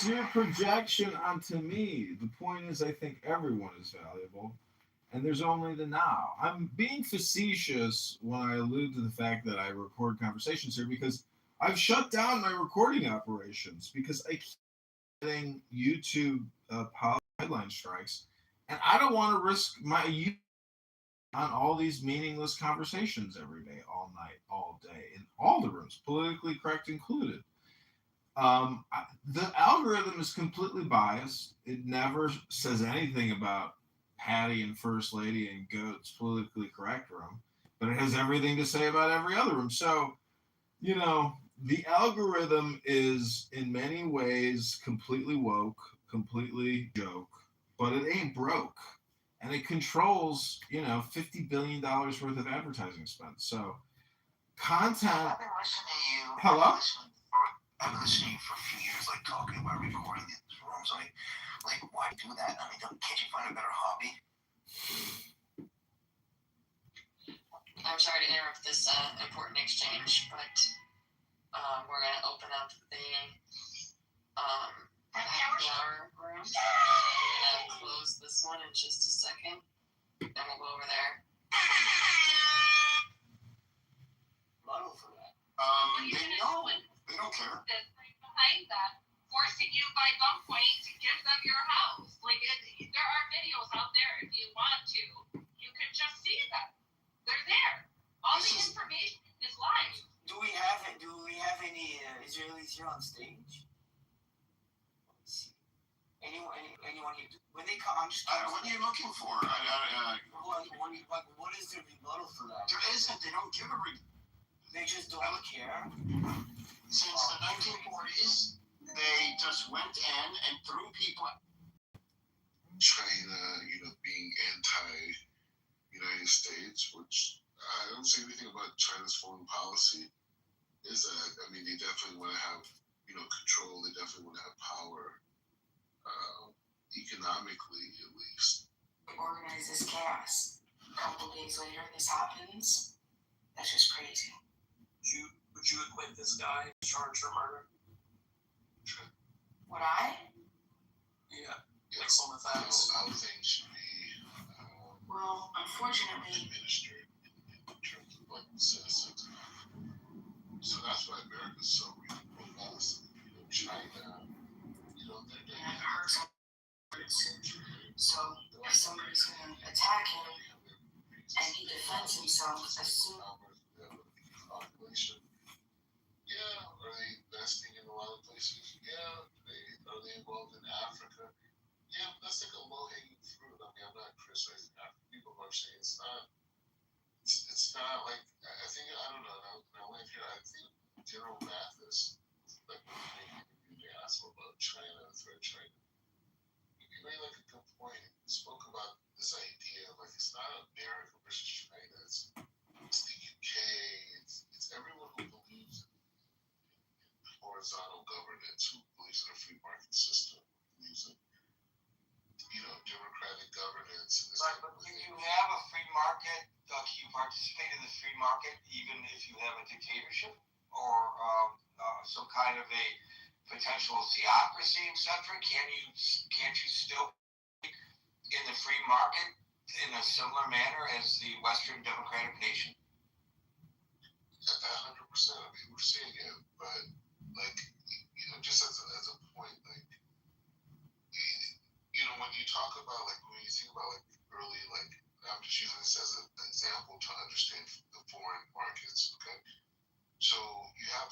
it's your projection onto me. The point is, I think everyone is valuable, and there's only the now. I'm being facetious when I allude to the fact that I record conversations here because I've shut down my recording operations because I keep getting YouTube policy guideline strikes, and I don't want to risk my youth on all these meaningless conversations every day, all night, all day, in all the rooms, politically correct included. The algorithm is completely biased. It never says anything about Patty and First Lady and Goat's politically correct room, but it has everything to say about every other room. So, you know, the algorithm is in many ways completely woke, completely joke, but it ain't broke. And it controls, $50 billion worth of advertising spend. So, content. I've been listening to you. Hello? I've been listening for a few years, like talking about recording these rooms. Like, why do that? I mean, can't you find a better hobby? I'm sorry to interrupt this important exchange, but we're going to open up the happy hour room. I'm going to close this one in just a second, and we'll go over there. Model for that. They don't care. Behind that, forcing you by gunpoint to give them your house. There are videos out there if you want to. You can just see them. They're there. All the information is live. Do we have any Israelis here on stage? Let's see. Anyone here? When they come, I'm just. What are you looking for? What is their rebuttal for that? There isn't. They don't give a They just don't care. Since the 1940s, they just went in and threw people. China, being anti-United States, which I don't say anything about China's foreign policy, is that, they definitely want to have, control. They definitely want to have power, economically at least. Organize this chaos. A couple days later, this happens. That's just crazy. Would you acquit this guy charged for murder? Would I? Yeah. Based on the facts. How things should be Well, unfortunately, administered in terms of citizens. So that's why America's so robust. China, they're it hurts. So if somebody's going to attack him and he defends himself as soon population. Yeah, are they investing in a lot of places? Yeah. Are they involved in Africa? Yeah, that's like a low-hanging fruit. I'm not criticizing African people, but I'm saying it's not like, I think, I don't know, I went here, I think General Mathis, like, when they asked him about China, the threat of China, he made like a good point. He spoke about this idea of it's not America versus China, it's the UK, it's everyone who believes in horizontal governance, who believes in a free market system, who believes in democratic governance. Right, but you have a free market. Can you participate in the free market even if you have a dictatorship or some kind of a potential theocracy, etc.? Can't you still in the free market in a similar manner as the Western democratic nation? 100%. We're seeing it, but just as a point, when you talk about when you think about early, I'm just using this as an example to understand the foreign markets. Okay, so you have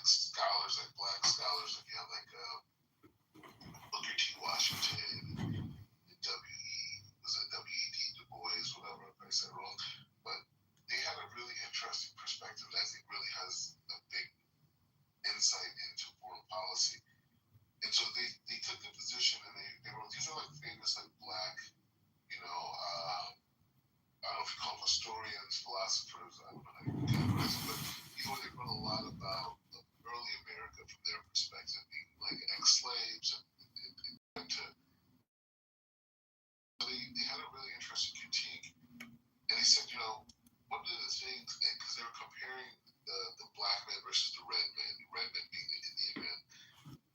scholars, black scholars, you have Booker T. Washington, W.E.D. Du Bois, whatever if I said wrong, but they had a really interesting perspective that I think really has a big insight into foreign policy. And so they took the position and they wrote, these are famous black, I don't know if you call them historians, philosophers, I don't know how you categorize them, but they wrote a lot about the early America from their perspective, being ex-slaves and to they had a really interesting critique. And they said, one of the things, because they were comparing the black man versus the red man being the Indian man,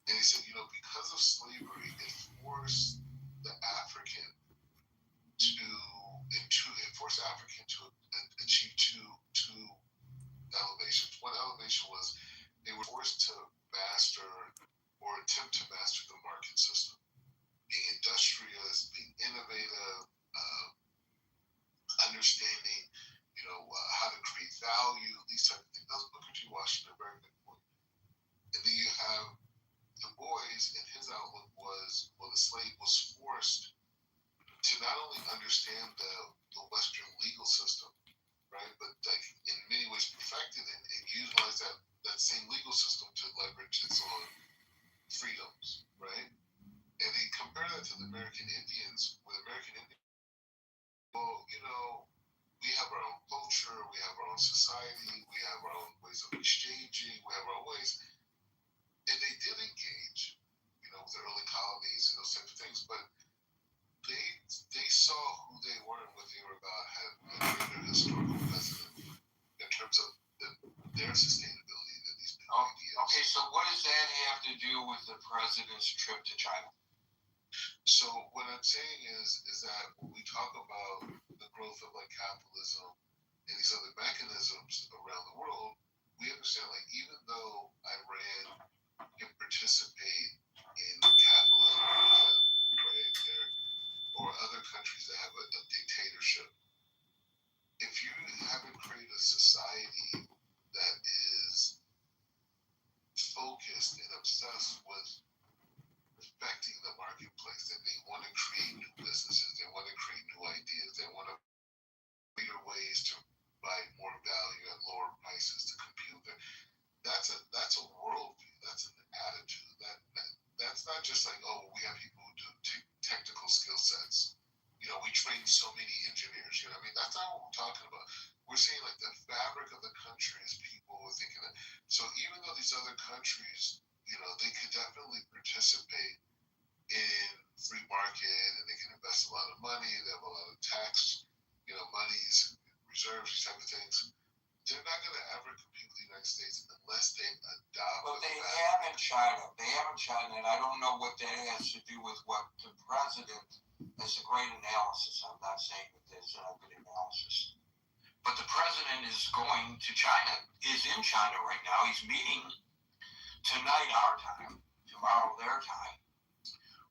and he said, said, because of slavery, it forced the African it forced African to achieve two elevations. One elevation was they were forced to master or attempt to master the market system, being industrious, being innovative, understanding, how to create value, these type of things. That was Booker T. Washington, a very good point. And then you have Du Bois, and his outlook was, well, the slave was forced to not only understand the Western legal system, right, but like in many ways perfect it and utilize that same legal system to leverage its own freedoms, right? And then compare that to the American Indians. With American Indians, well, we have our own culture, we have our own society, we have our own ways of exchanging, we have our own ways, and they did engage, with the early colonies and those types of things, but they saw who they were and what they were about had a greater historical precedent in terms of their sustainability than these new ideas. Okay, so what does that have to do with the president's trip to China? So what I'm saying is that when we talk about the growth of like capitalism and these other mechanisms around the world, we understand like even though Iran can participate in capitalism, right, or other countries that have a dictatorship, if you haven't created a society that is focused and obsessed with affecting the marketplace, that they want to create new businesses, they want to create new ideas, they want to greater ways to buy more value at lower prices to compete with it. That's a worldview. That's an attitude. That's not just like, oh, we have people who do technical skill sets. We train so many engineers. That's not what we're talking about. We're saying like the fabric of the country is people who are thinking that. So even though these other countries, they could definitely participate in free market and they can invest a lot of money. They have a lot of tax, monies, reserves, these type of things. They're not going to ever compete with the United States unless they adopt. But they have in China. They have in China, and I don't know what that has to do with what the president. That's a great analysis. I'm not saying that that's a good analysis. But the president is going to China, is in China right now. He's meeting tonight our time, tomorrow their time,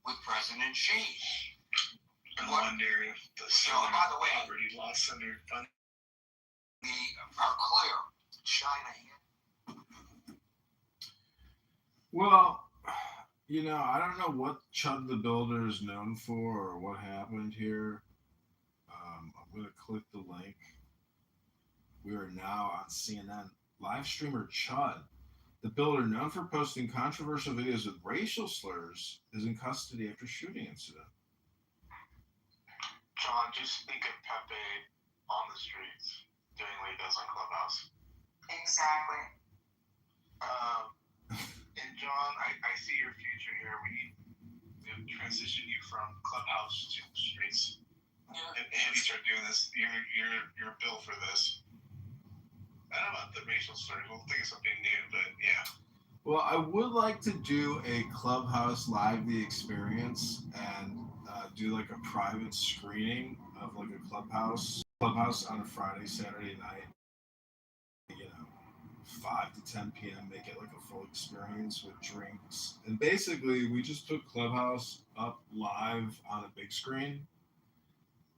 with President Xi. I wonder if the by the way, property law center fund are clear. China here. Well, I don't know what Chud the Builder is known for or what happened here. I'm going to click the link. We are now on CNN. Live streamer Chud the Builder, known for posting controversial videos with racial slurs, is in custody after shooting incident. John, just think of Pepe on the streets doing what he does on Clubhouse. Exactly. And John, I see your future here. We need to transition you from Clubhouse to the streets. And you start doing this. You're built for this. I don't know about the racial slurs. We'll think of something new, but yeah. Well, I would like to do a Clubhouse Live the Experience and do like a private screening of like a Clubhouse on a Friday, Saturday night. 5 to 10 p.m. Make it like a full experience with drinks. And basically, we just put Clubhouse up live on a big screen,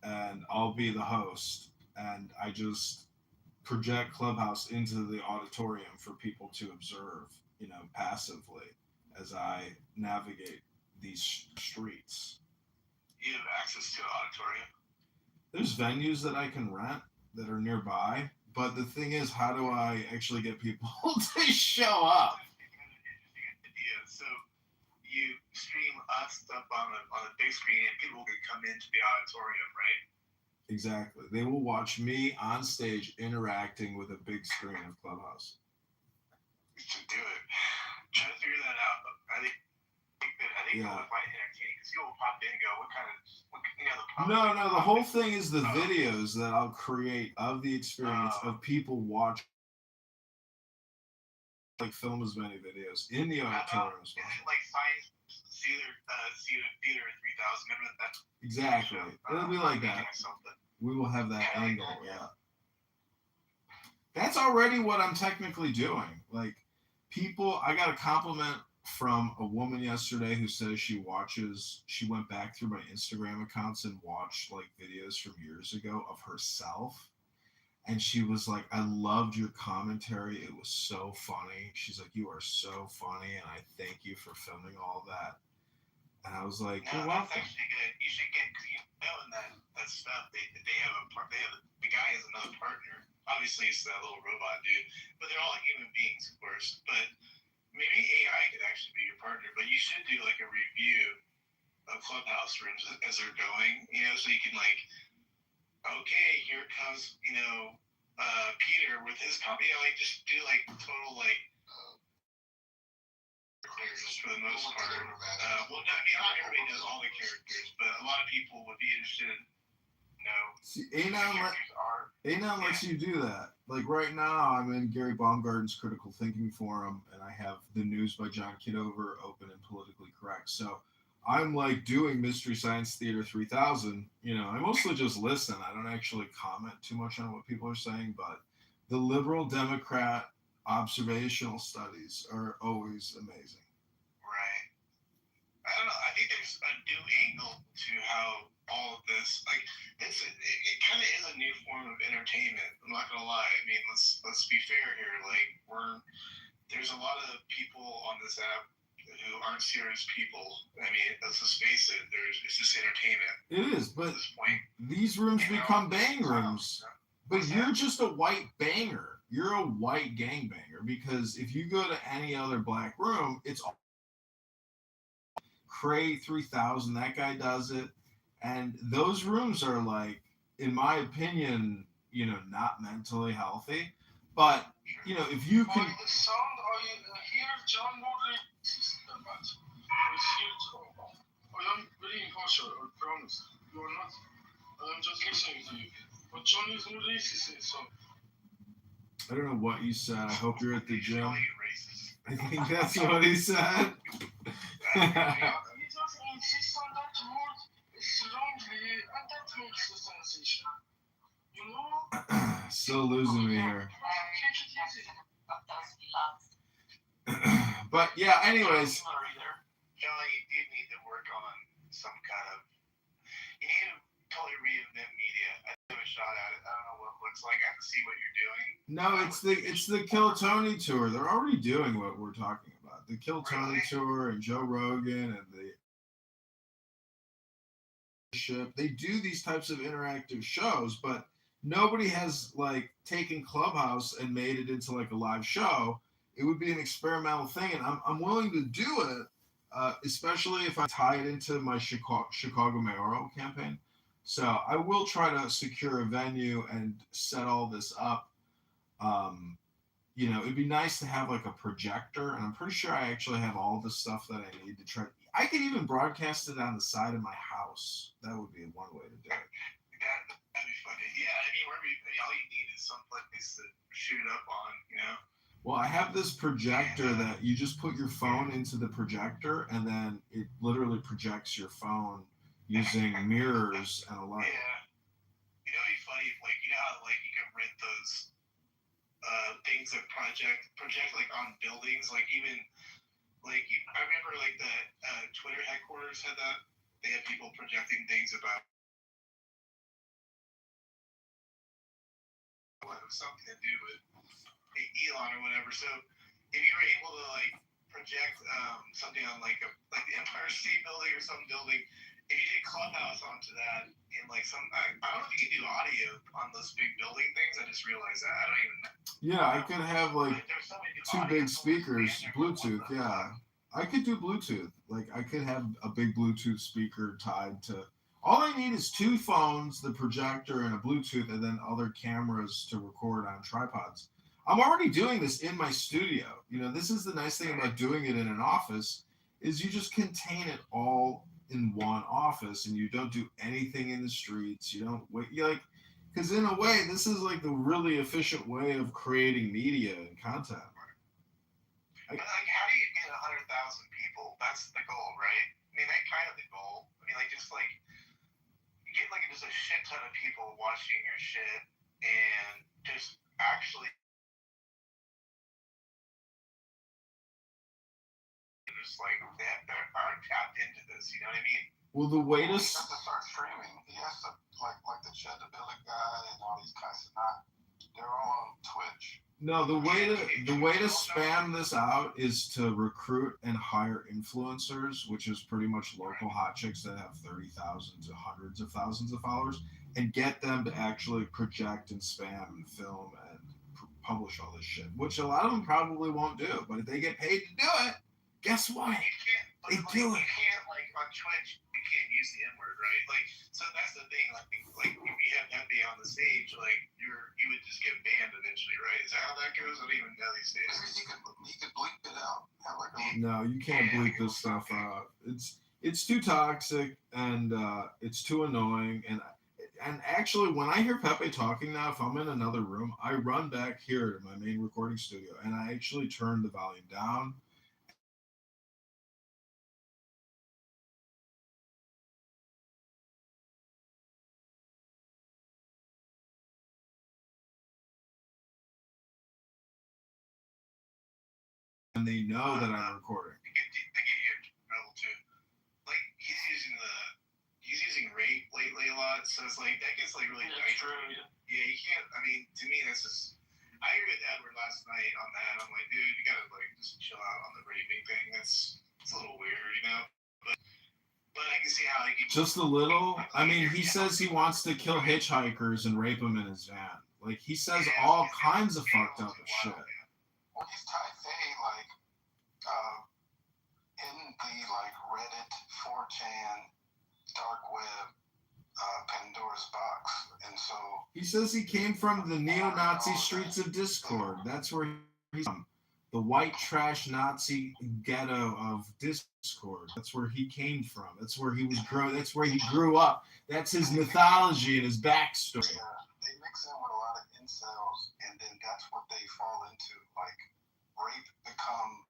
and I'll be the host. And I just project Clubhouse into the auditorium for people to observe, passively as I navigate these streets. You have access to an auditorium. There's venues that I can rent that are nearby, but the thing is, how do I actually get people to show up? That's an interesting idea. So you stream us up on a big screen, and people can come into the auditorium, right? Exactly. They will watch me on stage interacting with a big screen of Clubhouse. You should do it. Try to figure that out. I think it would find entertaining because people will pop in and go, what kind of, No, the whole thing is the videos that I'll create of the experience of people watching like film as many videos in the How auditorium about, as is it possible. like Science Theater 3000? Remember that? Exactly. It'll be like that. Something. We will have that Yeah, angle. yeah. Yeah. That's already what I'm technically doing. Like, people, I got a compliment from a woman yesterday who says she went back through my Instagram accounts and watched like videos from years ago of herself. And she was like, I loved your commentary. It was so funny. She's like, you are so funny. And I thank you for filming all that. And I was like, No, you're that's welcome. actually good. You should get, because in that stuff, they have a part. The guy has another partner. Obviously, it's that little robot dude, but they're all human beings, of course. But maybe AI could actually be your partner. But you should do like a review of Clubhouse rooms as they're going. So you can like, okay, here comes Peter with his copy. Like just do like total like. For the most part, well, not everybody knows all the characters, but a lot of people would be interested in See, who the characters are. A9 lets you do that. Like right now, I'm in Gary Baumgarten's Critical Thinking Forum, and I have the news by John Kitover open and politically correct. So I'm like doing Mystery Science Theater 3000. I mostly just listen. I don't actually comment too much on what people are saying, but the liberal Democrat observational studies are always amazing. Right. I don't know. I think there's a new angle to how all of this, like, it kind of is a new form of entertainment. I'm not gonna lie. I mean, let's be fair here. Like, there's a lot of people on this app who aren't serious people. I mean, let's just face it. It's just entertainment. It is, but at this point. these rooms become bang rooms. But you're just a white banger. You're a white gangbanger, because if you go to any other black room, it's all Cray 3000. That guy does it, and those rooms are like, in my opinion, not mentally healthy. But if you By can, the sound, I hear John Morley but I am very impartial, I promise. You are not. I am just listening to you. But John is more racist, so. I don't know what you said. I hope you're at the He's gym. really racist. I think that's what he said. He just insists on that word strongly, and that makes the sensation. Still losing me here. Take it easy. But yeah, anyways. Kelly, you do need to work on some kind of. You need to totally reinvent media. I have a shot at it. I don't know what it looks like. I have to see what you're doing. No, it's the Kill Tony tour. They're already doing what we're talking about. The Kill Tony tour and Joe Rogan and the. They do these types of interactive shows, but nobody has like taken Clubhouse and made it into like a live show. It would be an experimental thing, and I'm willing to do it, especially if I tie it into my Chicago mayoral campaign. So I will try to secure a venue and set all this up. It'd be nice to have like a projector, and I'm pretty sure I actually have all the stuff that I need to try. I could even broadcast it on the side of my house. That would be one way to do it. That'd be funny. Yeah, I mean, all you need is some place to shoot it up on, Well, I have this projector that you just put your phone into the projector, and then it literally projects your phone using mirrors and a light. Yeah. It'd be funny, like, how like you can rent those things that project like on buildings, like even like I remember like the Twitter headquarters had that. They had people projecting things about something to do with Elon or whatever. So if you were able to like project something on like the Empire State Building or some building, if you did Clubhouse onto that and like I don't know if you can do audio on those big building things. I just realized that. I don't even know. Yeah, I could have like two big speakers, Bluetooth. Yeah, I could do Bluetooth. Like I could have a big Bluetooth speaker tied to. All I need is two phones, the projector, and a Bluetooth, and then other cameras to record on tripods. I'm already doing this in my studio. This is the nice thing about doing it in an office, is you just contain it all in one office, and you don't do anything in the streets. You don't wait. Because in a way, this is like the really efficient way of creating media and content. But like, how do you get 100,000 people? That's the goal, right? I mean, that's kind of the goal. I mean, like, just like you get like just a shit ton of people watching your shit and just actually just like they aren't tapped into this. You know what I mean? Well, the way to He has to start streaming. He has to like the Chad the Billy guy and all these guys. They're all on Twitch. no, the way to spam this out is to recruit and hire influencers, which is pretty much local hot chicks that have 30,000 to hundreds of thousands of followers, and get them to actually project and spam and film and publish all this shit, which a lot of them probably won't do. But if they get paid to do it, guess what? You can't. They do it. You can't like on Twitch. You can't use the N word, right? Like, so that's the thing. Like if you have MB on the stage, like you would just get banned eventually, right? Is that how that goes? I don't even know these days. He could bleep it out. No, you can't bleep this stuff out. It's too toxic and it's too annoying. And actually, when I hear Pepe talking now, if I'm in another room, I run back here to my main recording studio and I actually turn the volume down. And they know that I'm recording. They get you in trouble too. Like he's using rape lately a lot, so it's like that gets like really dicey. Yeah, you can't. I mean, to me, that's just. I agree with Edward last night on that. I'm like, dude, you gotta like just chill out on the raping thing. It's a little weird, you know. But I can see how like just a little. I mean, he says he wants to kill hitchhikers and rape them in his van. Like he says all kinds of fucked up shit. Well, he's type-A, like, in the, like, Reddit, 4chan, dark web, Pandora's box, and so... He says he came from the neo-Nazi streets of Discord. That's where he's from. The white trash Nazi ghetto of Discord. That's where he came from. That's where he was That's where he grew up. That's his mythology and his backstory. Yeah, they mix in with a lot of incels, and then that's what they fall into. Like, rape become...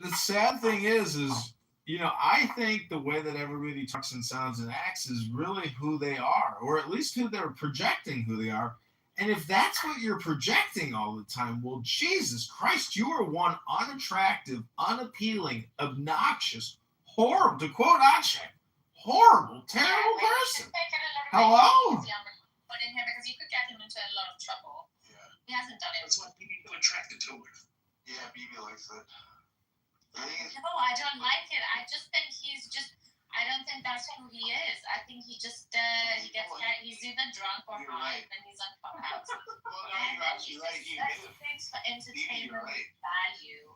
The sad thing is I think the way that everybody talks and sounds and acts is really who they are, or at least who they're projecting who they are. And if that's what you're projecting all the time, well, Jesus Christ, you are one unattractive, unappealing, obnoxious, horrible, to quote Akshay, horrible, terrible person. Hello? Put in him because you could get him into a lot of trouble. Yeah. He hasn't done it. That's why people are attracted to her. Yeah, BB likes it. No, I don't like it. I just think I don't think that's who he is. I think he just, he gets carried, he's either drunk or high when he's on Clubhouse. Well, no, you're actually right. He admitted Things for entertainment right. value.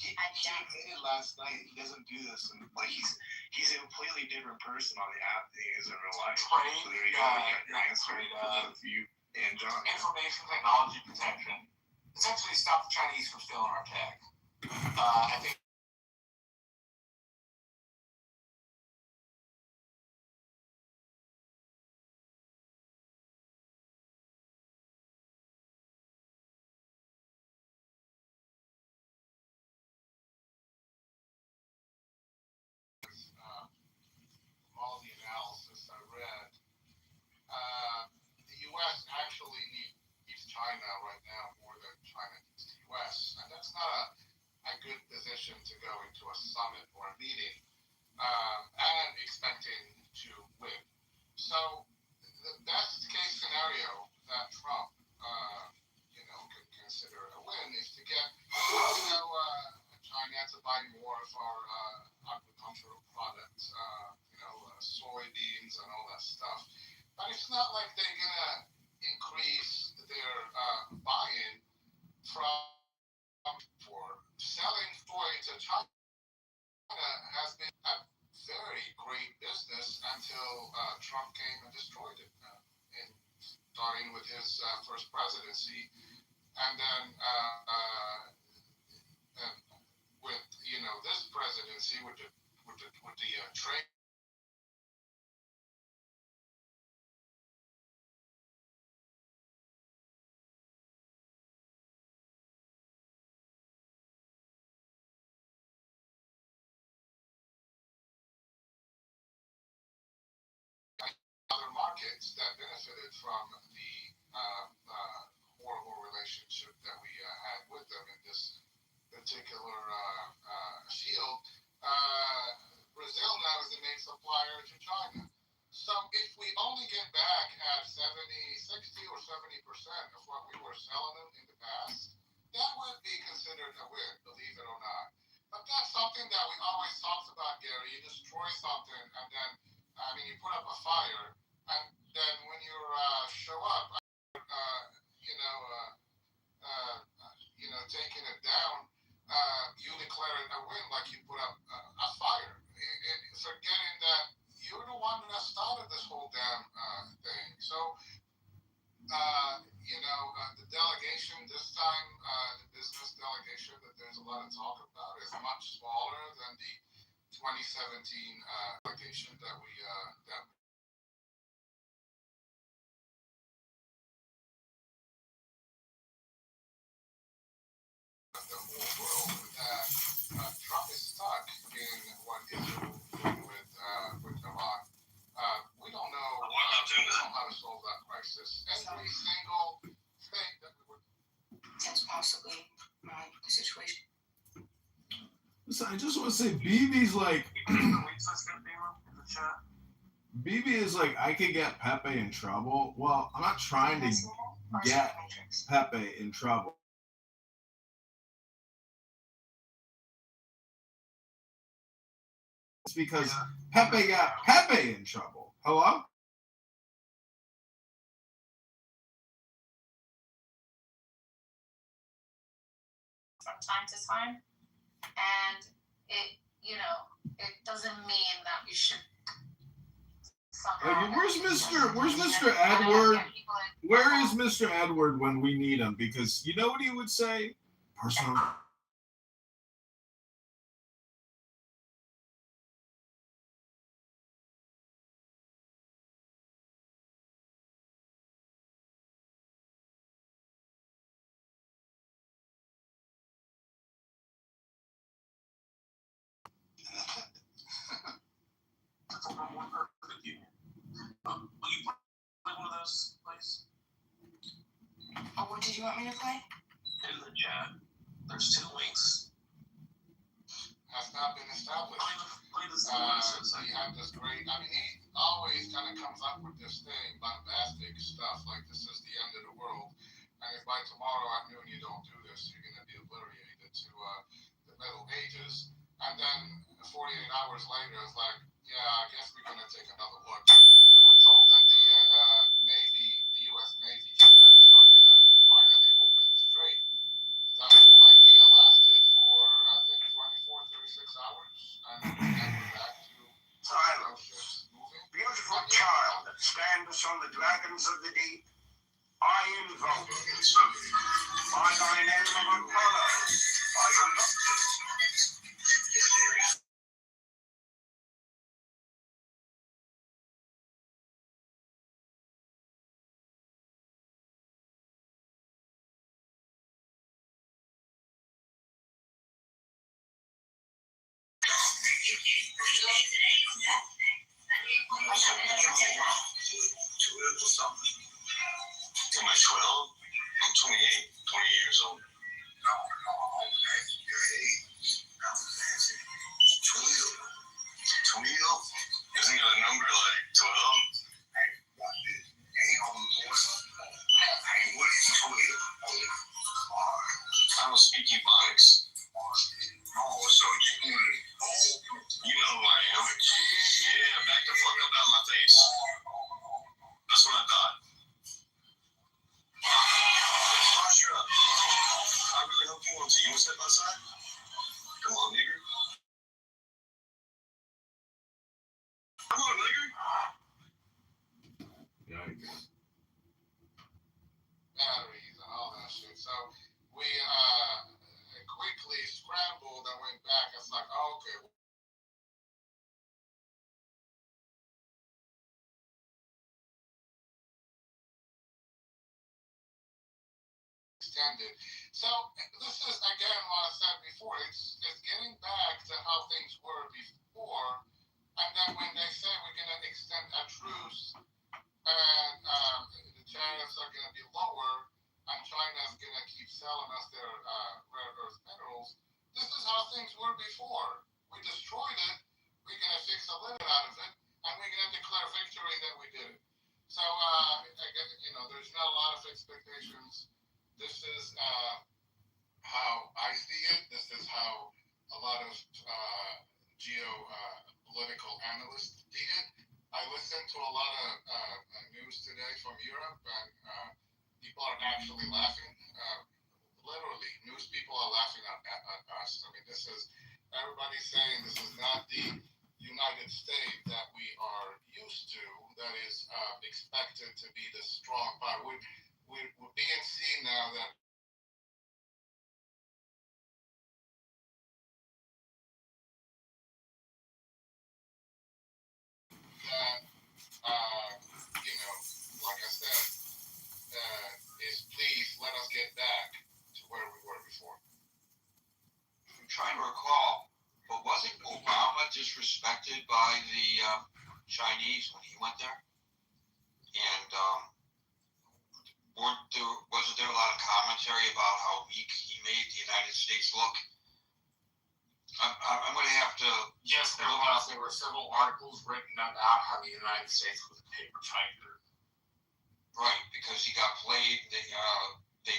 He admitted last night he doesn't do this, and like he's a completely different person on the app than he is in real life. So there you go. You got your answer for both you and John. Information technology protection essentially stop the Chinese from stealing our tech. I think. All the analysis I read, the U.S. actually needs China right now more than China needs the U.S. And that's not a good position to go into a summit or a meeting and expecting to win. So the best case scenario that Trump, can consider a win is to get, China to buy more of our agricultural products, soybeans and all that stuff. But it's not like they're gonna increase their buy-in for selling soy to China has been a very great business until Trump came and destroyed it. And starting with his first presidency, and then with this presidency with the trade. Other markets that benefited from the horrible relationship that we had with them in this particular field. Brazil now is the main supplier to China. So if we only get back at 70, 60, or 70% of what we were selling them in the past, that would be considered a win, believe it or not. But that's something that we always talked about, Gary. You destroy something, and then, you put up a fire, and then when you show up, you know, uh, taking it down, you declare it a win, like you put up a fire, forgetting that you're the one that started this whole damn thing. So, the delegation this time, the business delegation that there's a lot of talk about, is much smaller than the 2017 delegation that we that the whole world that Trump is stuck in what Israel is doing with Iran. We don't know. We don't know how to solve that crisis. Every single thing that we would. That's possibly the situation. Listen, I just want to say, BB's like, BB is like, I could get Pepe in trouble. Well, I'm not trying to get Pepe in trouble. It's because Pepe got Pepe in trouble. Hello? From time to time, and it doesn't mean that we should somehow. Where's Mr. Edward? Where is Mr. Edward when we need him? Because you know what he would say? Personal. Oh, what did you want me to play? In the chat, there's 2 links. Has not been established. He had this great. He always kind of comes up with this thing, bombastic stuff like this is the end of the world, and if by tomorrow at noon you don't do this, you're going to be obliterated to the Middle Ages. And then 48 hours later, it's like, yeah, I guess we're going to take another look. We were told that the Navy, the U.S. Navy, ships are going to finally open the strait. That whole idea lasted for, I think, 24, 36 hours, and then we're back to ships moving. Beautiful child that stands on the dragons of the deep, I invoke by thy name of Apollo. I invoke. Am I 12? I'm 28, 20 years old. No, that's your age. That's 12. 12? Isn't it a number like 12? Hey, what is it? Hey, what is 12? I don't speak Ebonics. Oh, so you know who I am. Yeah, back the fuck up out my face. That's what I thought. Posture up. I really hope you want to. You want to step outside? Come on, nigger. Come on, nigger. Yikes. So we quickly scrambled and went back. It's like, oh, okay. Extended. So this is again what I said before. It's getting back to how things were before, and then when they say we're going to extend a truce and the tariffs are going to be lower, and China's going to keep selling us their rare earth minerals. This is how things were before. We destroyed it. We're going to fix a little out of it, and we're going to declare victory that we did it. So again, there's not a lot of expectations. This is how I see it. This is how a lot of geopolitical analysts see it. I listened to a lot of news today from Europe, and people are actually laughing. Literally, news people are laughing at us. I mean, this is everybody saying this is not the United States that we are used to, that is expected to be the strong power. We're being seen now that like I said, is please let us get back to where we were before. I'm trying to recall, but wasn't Obama disrespected by the Chinese when he went there? And wasn't there a lot of commentary about how weak he made the United States look? I'm going to have to. Yes, there was. There were several articles written about how the United States was a paper tiger. Right, because he got played. They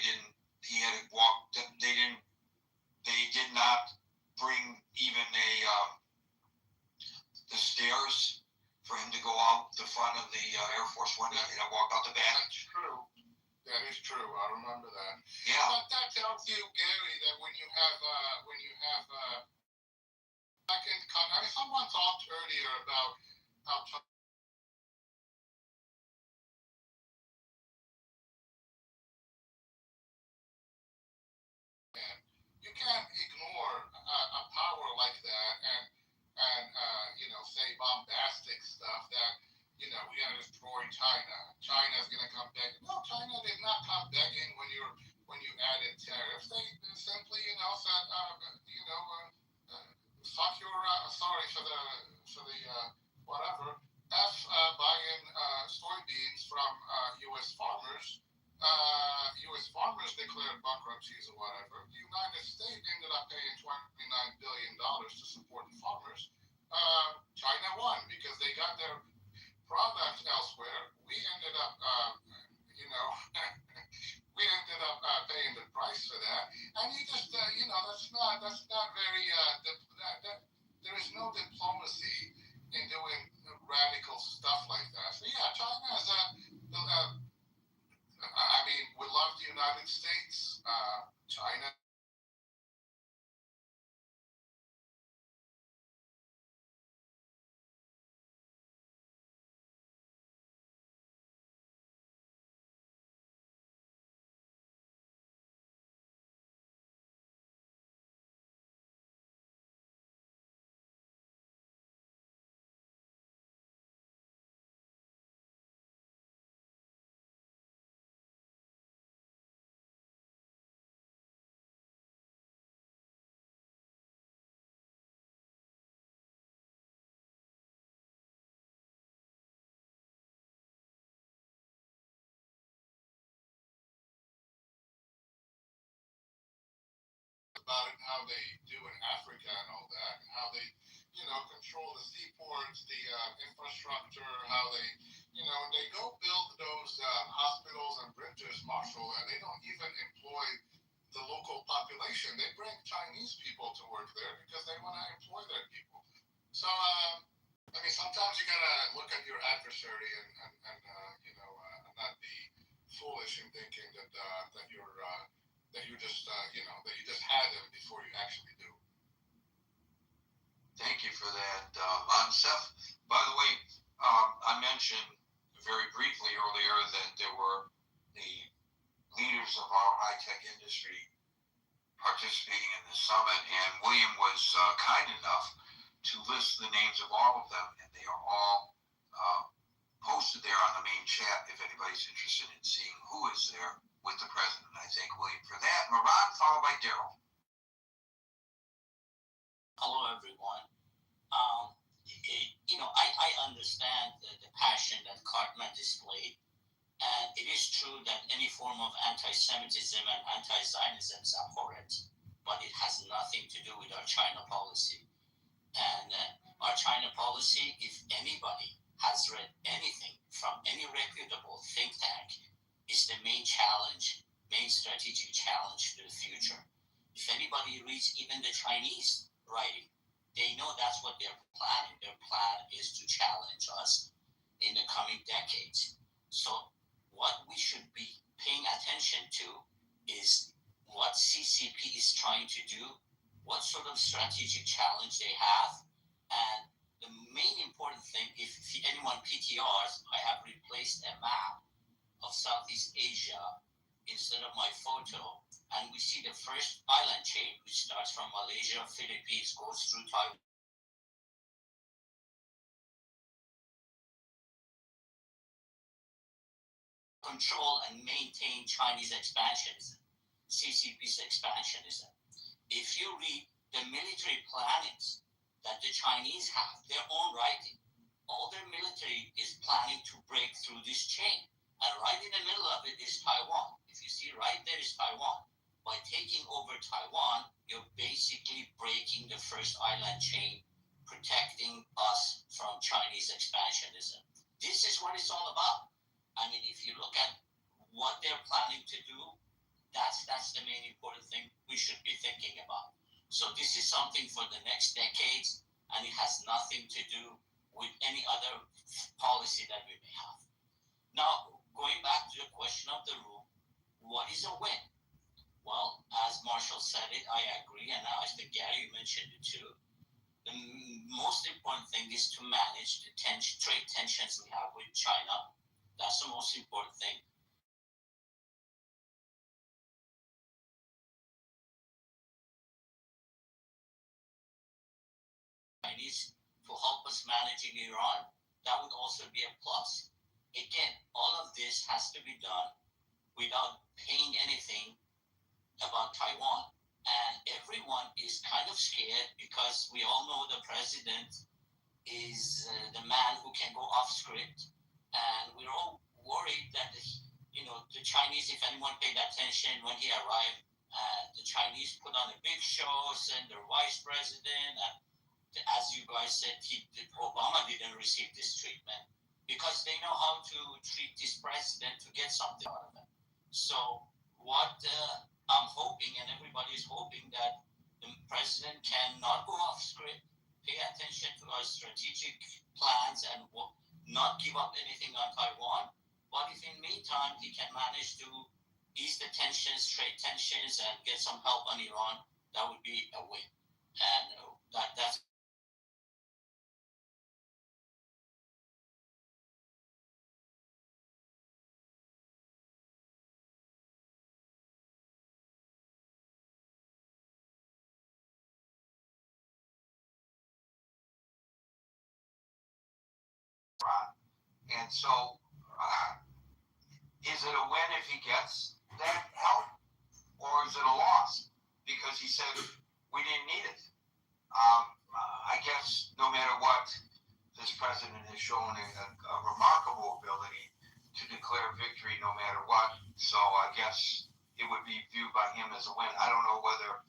didn't. He had walked. They didn't. They did not bring even the stairs for him to go out the front of the Air Force One. They walked out the back. That's true. That is true. I remember that. Yeah. But that tells you, Gary, that when you have I mean, someone talked earlier about how you can't ignore a power like that and say bombastic stuff that we're gonna destroy China. China's gonna come back. No, China did not come begging when you added tariffs. They simply said fuck your sorry for the whatever buying soybeans from U.S. farmers. U.S. farmers declared bankruptcies or whatever. The United States ended up paying $29 billion to support the farmers. China won because they got their product elsewhere. We ended up, we ended up paying the price for that. And you just, that's not very. There is no diplomacy in doing radical stuff like that. So yeah, China is I mean, we love the United States. China. About it, how they do in Africa and all that, and how they, control the seaports, the infrastructure, how they, they go build those hospitals and bridges, Marshall, and they don't even employ the local population. They bring Chinese people to work there because they want to employ their people. So, I mean, sometimes you gotta look at your adversary and not be foolish in thinking that you're just that you just had them before you actually do. Thank you for that, Seth. By the way, I mentioned very briefly earlier that there were the leaders of our high-tech industry participating in this summit, and William was kind enough to list the names of all of them, and they are all posted there on the main chat if anybody's interested in seeing who is there with the president. I thank William for that. Maran, followed by Daryl. Hello, everyone. I understand the passion that Cartman displayed, and it is true that any form of anti-Semitism and anti-Zionism is abhorrent, but it has nothing to do with our China policy. And our China policy, if anybody has read anything from any reputable think tank, is the main strategic challenge to the future. If anybody reads even the Chinese writing, they know that's what they're planning. Their plan is to challenge us in the coming decades. So what we should be paying attention to is what CCP is trying to do, what sort of strategic challenge they have, and the main important thing, if anyone PTRs, I have replaced a map of Southeast Asia instead of my photo, and we see the first island chain, which starts from Malaysia, Philippines, goes through Taiwan. Control and maintain Chinese expansionism, CCP's expansionism. If you read the military plannings that the Chinese have, their own writing, all their military is planning to break through this chain. And right in the middle of it is Taiwan. If you see right there is Taiwan. By taking over Taiwan, you're basically breaking the first island chain, protecting us from Chinese expansionism. This is what it's all about. I mean, if you look at what they're planning to do, that's the main important thing we should be thinking about. So this is something for the next decades, and it has nothing to do with any other policy that we may have. Now, going back to the question of the room, what is a win? Well, as Marshall said it, I agree, and I think Gary mentioned it too. The most important thing is to manage the trade tensions we have with China. That's the most important thing. Chinese to help us managing Iran, that would also be a plus. Again, all of this has to be done without paying anything about Taiwan. And everyone is kind of scared because we all know the president is the man who can go off script. And we're all worried that, the Chinese, if anyone paid attention when he arrived, the Chinese put on a big show, send their vice president. And as you guys said, Obama didn't receive this treatment because they know how to treat this president to get something out of him. So what I'm hoping, and everybody's hoping, that the president cannot go off script, pay attention to our strategic plans, and not give up anything on Taiwan. But if in the meantime he can manage to ease the tensions, trade tensions, and get some help on Iran, that would be a win. And that's And so, is it a win if he gets that help, or is it a loss because he said we didn't need it? I guess no matter what, this president has shown a remarkable ability to declare victory no matter what. So I guess it would be viewed by him as a win. I don't know whether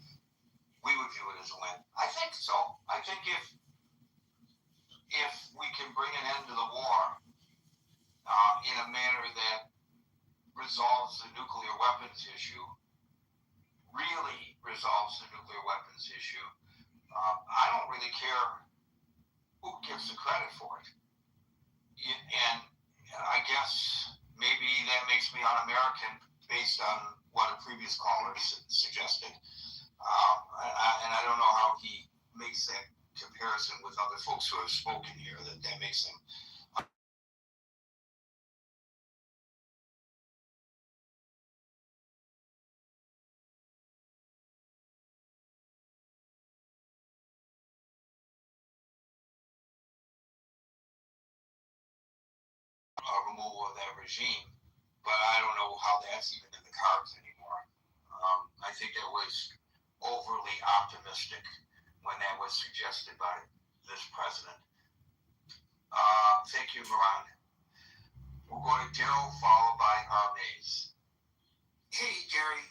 we would view it as a win. I think so. I think if we can bring an end to the war in a manner that resolves the nuclear weapons issue, really resolves the nuclear weapons issue, I don't really care who gets the credit for it. And I guess maybe that makes me un-American based on what a previous caller suggested. And I don't know how he makes that comparison with other folks who have spoken here, that makes them removal of that regime. But I don't know how that's even in the cards anymore. I think that was overly optimistic when that was suggested by this president. Thank you, Miran. We'll go to Daryl, followed by Maze. Hey, Gary.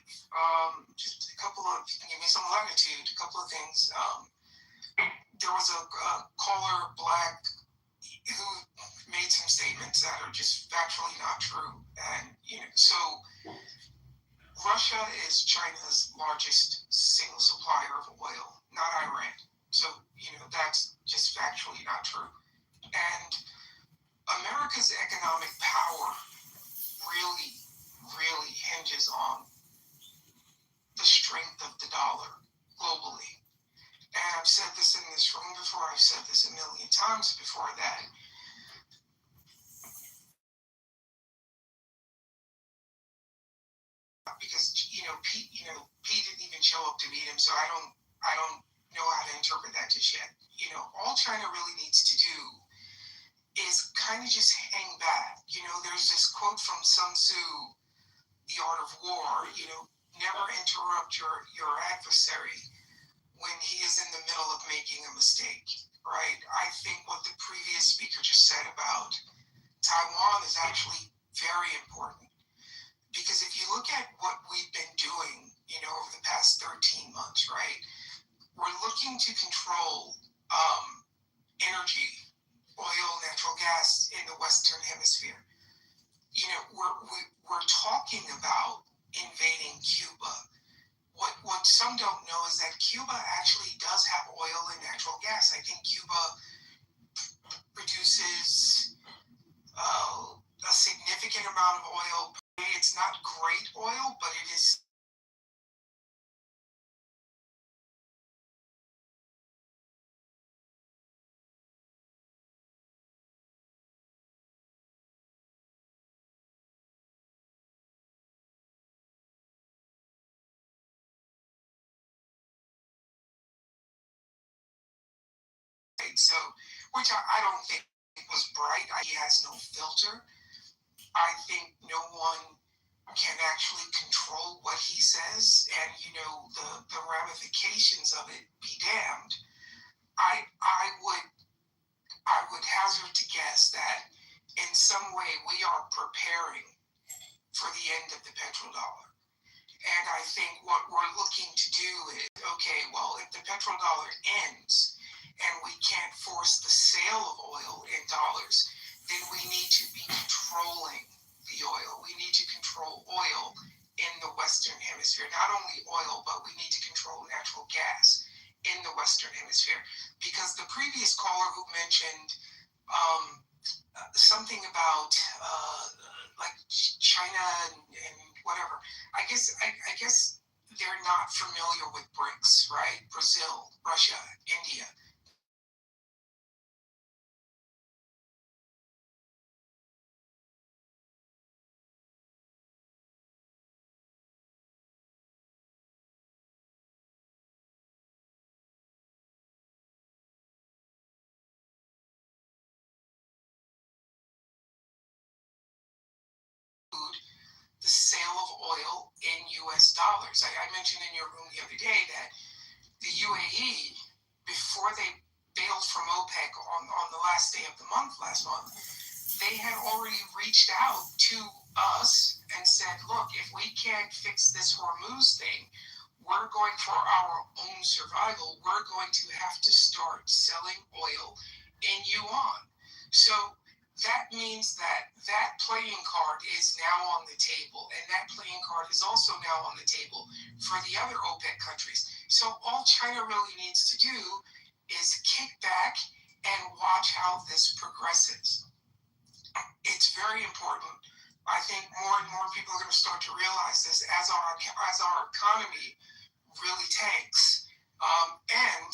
Just a couple of, give me some latitude, a couple of things. There was a caller, Black, who made some statements that are just factually not true. And, so Russia is China's largest single supplier of oil, not Iran. So, that's just factually not true. And America's economic power really, really hinges on the strength of the dollar globally. And I've said this in this room before, I've said this a million times before that. Because, Pete didn't even show up to meet him, so I don't know how to interpret that just yet. All China really needs to do is kind of just hang back. There's this quote from Sun Tzu, The Art of War, never interrupt your adversary when he is in the middle of making a mistake, right? I think what the previous speaker just said about Taiwan is actually very important. Because if you look at what we've been doing, over the past 13 months, right? We're looking to control energy, oil, natural gas in the Western Hemisphere. We're talking about invading Cuba. What some don't know is that Cuba actually does have oil and natural gas. I think Cuba produces a significant amount of oil. It's not great oil, but it is. So, which I don't think was bright. He has no filter. I think no one can actually control what he says, and the ramifications of it be damned. I would hazard to guess that in some way we are preparing for the end of the petrodollar. And I think what we're looking to do is, okay, well, if the petrodollar ends and we can't force the sale of oil in dollars, then we need to be controlling the oil. We need to control oil in the Western Hemisphere. Not only oil, but we need to control natural gas in the Western Hemisphere. Because the previous caller who mentioned something about like China and whatever, I guess they're not familiar with BRICS, right? Brazil, Russia, India. The sale of oil in US dollars. I mentioned in your room the other day that the UAE, before they bailed from OPEC on the last day of the month last month, they had already reached out to us and said, look, if we can't fix this Hormuz thing, we're going for our own survival. We're going to have to start selling oil in yuan. So that means that playing card is now on the table, and that playing card is also now on the table for the other OPEC countries. So all China really needs to do is kick back and watch how this progresses. It's very important. I think more and more people are going to start to realize this as our economy really tanks. And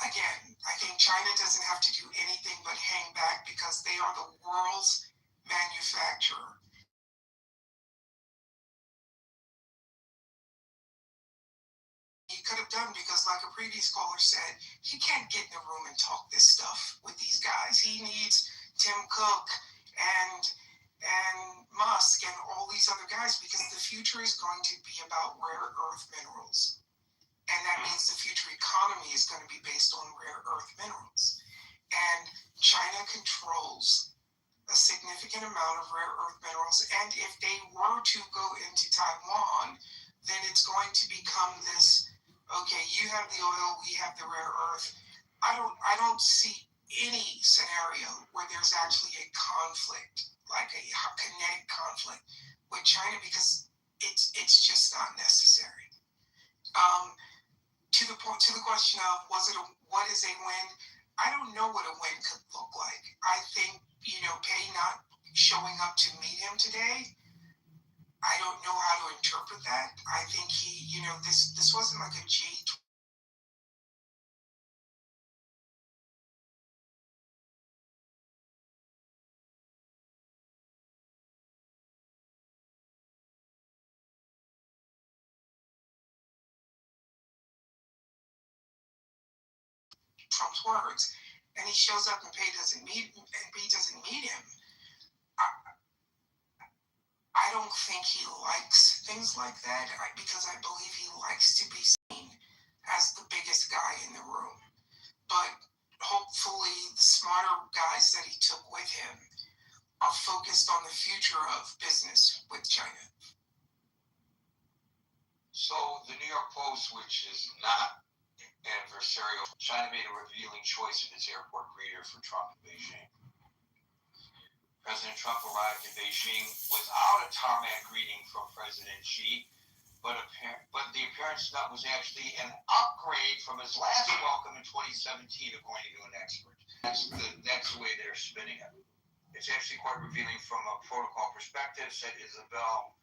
again, I think China doesn't have to do anything but hang back because they are the world's manufacturer. He could have done, because like a previous caller said, he can't get in the room and talk this stuff with these guys. He needs Tim Cook and Musk and all these other guys, because the future is going to be about rare earth minerals. And that means the future economy is going to be based on rare earth minerals. And China controls a significant amount of rare earth minerals. And if they were to go into Taiwan, then it's going to become this, okay, you have the oil, we have the rare earth. I don't see any scenario where there's actually a conflict, like a kinetic conflict with China, because it's just not necessary. To the question of what is a win? I don't know what a win could look like. I think Pei not showing up to meet him today, I don't know how to interpret that. I think he, this wasn't like a G20. Trump's words, and he shows up and Pei doesn't meet him. I don't think he likes things like that, because I believe he likes to be seen as the biggest guy in the room. But hopefully the smarter guys that he took with him are focused on the future of business with China. So the New York Post, which is not adversarial, China made a revealing choice in its airport greeter for Trump in Beijing. President Trump arrived in Beijing without a tarmac greeting from President Xi, but the appearance that was actually an upgrade from his last welcome in 2017, according to an expert. That's the way they're spinning it. It's actually quite revealing from a protocol perspective, said Isabel.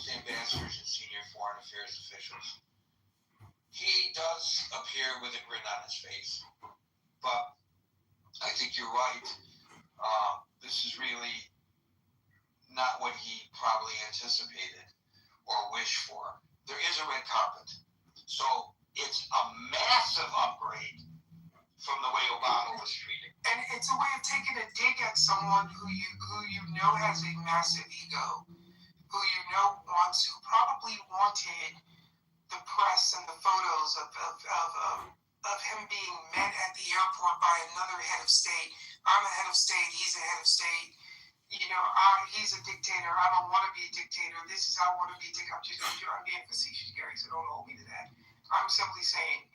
Ambassadors and senior foreign affairs officials. He does appear with a grin on his face, but I think you're right. This is really not what he probably anticipated or wished for. There is a red carpet, so it's a massive upgrade from the way Obama was treated. And it's a way of taking a dig at someone who you know has a massive ego, who who probably wanted the press and the photos of him being met at the airport by another head of state. I'm a head of state, he's a head of state. He's a dictator. I don't want to be a dictator. This is how I want to be a dictator. I'm being facetious, Gary, so don't hold me to that. I'm simply saying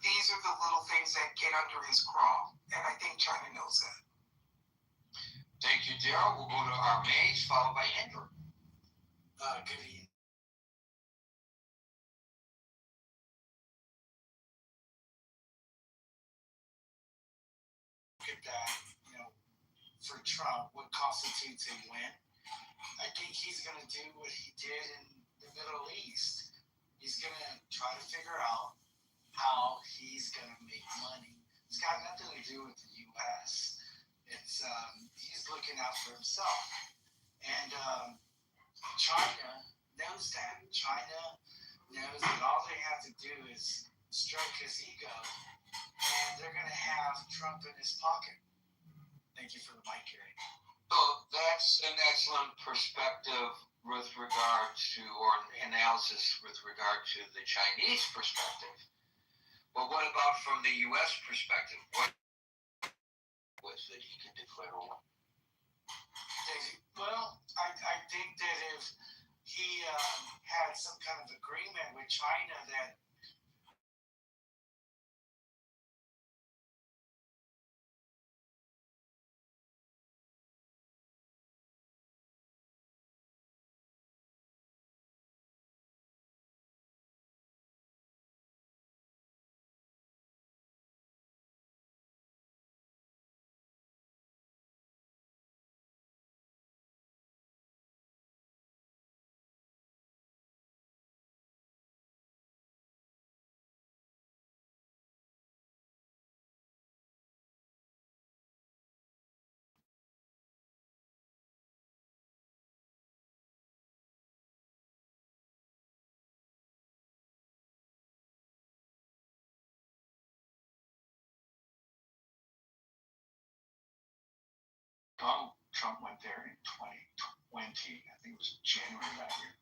these are the little things that get under his craw, and I think China knows that. Thank you, Daryl. We'll go to our maze, followed by Andrew. Good evening. Look at that, for Trump, what constitutes a win. I think he's going to do what he did in the Middle East. He's going to try to figure out how he's going to make money. It's got nothing to do with the U.S. It's he's looking out for himself. And China knows that. China knows that all they have to do is stroke his ego, and they're going to have Trump in his pocket. Thank you for the mic, Gary. So that's an excellent perspective with regard to, or analysis with regard to the Chinese perspective. But what about from the U.S. perspective? What was that he can declare a war? Well, I think that if he had some kind of agreement with China that Trump went there in 2020. I think it was January that year.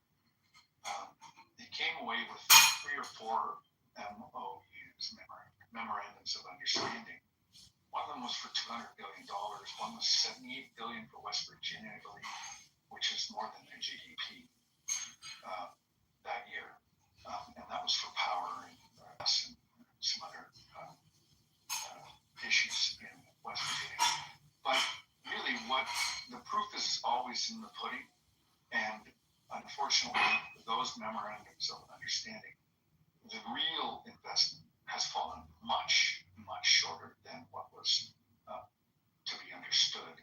He came away with 3 or 4 MOUs, memorandums of understanding. One of them was for $200 billion. One was $78 billion for West Virginia, I believe, which is more than their GDP that year. And that was for power and some other issues in West Virginia. But really, what the proof is always in the pudding. And unfortunately, those memorandums of understanding, the real investment has fallen much, much shorter than what was to be understood.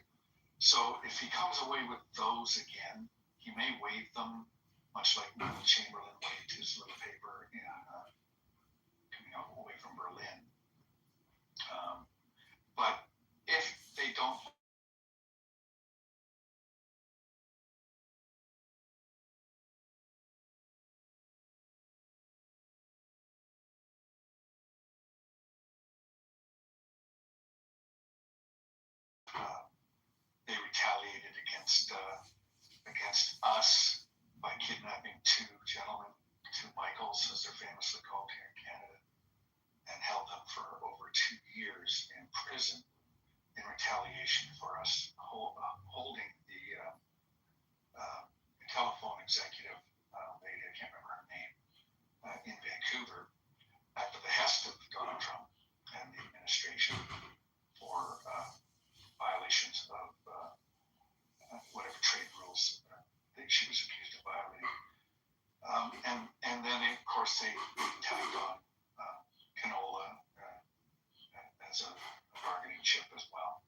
So if he comes away with those again, he may waive them, much like Neville Chamberlain waived his little paper in coming away from Berlin. But if they don't they retaliated against us by kidnapping 2 gentlemen, 2 Michaels, as they're famously called here in Canada, and held them for over 2 years in prison in retaliation for us holding the telephone executive lady, I can't remember her name, in Vancouver at the behest of Donald Trump and the administration for violations of whatever trade rules that she was accused of violating. And then, of course, they tagged on canola as a bargaining chip as well.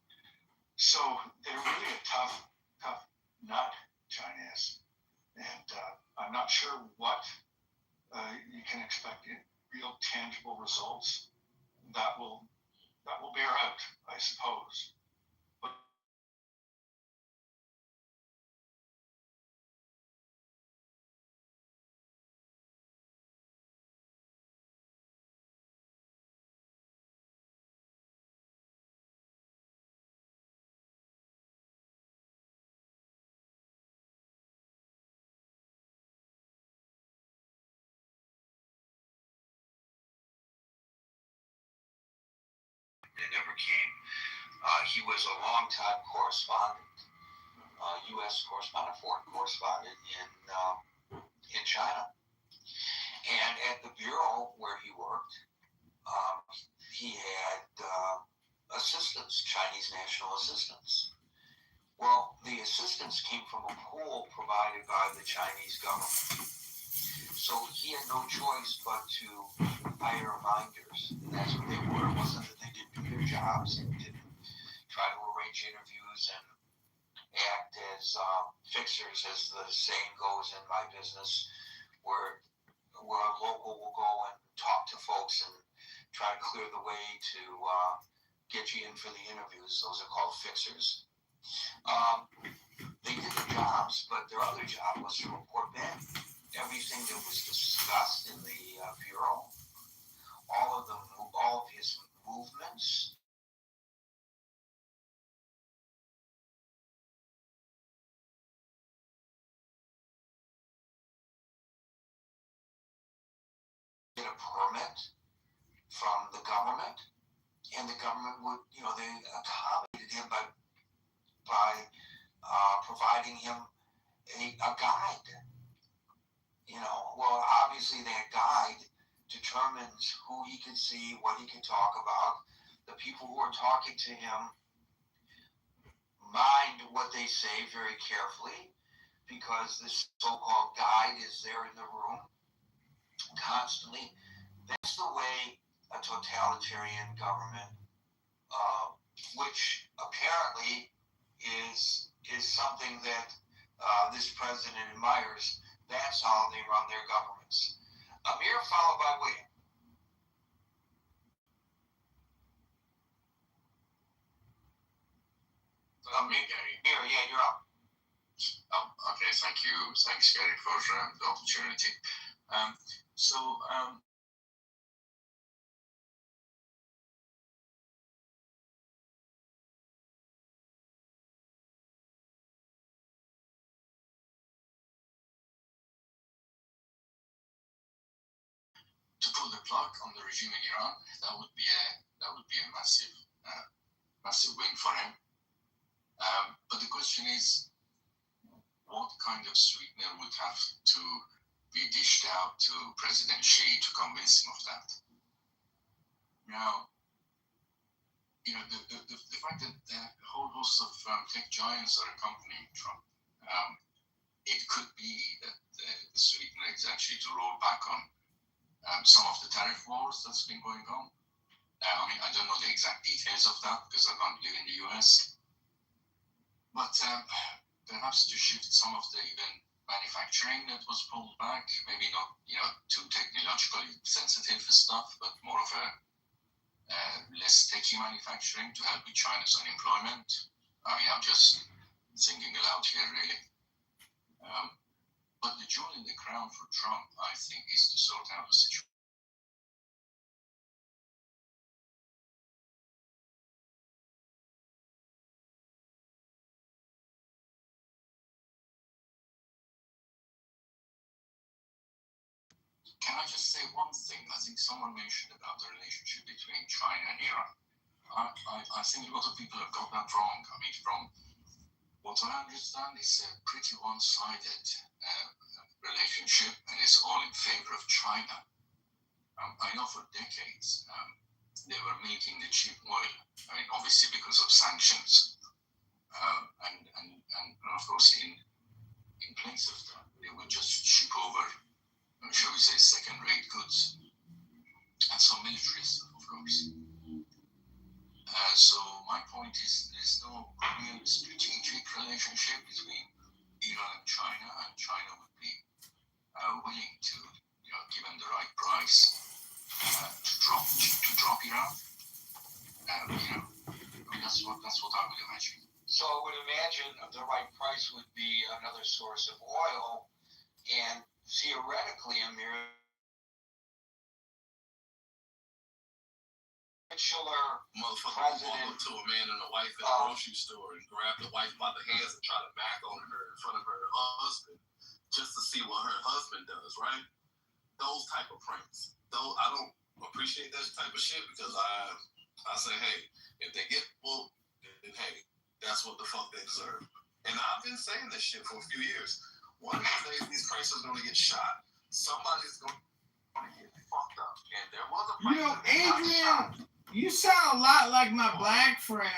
So they're really a tough nut, China is. And I'm not sure what you can expect in real tangible results that will bear out, I suppose. But it never came. He was a long-time correspondent, U.S. correspondent, foreign correspondent in China. And at the bureau where he worked, he had assistants, Chinese national assistants. Well, the assistants came from a pool provided by the Chinese government. So he had no choice but to hire minders. And that's what they were. It wasn't that they didn't do their jobs and didn't try to arrange interviews and act as fixers, as the saying goes in my business, where a local will go and talk to folks and try to clear the way to get you in for the interviews. Those are called fixers. They did their jobs, but their other job was to report back everything that was discussed in the bureau, all of his movements. Get a permit from the government, and the government would, they accommodated him by providing him a guide. Well, obviously that guide determines who he could see, what he could talk about. The people who are talking to him mind what they say very carefully, because this so-called guide is there in the room constantly. That's the way a totalitarian government, which apparently is something that this president admires. That's how they run their governments. Amir, followed by William. Amir, yeah, you're up. Okay, thank you. Thanks, Gary, for the opportunity. So luck on the regime in Iran. That would be a massive win for him. But the question is, what kind of sweetener would have to be dished out to President Xi to convince him of that? Now, the fact that the whole host of tech giants are accompanying Trump, it could be that the sweetener is actually to roll back on some of the tariff wars that's been going on. I don't know the exact details of that because I don't live in the US. But perhaps to shift some of the even manufacturing that was pulled back, maybe not too technologically sensitive stuff, but more of a less techy manufacturing to help with China's unemployment. I'm just thinking aloud here, really. But the jewel in the crown for Trump, I think, is to sort out the situation. Can I just say one thing? I think someone mentioned about the relationship between China and Iran. I think a lot of people have got that wrong. From what I understand, it's a pretty one-sided relationship, and it's all in favor of China. I know for decades they were making the cheap oil. Obviously because of sanctions, and of course in place of that, they would just ship over, shall we say, second-rate goods and some military stuff, of course. So my point is, there's no real strategic relationship between Iran and China would be willing to, given the right price, to drop Iran. That's what I would imagine. So I would imagine the right price would be another source of oil, and theoretically, Amir, Motherfucker walk up to a man and a wife at a grocery store and grab the wife by the hands and try to back on her in front of her husband just to see what her husband does, right? Those type of pranks. Though I don't appreciate that type of shit because I say, hey, if they get booked, then hey, that's what the fuck they deserve. And I've been saying this shit for a few years. One of these days, these pranksters are gonna get shot. Somebody's gonna get fucked up. And there was a Adrian, you sound a lot like my black friend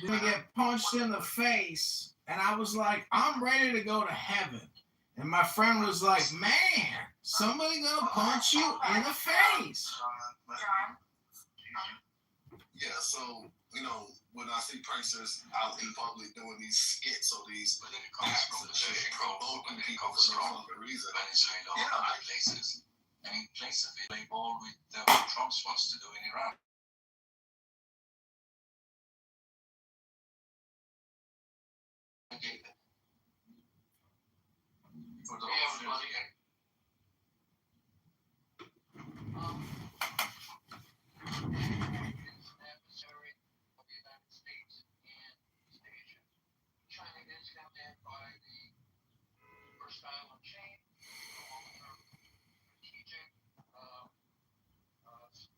who get punched in the face, and I was like, I'm ready to go to heaven. And my friend was like, man, somebody gonna punch you in the face. Yeah, so, when I see pranksters out in public doing these skits or these acts and shit, provoking people for no fucking reason. Venezuela, other places. Any place of it, play ball with what Trump wants to do in Iran. For the everybody. Adversary of the United States and East Asia. China is hemmed in by the first island chain, the long-term strategic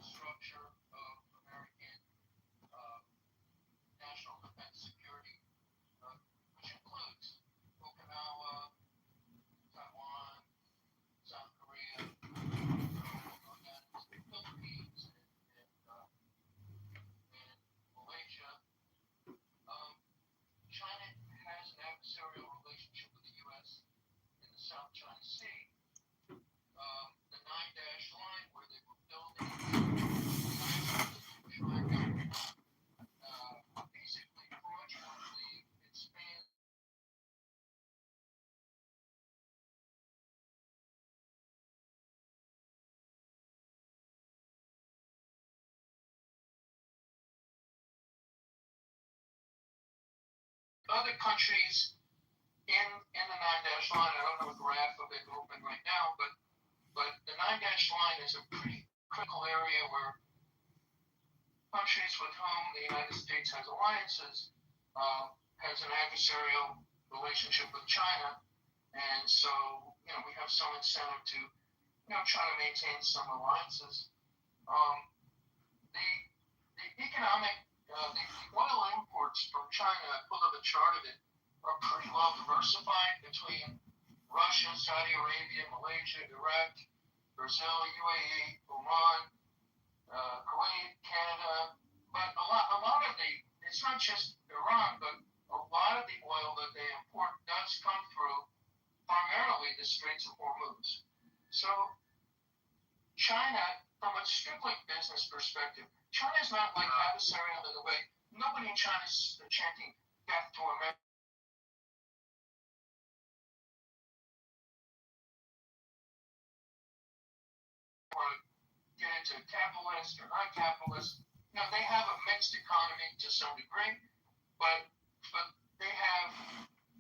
structure of American national defense security, which includes Okinawa, Taiwan, South Korea, the Philippines, and Malaysia. China has an adversarial relationship with the U.S. in the South China Sea. The 9-dash line where they were building basically fraudulently expand. Other countries in the 9-dash line, I don't have a graph of it open right now, but the 9-dash line is a pretty critical area where countries with whom the United States has alliances has an adversarial relationship with China, and so we have some incentive to try to maintain some alliances. The economic, the oil imports from China, I pulled up a chart of it, are pretty well diversified between Russia, Saudi Arabia, Malaysia, Iraq, Brazil, UAE, Oman, Kuwait, Canada. But a lot of it's not just Iran, but a lot of the oil that they import does come through primarily the Straits of Hormuz. So China, from a strictly business perspective, China is not like adversarial in the way. Nobody in China is chanting death to America. Or get into capitalist or non-capitalist. They have a mixed economy to some degree, but they have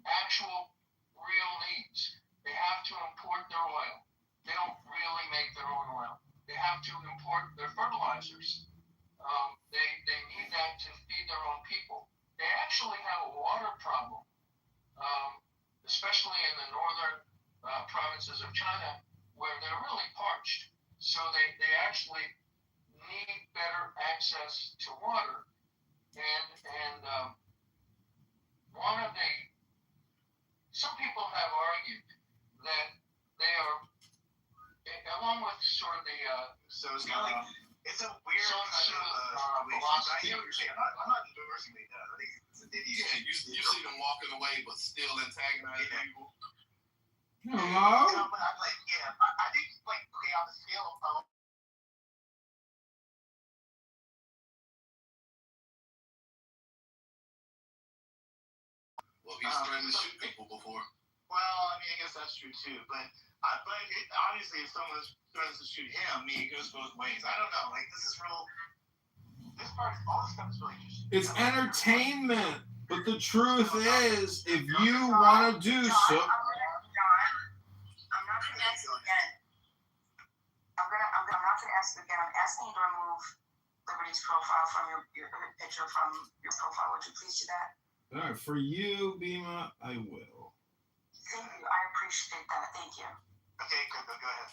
actual real needs. They have to import their oil. They don't really make their own oil. They have to import their fertilizers. They need that to feed their own people. They actually have a water problem, especially in the northern provinces of China, where they're really parched. So they actually need better access to water. And some people have argued that they are, along with sort of the So it's kind of like it's a weird kind of philosophy. I hear what you're saying. I'm not endorsing it. I think it's an idiot. Yeah, you see them walking away, but still antagonizing people. Hello. I'm like, I think like okay on the scale of well, he's threatened to shoot people before. Well, I mean, I guess that's true too. But obviously, if someone threatens to shoot him, it goes both ways. I don't know. Like this is real. This part, all this stuff is really interesting. It's entertainment, but the truth is, if you want to do so. I'm not going to ask you again. I'm not going to ask you again. I'm asking you to remove Liberty's profile from your picture from your profile. Would you please do that? All right, for you, Bima, I will. Thank you. I appreciate that. Thank you. Okay, go ahead.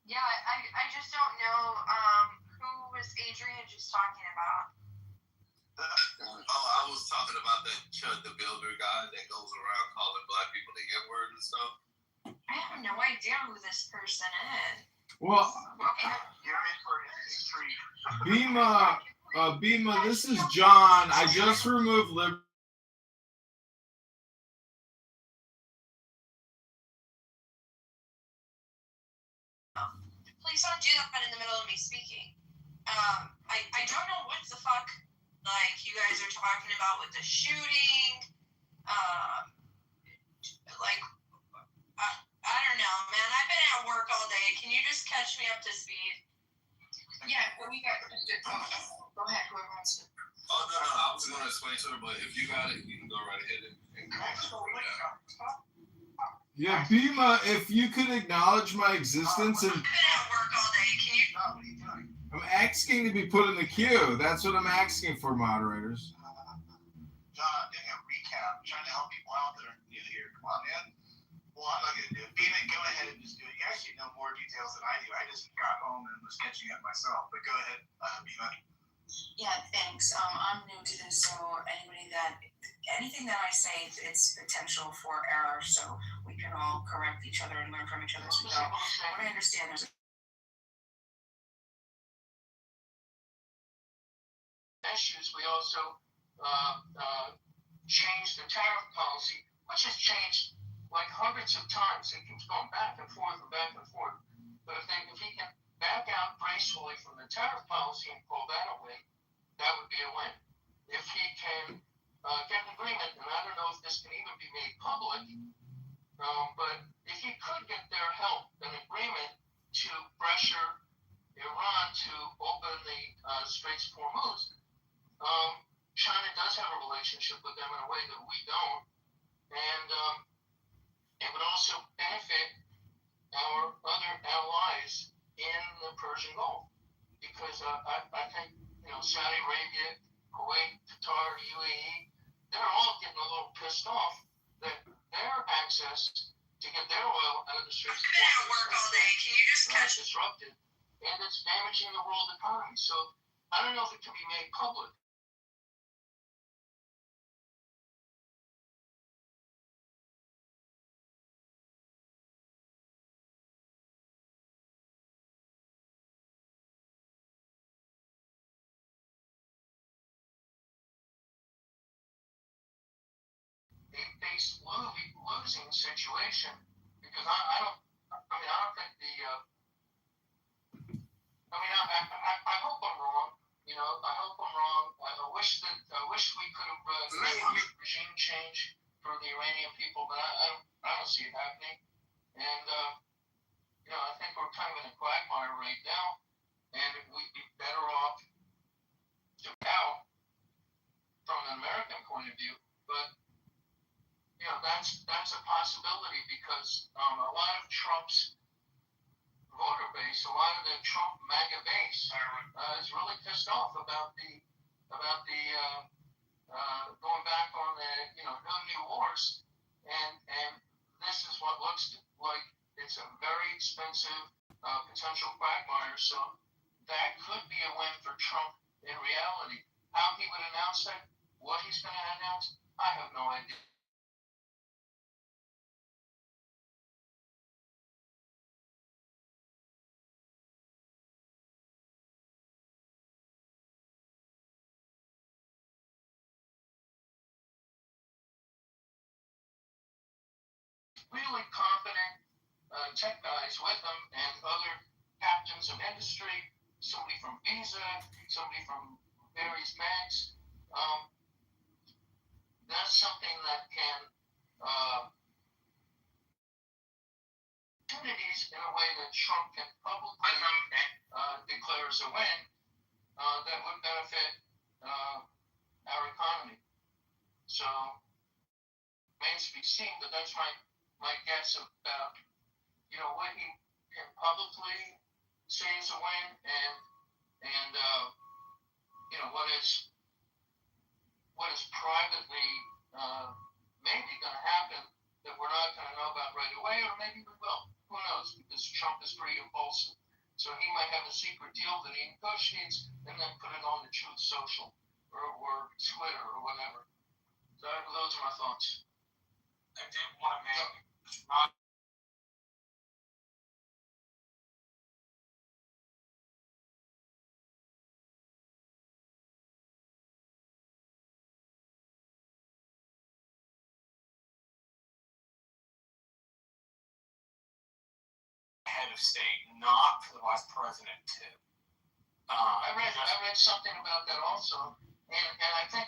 Yeah, I just don't know who was Adrian just talking about. I was talking about that Chud the Builder guy that goes around calling black people the N-word and stuff. I have no idea who this person is. Well, You're in for a treat. Bima, this is John. I just removed Liberty. Please don't do that in the middle of me speaking. I don't know what the fuck like you guys are talking about with the shooting. I don't know, man. I've been at work all day. Can you just catch me up to speed? Yeah, we got go ahead, whoever wants to. Oh, no, I was going to explain to her, but if you got it, you can go right ahead and go. Yeah, Bima, if you could acknowledge my existence and. I've been at work all day. Can you? What are you doing? I'm asking to be put in the queue. That's what I'm asking for, moderators. John, doing a recap, trying to help people out that are new here. Come on, man. Well, I'm not going to do it. Bima, go ahead and just do it. You actually know more details than I do. I just got home and was sketching it myself. But go ahead, Bima. Yeah, thanks. I'm new to this, so anything that I say, it's potential for error, so we can all correct each other and learn from each other as we go. What I understand, there's issues. We also changed the tariff policy, which has changed like hundreds of times. It keeps going back and forth and back and forth. But if he can back out gracefully from the tariff policy and pull that away, that would be a win. If he can get an agreement, and I don't know if this can even be made public, but if he could get their help, an agreement to pressure Iran to open the Straits of Hormuz, China does have a relationship with them in a way that we don't, and it would also benefit our other allies in the Persian Gulf, because I think Saudi Arabia, Kuwait, Qatar, UAE, they're all getting a little pissed off that their access to get their oil out of the Straits of Hormuz I've been at work all day. Can you just catch disrupted, and it's damaging the world economy. So I don't know if it can be made public. A face losing situation because I don't think I hope I'm wrong. I hope I'm wrong. I wish we could have regime change for the Iranian people, but I don't see it happening. And I think we're kind of in a quagmire right now, and we'd be better off now from an American point of view. But that's a possibility because a lot of Trump's voter base, a lot of the Trump MAGA base, is really pissed off about the going back on the no new wars, and this is what looks like it's a very expensive potential quagmire. So that could be a win for Trump in reality. How he would announce that, what he's going to announce, I have no idea. Really competent tech guys with them and other captains of industry, somebody from Visa, somebody from various banks. That's something that can opportunities in a way that Trump can publicly declare as a win that would benefit our economy. So remains to be seen, but that's my guess about what he can publicly say is a win and what is privately maybe going to happen that we're not going to know about right away, or maybe we will. Who knows? Because Trump is pretty impulsive. So he might have a secret deal that he negotiates and then put it on the Truth Social or Twitter or whatever. So those are my thoughts. I did want to make head of state, not for the vice president too. I read something about that also, and I think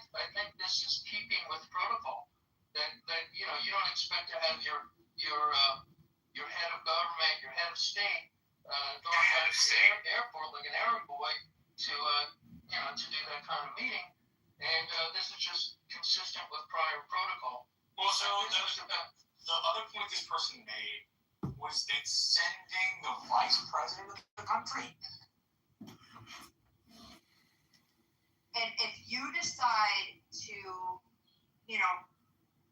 this is keeping with protocol. That you don't expect to have your head of government, your head of state, going out to the airport like an errand boy to do that kind of meeting, and this is just consistent with prior protocol. Well, so the other point this person made was that sending the vice president of the country. And if you decide to,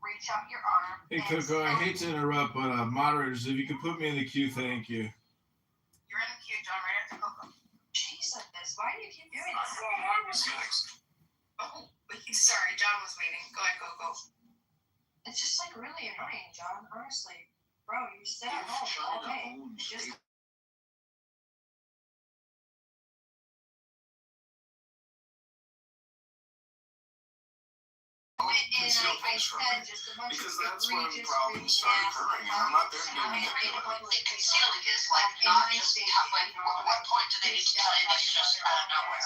reach out your arm. Hey, Coco, I hate to interrupt, but moderators, if you could put me in the queue, thank you. You're in the queue, John, right after Coco. Jesus, why do you keep doing this? I was next. Oh, sorry, John was waiting. Go ahead, Coco. It's just really annoying, John, honestly. Bro, you sit at home all day. Just conceal things from me because that's when problems start occurring, and I'm not there to be manipulated. Concealing is not just what point do they need to tell you that's just out of nowhere?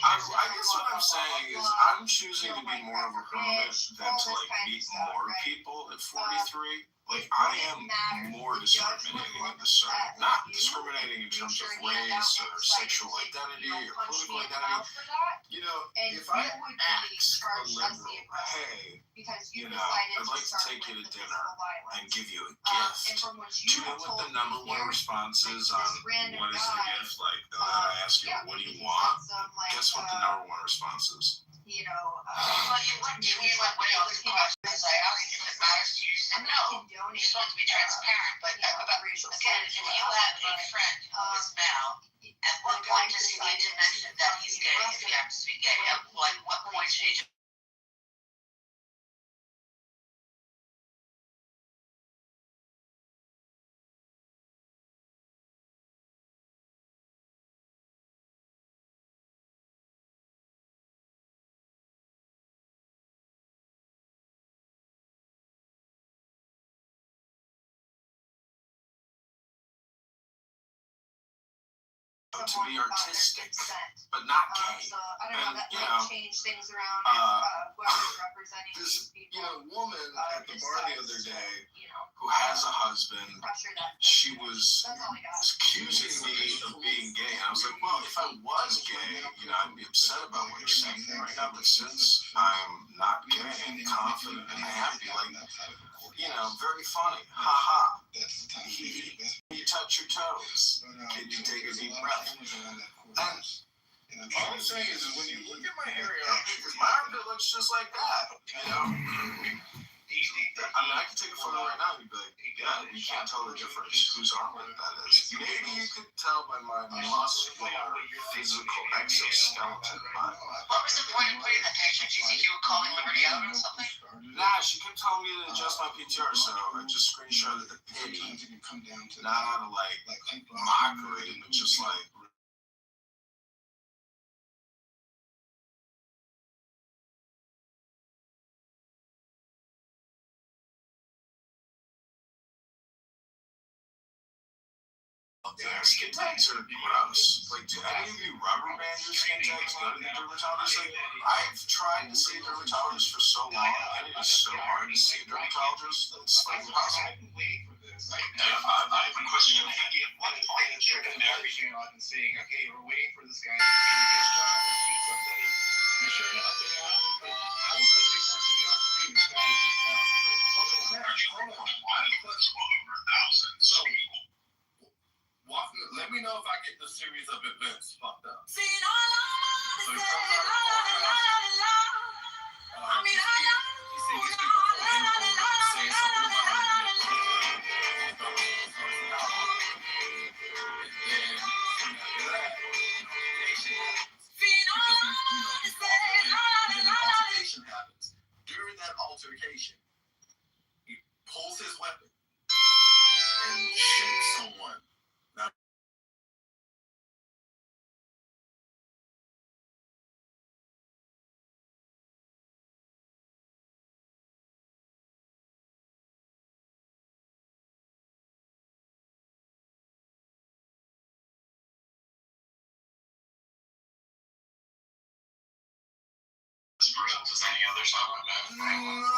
I guess what I'm saying is I'm choosing to be more of a hermit than to meet more people at 43. I am more discriminating and discerning. Not discriminating in terms of race or sexual identity or political identity. If I ask a liberal, hey, I'd like to take you to dinner and give you a gift, do you know what the number one response is on what is the gift? Then I ask you, what do you want? Guess what the number one response is? Well, you wouldn't choose what else the question is. If it matters to you, you said no. You just want to be transparent. But again, if you have a friend who to be artistic, but not gay. So I don't know, And, that you might know, change things around if whoever's representing This, these you people. know, woman at the bar the other decides to, day you know, who has a husband, pressure that. she was That's all I got. accusing me of being gay. And I was like, well, if I was gay, you know, I'd be upset about what you're saying right now. But since I'm not gay, I'm confident and happy, like, you know, very funny. Ha ha. You touch your toes. Can you take a deep breath? And all I'm saying is when you look at my hairy armpit, my armpit looks just like that, you know? I mean, I could take a photo right now and you'd be like, yeah, you can't tell the difference whose armpit that is. Maybe you could tell by my muscular, physical exoskeleton. But What was the point of putting the picture? Do you think you were calling Liberty out or something? nah, she kept telling me to adjust my PTR, so I just screenshotted the pity. Not out of like mockery, but just like. Yeah, skin tags are gross. Like, do any of you rubber band your skin tags? Go to the dermatologist? Like, I've tried to see a dermatologist for so long, and it is so hard to see a dermatologist. It's like impossible. I have a question. What point should have everything I've been saying? Okay, we're waiting for this guy to either get shot or shoot somebody. And sure enough, they have to. But how is somebody supposed to be on screen if that isn't shot? Hold on. So, let me know if I get the series of events fucked up. So he comes out of the courthouse. He sees these people saying something about happens. During that altercation, he pulls his weapon and shoots someone. Now, any other song about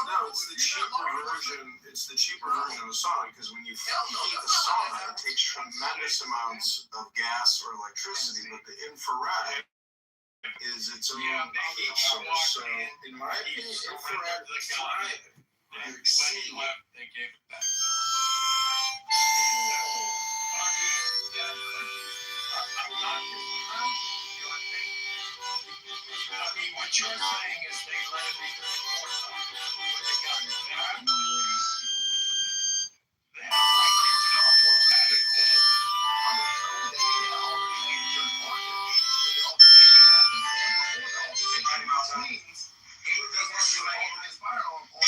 No, it's the cheaper version. It's the cheaper version of the song because when you heat the song, it takes tremendous amounts of gas or electricity, but the infrared is its own heat source. So, in my opinion, infrared is fine. They gave it back. I mean, what you're saying is they let it be the court with the guns. They have no way. They have like problematic that I'm assuming they can already make your mortgage with the altercation happened and before the altercation. Means he doesn't rely on his firearm or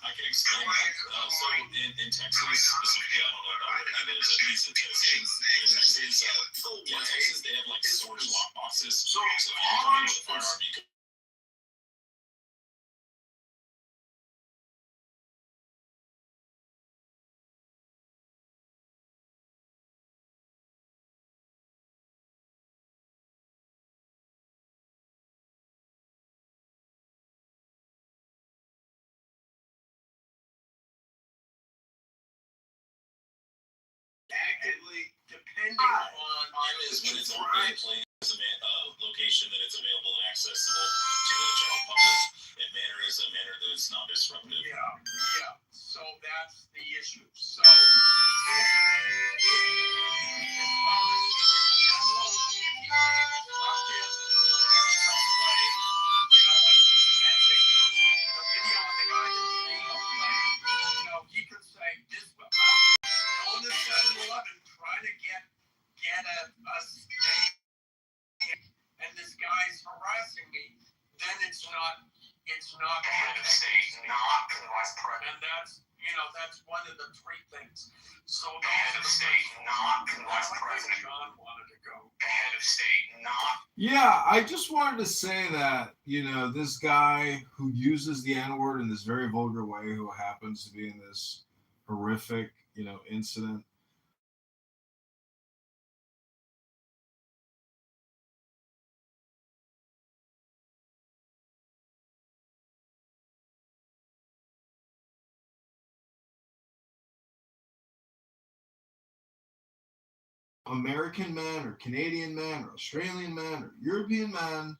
I can explain that. So in Texas, specifically, I don't know about where it is, at least in Tennessee. In Texas, they have like storage lock boxes. So if you come in with a firearm, you can. actively depending on Time is when it's open and playing as a location that it's available and accessible to the general public. And manner is a manner that is not disruptive. Yeah. So that's the issue. So he could say this. On the 7-Eleven, trying to get a steak, and this guy's harassing me. Then it's not the head of state, not the vice president. And that's one of the three things. So the head of state, not the vice president. John wanted to go. The head of state, not. Yeah, I just wanted to say that, this guy who uses the N-word in this very vulgar way, who happens to be in this horrific, incident, American men or Canadian men or Australian men or European men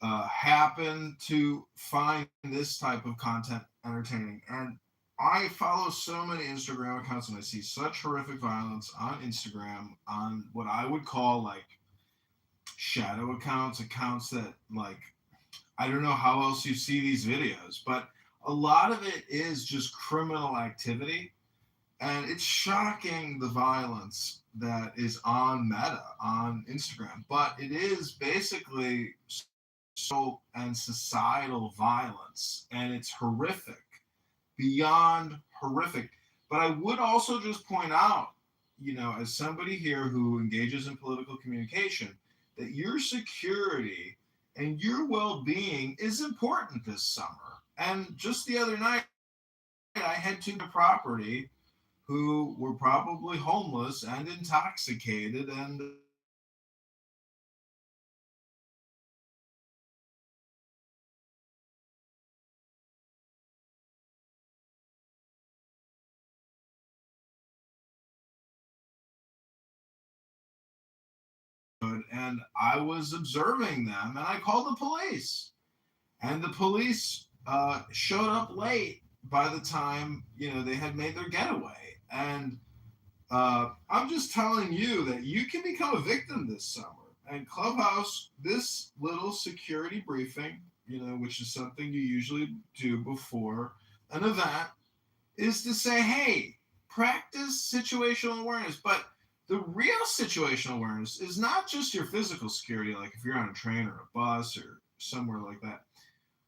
happen to find this type of content entertaining. And I follow so many Instagram accounts and I see such horrific violence on Instagram on what I would call like shadow accounts, accounts that like I don't know how else you see these videos, but a lot of it is just criminal activity. And it's shocking the violence that is on Meta, on Instagram. But it is basically social and societal violence. And it's horrific, beyond horrific. But I would also just point out, as somebody here who engages in political communication, that your security and your well being is important this summer. And just the other night, I had to the property who were probably homeless and intoxicated and I was observing them and I called the police. And the police showed up late by the time, they had made their getaway. And I'm just telling you that you can become a victim this summer. And Clubhouse, this little security briefing, which is something you usually do before an event, is to say, hey, practice situational awareness. But the real situational awareness is not just your physical security, like if you're on a train or a bus or somewhere like that.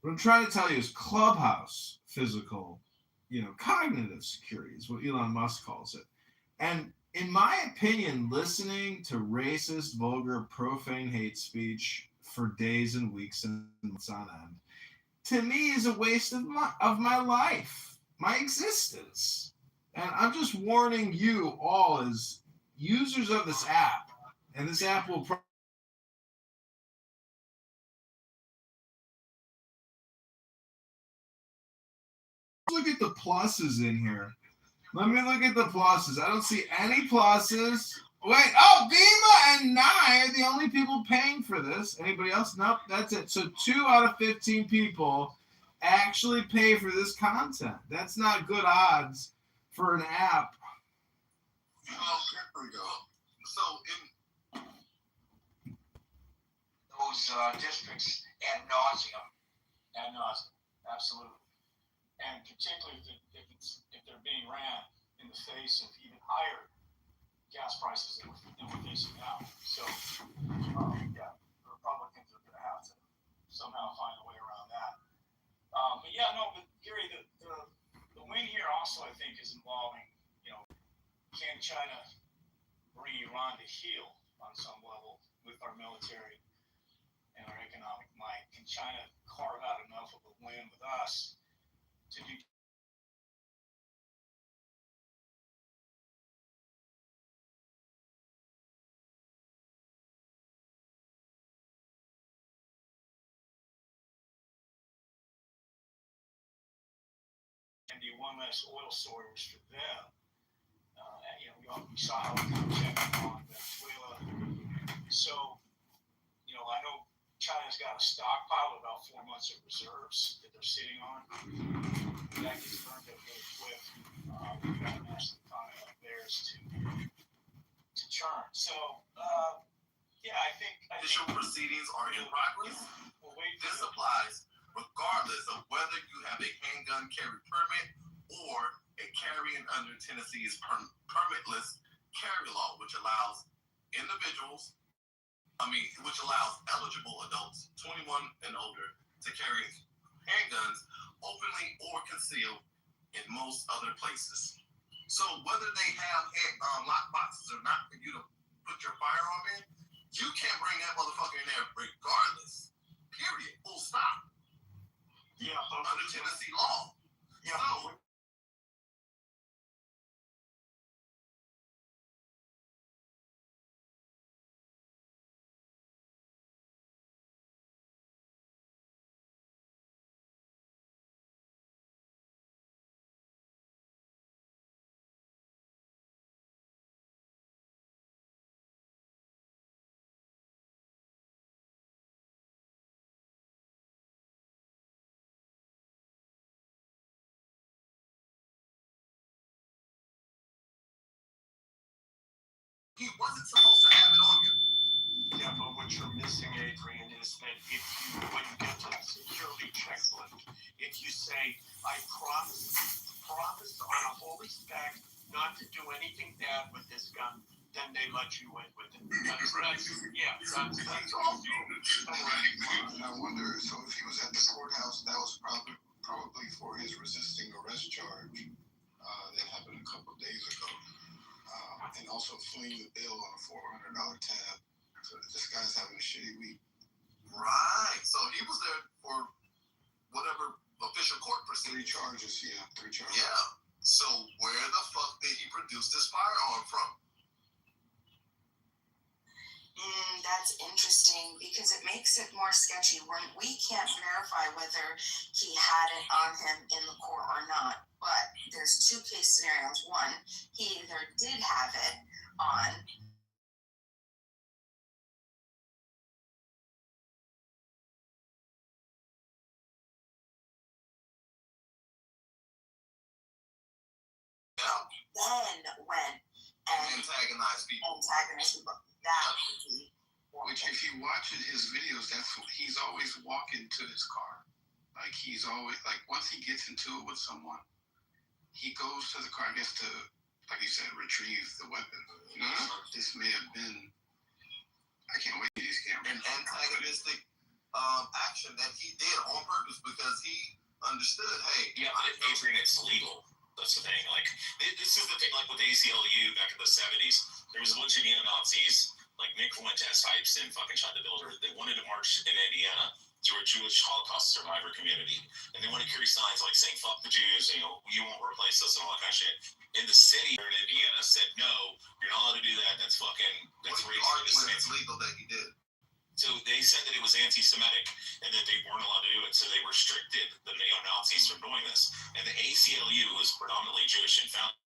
What I'm trying to tell you is Clubhouse physical, cognitive security is what Elon Musk calls it. And in my opinion, listening to racist, vulgar, profane hate speech for days and weeks and months on end, to me is a waste of my life, my existence. And I'm just warning you all as users of this app, and this app will look at the pluses in here. Let me look at the pluses. I don't see any pluses. Wait, Bima and Nye are the only people paying for this. Anybody else? Nope, that's it. So 2 out of 15 people actually pay for this content. That's not good odds for an app. Oh, there we go. So in those districts ad nauseum. Ad nauseum, absolutely. And particularly if they're being ran in the face of even higher gas prices than we're facing now. So, the Republicans are going to have to somehow find a way around that. But Gary, the win here also, I think, is involving, can China bring Iran to heel on some level with our military and our economic might? Can China carve out enough of a win with us to do and be one less oil source for them? We saw how we checked on Venezuela. So, I know China's got a stockpile of about 4 months of reserves that they're sitting on. That gets burned up really quick. We've got a massive economy like theirs to churn. So, I think Judicial proceedings are in progress. This applies regardless of whether you have a handgun carry permit or a carrying under Tennessee's permitless carry law, which allows eligible adults 21 and older to carry handguns openly or concealed in most other places. So whether they have lock boxes or not for you to put your firearm in, you can't bring that motherfucker in there regardless. Period. Full stop. Yeah. Under Tennessee law. Yeah. So He wasn't supposed to have it on him. Yeah, but what you're missing, Adrian, is that if you, when you get to the security checklist, if you say, I promise on a holy stack not to do anything bad with this gun, then they let you in with it. That's all. And I wonder, so if he was at the courthouse, that was probably for his resisting arrest charge that happened a couple of days ago. And also fleeing the bill on a $400 tab. So this guy's having a shitty week. Right. So he was there for whatever official court proceeding. 3 charges. Yeah. So where the fuck did he produce this firearm from? That's interesting because it makes it more sketchy when we can't verify whether he had it on him in the court or not. But there's 2 case scenarios. One, he either did have it on. Yeah. Then went and Antagonize people. That would be. Which, if you watch his videos, he's always walking to his car. Like he's always once he gets into it with someone, he goes to the car and gets to, like you said, retrieve the weapon. You know, this may have been. I can't wait to these cameras. An antagonistic action that he did on purpose because he understood. Hey, yeah, but Adrian, it's legal. That's the thing. Like this is the thing. Like with the ACLU back in the '70s, there was a bunch of neo-Nazis. Like Nick Fuentes types and fucking shot the builder. They wanted to march in Indiana through a Jewish Holocaust survivor community. And they want to carry signs like saying, fuck the Jews, you won't replace us and all that kind of shit. In the city in Indiana said, no, you're not allowed to do that. That's racist. It's legal that he did. So they said that it was anti-Semitic and that they weren't allowed to do it. So they restricted the neo-Nazis from doing this. And the ACLU was predominantly Jewish and found.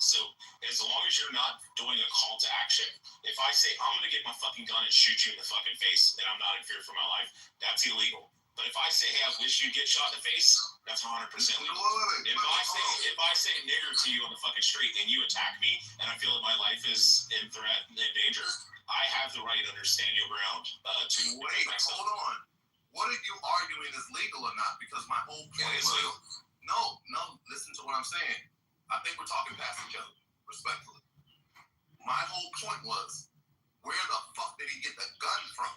So as long as you're not doing a call to action, if I say I'm going to get my fucking gun and shoot you in the fucking face and I'm not in fear for my life, that's illegal. But if I say, hey, I wish you'd get shot in the face, that's 100% legal. If I say nigger to you on the fucking street and you attack me and I feel that my life is in threat and in danger, I have the right under stand your ground to wait, hold on. What are you arguing is legal or not? Because my whole point is legal. No, listen to what I'm saying. I think we're talking past each other, respectfully. My whole point was, where the fuck did he get the gun from?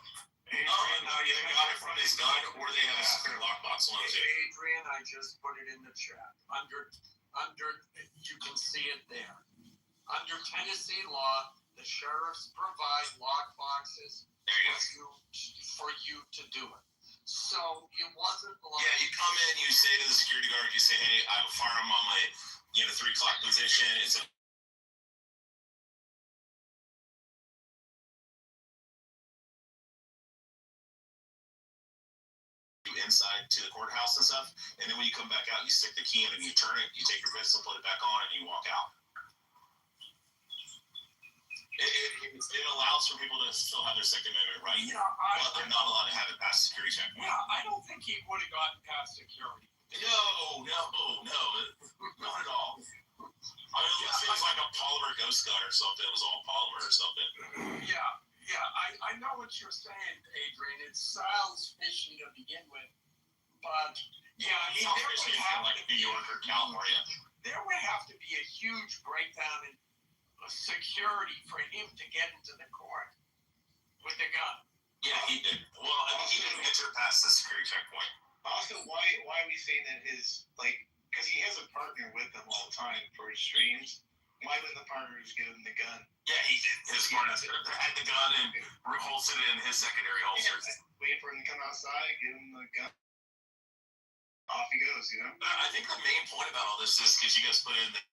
Adrian, they got it from his gun, or they have a secret lockbox on it. Adrian, I just put it in the chat. Under, you can see it there. Under Tennessee law, the sheriffs provide lockboxes for you to do it. So it wasn't like... Yeah, you come in, you say to the security guard, you say, hey, I have a firearm on my 3 o'clock position. It's a inside to the courthouse and stuff, and then when you come back out, you stick the key in and you turn it, you take your pistol, put it back on, and you walk out. It allows for people to still have their Second Amendment right, but they're not allowed to have it past security checkpoint. Yeah, I don't think he would have gotten past security. No, not at all. I mean, unless it was like a polymer ghost gun or something, it was all polymer or something. Yeah, I know what you're saying, Adrian. It sounds fishy to begin with, but yeah, I mean, there would have like New York or California. There would have to be a huge breakdown in security for him to get into the court with a gun. Yeah, he did. Well, I mean, he didn't enter past the security checkpoint. Also, why are we saying that because he has a partner with him all the time for his streams? Why wouldn't the partner just give him the gun? Yeah, he did. His partner had the gun and holstered it in his secondary holster. Wait for him to come outside, give him the gun. Off he goes, I think the main point about all this is because you guys put in that,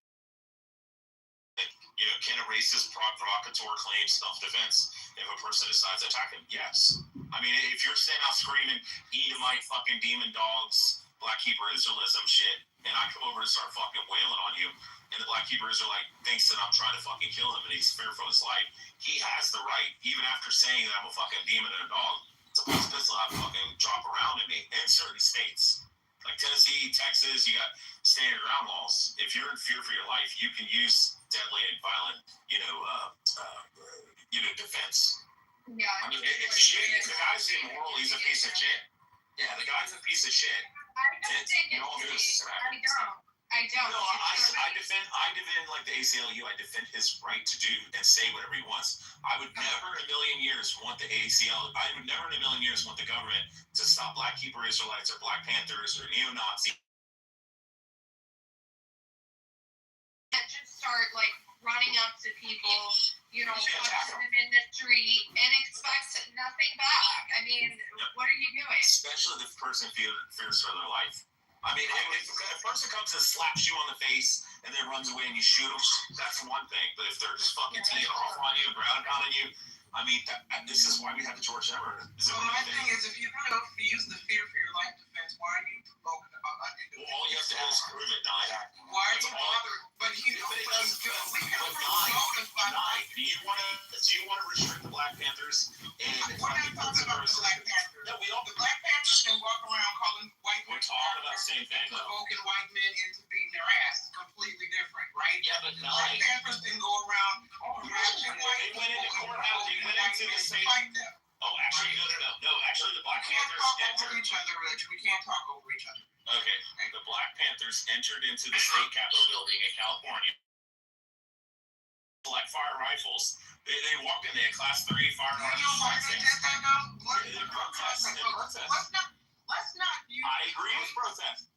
can a racist provocateur claim self-defense if a person decides to attack him? Yes. I mean, if you're standing out screaming, Edomite fucking demon dogs, Black Hebrew Israelism shit, and I come over and start fucking wailing on you, and the Black Hebrew Israelite thinks that I'm trying to fucking kill him and he's fearful of his life, he has the right, even after saying that I'm a fucking demon and a dog, to put his pistol out and fucking drop around at me. And in certain states, like Tennessee, Texas, you got standing ground laws. If you're in fear for your life, you can use deadly and violent, defense. Yeah. I mean, it's shit. The guy's immoral. He's a piece of shit. Yeah, the guy's a piece of shit. I don't think it's I don't. No, I defend like the ACLU. I defend his right to do and say whatever he wants. I would never in a million years want the ACL. I would never in a million years want the government to stop Black Hebrew Israelites or Black Panthers or neo-Nazis. Just start like running up to people, punching them in the street and expect nothing back. I mean, what are you doing? Especially if the person fears for their life. I mean, if a person comes and slaps you on the face and then runs away and you shoot them, that's one thing. But if they're just fucking teeing off on you, ground pounding you, I mean, this is why we have the George Zimmerman. So my thing is, if you use the fear for your life defense, why are you provoking about that? Well, all you have to do is prove it, Nye. Why are you bothered? But you know, we can promote Nye, do you want to restrict the Black Panthers? And we're not talking about the Black Panthers. No, the Black Panthers can walk around calling white men. We're talking about the same thing, though. Provoking white men into beating their ass. Completely different, right? Yeah, but the Black Panthers can go around. They went into courthouse. They went into the state. Oh, actually, no. Actually, the Black Panthers entered each other, Rich. We can't talk over each other. Okay, the Black Panthers entered into the state capitol building in California. Like fire rifles, they walked in. They had Class 3 fire rifles. Let's not use. I agree with protest.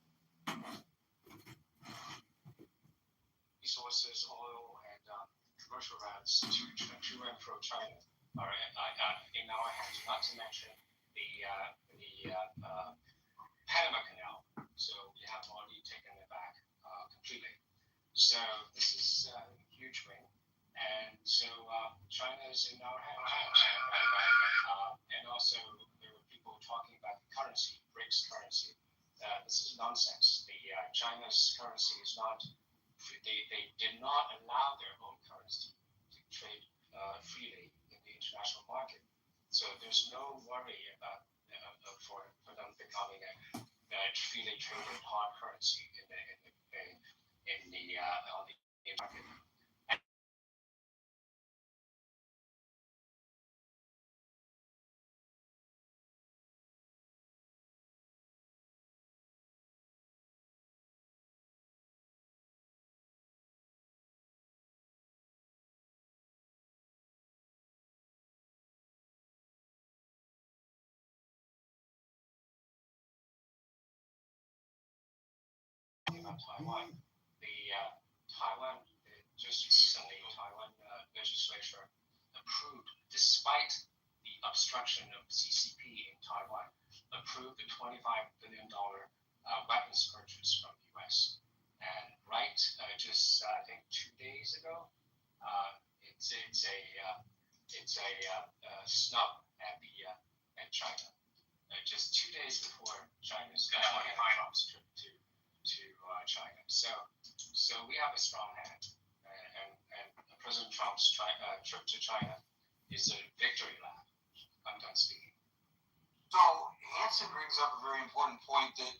Resources, oil, and commercial routes to and from China are in our hands. Not to mention the Panama Canal. So we have already taken it back completely. So this is a huge win. And so China is in our hands. And also there were people talking about the currency, BRICS currency. This is nonsense. China's currency is not. They did not allow their own currency to trade freely in the international market. So there's no worry about for them becoming a freely traded hard currency on the market. About Taiwan, just recently, Taiwan legislature approved, despite the obstruction of CCP in Taiwan, approved a $25 billion weapons purchase from the U.S. And just I think 2 days ago, it's a snub at China. Just 2 days before China's Trump's trip to China. So we have a strong hand, and President Trump's trip to China is a victory lap. I'm done speaking. So Hanson brings up a very important point that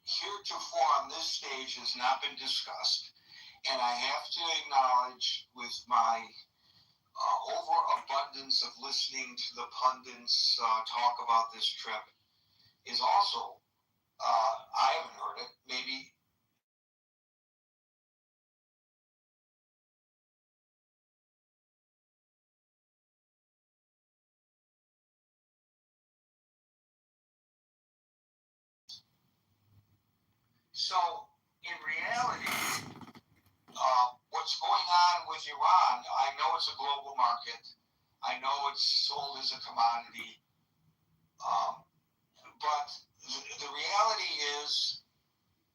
heretofore on this stage has not been discussed, and I have to acknowledge with my overabundance of listening to the pundits talk about this trip is also, I haven't heard it, maybe. So, in reality, what's going on with Iran, I know it's a global market. I know it's sold as a commodity. But the reality is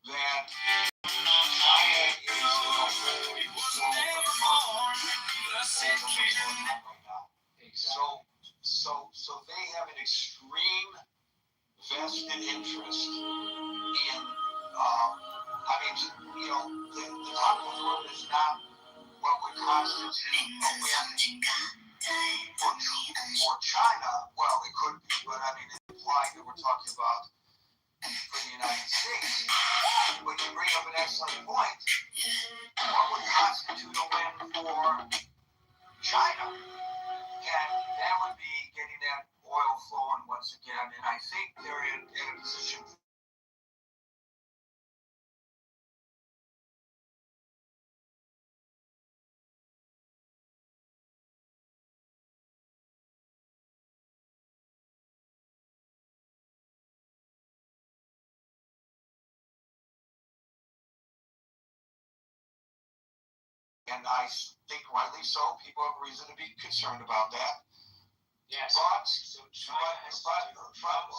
that China is So they have an extreme vested interest in the top of the road is not what would constitute a win for China. Well, it could be, but I mean, it's implied that we're talking about for the United States. But you bring up an excellent point. What would constitute a win for China? And that would be getting that oil flowing once again. And I think they're in a position. And I think rightly so. People have reason to be concerned about that. Yes. But So China I'm not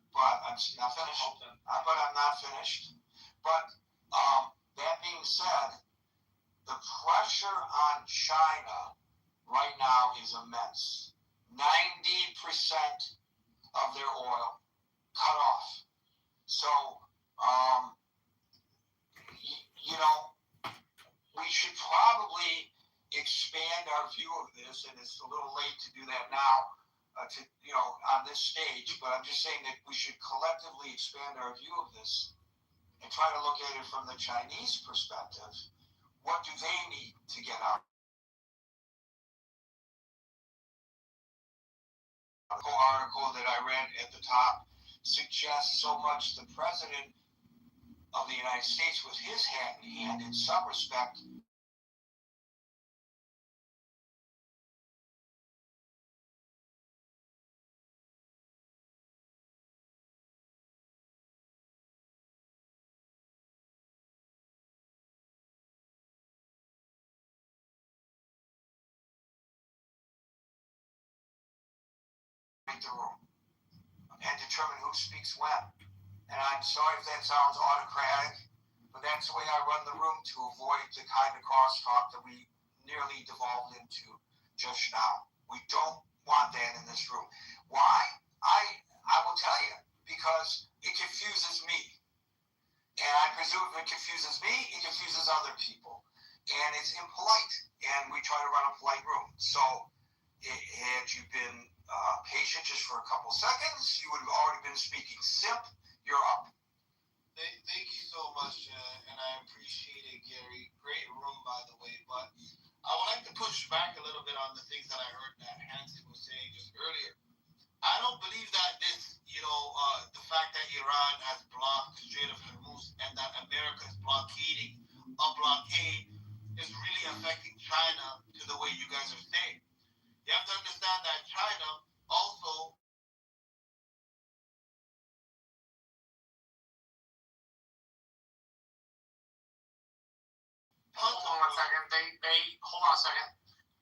finished. But I'm not finished. But that being said, the pressure on China right now is immense. 90% of their oil cut off. So, we should probably expand our view of this, and it's a little late to do that now, on this stage, but I'm just saying that we should collectively expand our view of this and try to look at it from the Chinese perspective. What do they need to get out? The whole article that I read at the top suggests so much the president of the United States with his hat in hand in some respect. The room and determine who speaks when. And I'm sorry if that sounds autocratic, but that's the way I run the room to avoid the kind of crosstalk that we nearly devolved into just now. We don't want that in this room. Why? I will tell you, because it confuses me. And I presume if it confuses me, it confuses other people. And it's impolite. And we try to run a polite room. So had you been patient just for a couple seconds, you would have already been speaking. Sip, you're up. Thank you so much, and I appreciate it, Gary. Great room, by the way. But I would like to push back a little bit on the things that I heard that Hanson was saying just earlier. I don't believe that this, the fact that Iran has blocked the Strait of Hormuz and that America is blockading a blockade is really affecting China to the way you guys are saying. You have to understand that China also hold on a second. They hold on a second.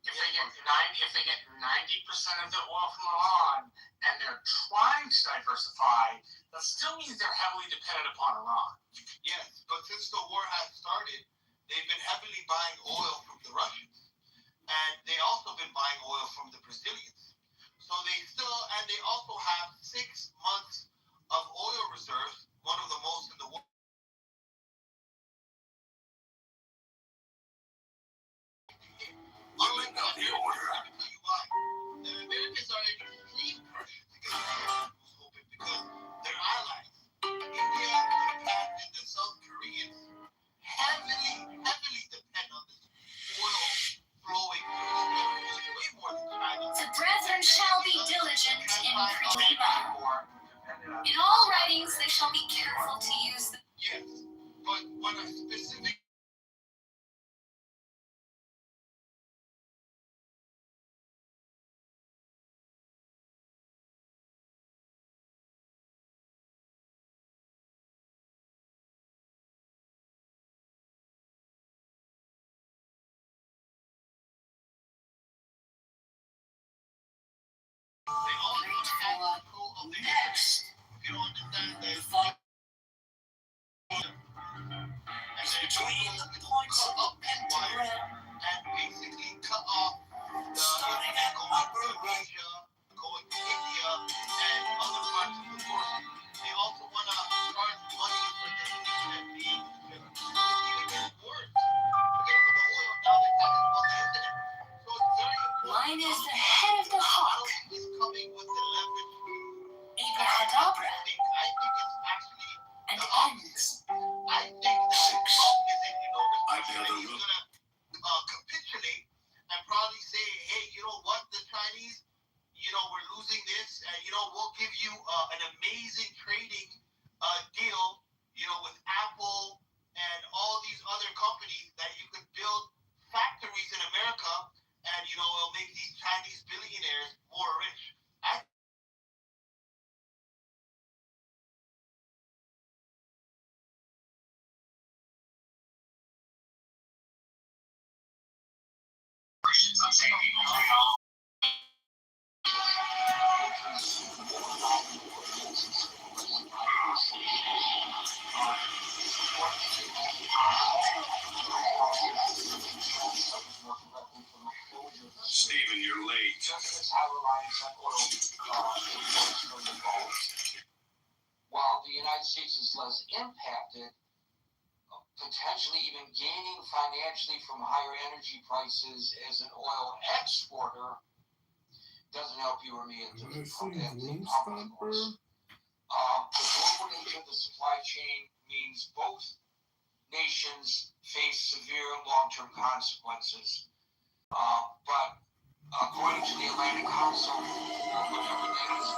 If they get 90% of their oil from Iran and they're trying to diversify, that still means they're heavily dependent upon Iran. Yes, but since the war has started, they've been heavily buying oil from the Russians, and they also been buying oil from the Brazilians. So they also have 6 months of oil reserves, one of the most in the world. Unlike the order. Let me tell you why. The Americans are in extreme pressure to get who's open because their allies, India, Japan, and the South Koreans, heavily depend on this oil flowing way more than China. The brethren shall be diligent in preaching. In all writings they shall be careful to use the... Yes, but when a specific they all want to have control of the next. If you don't understand that, and between the points of pentagram and basically cut off the internet going to Asia, going to India, and other parts of the world. They also want to charge money for the internet being it's even getting worse. Forget about the oil, now they're talking about the internet. So it's very important. Mine is the head of the hawk. He's coming with the leverage. Abracadabra. I think the armies. I think that as long as they can oversee, other he's room. gonna capitulate and probably say, hey, you know what, the Chinese, we're losing this, and we'll give you an amazing trading deal, with Apple and all these other companies that you could build factories in America, and it'll make these Chinese billionaires more rich. Steven, you're late. Just as our reliance on oil is involved. While the United States is less impacted, potentially even gaining financially from higher energy prices as an oil exporter doesn't help you or me at the pump, of course. The global nature of the supply chain means both nations face severe long-term consequences. But according to the Atlantic Council, whatever that is,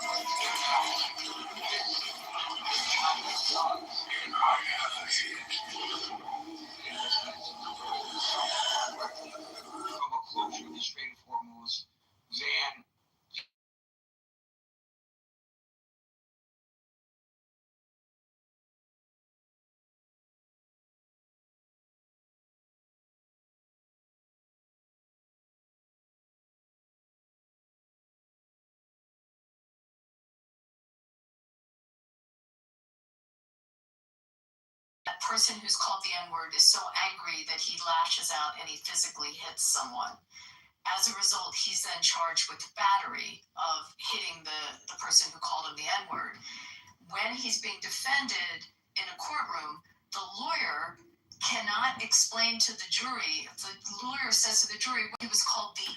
China does. From a closure of the Strait of Hormuz than That person who's called the N-word is so angry that he lashes out and he physically hits someone. As a result, he's then charged with battery of hitting the person who called him the N-word. When he's being defended in a courtroom, the lawyer cannot explain to the jury. The lawyer says to the jury he was called the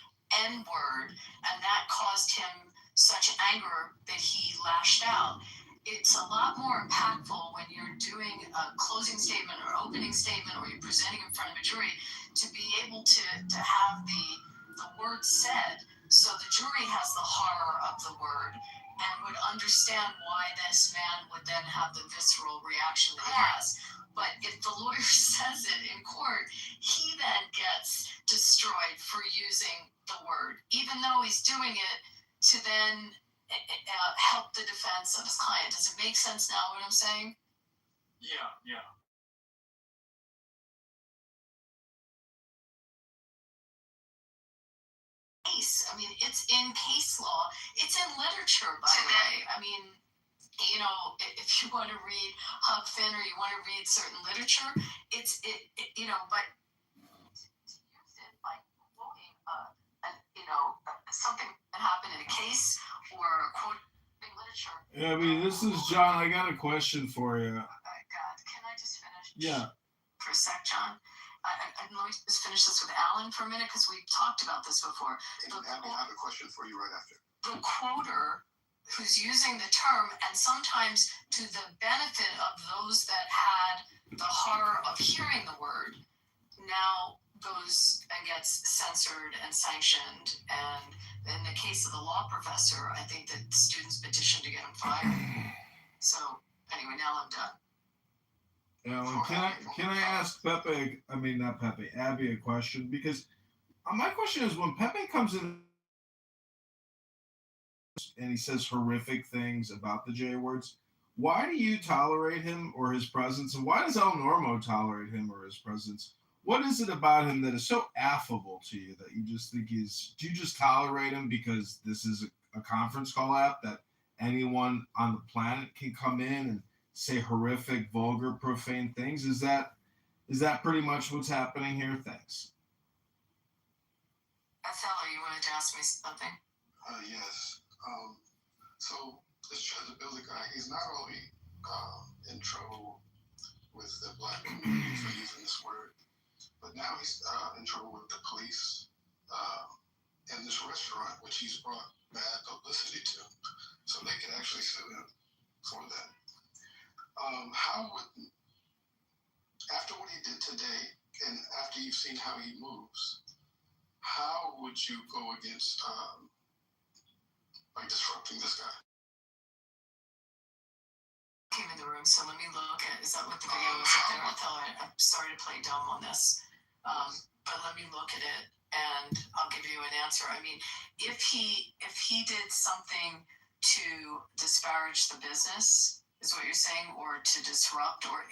N-word, and that caused him such anger that he lashed out. It's a lot more impactful when you're doing a closing statement or opening statement, or you're presenting in front of a jury, to be able to have the word said, so the jury has the horror of the word and would understand why this man would then have the visceral reaction that he has. But if the lawyer says it in court, he then gets destroyed for using the word, even though he's doing it to then help the defense of his client. Does it make sense now what I'm saying? Yeah. I mean, it's in case law. It's in literature, by the way. I mean, if you want to read Huck Finn or you want to read certain literature, but to use it by quoting, something that happened in a case or quoting literature. Yeah, I mean, this is John. I got a question for you. Oh my God, can I just finish? Yeah. For a sec, John. Let me just finish this with Alan for a minute, because we've talked about this before. I have a question for you right after. The quoter who's using the term, and sometimes to the benefit of those that had the horror of hearing the word, now goes and gets censored and sanctioned. And in the case of the law professor, I think that students petitioned to get him fired. So anyway, now I'm done. Alan, can I ask Abby a question? Because my question is, when Pepe comes in and he says horrific things about the J words, why do you tolerate him or his presence? And why does El Normo tolerate him or his presence? What is it about him that is so affable to you that you just think do you just tolerate him because this is a conference call app that anyone on the planet can come in and say horrific, vulgar, profane things? Is that pretty much what's happening here? Thanks. Othello, you wanted to ask me something? Yes. So this Trezor guy, he's not only in trouble with the black community for using this word, but now he's in trouble with the police in this restaurant, which he's brought bad publicity to, so they can actually sue him for that. How would, after what he did today, and after you've seen how he moves, how would you go against by disrupting this guy? Came in the room, so let me look at, is that what the video is up there? I'm sorry to play dumb on this. But let me look at it and I'll give you an answer. I mean, if he did something to disparage the business, is what you're saying, or to disrupt or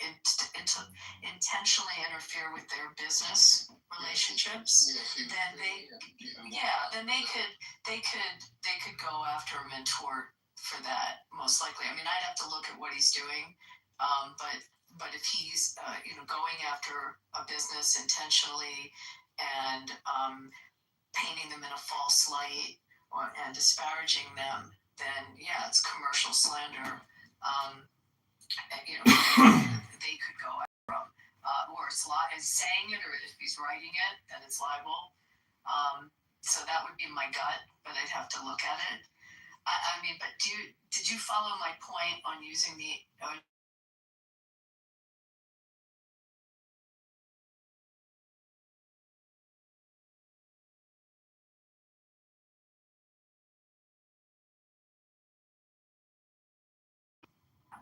intentionally interfere with their business relationships, then they could go after him and tort for that, most likely. I mean, I'd have to look at what he's doing, but if he's going after a business intentionally and painting them in a false light and disparaging them, then yeah, it's commercial slander. They could go after him, or it's saying it, or if he's writing it, then it's libel. So that would be my gut, but I'd have to look at it. I mean, but did you follow my point on using the?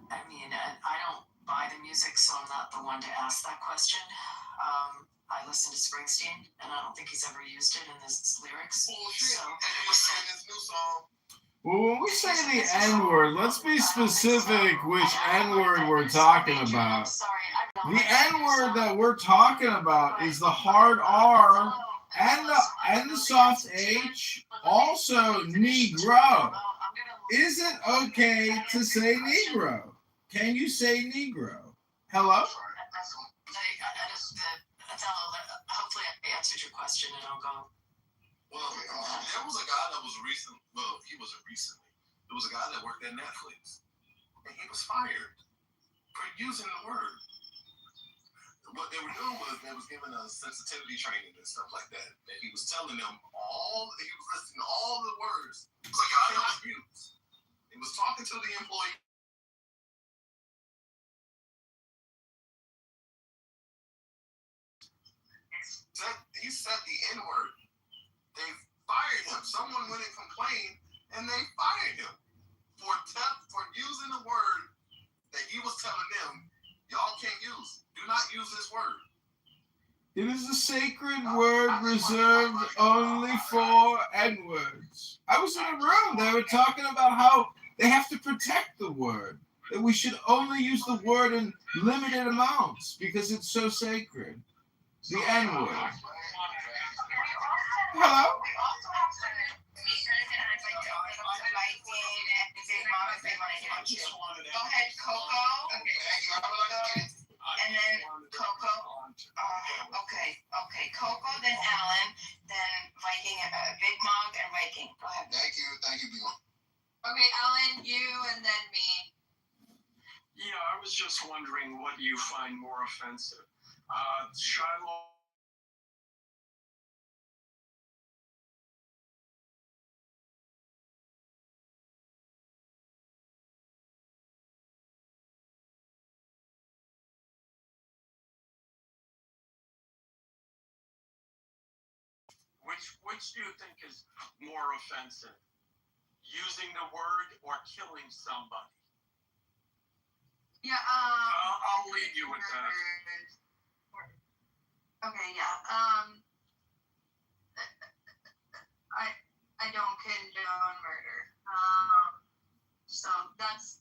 I mean, I don't buy the music, so I'm not the one to ask that question. I listen to Springsteen, and I don't think he's ever used it in his lyrics. Bullshit. So, This new song. Well, when we say the N-word, let's be specific which N-word we're talking about. The N-word that we're talking about is the hard R and the soft H, also Negro. Is it okay to say Negro? Can you say Negro? Hello? Hopefully I answered your question, and I'll go. Well, there was a guy that was recent. Well, he wasn't recently. There was a guy that worked at Netflix, and he was fired for using the word. What they were doing was they was giving us sensitivity training and stuff like that. And he was telling them he was listing all the words that was used. He was talking to the employee. He said the N-word. They fired him. Someone went and complained, and they fired him for using the word that he was telling them, y'all can't use. Do not use this word. It is a sacred word reserved only for N-words. I was in a room. They were talking about how they have to protect the word. That we should only use the word in limited amounts because it's so sacred. The N-word. Hello? Go ahead, Coco. And then Coco. Okay. Coco, then Alan, then Viking, Big Mom, and Viking. Go ahead. Thank you, Big Mom. Okay, Alan, you, and then me. Yeah, I was just wondering what you find more offensive. Shiloh. Which do you think is more offensive? Using the word or killing somebody? Yeah, I'll leave you with that. Okay, yeah. I don't condone murder. So that's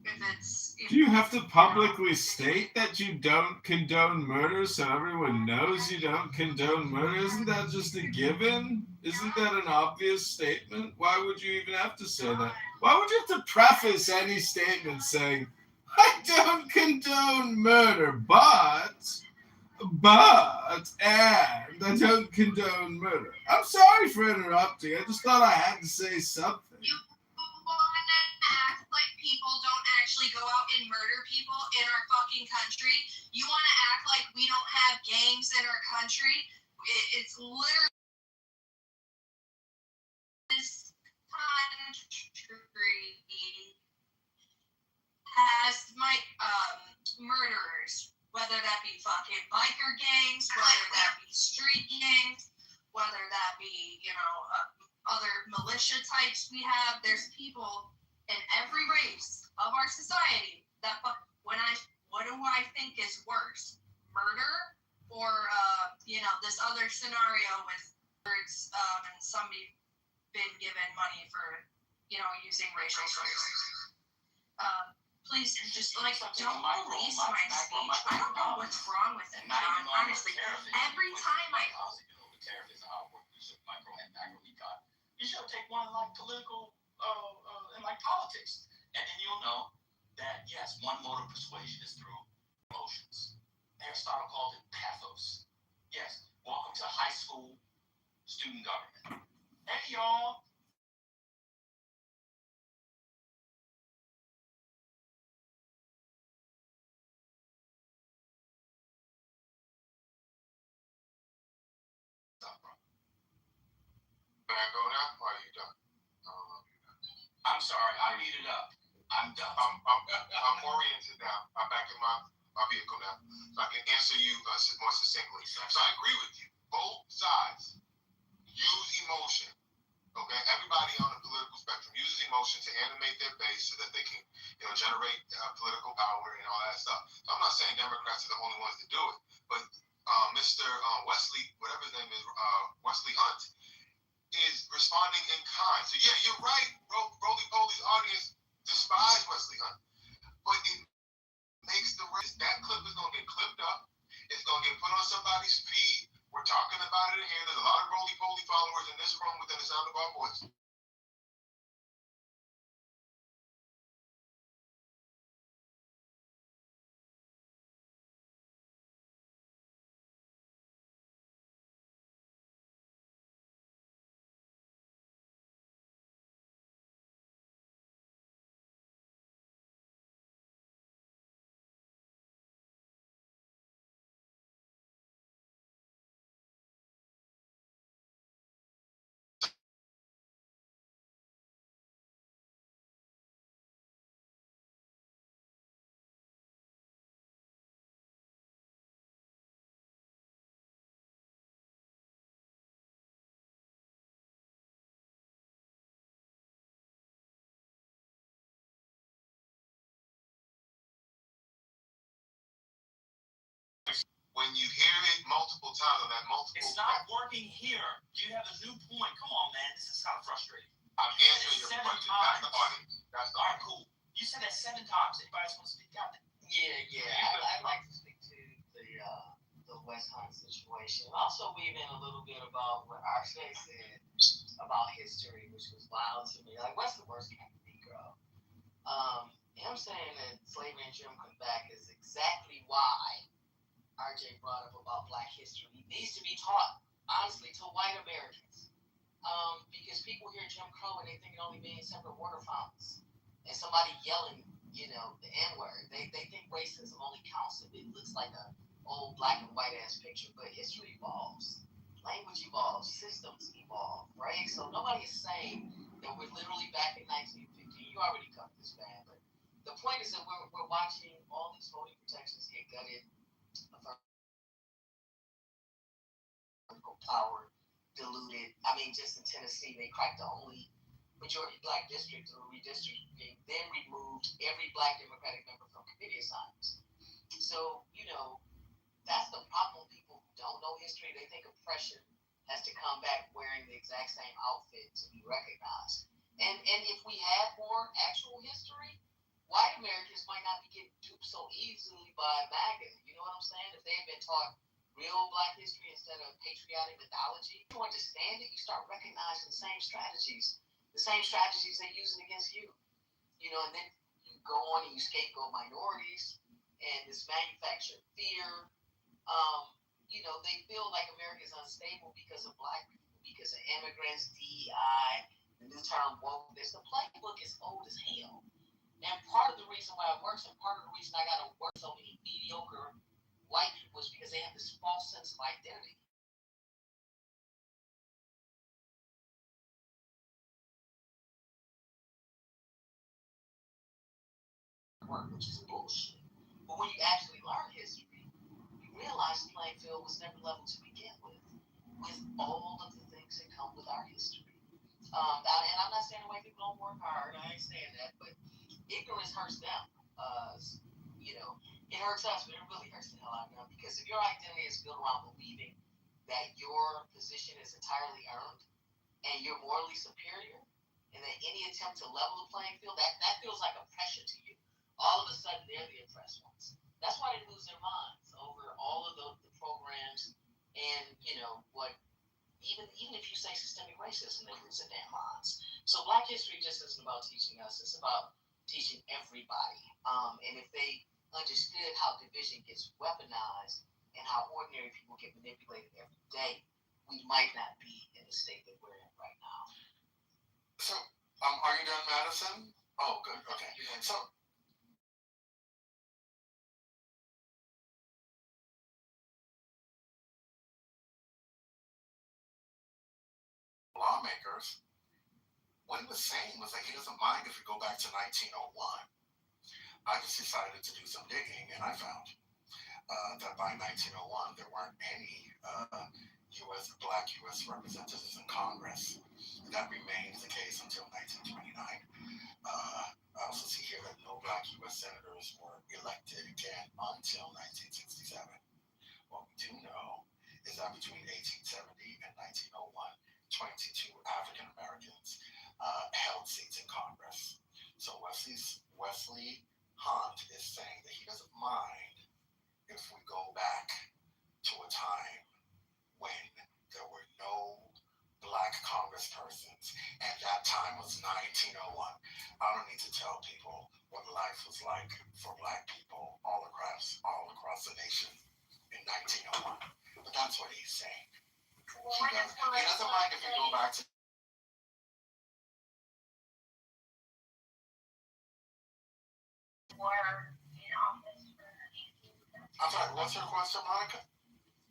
if it's. Do you have to publicly state that you don't condone murder so everyone knows you don't condone murder? Isn't that just a given? Isn't that an obvious statement? Why would you even have to say that? Why would you have to preface any statement saying, I don't condone murder, and I don't condone murder? I'm sorry for interrupting. I just thought I had to say something. You want to act like people don't actually go out and murder people in our fucking country. You want to act like we don't have gangs in our country. It's literally this country has my whether that be fucking biker gangs, whether that be street gangs, whether that be, other militia types we have. There's people in every race of our society that what do I think is worse? Murder or, this other scenario with words and somebody been given money for, using racial slurs. Please just don't police my speech. I don't know what's wrong with it, John. Honestly, every time I tariff is how micro and macro econ. You should take one like political in like politics, and then you'll know that yes, one mode of persuasion is through emotions. Aristotle called it pathos. Yes, welcome to high school student government. Hey y'all. Can I go now? Or are you done? I'm sorry, I beat it up. I'm done. I'm oriented now. I'm back in my vehicle now, so I can answer you more succinctly. So I agree with you. Both sides use emotion. Okay, everybody on the political spectrum uses emotion to animate their base so that they can, generate political power and all that stuff. So I'm not saying Democrats are the only ones that do it, but Mr. Wesley, whatever his name is, Wesley Hunt, is responding in kind. So yeah, you're right. Roly-Poly's audience despise Wesley Hunt, but it makes the risk. That clip is gonna get clipped up. It's gonna get put on somebody's feed. We're talking about it in here. There's a lot of Roly-Poly followers in this room within the sound of our voice. When you hear it multiple times on that multiple, it's not working here. You have a new point. Come on, man. This is kind of frustrating. I'm answering your question. That's the audience. That's the audience. Cool. You said that 7 times. Anybody else want to speak? Got it. I'd like to speak to the West Hunt situation. Also weave in a little bit about what Arshay said about history, which was wild to me. Like, what's the worst kind of Negro? Him saying that slavery and Jim come back is exactly why RJ brought up about Black history. It needs to be taught, honestly, to white Americans. Because people hear Jim Crow and they think it only means separate water fountains and somebody yelling, the N-word. They think racism only counts if it looks like a old black and white ass picture. But history evolves, language evolves, systems evolve, right? So nobody is saying that we're literally back in 1950. You already covered this, man. But the point is that we're watching all these voting protections get gutted. Power diluted. I mean, just in Tennessee, they cracked the only majority Black district through redistricting, then removed every Black Democratic member from committee assignments. So, that's the problem. People who don't know history, they think oppression has to come back wearing the exact same outfit to be recognized. And if we had more actual history, white Americans might not be getting duped so easily by MAGA. You know what I'm saying? If they had been taught real Black history instead of patriotic mythology, you understand it, you start recognizing the same strategies they're using against you. And then you go on and you scapegoat minorities and this manufactured fear. They feel like America is unstable because of Black people, because of immigrants, DEI, the new term woke. The playbook is old as hell. And part of the reason why it works and part of the reason I got to work so many mediocre white people is because they have this false sense of identity. Which is bullshit. But when you actually learn history, realized the playing field was never level to begin with all of the things that come with our history. And I'm not saying the way people don't work hard. I ain't saying that, but ignorance hurts them. It hurts us, but it really hurts the hell out of them. Because if your identity is built around believing that your position is entirely earned and you're morally superior, and that any attempt to level the playing field, that feels like oppression to you. All of a sudden, they're the oppressed ones. That's why they lose their minds over all of the programs and, what, even if you say systemic racism, they lose their damn minds. So Black history just isn't about teaching us. It's about teaching everybody. And if they understood how division gets weaponized and how ordinary people get manipulated every day, we might not be in the state that we're in right now. So, are you done, Madison? Oh, good. Okay. So, lawmakers, what he was saying was that he doesn't mind if we go back to 1901. I just decided to do some digging, and I found that by 1901 there weren't any black U.S. representatives in Congress. That remains the case until 1929. I also see here that no black U.S. senators were elected again until 1967. What we do know is that between 1870 and 1901, 22 African Americans held seats in Congress. So Wesley Hunt is saying that he doesn't mind if we go back to a time when there were no black congresspersons, and that time was 1901. I don't need to tell people what life was like for black people all across the nation in 1901. But that's what he's saying. He doesn't mind if we go back to I'm sorry, what's your question, Monica?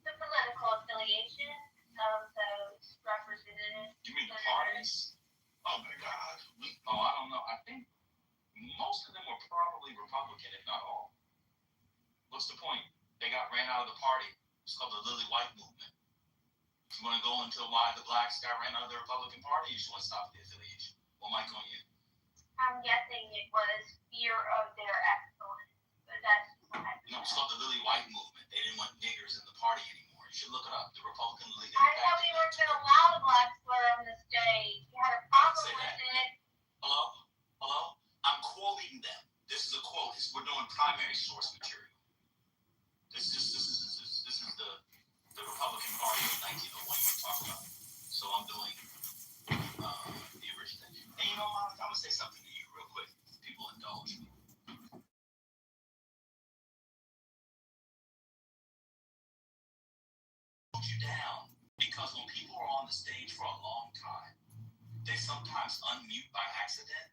The political affiliation of those representatives. You mean the parties? Oh my God. I don't know. I think most of them were probably Republican, if not all. What's the point? They got ran out of the party. It's called the Lily White Movement. You want to go into why the blacks got ran out of the Republican Party, or you just want to stop the affiliation? Well, Mike, on you. I'm guessing it was fear of their excellence, but that's No, it's called the Lily White Movement. They didn't want niggers in the party anymore. You should look it up. The Republican League. I thought we weren't going to allow the black slur on the stage. You had a problem with it. Hello? I'm quoting them. This is a quote. We're doing primary source material. This is the Republican Party of 1901 we're talking about. So I'm doing the original. And you know, Monica, I'm going to say something to you real quick. People indulge me. You down because when people are on the stage for a long time, they sometimes unmute by accident,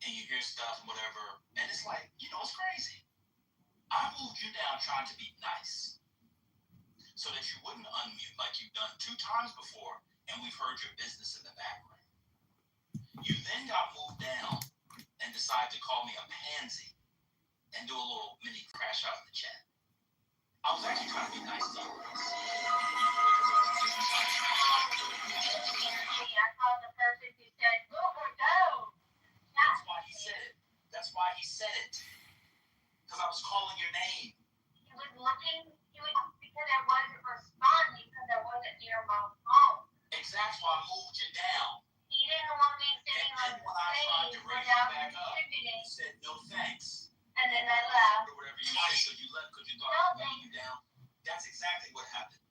and you hear stuff and whatever, and it's like, it's crazy. I moved you down trying to be nice so that you wouldn't unmute like you've done 2 times before, and we've heard your business in the background. You then got moved down and decided to call me a pansy and do a little mini crash out in the chat. I was actually trying to be nice to you. I called the person who said, move or go. That's why he said it. Because I was calling your name. He was looking, because I wasn't responding because I wasn't near my phone. Exactly why I moved you down. He didn't want me sitting on the stage without contributing. You said no thanks. And then I left. Or whatever you said, so you left because you thought I was moving you down. That's exactly what happened.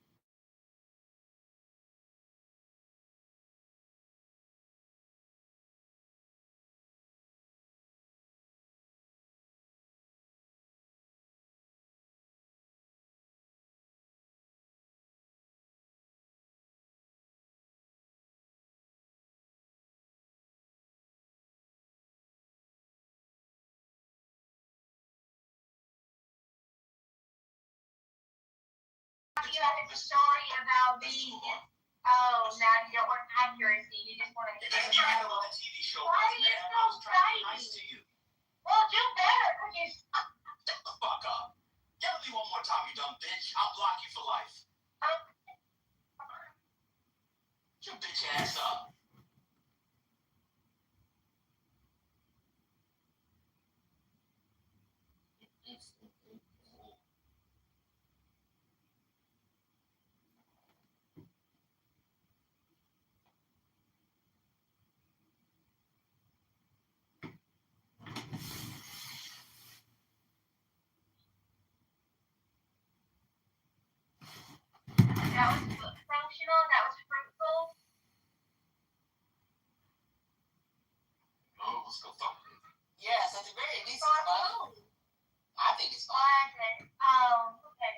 You had a story about being. Oh, now you don't want accuracy. You just want to. It doesn't matter what the TV show Why was, are you man. so I was trying to be excited? nice to you. Well, do better because you. Shut the fuck up. Yell at me one more time. you dumb bitch. I'll block you for life. Get your bitch ass up. That was functional. That was fruitful. Oh, let's go fuck her. Yes, at the very least, it's fun. I think it's fun. Okay. Okay.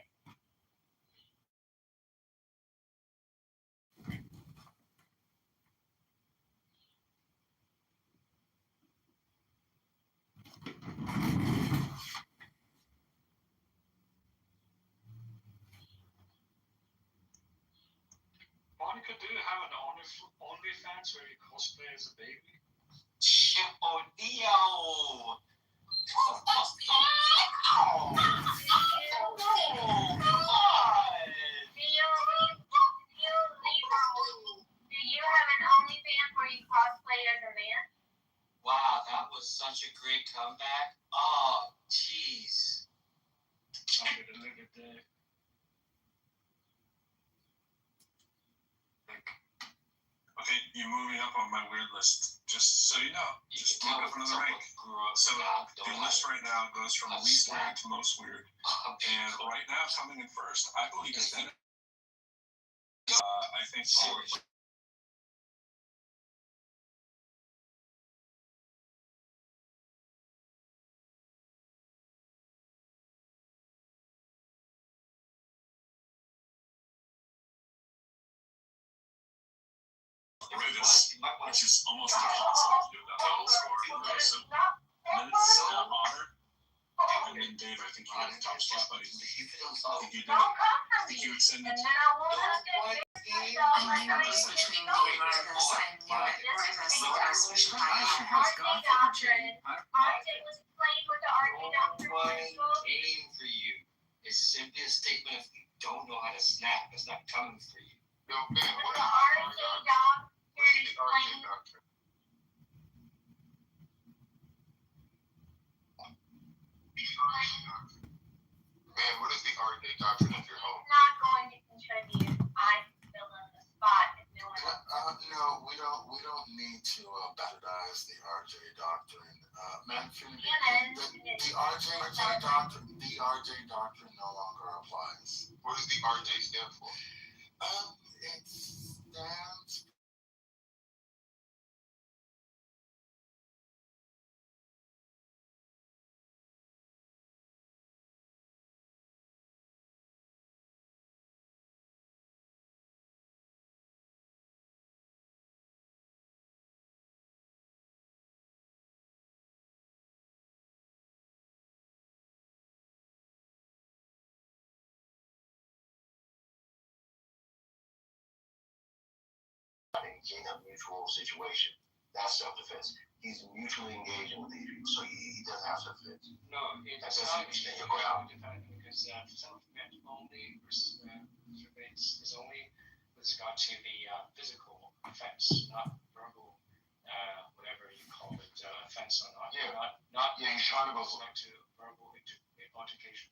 Monica, do you have an OnlyFans where you cosplay as a baby? Dio. Do you have an OnlyFans where you cosplay as a man? Wow, that was such a great comeback. Oh, jeez. I'm gonna live it there. Okay, you're moving up on my weird list. Just so you know, just move up another rank. So your list right now goes from least weird to most weird. And right now, coming in first, I believe is that. I think followed by this, which is almost impossible to do without the score. So minutes honor, and then Dave, I think you got the top spot, buddy. I think you did it. I think you would send it. The language between me and Marcus and you and Marcus is RJ was playing with the RJ doctor. Aim for you. It's simply a statement of you don't know how to snap. It's not coming for you. Yo, man, what The is RJ doctor the RJ explained. doctor? Man, what is the RJ doctrine of your home? It's not going to contribute. I fill in the spot if no one else. No, we don't need to bastardize the RJ doctrine. The RJ doctrine no longer applies. What does the RJ stand for? It stands. In a mutual situation. That's self-defense. He's mutually engaging with these people, so he doesn't have self-defense. No, That's it's not self-defense because self-defense only is only with regard to the physical offense, not verbal, whatever you call it, offense or not. Yeah. Not he's trying to to verbal altercation.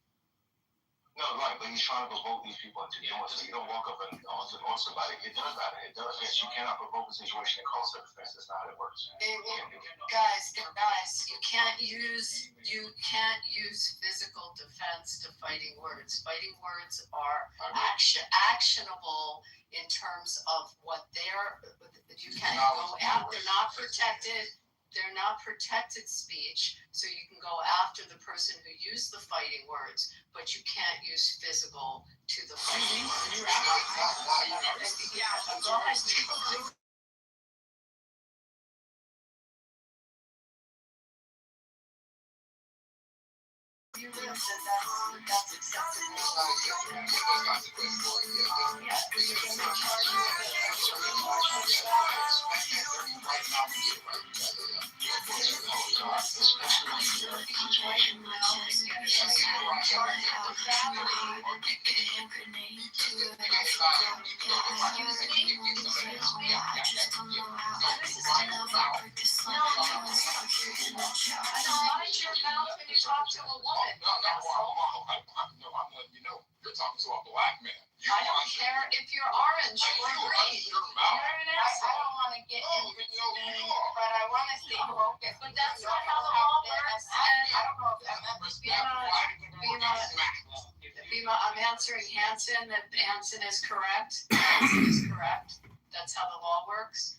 No, right, but he's trying to provoke these people into doing so. You don't walk up and on somebody. It does matter. It does. Yes, you cannot provoke a situation and cause self-defense. That's not how it works. guys, you can't use physical defense to fighting words. Fighting words are actionable in terms of what you can't go after. They're not protected. They're not protected speech, so you can go after the person who used the fighting words, but you can't use physical to the fighting words. You live that's acceptable. talk to a woman. No, I'm letting you know. You're talking to a black man. I don't care if you're orange or green. You're an asshole. I don't want to get into but I want to stay focused. But that's not how the law works. And I don't know if Bima, I'm answering Hanson, that Hanson is correct. Hanson is correct. That's how the law works.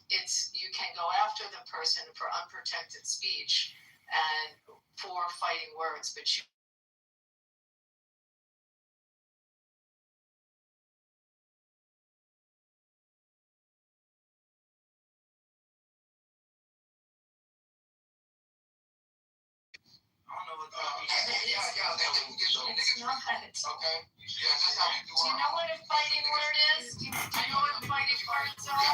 It's, you can go after the person for unprotected speech and for fighting words, but you it's not. Okay. Yeah, that's how we do Do you know what a fighting word is? Do you know what fighting words are?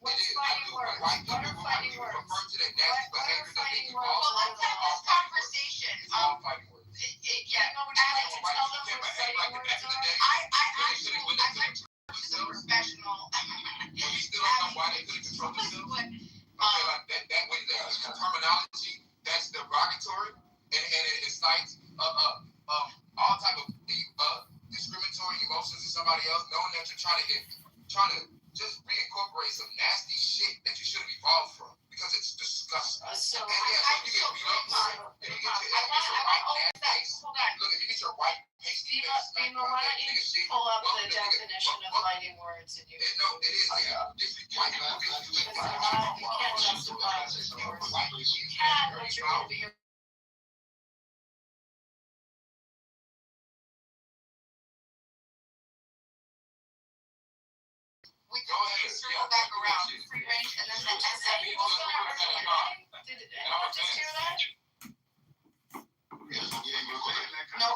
What's fighting words? What are fighting words? Refer to that nasty behavior that they words? involve. Well, let's have this conversation. Fighting words. Yeah, no, would you like to tell them what fighting words are? I'd like to be professional. We still don't know why they couldn't control themselves. Okay, like that way there's terminology that's derogatory and it incites all type of discriminatory emotions in somebody else, knowing that you're trying to just reincorporate some nasty shit that you shouldn't be involved from because it's disgusting. So, And yeah, so you get beat up, and you get your white face. Look, if you get your white pasty face, Bima, why don't you pull up the definition of fighting words and you no, it is. This is white people. you can't justify those words. You can, but you're going to be We can circle back around. Free range and then the SA. Did anyone just hear that? No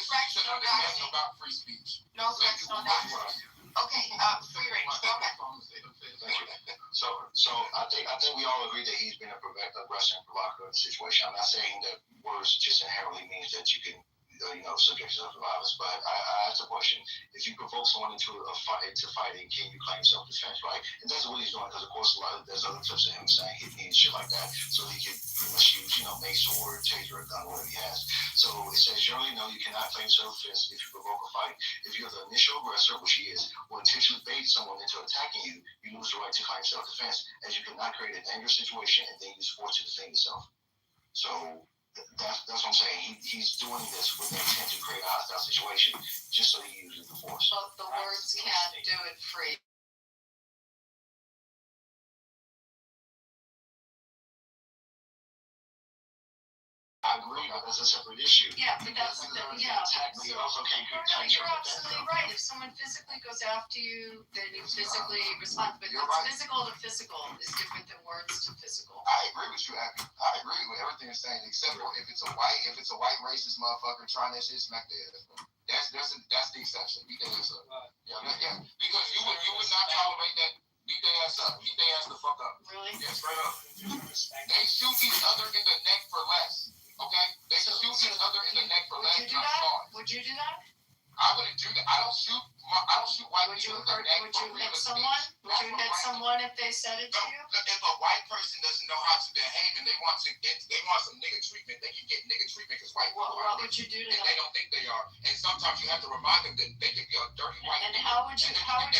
threats, no dodging. About free speech. No threats, no dodging. Okay, free range, go ahead. So I think we all agree that he's been a aggressive and provocative situation. I'm not saying that words just inherently means that you can subject yourself to violence, but I asked the question: if you provoke someone into fighting, can you claim self-defense? Right? And that's what he's doing because, of course, there's other clips of him saying hit me and shit like that, so he can pretty much use mace or taser or gun, whatever he has. So it says generally no, you cannot claim self-defense if you provoke a fight. If you're the initial aggressor, which he is, or intentionally bait someone into attacking you, you lose the right to claim self-defense, as you cannot create a dangerous situation and then use force to defend yourself. So that's what I'm saying. He's doing this with the intent to create a hostile situation, just so he uses the force. But the words can't do it free. I agree, that's a separate issue. Yeah, but that's you're absolutely right. If someone physically goes after you, then you physically respond. But physical to physical is different than words to physical. I agree with you, Abby. I agree with everything you're saying, except for if it's a white racist motherfucker trying that shit smack their ass. That's the exception. Beat their ass up. Yeah. Because you would not tolerate that. Beat their ass up. Beat their ass the fuck up. Really? Yeah, straight up. They shoot each other in the neck for less. Okay? They shoot each other in the neck for less. Would you do that? I wouldn't do that. I don't shoot white people in the neck. Would you hit someone? Would you hit someone if they said it to you? If a white person doesn't know how to behave and they want some nigga treatment, they can get nigga treatment because white people what would you do to and them? they don't think they are. And sometimes you have to remind them that they can be a dirty white And nigga. how would you remind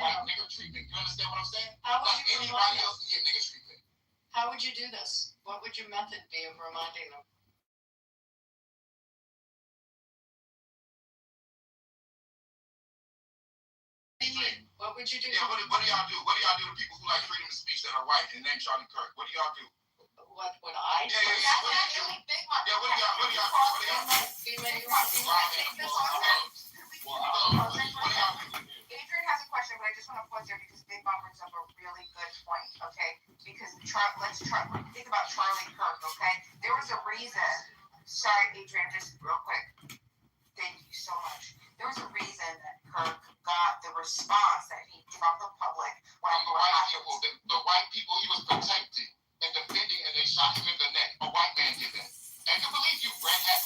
them? Nigga treatment. You understand what I'm saying? How would Like you anybody remind them? else can get nigga treatment. How would you do this? What would your method be of reminding them? What do you mean? What would you do? Yeah, what do y'all do? What do y'all do to people who like freedom of speech that are white and named Charlie Kirk? What do y'all do? What would I do? Yeah. That's actually big one. Yeah, what do y'all do? What do y'all do? You want to take this on? Adrian has a question, but I just want to pause there because Big Mom brings up a really good point, okay? Because let's think about Charlie Kirk, okay? There was a reason. Sorry, Adrian, just real quick. Thank you so much. There was a reason that Kirk got the response that he from the public when the white people he was protecting and defending, and they shot him in the neck. A white man did that. And you believe you red hat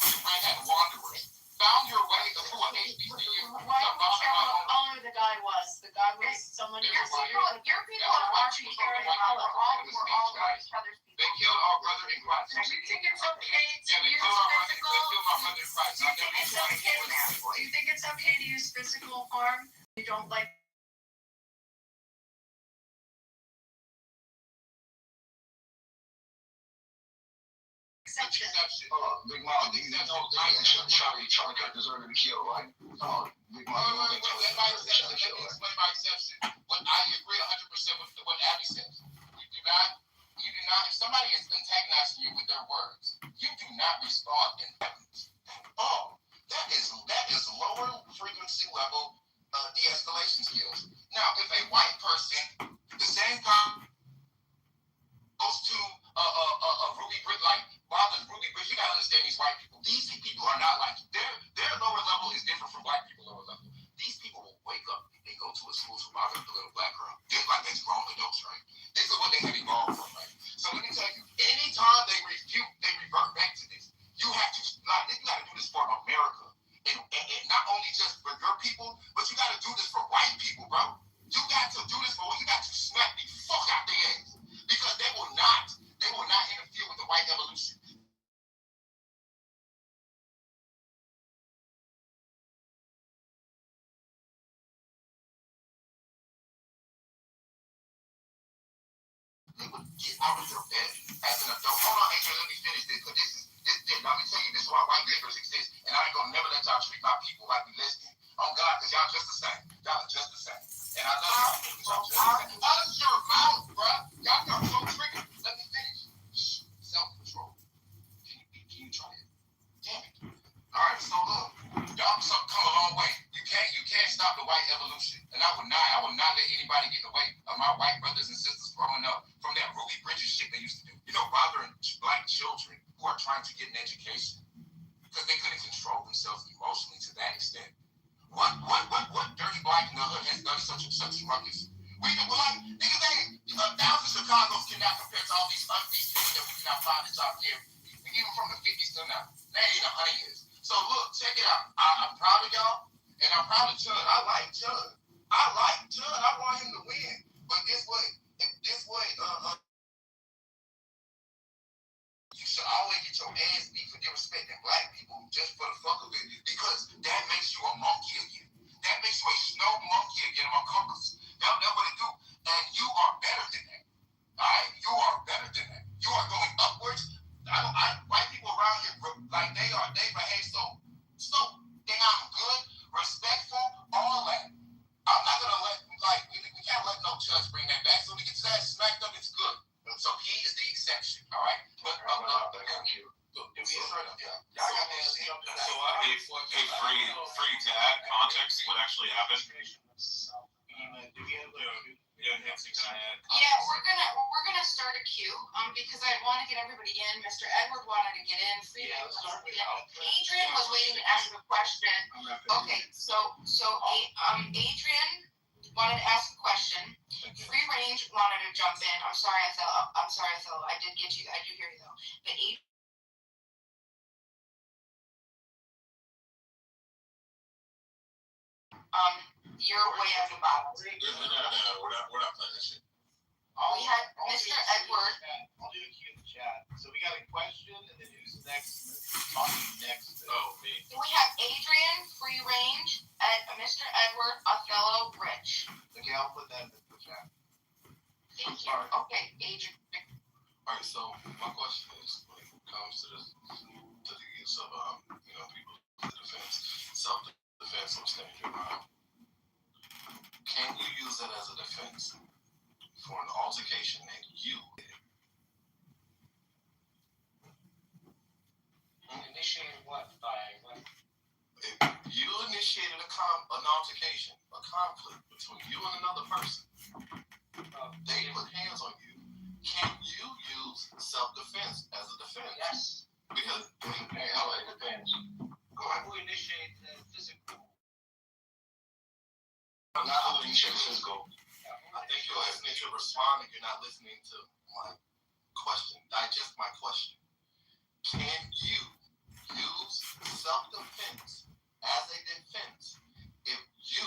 wanderers found your way to a HBCU. Why would you care what color the guy was? The guy was someone who was your people are watching very color. We're all each other's people. They killed our brother in Christ. Do you think it's okay to Yeah, they use killed our brother. physical? They killed my brother in Christ. Do you think it's okay? Do you think it's okay to use physical harm? You don't like. Exception. Big Mom, you know Charlie Kirk deserved to be killed, right? Big Mom, let me explain my exception. What I agree 100% with what Abby says. You do not, if somebody is antagonizing you with their words, you do not respond in weapons. Oh, that is lower frequency level de-escalation skills. Now, if a white person, the same time, goes to Ruby Bridge, like bothers Ruby Bridge, you gotta understand these white people. These people are not like their lower level is different from white people lower level. These people will wake up and go to a school to bother the little black girl. They're like they're grown adults, right? This is what they have evolved from, right? So let me tell you, anytime they revert back to this, you have to you gotta do this for America. And not only just for your people, but you gotta do this for white people, bro. You got to do this for you got to smack the fuck out their ass. Because they will not interfere with the white evolution. They would get out of their bed as an adult. Hold on, Adrian, let me finish this, because let me tell you, this is why white niggers exist, and I ain't gonna never let y'all treat my people like we listening. On God, because y'all just the same. Y'all are just the same. And I love y'all. Hush your mouth, bruh. Y'all got so triggered. Let me finish. Self-control. Can you try it? Damn it. All right, so look, y'all come a long way. You can't stop the white evolution, and I will not let anybody get in the way of my white brothers and sisters growing up from that Ruby Bridges shit they used to do. You know, bothering black children who are trying to get an education because they couldn't control themselves emotionally to that extent. What dirty black nigga has done such ruckus? We're like, niggas, thousands of Chicagos cannot compare to all these people that we cannot find a job here, even from the 50s till now. That ain't 100 years. So look, check it out. I'm proud of y'all, and I'm proud of Chud. I like Chud. I want him to win. But you should always get your ass beat for disrespecting black people just for the fuck of it, because that makes you a monkey again. That makes you a snow monkey again among conquerors. That's what it do. And you are better than that. Alright? You are better than that. You are going upwards. White people around here, like they behave so damn good, respectful, all that. I'm not gonna let we can't let no judge bring that back. So we get his ass smacked up, it's good. So he is the exception, all right? But thank you. So I'd be free to add context what actually happened. Nancy, can I add context? Yeah, we're gonna start a queue because I want to get everybody in. Mr. Edward wanted to get in. Adrian was waiting to ask a question. Okay, so Adrian wanted to ask a question. Free Range wanted to jump in. I'm sorry, Othello. I did get you. I do hear you though. But you're way at the bottom. We're not playing this shit. We had Mr. Edward. I'll do a Q in the chat. So we got a question, and then who's next? Talking next. Oh, me. We have Adrian, Free Range, Mr. Edward, Othello, Rich. Okay, I'll put that in the chat. Thank you. Okay, Adrian. All right, so my question is, when it comes to the use of people in defense, self-defense, I'm standing your ground. Can you use that as a defense for an altercation that you did? Initiated what? By what? If you initiated an altercation, a conflict between you and another person, they put hands on you. Can you use self-defense as a defense? Yes. Because it depends. Go ahead. Who initiated the physical? Not physical. I think you're listening to respond and you're not listening to my question. Digest my question. Can you use self-defense as a defense if you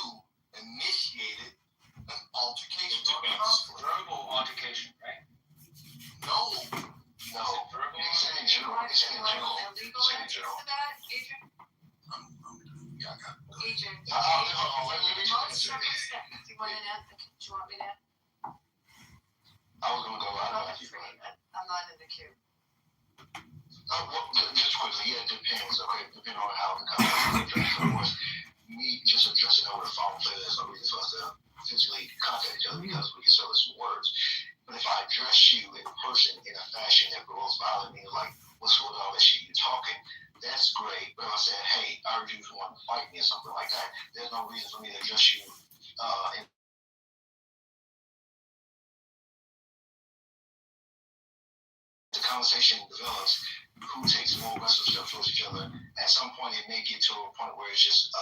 initiated an altercation or conflict? Verbal altercation, right? No. illegal answers to that, Adrian? Yeah, I got it. Adrian, Let me in most circumstances, do you want an advocate? Do you want me to? I was gonna go out. I'm not in the queue. Well, just quickly, yeah, it depends. Okay, depending on how the conversation is. Of course, me just addressing over the phone, clearly there's no reason for us to physically contact each other because we can service some words. But if I address you in person in a fashion that promotes violence, meaning like, what's with all that shit you're talking, that's great. But if I said, hey, I heard you want to fight me or something like that, there's no reason for me to address you in the conversation develops, who takes more aggressive steps towards each other. At some point, it may get to a point where it's just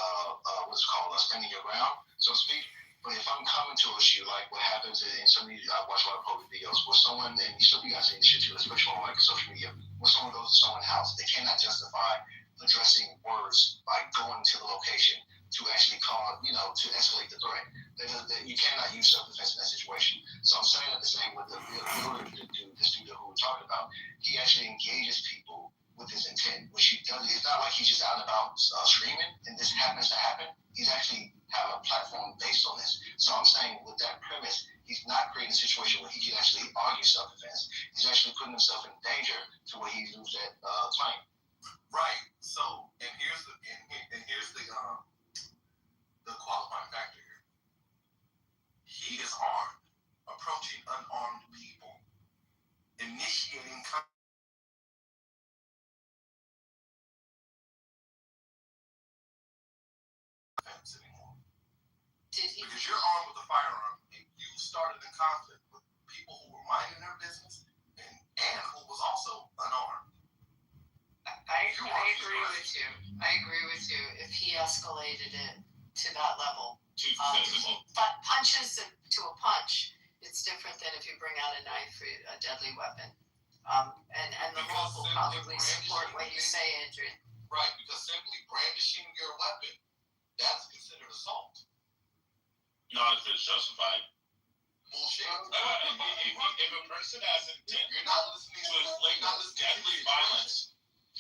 what's called standing your ground, so to speak. But if I'm coming towards you, like what happens in some of these, I watch a lot of public videos where someone, and some of you guys see this shit too, especially on like social media, when someone goes to someone's house, they cannot justify addressing words by going to the location to actually call, to escalate the threat. You cannot use self-defense in that situation. So I'm saying that the same with this dude who we're talking about. He actually engages people with his intent, which he does. It's not like he's just out and about screaming, and this happens to happen. He's actually have a platform based on this. So I'm saying with that premise, he's not creating a situation where he can actually argue self-defense. He's actually putting himself in danger to where he loses that claim. Right. So, and here's the qualifying factor here. He is armed, approaching unarmed people, initiating defense anymore. Because you're armed with a firearm, and you started a conflict with people who were minding their business and who was also unarmed. I agree with you. I agree with you. If he escalated it to that level, but punches to a punch, it's different than if you bring out a knife or a deadly weapon. And the law will probably support what you say, Adrian. Right, because simply brandishing your weapon, that's considered assault. Not if it's justified. Bullshit. If a person has intent You're not listening to inflict deadly violence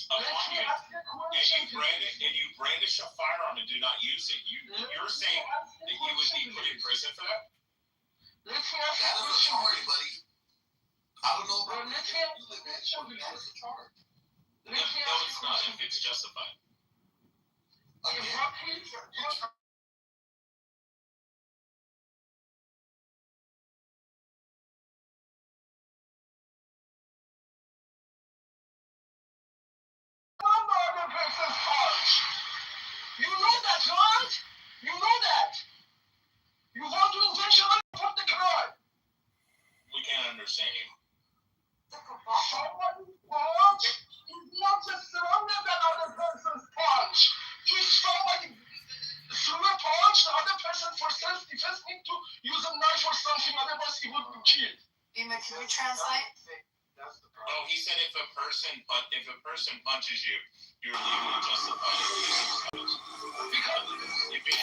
upon you, and you brandish a firearm and do not use it, you're saying that you would be put in prison for that? That is a charge, buddy. I don't know about that is a charge. No, it's not if it's justified. Again, You know that, right? You know that. You want to intentionally put the crime. We can't understand you. Somebody punch is not just stronger than other person's punch. If somebody threw a punch, the other person for self-defense need to use a knife or something, otherwise he would be killed. Bima, can you translate? Oh, he said if a person punches you, you're legally justified. Because if it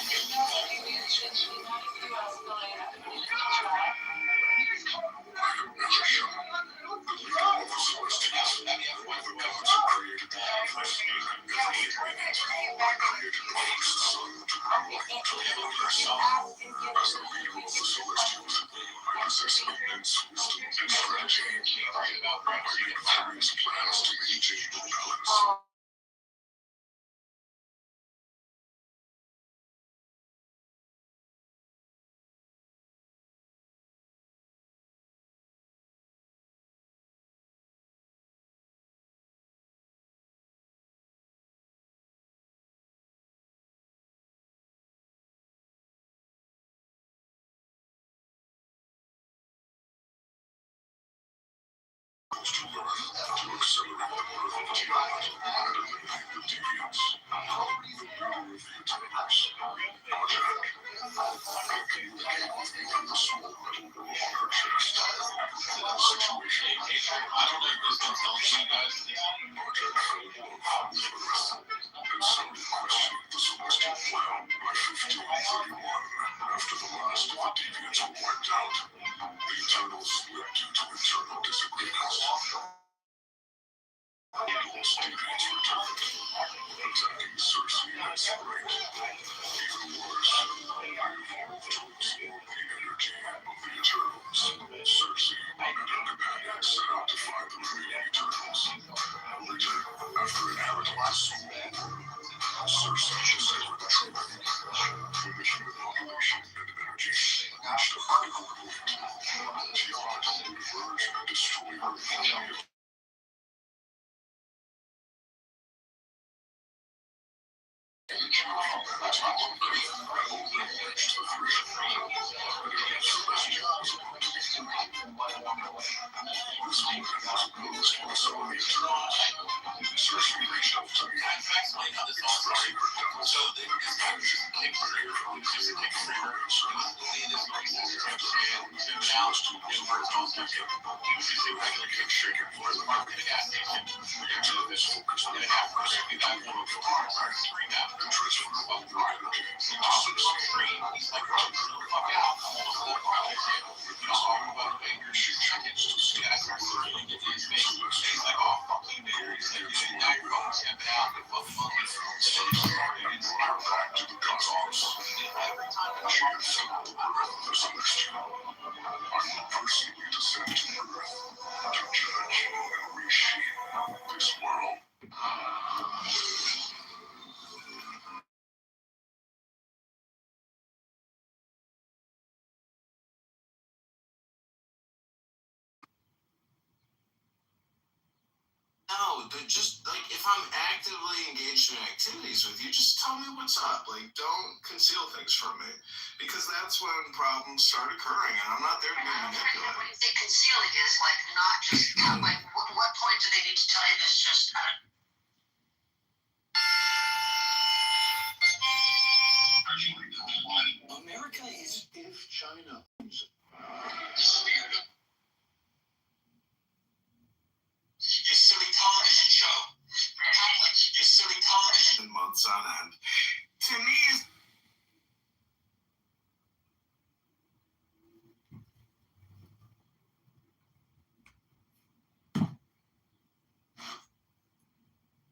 Jane's returned, attacking Cersei and Sprite. Even worse, they evolved to absorb the energy of the Eternals. Cersei and her companions set out to find the remaining Eternals. Later, after inheriting the soul of Earth, Cersei discovered the truth. When the human population and energy reached a critical point, she opted to converge and destroy Earth. Cersei reached out to me, expressing her doubts. Shaken by the market, the internet is focused on the powers and transfer all their energy into Cersei. She chose to stay back to the cosmos. She had several Earth Celestial. I will personally descend to Earth to judge and reshape this world. No, but just like if I'm actively engaged in activities with you, just tell me what's up. Like, don't conceal things from me, because that's when problems start occurring, and I'm not there to be manipulated. When you say concealing is like not just like what point do they need to tell you this? Just America is if China. Your silly television show. Your silly television months on end. To me, is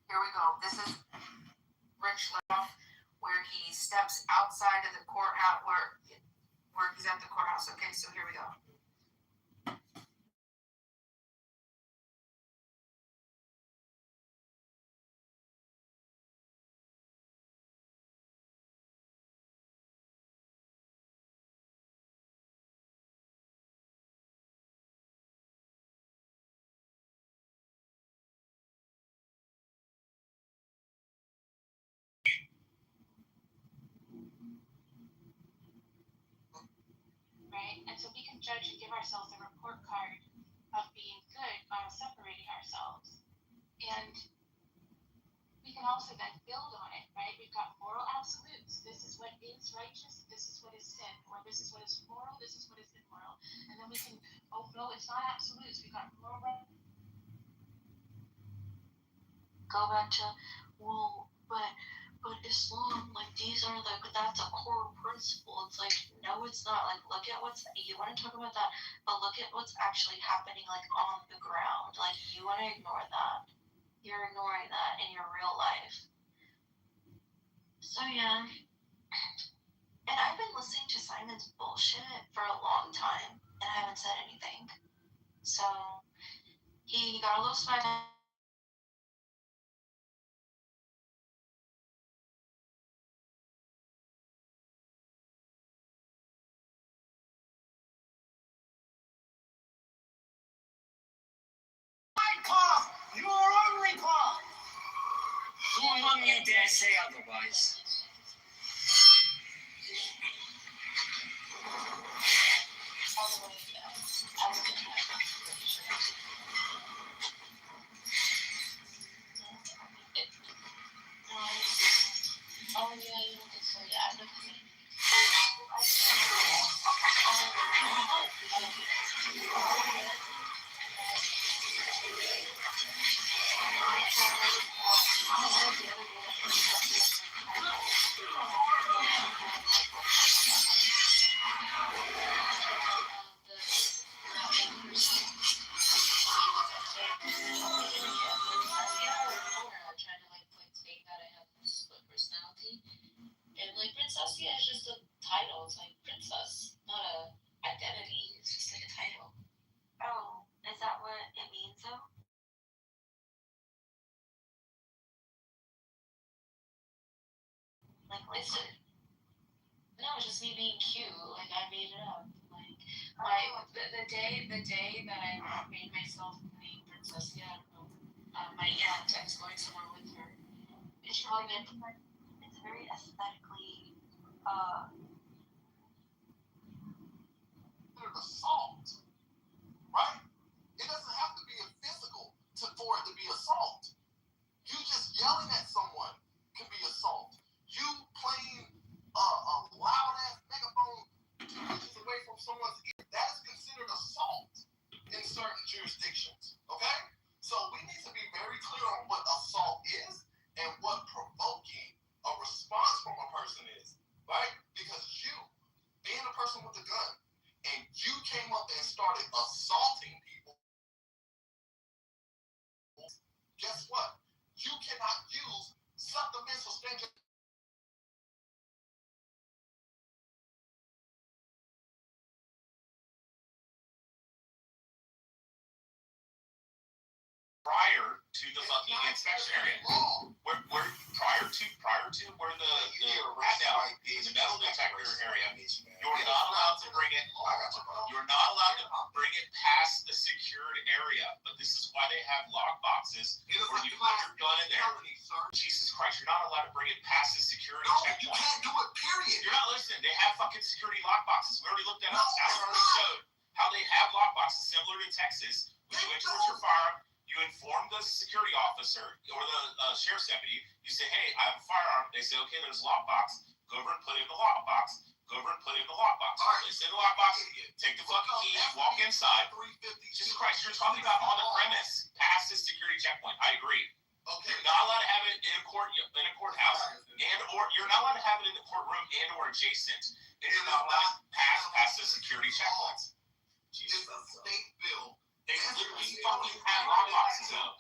here we go. This is Rich Left, where he steps outside of the courthouse, where he's at the courthouse. Okay, so here we go. Right? And so we can judge and give ourselves a report card of being good by separating ourselves. And we can also then build on it, right? We've got moral absolutes. This is what is righteous, this is what is sin, or this is what is moral, this is what is immoral. And then we can, oh no, it's not absolutes. We've got moral. Go back to, well, but Islam, like these are like, that's a core principle. It's like, no, it's not. Like, look at what's, you want to talk about that, but look at what's actually happening like on the ground. Like, you want to ignore that. You're ignoring that in your real life. So yeah. And I've been listening to Simon's bullshit for a long time, and I haven't said anything. So he got a little smack. Paul, you are only Paul. Who among you dare say otherwise? Oh yeah, you look so yeah, I look see it as just a title. It's like princess, not a identity. It's just like a title. Oh, is that what it means though? Like it's no, it's just me being cute. Like I made it up. Like the day that I made myself name Princess, yeah, I don't know. My aunt, I was going somewhere with her. It's probably it's very aesthetically assault, right? It doesn't have to be a physical for it to be assault. You just yelling at someone can be assault. You playing a loud ass megaphone 2 inches away from someone's ear, that is considered assault in certain jurisdictions. Okay? So we need to be very clear on what assault is and what provoking a response from a person is, right? Because you, being a person with a gun, and you came up and started assaulting people, guess what? You cannot use supplemental suspension prior to the fucking inspection area. Where prior to where the pat down, the metal detector area, you're not allowed to bring it. You're not allowed to bring it past the secured area. But this is why they have lock boxes where you put your gun in there. Jesus Christ, you're not allowed to bring it past the security checkpoint. You can't do it, period. You're not listening. They have fucking security lock boxes. We already looked that up. As already showed how they have lock boxes similar to Texas. When you enter with your firearm, you inform the security officer or the sheriff's deputy. You say, hey, I have a firearm. They say, okay, there's a lockbox. Go over and put it in the lockbox. Go over and put it in the lockbox. All right, it's in the lockbox. Take the fucking key, walk inside. Jesus Christ, you're talking about on the premise, past the security checkpoint. I agree. Okay. You're not allowed to have it in a courthouse, or you're not allowed to have it in the courtroom and or adjacent. And you're not allowed to pass the security checkpoints. It's a state bill. They literally fucking have lockboxes out.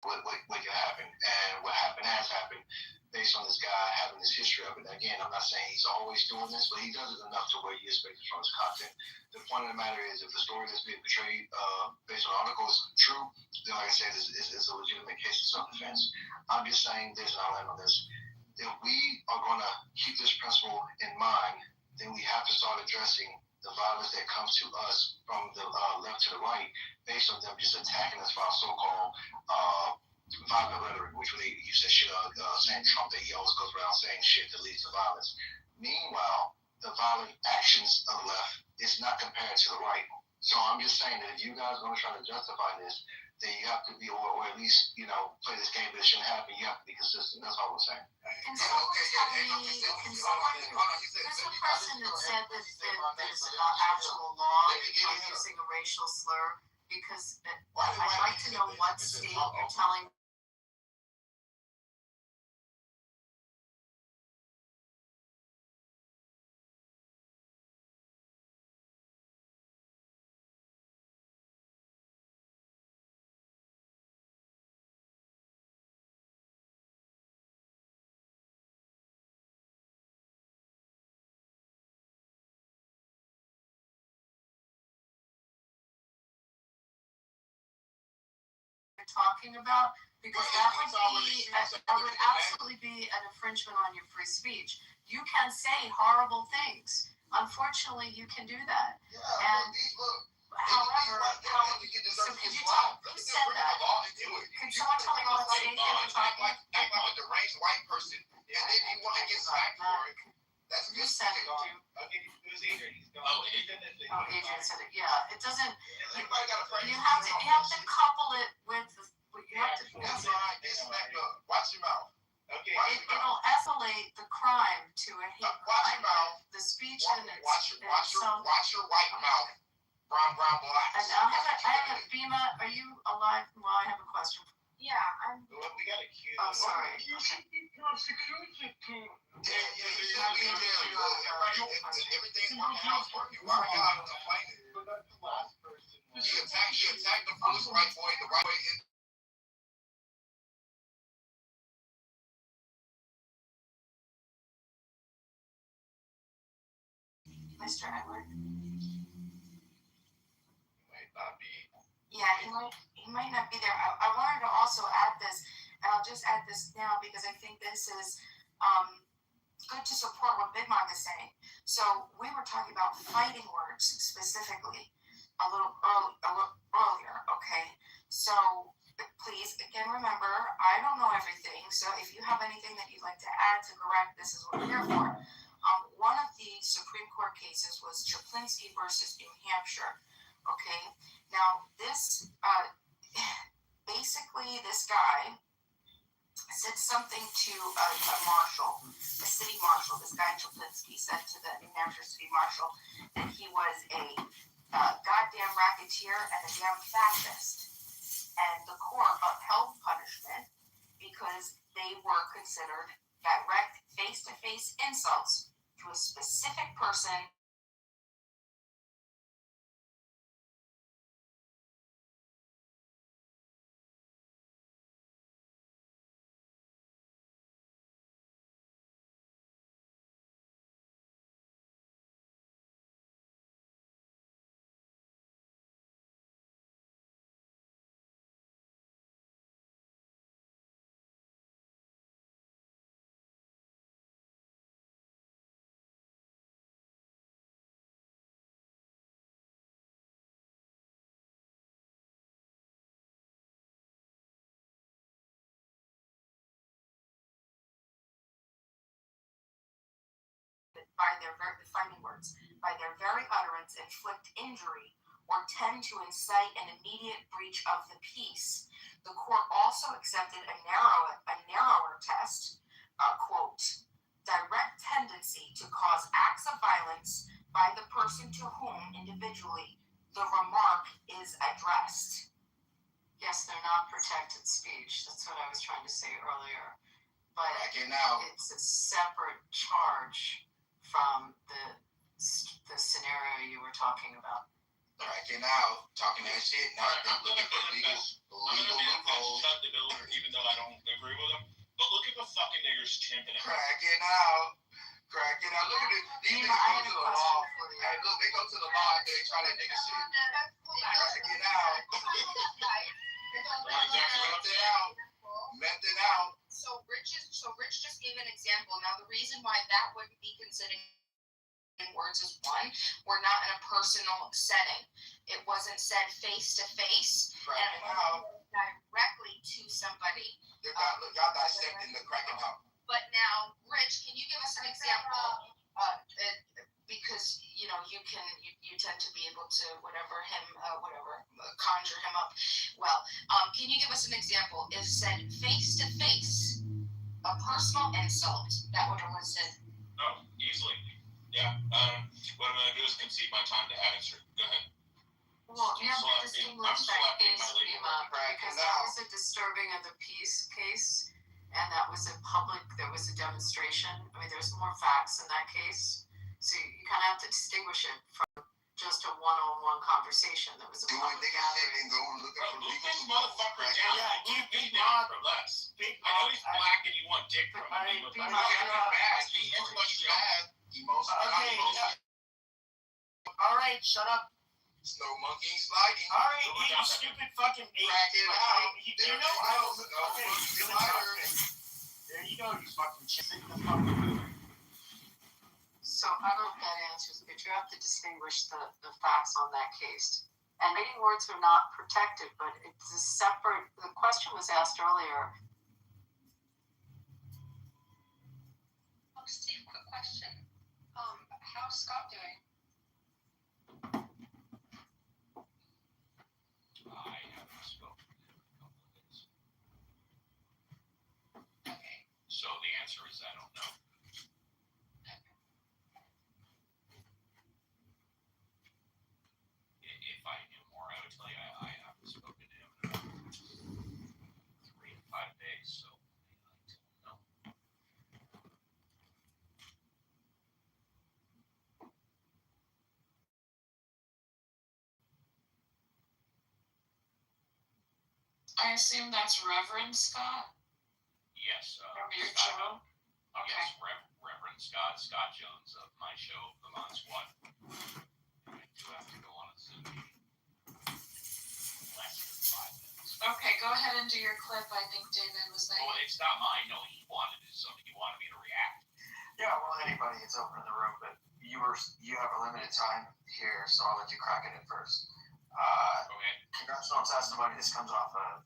What can happen, and what happened has happened based on this guy having this history of it. Again, I'm not saying he's always doing this, but he does it enough to where you expect it from his content. The point of the matter is, if the story that's being portrayed based on the article is true, then like I said, it's a legitimate case of self-defense. I'm just saying there's an outline on this. If we are going to keep this principle in mind, then we have to start addressing the violence that comes to us from the left to the right, based on them just attacking us for our so-called violent rhetoric, which they use that shit saying Trump, that he always goes around saying shit that leads to violence. Meanwhile, the violent actions of the left is not compared to the right. So I'm just saying that if you guys are going to try to justify this, then you have to be, or at least, play this game, but it shouldn't happen. You have to be consistent. That's all I'm saying. Can someone tell me, there's a person that said that there's actual law on using a racial slur, because I'd like to know what state you're telling. Talking about, because that would absolutely be an infringement on your free speech. You can say horrible things. Unfortunately, you can do that. And however, so could you tell? Who said that? Could someone tell me what state they were talking about? Like a deranged white person, and then you want to get smacked for it. That's you said it, dude. Adrian said it. Yeah, it doesn't. You have to couple it with the. You have to. That's right. Get smacked up. Watch your mouth. Okay. It'll escalate the crime to a prosecuted. Oh, sorry. You should be prosecuted too. You should be in jail. Everything's working out for you. Why are you not complaining? He attacked the foolish white boy the right way. Mr. Edward. Might not be. Yeah, he might not be there. I wanted to also add this, and I'll just add this now because I think this is good to support what Big Mom is saying. So we were talking about fighting words specifically a little earlier, okay? So please, again, remember, I don't know everything, so if you have anything that you'd like to add to correct, this is what we're here for. One of the Supreme Court cases was Chaplinsky versus New Hampshire, okay? Now, this, basically, this guy said something to a marshal, a city marshal. This guy Chaplinsky said to the New Hampshire city marshal that he was a goddamn racketeer and a damn fascist. And the court upheld punishment because they were considered direct face-to-face insults to a specific person. By their fighting words, by their very utterance, inflict injury or tend to incite an immediate breach of the peace. The court also accepted a narrower test, quote, direct tendency to cause acts of violence by the person to whom individually the remark is addressed. Yes, they're not protected speech. That's what I was trying to say earlier. But it's a separate charge from the scenario you were talking about. All right, okay, now talking that shit, now I'm looking for legal loopholes. Even though I don't agree with them, but look at the fucking niggers champing it. Crack it out. Look at it. These niggas go to the law. Hey, look, they go to the law and they try that nigga shit. Crack it out. Meth it out. So Rich just gave an example. Now the reason why that wouldn't be considered words is one, we're not in a personal setting. It wasn't said face to face and directly to somebody. Y'all dissecting the cracking out. But now, Rich, can you give us an example? Because you tend to be able to conjure him up. Well, can you give us an example? If said face to face, a personal insult, that would have listed. Oh, easily. Yeah. What I'm gonna do is concede my time to answer. Go ahead. Well, you have to distinguish that case, because that was a disturbing of the peace case, and that was there was a demonstration. I mean, there's more facts in that case. So you kind of have to distinguish it from just a one-on-one conversation that was a public gathering. Look this motherfucker down. Yeah, you down for less. I know he's black and you want dick from him. All right, shut up. Snow monkey sliding. All right, you stupid fucking idiot. Crack it out. There you go, you fucking chicken. The fucking So I don't know if that answers, but you have to distinguish the facts on that case. And fighting words are not protected, but it's a separate. The question was asked earlier. Steve, quick question. How's Scott doing? I haven't spoken to him in a couple of days. Okay. So the answer is I don't know. If I knew more, I would tell you I haven't spoken to him in about 3 to 5 days. So I assume that's Reverend Scott Yes. from your Scott, show? Okay. Yes, Reverend Scott Jones of my show, The Mod Squad. I do have to go on a Zoom meeting. Less than 5 minutes. Okay, go ahead and do your clip. I think David was there. Well, it's not mine. No, he wanted to do something. He wanted me to react. Yeah, well, anybody, it's open in the room, but you have a limited time here, so I'll let you crack it in first. Okay. Congressional testimony. This comes off of.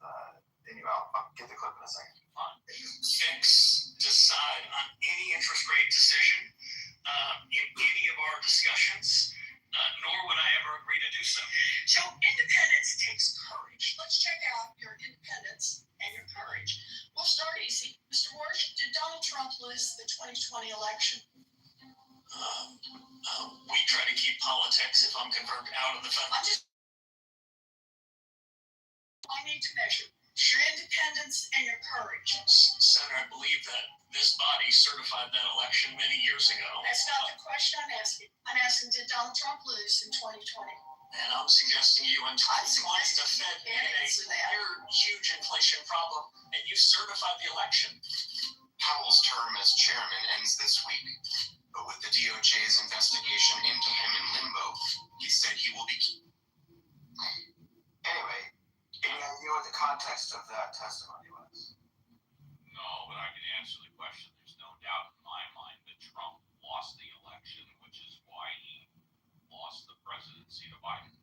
Anyway, I'll get the clip in a second. Fix, decide on any interest rate decision in any of our discussions, nor would I ever agree to do so. So independence takes courage. Let's check out your independence and your courage. We'll start easy. Mr. Warsh, did Donald Trump lose the 2020 election? We try to keep politics, if I'm confirmed, out of the federal. I need to measure your independence and your courage. Senator, I believe that this body certified that election many years ago. That's not the question I'm asking. I'm asking, did Donald Trump lose in 2020? And I'm suggesting you in 2020 the Fed had a huge inflation problem, and you certified the election. Powell's term as chairman ends this week, but with the DOJ's investigation into him in limbo, he said he will be. Anyway, any idea what the context of that testimony was? No, but I can answer the question. There's no doubt in my mind that Trump lost the election, which is why he lost the presidency to Biden.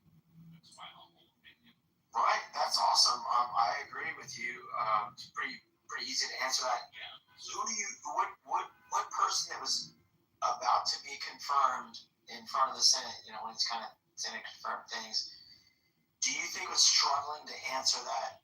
That's my humble opinion. Right, that's awesome. I agree with you. It's pretty easy to answer that. Yeah. What person that was about to be confirmed in front of the Senate, when it's kind of Senate confirmed things, do you think was struggling to answer that?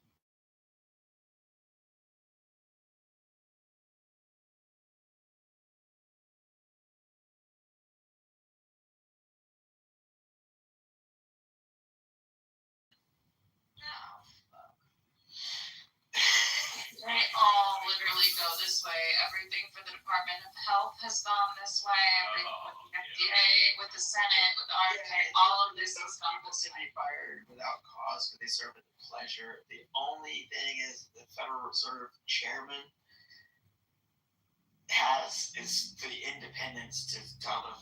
They all literally go this way. Everything for the Department of Health has gone this way. Everything with the FDA, with the Senate, with the RFK, all of this has gone this way. Be fired without cause because they serve at the pleasure. The only thing is the Federal Reserve chairman is the independence to tell the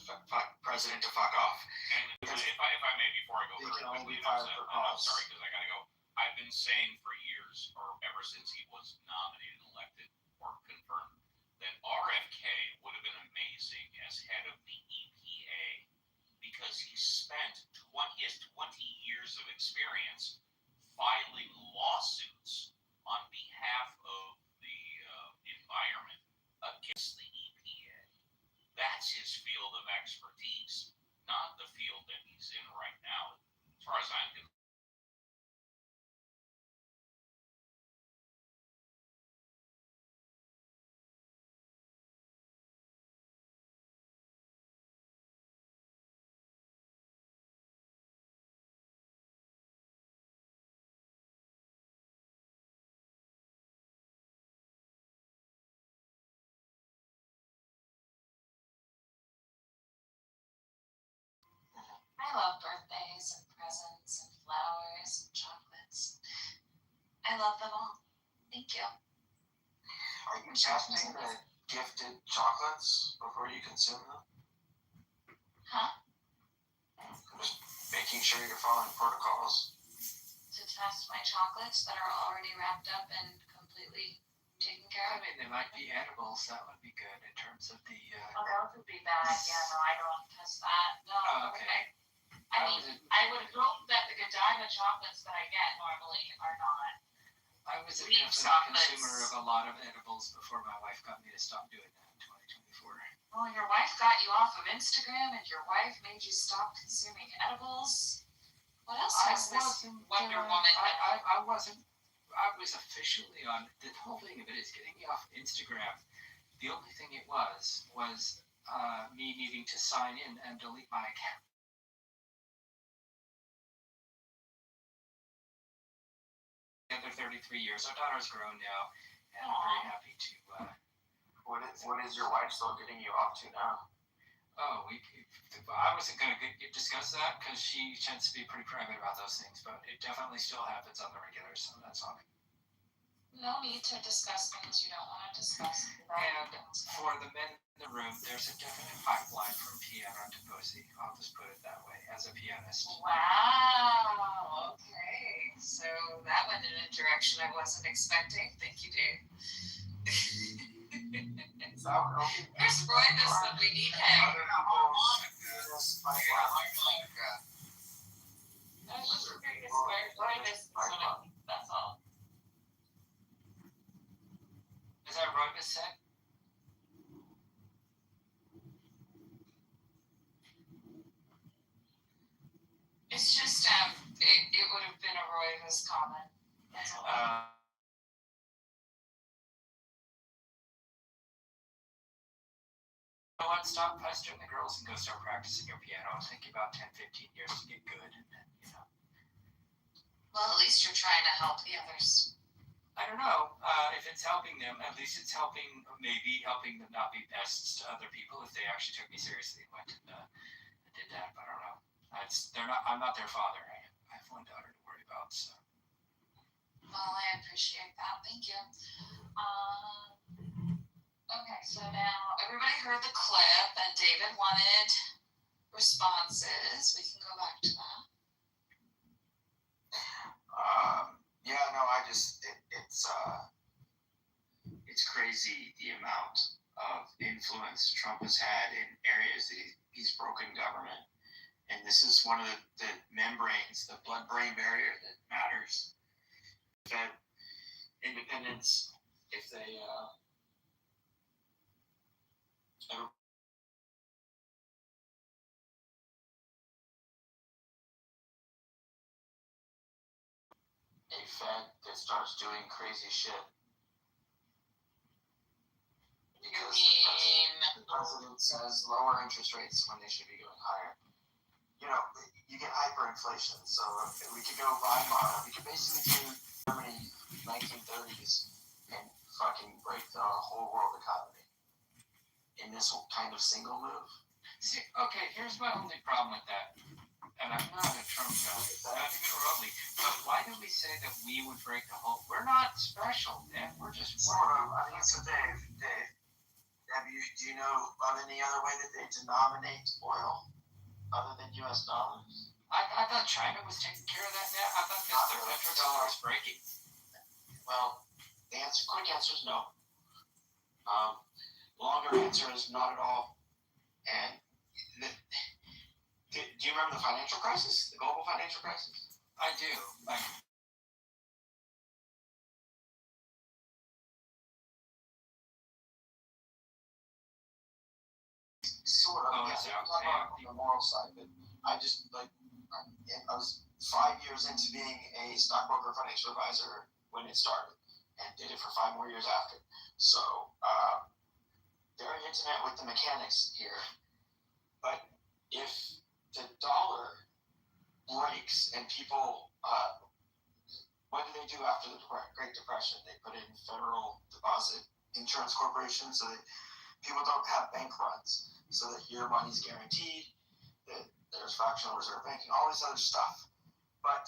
president to fuck off. And if I may, before I go very quickly, I'm sorry because I gotta go. I've been saying for years, or ever since he was nominated, elected, or confirmed, that RFK would have been amazing as head of the EPA because he has 20 years of experience filing lawsuits on behalf of the environment against the EPA. That's his field of expertise, not the field that he's in right now. As far as I'm concerned. I love birthdays and presents and flowers and chocolates. I love them all. Thank you. Are you testing the gifted chocolates before you consume them? Huh? Just making sure you're following protocols. To test my chocolates that are already wrapped up and completely taken care of. I mean, they might be edibles. That would be good in terms of the. Oh, those would be bad. Yeah, no, I don't test that. No. Oh, okay. I mean, I would hope that the Godiva chocolates that I get normally are not. I was a Sweet definite chocolates. consumer of a lot of edibles before my wife got me to stop doing that in 2024. Well, your wife got you off of Instagram, and your wife made you stop consuming edibles. What else has this Wonder Woman? I wasn't. I was officially on. The whole thing of it is getting me off Instagram. The only thing it was me needing to sign in and delete my account. Under 33 years. Our daughter's grown now, and I'm very happy to. What is your wife still getting you off to now? Oh, I wasn't going to discuss that because she tends to be pretty private about those things, but it definitely still happens on the regular, so that's all. No need to discuss things you don't want to discuss. And for the men in the room, there's a definite pipeline from piano to pussy. I'll just put it that way, as a pianist. Wow. Okay. So that went in a direction I wasn't expecting. Thank you, Dave. There's Roybus that we need him. That's all. Is that Roybus said? It's just it would have been a Roybus comment. That's all. You know what? Stop pestering the girls and go start practicing your piano. It'll take you about 10, 15 years to get good, and then, Well, at least you're trying to help the others. I don't know if it's helping them. At least it's maybe helping them not be pests to other people if they actually took me seriously and went and did that. But I don't know. I'm not their father. I have one daughter to worry about. So. Well, I appreciate that. Thank you. Okay, so now everybody heard the clip, and David wanted responses. We can go back to that. It's crazy the amount of influence Trump has had in areas that he's broken government. And this is one of the membranes, the blood-brain barrier that matters. That independence, if they a Fed that starts doing crazy shit. Because the president says lower interest rates when they should be going higher. You get hyperinflation. So we could go Weimar. We could basically do Germany 1930s and fucking break the whole world economy in this kind of single move. See, okay, here's my only problem with that. And I'm not a Trump guy, not even remotely. But why do we say that we would break the whole? We're not special, man. We're just sort of. I mean, so Dave, do you know of any other way that they denominate oil other than U.S. dollars? I thought China was taking care of that now. I thought the petrodollar was breaking. Well, quick answer is no. Longer answer is not at all. And do you remember the financial crisis, the global financial crisis? I do. Sort of. I'm talking about the moral side, but I was 5 years into being a stockbroker financial advisor when it started, and did it for 5 more years after. So, very intimate with the mechanics here. But if the dollar breaks and people, what do they do after the Great Depression? They put in federal deposit insurance corporations so that people don't have bank runs, so that your money's guaranteed, that there's fractional reserve banking, all this other stuff. But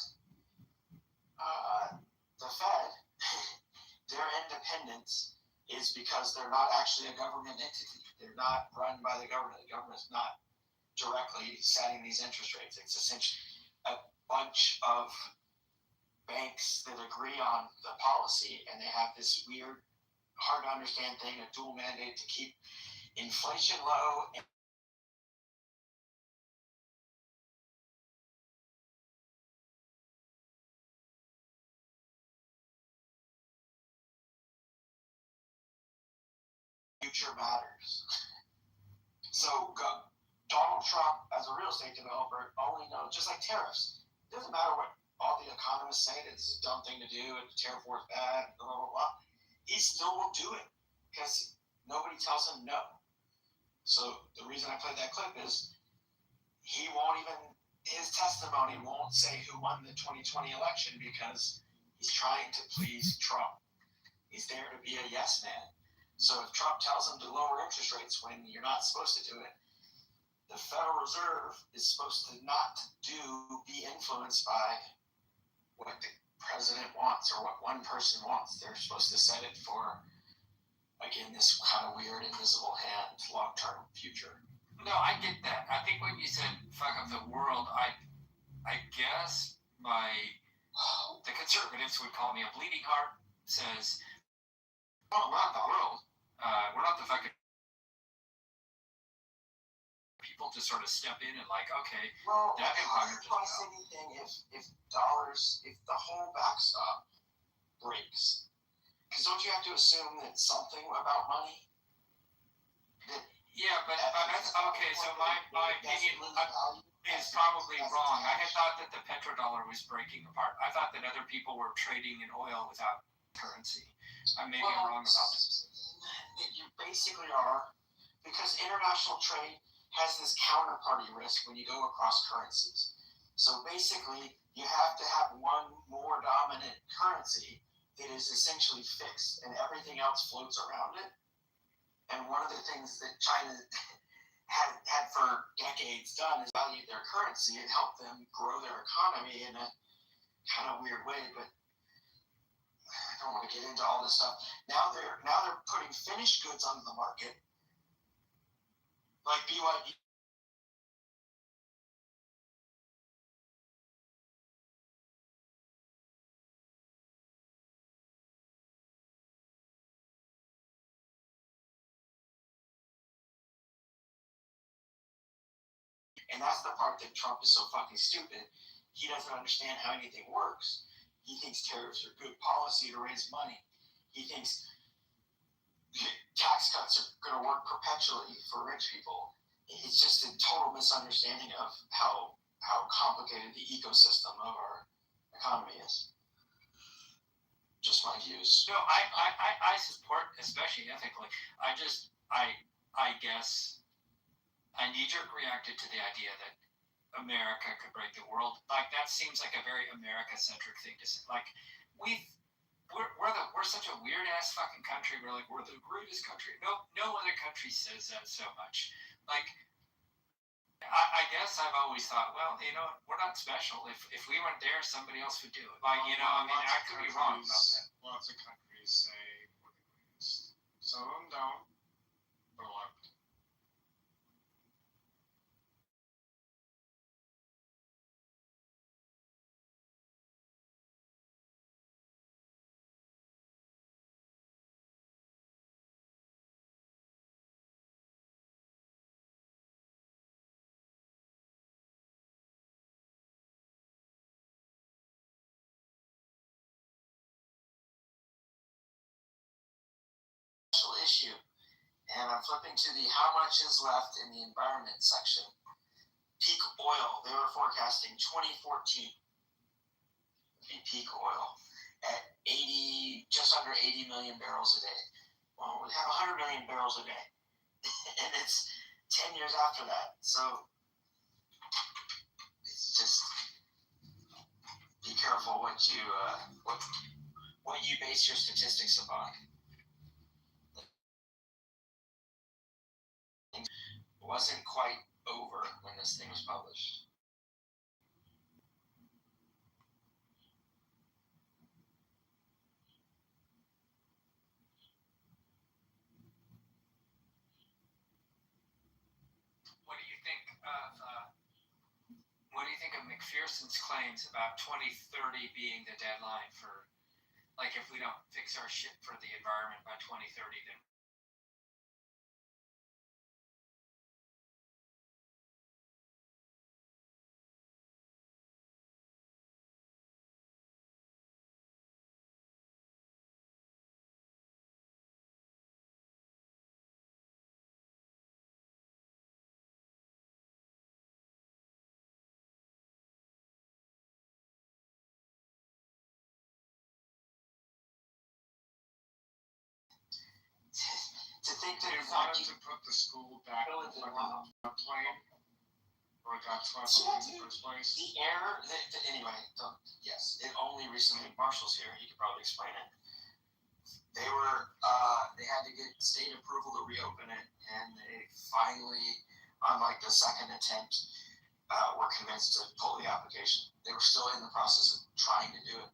the Fed, their independence is because they're not actually a government entity. They're not run by the government. The government's not directly setting these interest rates. It's essentially a bunch of banks that agree on the policy, and they have this weird, hard to understand thing, a dual mandate to keep inflation low and future matters. So Donald Trump, as a real estate developer, only knows, just like tariffs, it doesn't matter what all the economists say that it's a dumb thing to do and the tariff war is bad, blah, blah, blah. He still will do it because nobody tells him no. So the reason I played that clip is his testimony won't say who won the 2020 election because he's trying to please Trump. He's there to be a yes man. So if Trump tells him to lower interest rates when you're not supposed to do it, the Federal Reserve is supposed to not be influenced by what the president wants or what one person wants. They're supposed to set it for, again, this kind of weird invisible hand long-term future. No, I get that. I think when you said fuck up the world, I guess the conservatives would call me a bleeding heart. Says, well, we're not the world. We're not the fucking people to sort of step in and like, okay, well, that empire just fell. Anything if the whole backstop breaks, because don't you have to assume that something about money? Yeah, but that's okay. So my opinion is probably wrong. I had thought that the petrodollar was breaking apart. I thought that other people were trading in oil without currency. Maybe I'm wrong about this. You basically are, because international trade has this counterparty risk when you go across currencies. So basically, you have to have one more dominant currency that is essentially fixed, and everything else floats around it. And one of the things that China had for decades done is value their currency and help them grow their economy in a kind of weird way. But I don't want to get into all this stuff. Now they're putting finished goods onto the market, like BYD. And that's the part that Trump is so fucking stupid. He doesn't understand how anything works. He thinks tariffs are good policy to raise money. He thinks tax cuts are going to work perpetually for rich people. It's just a total misunderstanding of how complicated the ecosystem of our economy is. Just my views. No, I support, especially ethically. I guess I knee-jerk reacted to the idea that America could break the world. Like, that seems like a very America-centric thing to say. Like, we're such a weird-ass fucking country. We're like, we're the greatest country. No other country says that so much. Like, I guess I've always thought, well, we're not special. If we weren't there, somebody else would do it. Like, I could be wrong about that. Lots of countries say we're the greatest. Some of them don't, but a lot of them do. Issue, and I'm flipping to the how much is left in the environment section. Peak oil, they were forecasting 2014 be peak oil at just under 80 million barrels a day. Well, we have 100 million barrels a day, and it's 10 years after that. So it's just be careful what you base your statistics upon. It wasn't quite over when this thing was published. What do you think of McPherson's claims about 2030 being the deadline for, like, if we don't fix our shit for the environment by 2030, then to think that they wanted to put the school back on the plane, or it got swept in the first place. The error, anyway, yes, it only recently, Marshall's here, he could probably explain it. They had to get state approval to reopen it, and they finally, on like the second attempt, were convinced to pull the application. They were still in the process of trying to do it.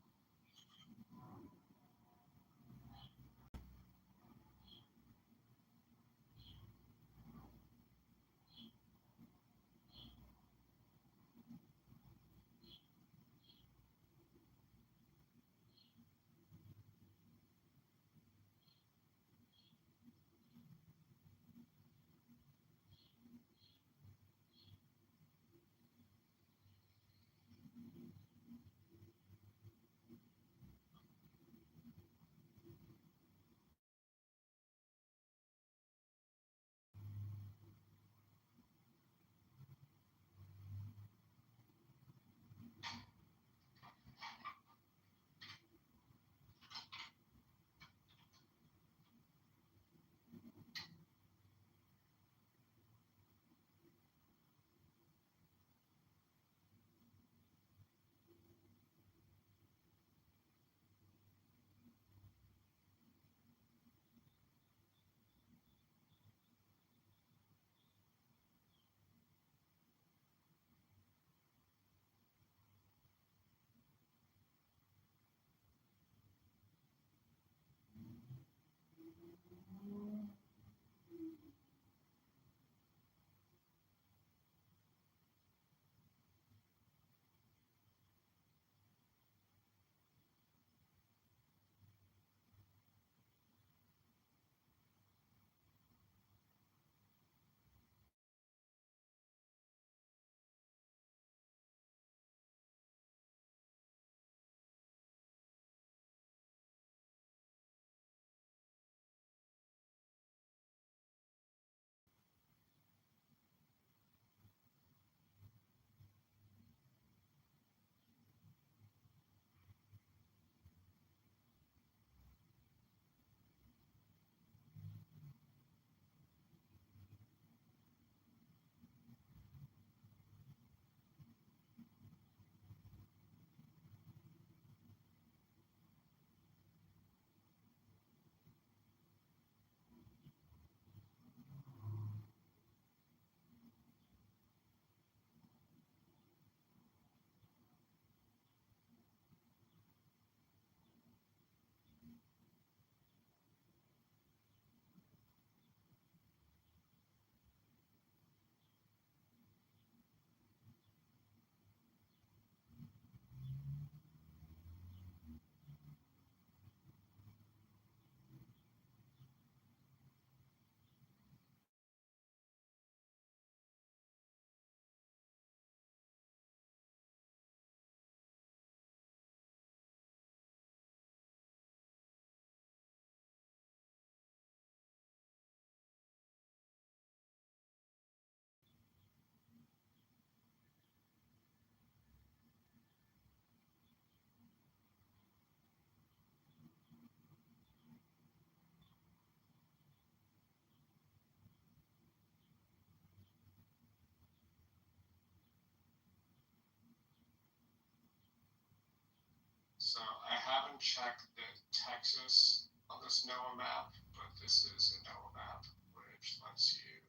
So I haven't checked the Texas on this NOAA map, but this is a NOAA map which lets you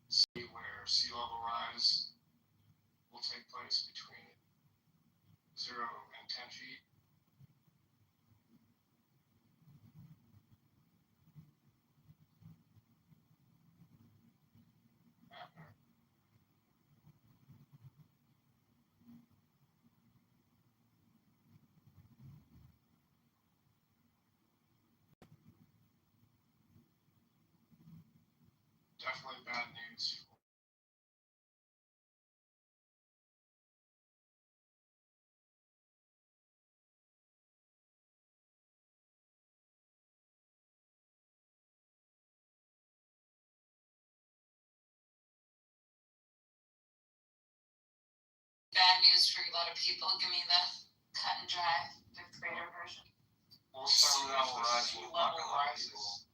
see where sea level rise will take place between 0 and 10 feet. Definitely bad news. Bad news for a lot of people. Give me the cut and dry fifth grader version. Well, sea level rises.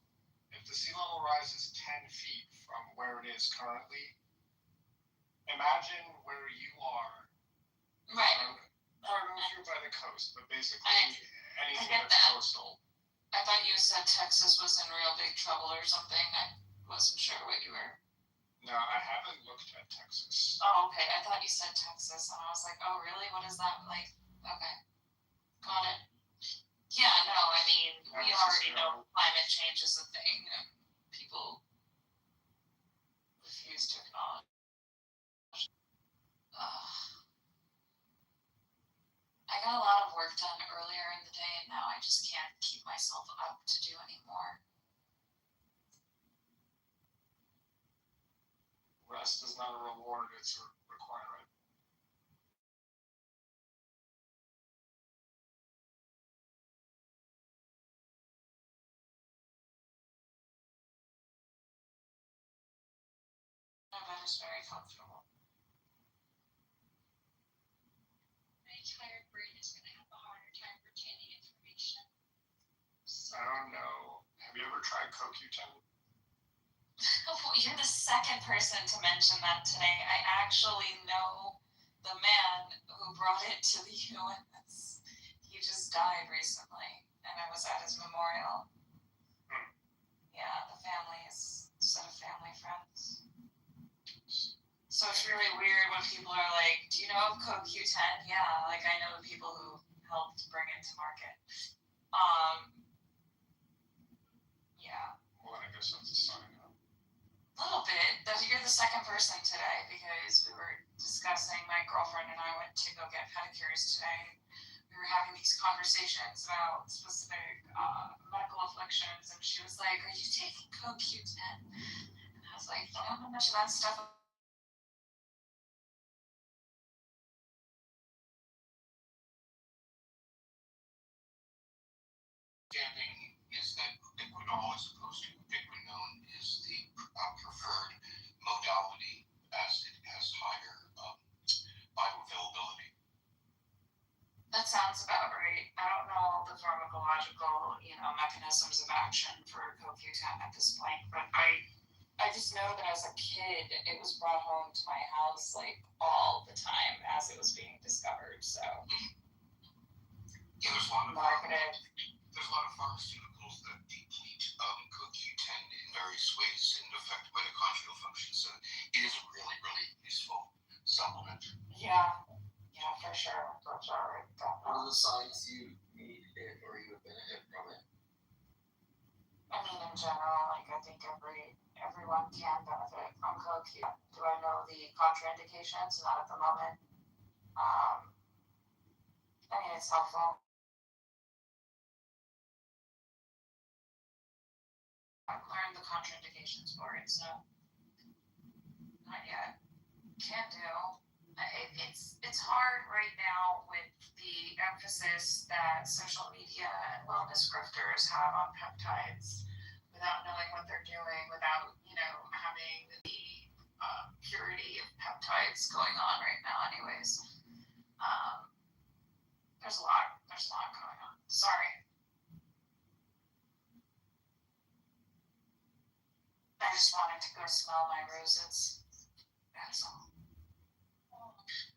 If the sea level rises 10 feet from where it is currently, imagine where you are. Right. I don't know if you're by the coast, but basically anything get that's that. coastal. I thought you said Texas was in real big trouble or something. I wasn't sure what you were. No, I haven't looked at Texas. Oh, okay. I thought you said Texas, and I was like, oh, really? What is that like? Okay, got it. Yeah, no, I mean, we already know climate change is a thing, and people refuse to acknowledge. I got a lot of work done earlier in the day, and now I just can't keep myself up to do anymore. Rest is not a reward, it's a requirement. My bed is very comfortable. My tired brain is going to have a harder time retaining information. I don't know. Have you ever tried CoQ10? You're the second person to mention that today. I actually know the man who brought it to the U.S. He just died recently, and I was at his memorial. Yeah, the family is a set of family friends. So it's really weird when people are like, do you know of CoQ10? Yeah, like I know the people who helped bring it to market. Yeah. second person today because we were discussing, my girlfriend and I went to go get pedicures today. We were having these conversations about specific medical afflictions, and she was like, "Are you taking CoQ10?" And I was like, "I don't know much of that stuff." Understanding is that ubiquinol, as opposed to ubiquinone, is the preferred modality as it has higher bioavailability. That sounds about right. I don't know the pharmacological, mechanisms of action for CoQ10 at this point, but I just know that as a kid, it was brought home to my house like all the time as it was being discovered. So yeah, there's a lot of marketed. There's a lot of pharmaceuticals that deplete CoQ10 in various ways and affect mitochondrial function. So it is a really, really useful supplement. Yeah, for sure. What are the signs you need it or you would benefit from it? I mean, in general, like I think everyone can benefit from CoQ10. Do I know the contraindications? Not at the moment. I mean, it's helpful. I've learned the contraindications for it, so not yet. Can do. It's hard right now with the emphasis that social media and wellness grifters have on peptides, without knowing what they're doing, without having the purity of peptides going on right now. Anyways, there's a lot going on. Sorry. I just wanted to go smell my roses. That's all.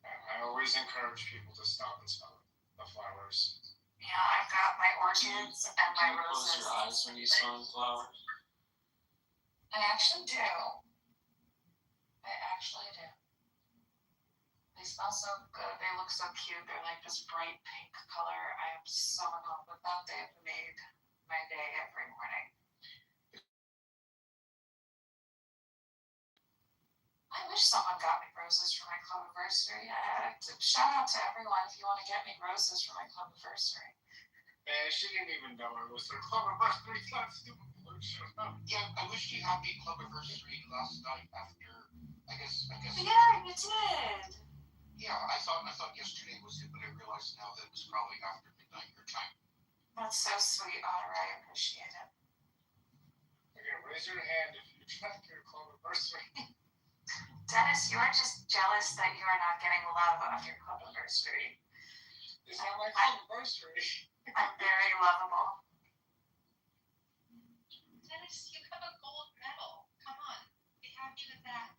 I always encourage people to stop and smell the flowers. Yeah, I've got my orchids and my roses. Close your eyes when you smell flowers? I actually do. They smell so good. They look so cute. They're like this bright pink color. I am so in love with them. They have made my day every morning. I wish someone got me roses for my clubiversary. Shout out to everyone if you want to get me roses for my clubiversary. Man, she didn't even know it was her clubiversary. Yeah, I wish you happy clubiversary last night after. I guess. Yeah, you did. Yeah, I thought yesterday was it, but I realized now that it was probably after midnight your time. That's so sweet, Otter. I appreciate it. Okay, raise your hand if you track your clubiversary. Dennis, you are just jealous that you are not getting love off your clubiversary. It's not my clubiversary. I'm very lovable. Dennis, you have a gold medal. Come on, be happy with that.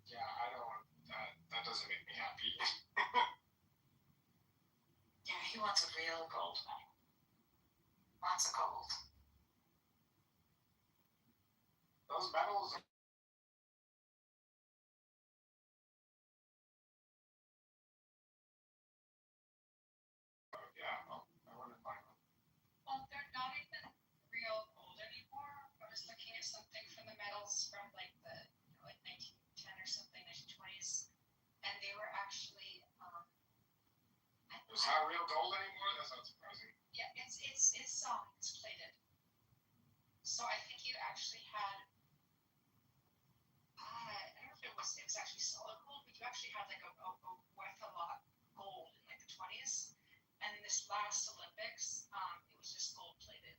Yeah, I don't. That doesn't make me happy. Yeah, he wants a real gold medal. Lots of gold. Those medals are. Yeah, I want to find them. Well, they're not even real gold anymore. I was looking at something from the medals from like 1910 or something, 1920s, and they were actually. It's not real gold anymore. That's not surprising. Yeah, it's plated. So I think you actually had. I don't know if it was actually solid gold, but you actually had like a worth a lot gold in like the 20s, and in this last Olympics, it was just gold plated.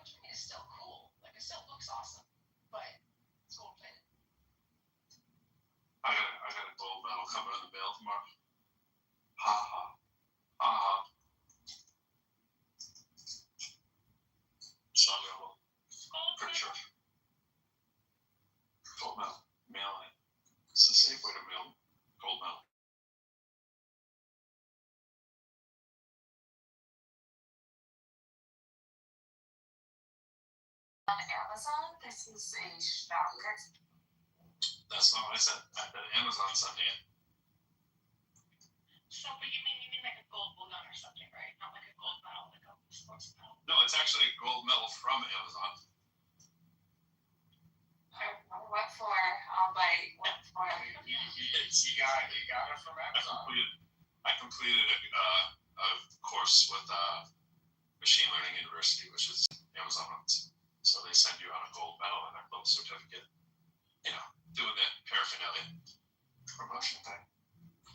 Which I mean is still cool. Like it still looks awesome, but it's gold plated. I got a gold medal coming in the mail tomorrow. It's not available. Pretty sure. Gold medal. Mailing it. It's a safe way to mail gold medal. On Amazon, this is a shocker. That's not what I said. I bet Amazon sent me it. So, but you mean like a gold balloon or something, right? Not like a gold medal, like a sports medal. No, it's actually a gold medal from Amazon. What for? I'll bite. What for? You got it from Amazon. I completed a course with Machine Learning University, which is Amazon owns. So they send you out a gold medal and a gold certificate. You know, doing the paraphernalia promotion thing.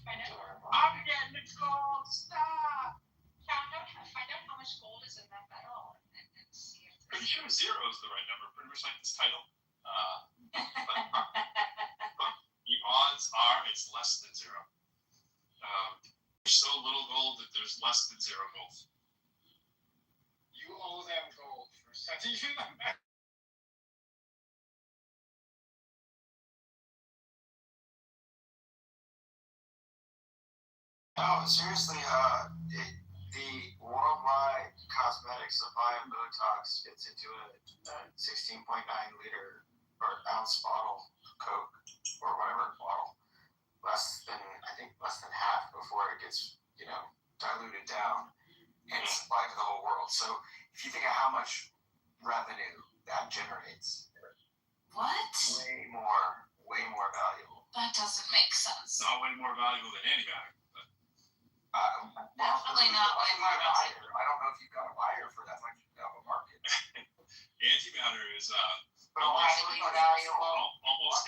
I'm getting the gold. Stop. Find out how much gold is in that medal and see if. Pretty sure 0 is the right number. Pretty much like this title. But the odds are it's less than 0. There's so little gold that there's less than 0 gold. You owe them gold for sending you that. No, seriously, the worldwide cosmetic supply of Botox fits into a 16.9 liter or ounce bottle of Coke or whatever bottle. Less than half before it gets, diluted down and supplied to the whole world. So if you think of how much revenue that generates, What? way more valuable. That doesn't make sense. Not way more valuable than antibiotic. Definitely not way more valuable. I don't know if you've got a buyer for that much of a market. Antimatter is almost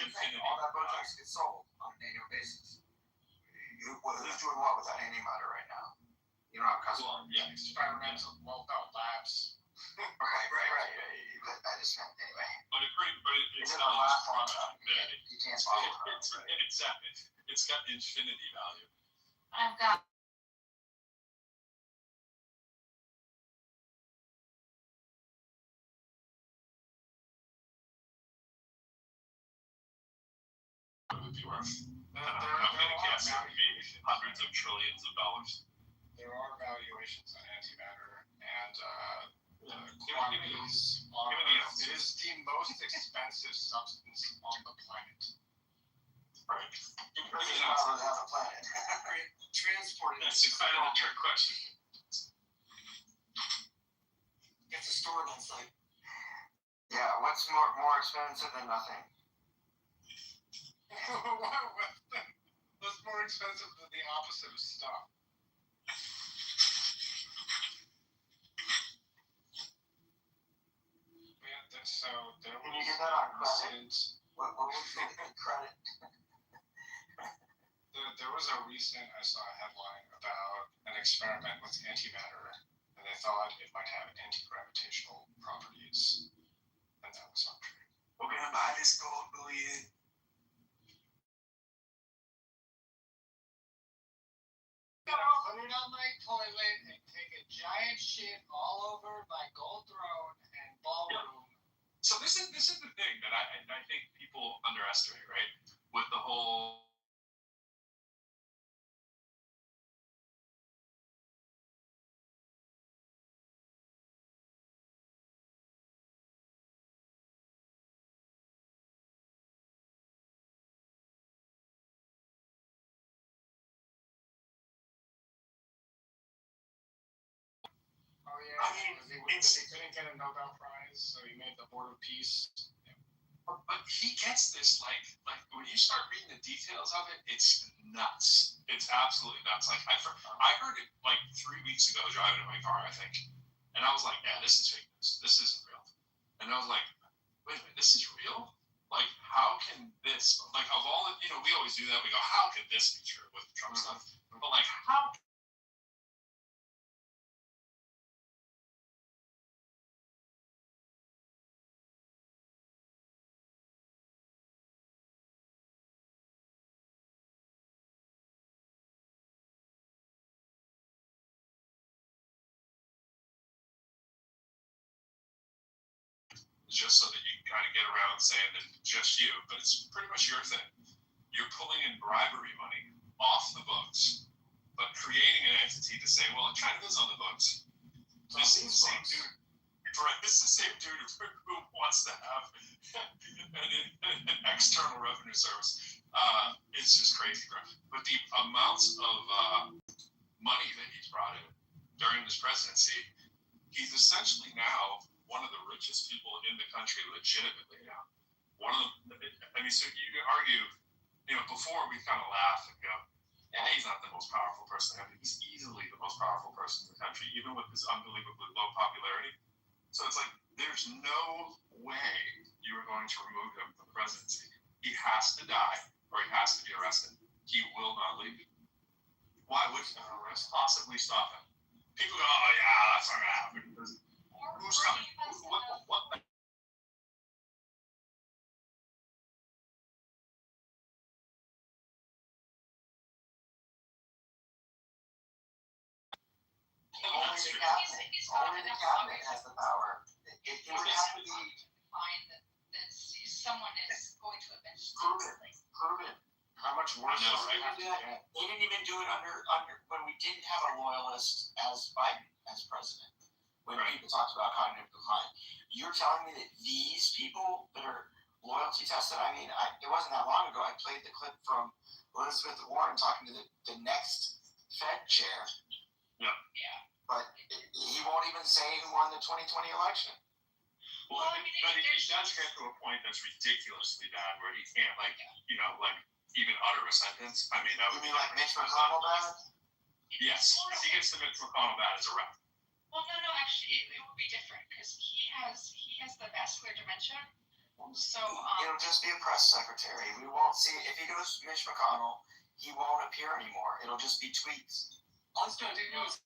infinity. All that Botox gets sold on an annual basis. Who's doing what with that antimatter right now? You don't have customers. Yeah, experimental, labs. Right. But I just meant anyway. But it's not not last long product. time. You can't follow it. Exactly. It's got infinity value. I've got. It would be worth. I'm going to guess it would be hundreds of trillions of dollars. There are valuations on antimatter, and quantities are. It is the most expensive substance on the planet. Right. Because it's not on the planet. Transported. That's kind of the trick question. It's a store on site. Yeah, what's more expensive than nothing? What's more expensive than the opposite of stuff? Yeah, so there was. Can you get that on credit? What would you get credit? There was a recent, I saw a headline about an experiment with antimatter, and they thought it might have anti-gravitational properties, and that was not true. We're gonna buy this gold bullion. Put it on my toilet and take a giant shit all over my gold throne and ballroom. So this is the thing that I think people underestimate, right? With the whole. Oh yeah, he couldn't get a Nobel Prize, so he made the Board of Peace. But he gets this like when you start reading the details of it, it's nuts. It's absolutely nuts. Like I heard it like 3 weeks ago driving in my car, I think, and I was like, yeah, this is fake news. This isn't real. And I was like, wait a minute, this is real? Like, how can this? Like, of all the, we always do that. We go, how could this be true with Trump stuff? But like, how? Just so that you can kind of get around saying that it's just you, but it's pretty much your thing. You're pulling in bribery money off the books, but creating an entity to say, well, it kind of is on the books. This is the same dude. Right? It's the same dude who wants to have an external revenue service. It's just crazy, bro. But the amounts of money that he's brought in during this presidency, He's essentially now one of the richest people in the country, legitimately now. One of the, I mean, so you could argue, before we kind of laughed and go, yeah, he's not the most powerful person. I mean, he's easily the most powerful person in the country, even with his unbelievably low popularity. So it's like, there's no way you are going to remove him from the presidency. He has to die, or he has to be arrested. He will not leave. Why would he possibly stop him? People go, oh yeah, that's not gonna happen. Who's coming? What? Only the cabinet has the power. It would have to be Find that someone is going to eventually proven. How much worse I know, does it right? have to get? They didn't even do it under when we didn't have a loyalist as Biden as president. When people talked about cognitive decline, you're telling me that these people that are loyalty tested. I mean, it wasn't that long ago. I played the clip from Elizabeth Warren talking to the next Fed chair. Yeah. But he won't even say who won the 2020 election. Well, but he does get to a point that's ridiculously bad where he can't, even utter a sentence. I mean, that would be like Mitch McConnell bad? Yes. If he gets to Mitch McConnell bad, it's a wrap. Well, no, actually, it would be different because he has the vascular dementia. So it'll just be a press secretary. We won't see if he goes Mitch McConnell. He won't appear anymore. It'll just be tweets. All he's gonna do is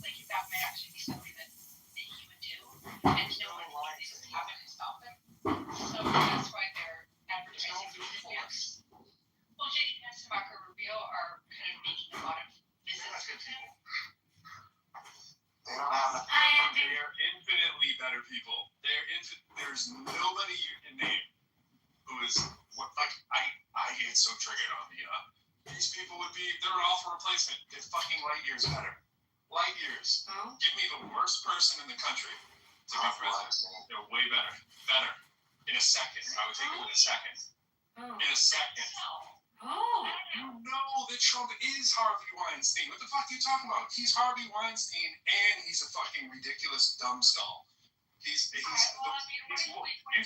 like that may actually be something that he would do, and no one is having to stop him. So that's why they're advertising for this. Well, J.D. Vance and Marco Rubio are kind of making a lot of visits with him. They don't have They are infinitely better people. There's nobody you can name who is I get so triggered on these people they're an awful replacement. They're fucking light years better. Light years. Give me the worst person in the country to be president. They're way better. Better. In a second. I would take it in a second. In a second. You know that Trump is Harvey Weinstein. What the fuck are you talking about? He's Harvey Weinstein and he's a fucking ridiculous dumbskull. You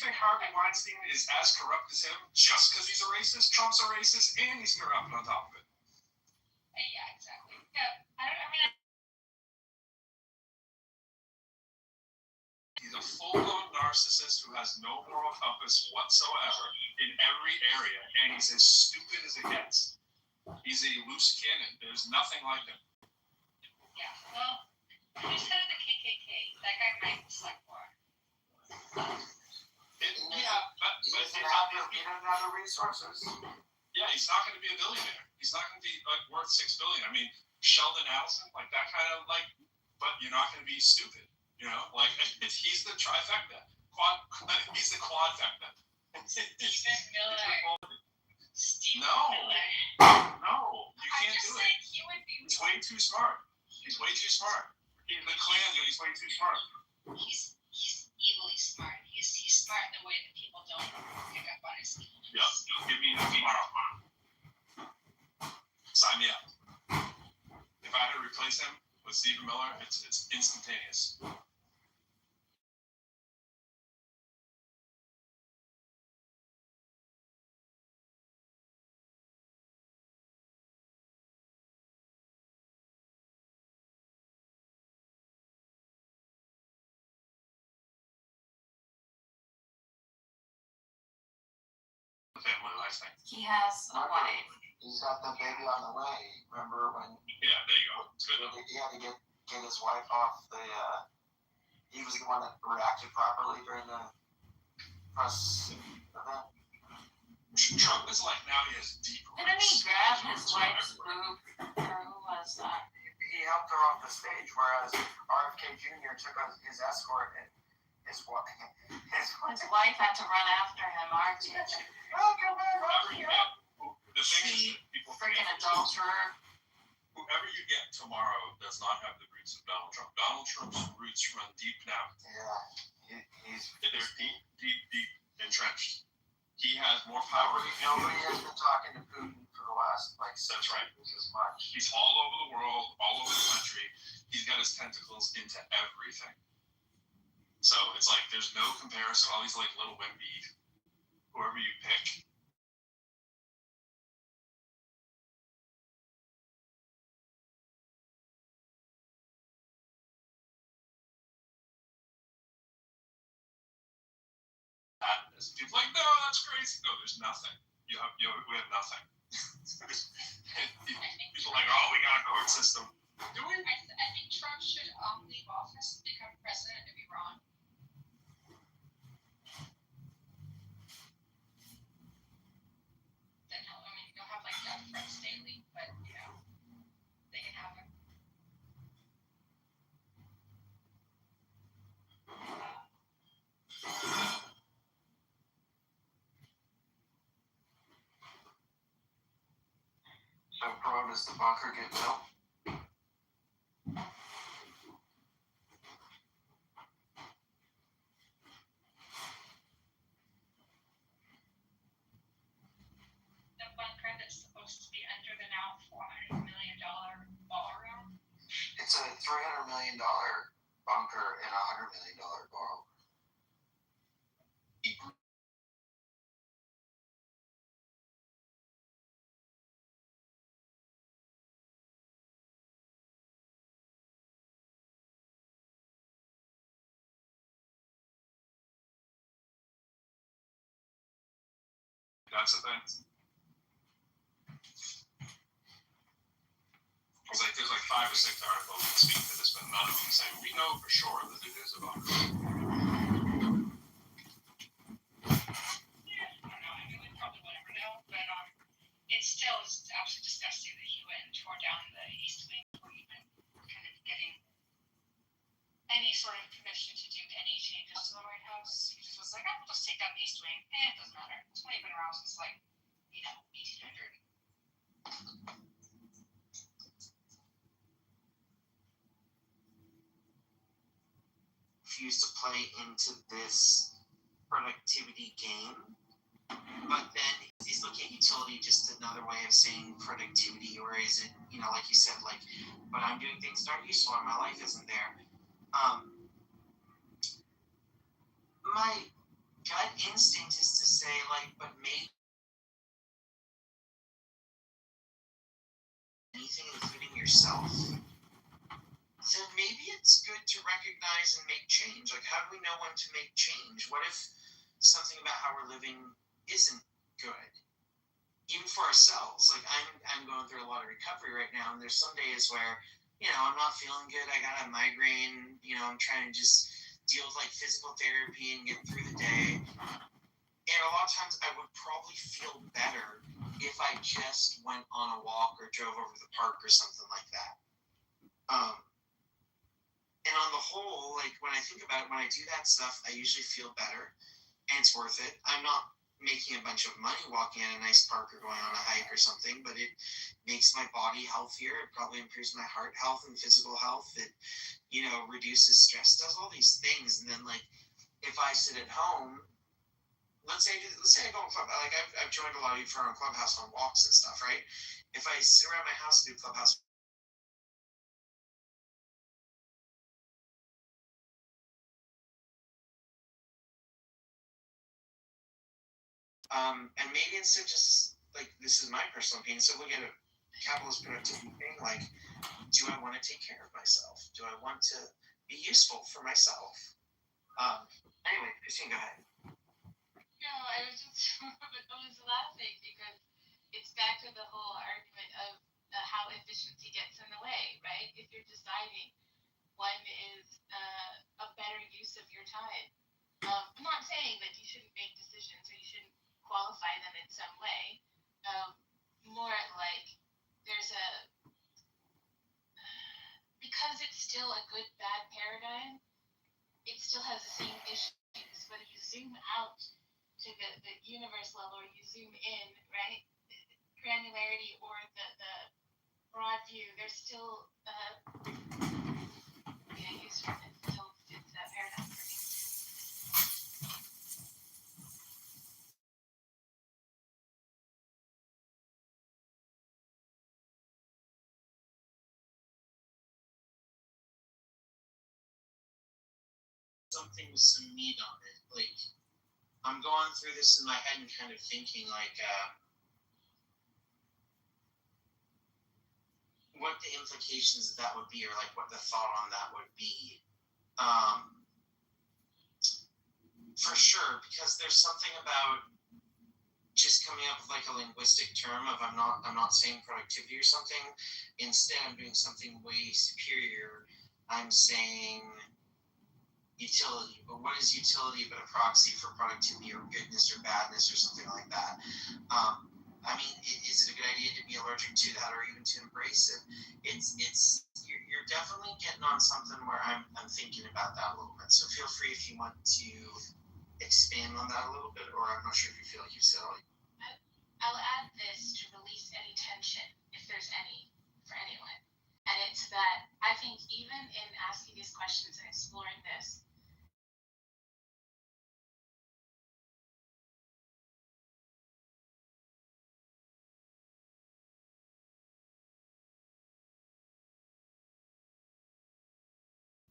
think Harvey Weinstein is as corrupt as him just because he's a racist? Trump's a racist and he's corrupt on top of it. Yeah, exactly. Yeah, I mean. He's a full-blown narcissist who has no moral compass whatsoever in every area, and he's as stupid as it gets. He's a loose cannon. There's nothing like him. Yeah, well, who's head of the KKK? That guy might select more. He doesn't have the resources. Yeah, he's not going to be a billionaire. He's not going to be worth $6 billion. I mean, Sheldon Adelson, that kind of but you're not going to be stupid. He's the trifecta. He's the quadfecta. Stephen Miller. No, you can't do it. He's way too smart. He's way too smart. He's the Klan, but he's way too smart. He's evilly smart. He's smart in the way that people don't pick up on his evilness. Yep. Give me him tomorrow. Sign me up. If I had to replace him with Stephen Miller, it's instantaneous. Family life thing. He has a wife. He's got the baby on the way. Remember when? Yeah, there you go. It's good. He had to get his wife off the. He was the one that reacted properly during the press event. Trump is now he has deep roots. Didn't he grab his wife's boob? Or who was that? He helped her off the stage, whereas RFK Jr. took his escort and his wife had to run after him, The thing is, freaking adulterer. whatever you get tomorrow does not have the roots of Donald Trump. Donald Trump's roots run deep now. Yeah, They're deep entrenched. He has more power. Nobody has been talking to Putin for the last That's right. as much. He's all over the world, all over the country. He's got his tentacles into everything. So it's like there's no comparison. All these like little wimpy, whoever you pick. People are like, no, that's crazy. No, there's nothing. We have nothing. People are like, oh, we got a court system. Do we? I think Trump should leave office and become president of Iran. Then you'll have like death threats daily, but they can have him. So, Pro, does the bunker get built? The bunker that's supposed to be under the now $400 million ballroom. It's a $300 million bunker and a $100 million ballroom. That's the thing. There's like 5 or 6 articles that speak to this, but none of them say we know for sure that it is a bunker. Yeah, I don't know. We probably will never know, but it's still absolutely disgusting that he went and tore down the East Wing before even kind of getting any sort of permission to do any changes to the White House. He just was like, I'll just take down the East Wing. It doesn't matter. It's only been around since 1800. Refuse to play into this productivity game, but then is looking at utility just another way of saying productivity, or is it, like you said, like, but I'm doing things that aren't useful or my life isn't there. My gut instinct is to say, like, but maybe anything, including yourself, then maybe it's good to recognize and make change. Like, how do we know when to make change? What if something about how we're living isn't good? Even for ourselves. Like, I'm going through a lot of recovery right now, and there's some days where, I'm not feeling good. I got a migraine. I'm trying to just deal with, like, physical therapy and get through the day. And a lot of times I would probably feel better if I just went on a walk or drove over to the park or something like that. And on the whole, like, when I think about it, when I do that stuff, I usually feel better, and it's worth it. I'm not making a bunch of money walking in a nice park or going on a hike or something, but it makes my body healthier. It probably improves my heart health and physical health. It, reduces stress, does all these things. And then, like, if I sit at home, let's say I go on Clubhouse, like, I've joined a lot of you for on Clubhouse on walks and stuff, right? If I sit around my house and do Clubhouse, and maybe instead just, like, this is my personal opinion, so look at a capitalist productivity thing, like, do I want to take care of myself? Do I want to be useful for myself? Anyway, Christine, go ahead. No, I was laughing because it's back to the whole argument of how efficiency gets in the way, right? If you're deciding when is a better use of your time. I'm not saying that you shouldn't make decisions or you shouldn't qualify them in some way. More like there's because it's still a good bad paradigm, it still has the same issues. Whether you zoom out to the universe level or you zoom in, right? Granularity or the broad argue there's still getting used to it until it's a paradigm for me. Something with some meat on it. Like, I'm going through this in my head and kind of thinking, like, what the implications of that would be, or like what the thought on that would be. For sure, because there's something about just coming up with like a linguistic term of I'm not saying productivity or something. Instead, I'm doing something way superior. I'm saying utility. But what is utility but a proxy for productivity or goodness or badness or something like that? I mean, is it a good idea to be allergic to that or even to embrace it? You're definitely getting on something where I'm thinking about that a little bit. So feel free if you want to expand on that a little bit, or I'm not sure if you feel like you said all. I'll add this to release any tension, if there's any, for anyone. And it's that I think even in asking these questions and exploring this,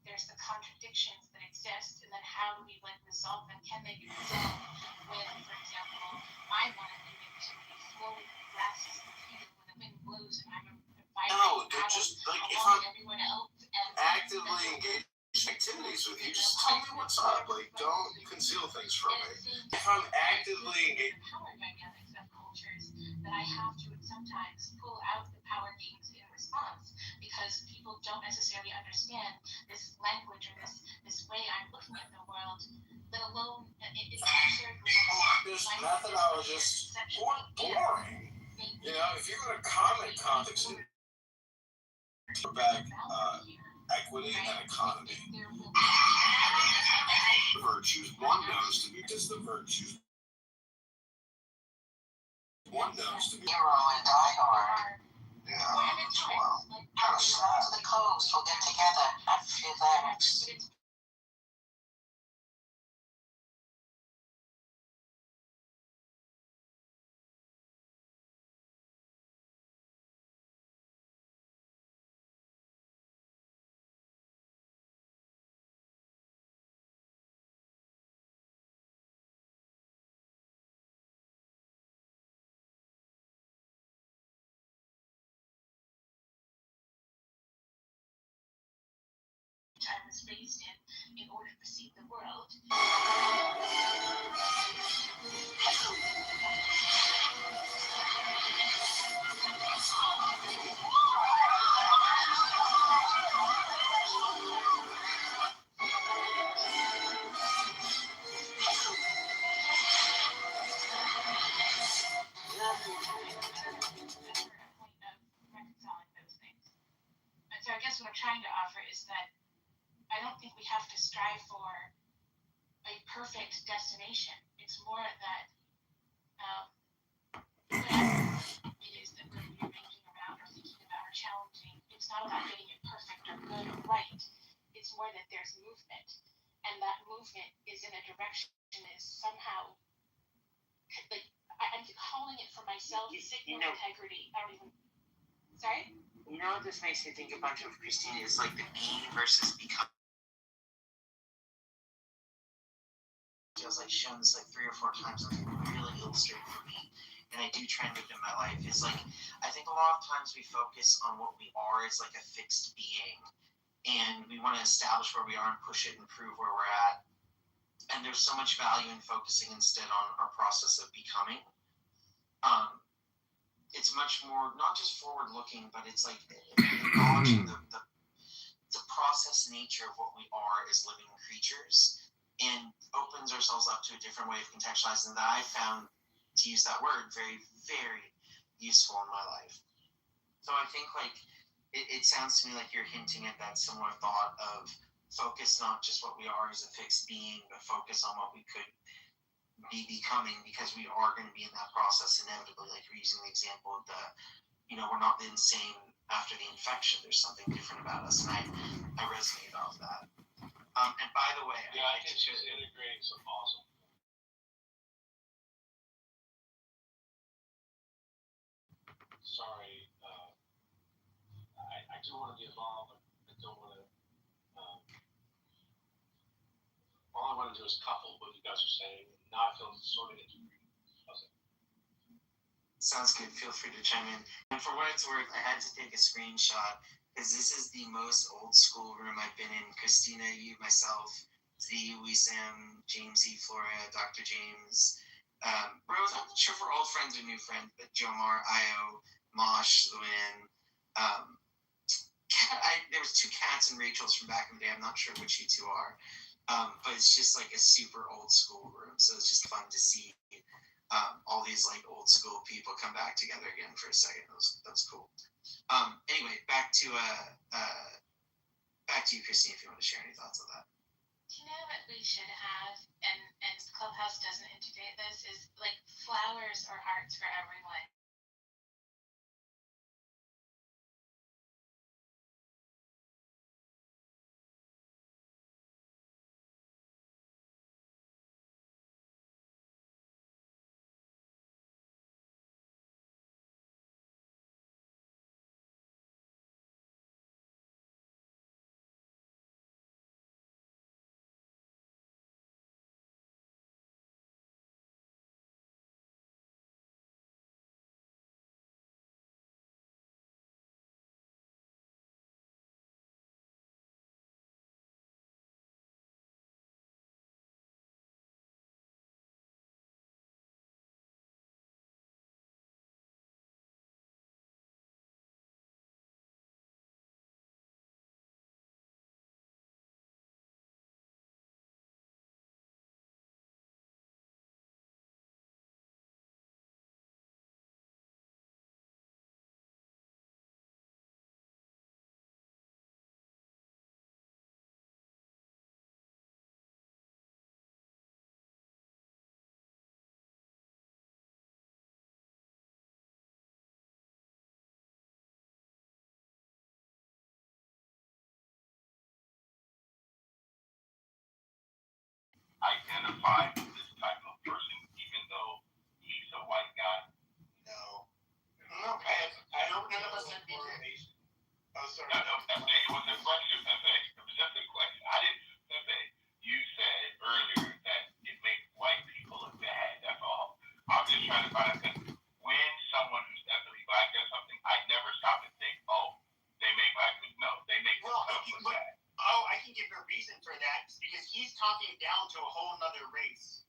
there's the contradictions that exist, and then how do we like resolve them? Can they be resolved when, for example, I want to limit to the flowing grasses of the field when the wind blows and I'm No, just like if I'm everyone else and actively engaged in activities with you, just tell me what's up. Like, don't conceal things from me. If I'm actively engaged. Power dynamics of cultures that I have to sometimes pull out the power games in response because people don't necessarily understand this language or this way I'm looking at the world, let alone it's absurdly. This methodologists who are boring. You know, if you're going to comment context back equity and economy. Virtues. One knows to be just the virtues. One knows to be. Hero and Die Hard. Yeah, well, kind of sad. The codes will get together. I feel that. I was raised in order to perceive the world. So I guess what I'm trying to offer is that I don't think we have to strive for a perfect destination. It's more that whatever it is that we're rearranging around or thinking about or challenging, it's not about getting it perfect or good or right. It's more that there's movement. And that movement is in a direction that is somehow, like, I'm calling it for myself, signal integrity. I don't even, sorry? You know what this makes me think a bunch of, Christina, is like the being versus becoming. I was like shown this like 3 or 4 times, and it really illustrated for me. And I do try and live it in my life. Is like I think a lot of times we focus on what we are as like a fixed being, and we want to establish where we are and push it and prove where we're at. And there's so much value in focusing instead on our process of becoming. It's much more not just forward looking, but it's like acknowledging the process nature of what we are as living creatures, and opens ourselves up to a different way of contextualizing that I found, to use that word, very, very useful in my life. So I think like it sounds to me like you're hinting at that similar thought of focus not just what we are as a fixed being, but focus on what we could be becoming, because we are going to be in that process inevitably. Like you're using the example of the, we're not the insane after the infection. There's something different about us, and I resonate off that. And by the way, yeah, I think she's integrating some awesome. Sorry, I do want to be involved, but I don't want to. All I want to do is couple what you guys are saying, and not feel sort of integrated. Sounds good. Feel free to chime in. And for what it's worth, I had to take a screenshot because this is the most old school room I've been in. Christina, you, myself, Z, Sam, James E, Floria, Dr. James, Rose. I'm not sure if we're old friends or new friends, but Jomar, Io, Mosh, Luann, Cat. There was 2 Cats and Rachels from back in the day. I'm not sure which you 2 are, but it's just like a super old school room. So it's just fun to see. All these like old school people come back together again for a second. That's cool. Anyway, back to you, Christine, if you want to share any thoughts on that. You know what we should have, and Clubhouse doesn't integrate this, is like flowers or hearts for everyone. Identify with this type of person, even though he's a white guy? No, I hope none of us are BJ. Oh, sorry. No, it was a question. It was just a question. I didn't say. You said earlier that it makes white people look bad. That's all. I'm just trying to find out when someone who's ethnically black does something, I never stop and think, oh, they make black people. No, they make themselves look bad. Oh, I can give you a reason for that. It's because he's talking down to a whole other race.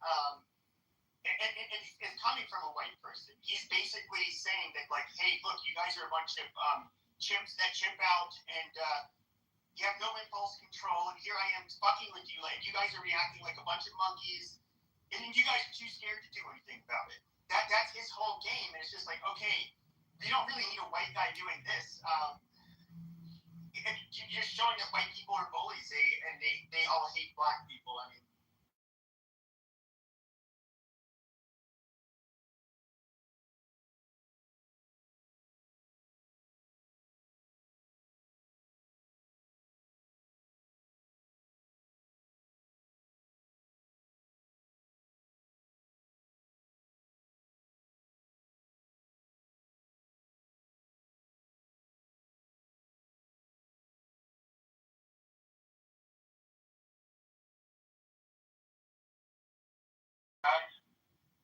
And it's coming from a white person. He's basically saying that, like, hey, look, you guys are a bunch of chimps that chimp out, and you have no impulse control, and here I am fucking with you. Like, you guys are reacting like a bunch of monkeys, and then you guys are too scared to do anything about it. That's his whole game, and it's just like, okay, you don't really need a white guy doing this. And you're showing that white people are bullies, and they all hate black people. I mean,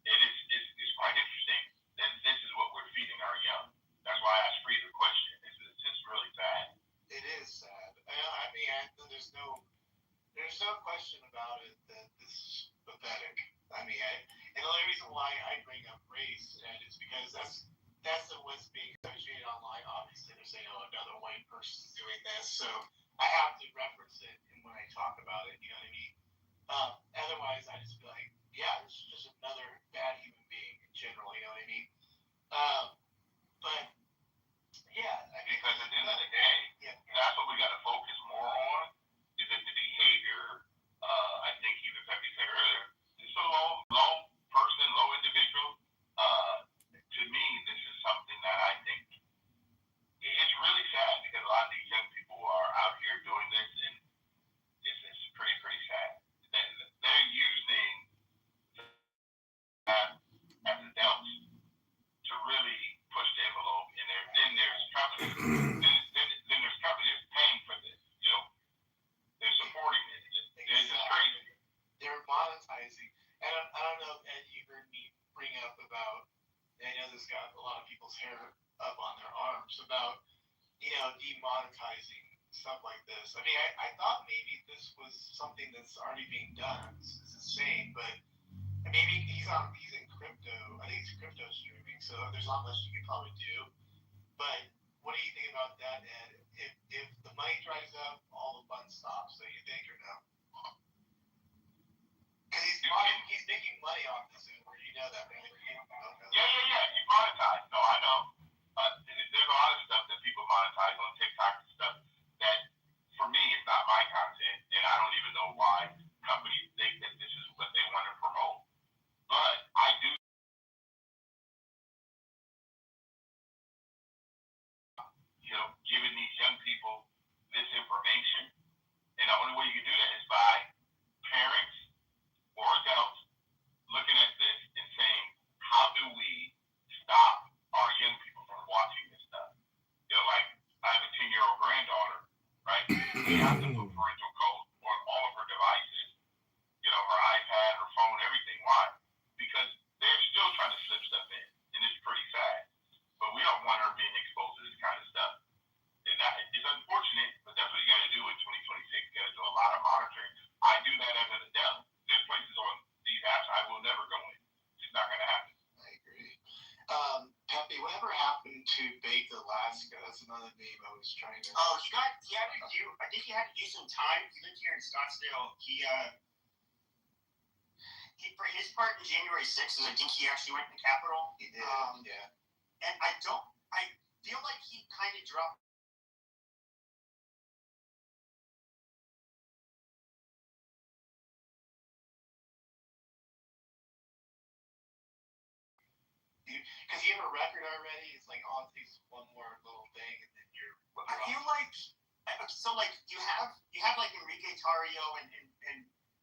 It's quite interesting that this is what we're feeding our young. That's why I asked Free the question. It's just really sad. It is sad. I mean, there's no question about it that this is pathetic. I mean, and the only reason why I bring up race, and it's because that's what's being associated online. Obviously, they're saying, oh, another white person's doing this, so I have to reference it when I talk about it. You know what I mean? Otherwise, I just feel like, yeah, this is just another bad human being in general. You know what I mean? But yeah, I mean, because at the end of the day, that's what we got to focus more on. Is that the behavior? I think even like we said earlier, it's a low person, low individual. To me, this is something that I think it's really sad. demonetizing stuff like this. I mean, I thought maybe this was something that's already being done. It's insane, but maybe he's in crypto. I think it's crypto streaming, so there's not much you can probably do. But what do you think about that, Ed? If the money dries up, all the fun stops. So you think or no? Because he's making money off this Uber. You know that, right? Yeah. You monetize. No, I know. There's a lot of stuff that people monetize on TikTok and stuff that, for me, it's not my content, and I don't even know why companies think that this is what they want to promote. But I do, giving these young people this information, and the only way you can do that is by parents or adults looking at this and saying, how do we stop our young people from watching this stuff? Like, I have a 10-year-old granddaughter, right? We have to put parental code on all of her devices, her iPad, her phone, everything. Why? Because they're still trying to slip stuff in, and it's pretty sad. But we don't want her being exposed to this kind of stuff. And that is unfortunate, but that's what you got to do in 2026. You got to do a lot of monitoring. I do that as an adult. There's places on these apps I will never go in. It's not going to happen. I agree. Pepe, whatever happened to Baked Alaska? That's another name I was trying to. Oh, he had to do. I think he had to do some time. He lived here in Scottsdale. He for his part in January 6th, I think he actually went to the Capitol. He did. Yeah. And I feel like he kind of dropped. Because you have a record already, it's like, oh, it takes one more little thing, and then you're. I feel like so, like you have like Enrique Tarrio and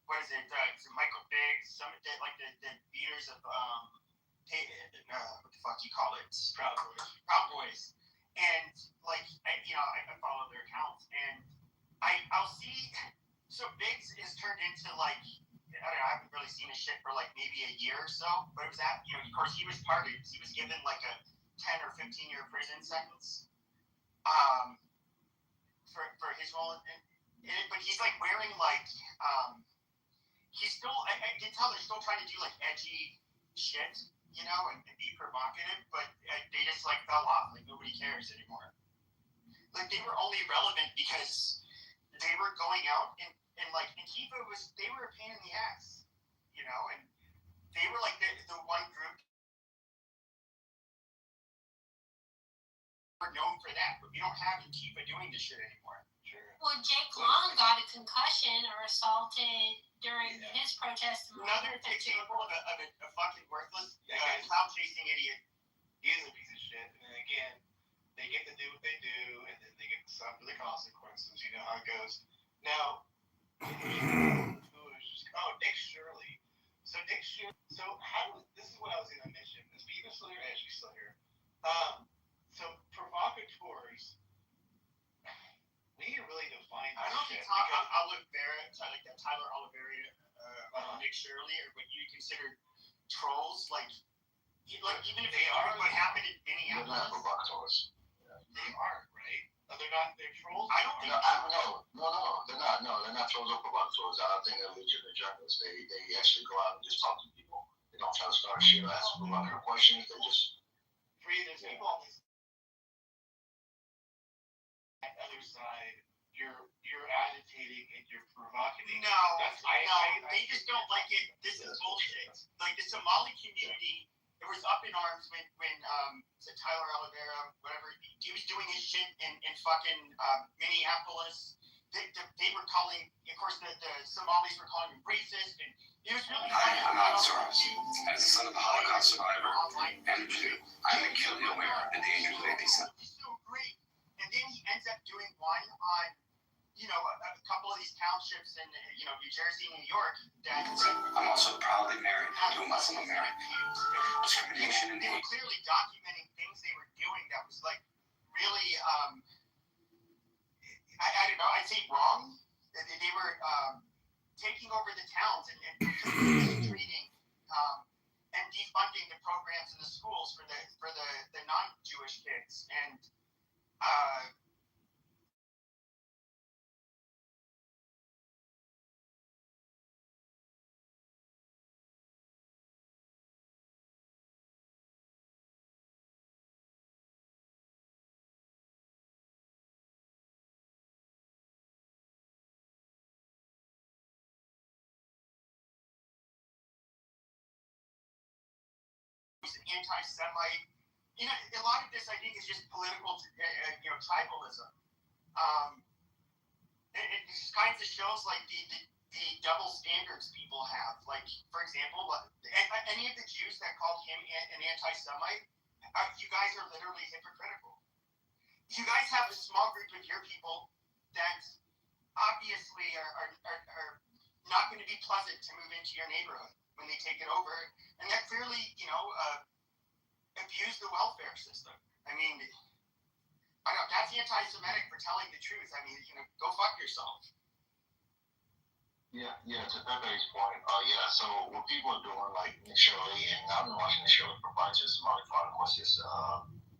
what is it? Michael Biggs, some of the leaders of what the fuck do you call it? Proud Boys, and like I follow their accounts, and I'll see. So Biggs is turned into like. I don't know, I haven't really seen his shit for like maybe a year or so, but it was of course he was targeted. He was given like a 10 or 15-year prison sentence for his role in it, but he's like wearing like he's still I can tell they're still trying to do like edgy shit, and be provocative, but they just like fell off, like nobody cares anymore. Like they were only relevant because they were going out and like Antifa they were a pain in the ass, and they were like the one group were known for that, but we don't have Antifa doing this shit anymore. Sure. Well, Jake Long got a concussion or assaulted during his protest. Another example of a fucking worthless cloud chasing idiot. He is a piece of shit, and then again, they get to do what they do, and then they get to suffer the consequences. You know how it goes. Now. Nick Shirley. So this is what I was going to mention. Is Beaver still here? Yeah, she's still here. So provocateurs, we need to really define I don't know if Tyler Oliveira, Nick Shirley, or what you consider trolls, like even if they are, what happened in Minneapolis. They're not provocateurs. They are, right? They're not. They're trolls. I don't think. No, they're not. No, they're not trolls or provocateurs. I think they're legitimate journalists. They actually go out and just talk to people. They don't try to start shit or ask provocative questions. They just. There's people on this other side. You're agitating and you're provocating. No, they just don't like it. This is bullshit. Like the Somali community. It was up in arms when Tyler Oliveira, whatever, he was doing his shit in fucking Minneapolis. They were calling, of course, the Somalis were calling him racist, and it was really. Hi, I'm Alan Soros. As the son of a Holocaust survivor and a Jew, I'm acutely aware of the dangers of anti-Semitism. He's so great, and then he ends up doing one on, a couple of these townships in, New Jersey, New York. I'm also proudly married to a Muslim American. Discrimination and they were clearly documenting things they were doing that was like really, I don't know, I'd say wrong. They were taking over the towns and treating and defunding the programs in the schools for the non-Jewish kids, and anti-Semite. You know, a lot of this I think is just political, tribalism. It just kind of shows like the double standards people have. Like, for example, any of the Jews that called him an anti-Semite, you guys are literally hypocritical. You guys have a small group of your people that obviously are not going to be pleasant to move into your neighborhood when they take it over, and that clearly, abuse the welfare system. I mean, I know that's anti-Semitic for telling the truth. I mean, go fuck yourself. Yeah, to Pepe's point, so what people are doing, like initially, and I've been watching the show for quite just about fun, of course, it's,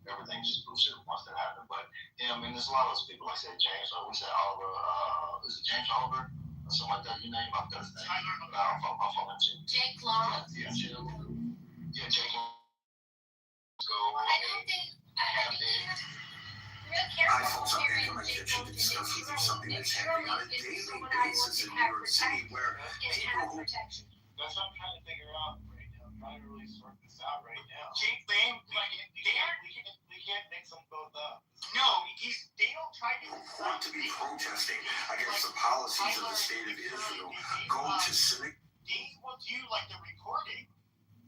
everything just boosted once that happened, but, yeah, I mean, there's a lot of those people, like I said, James, or we said Oliver, is it James Oliver, or something like that, your name, I've got his name, I'll follow him too. Jake Long. Yeah, Jake Long. Go, I don't think real careful here in to discuss with you something that's happening on a daily basis in New York City, where people who... That's what I'm trying to figure out right now. I'm trying to really sort this out right now. Jake Lang, we can't mix them both up. No, they don't try to want to be protesting against the policies of the state of Israel. Go to civic. They will do like the recording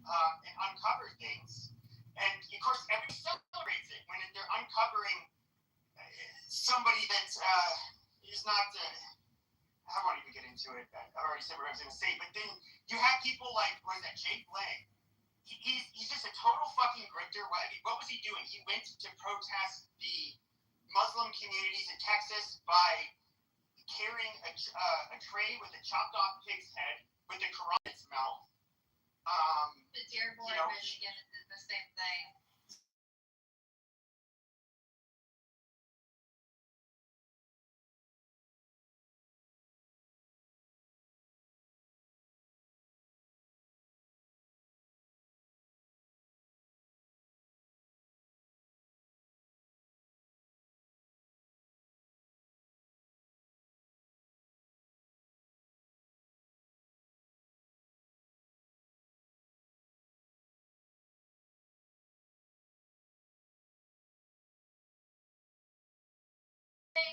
and uncover things, and of course everybody celebrates it when they're uncovering somebody that is not. I won't even get into it. I've already said what I was going to say. But then you have people like, what is that, Jake Lang? He's just a total fucking grifter. What was he doing? He went to protest the Muslim communities in Texas by carrying a tray with a chopped off pig's head with the Quran in its mouth. The Dearborn, Michigan did the same thing.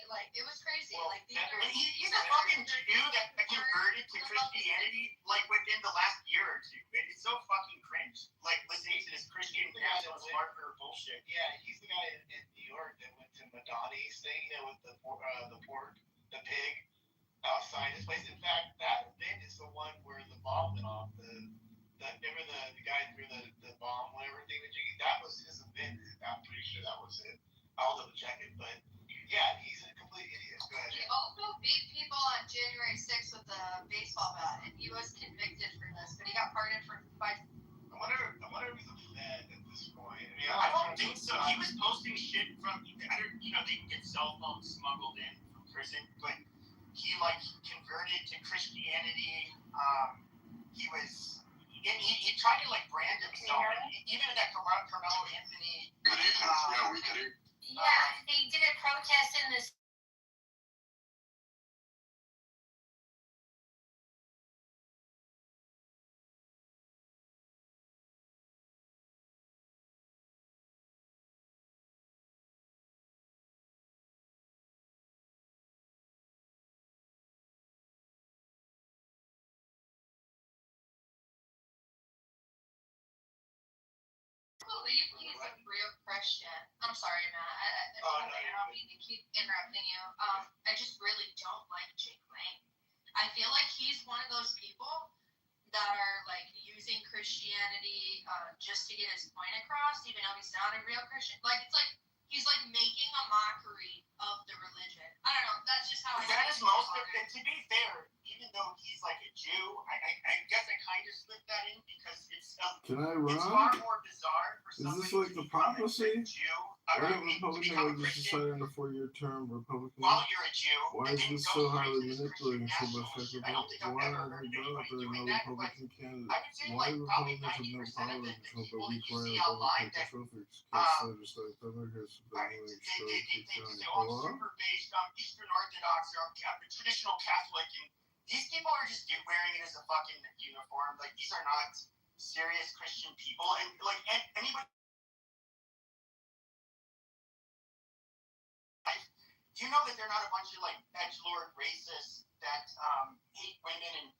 Like, it was crazy. Well, like, he's a fucking Jew that converted to Christianity like within the last year or two. It's so fucking cringe. Like listening to this Christian nationalist hardcore bullshit. Yeah, he's the guy in New York that went to Madani's thing, with the pig outside his place. In fact, that event is the one where the bomb went off. Remember the guy threw the bomb, whatever thing that was his event. I'm pretty sure that was it. I'll double check it, but yeah, he's a complete idiot. Go ahead. He also beat people on January 6th with a baseball bat, and he was convicted for this, but he got pardoned for 5. I wonder if he's a Fed at this point. I mean, I don't think so. He was posting shit from, they can get cell phones smuggled in from prison, but he converted to Christianity. He tried to brand himself, even at that Carmelo Anthony. Yeah, they did a protest in this. Believe he's a real Christian. I'm sorry, Matt. I don't mean to keep interrupting you. I just really don't like Jake Lang. I feel like he's one of those people that are using Christianity just to get his point across, even though he's not a real Christian. It's like he's making a mockery of the religion. I don't know. That's just how I. That is most of it. To be fair, even though he's a Jew, I guess I kind of slipped that in because it's. Can I run? It's far more bizarre for Is this somebody the prophecy? Why Republican was decided in a 4-year term. Republican. While you're a Jew. Why is this so highly manipulating so effectively? Why are we not there no Republican candidate? Why Republicans have no power to control the weak right of catastrophic case legislative Democrats have been doing Super based Eastern Orthodox or traditional Catholic, and these people are just wearing it as a fucking uniform. These are not. serious Christian people, and like anybody. You know that they're not a bunch of like edgelord racists that hate women and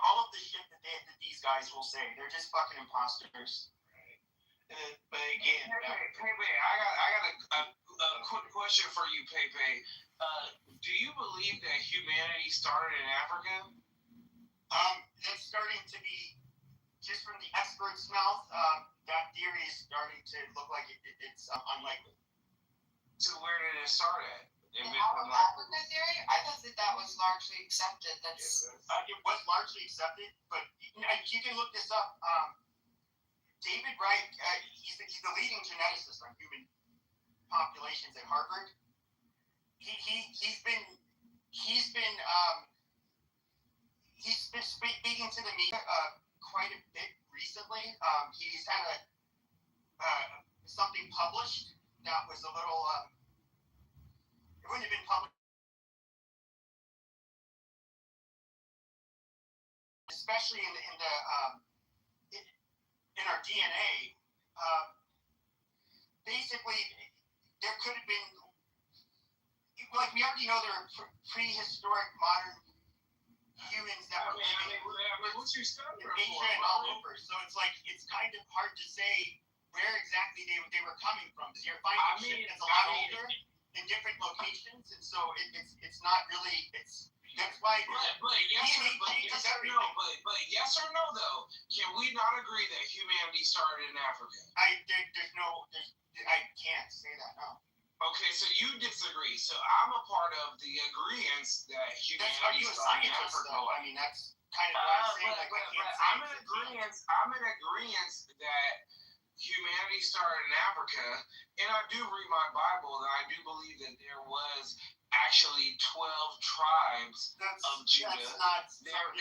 all of the shit that these guys will say. They're just fucking imposters. But again, Pepe, I got a quick question for you, Pepe. Do you believe that humanity started in Africa? It's starting to be, just from the experts' mouth, that theory is starting to look like it's unlikely. So where did it start at? Africa theory? I thought that was largely accepted. It was largely accepted, but you can look this up. David Wright, he's the leading geneticist on human populations at Harvard. He's been speaking to the media quite a bit recently. He's had something published that was a little. It wouldn't have been published, especially in our DNA. Basically, there could have been, like, we already know there are prehistoric modern humans that were living what's your standard in Asia and all over. So it's like it's kind of hard to say where exactly they were coming from. Because you're finding shit that's a lot older in different locations, and so it's not really that's why. But yes or no though, can we not agree that humanity started in Africa? I can't say that, no. Okay, so you disagree. So I'm a part of the agreement that humanity started in Africa. Though. I mean, that's kind of what I'm saying. I'm in agreement that humanity started in Africa, and I do read my Bible, and I do believe that there was actually 12 tribes of Judah. That's not.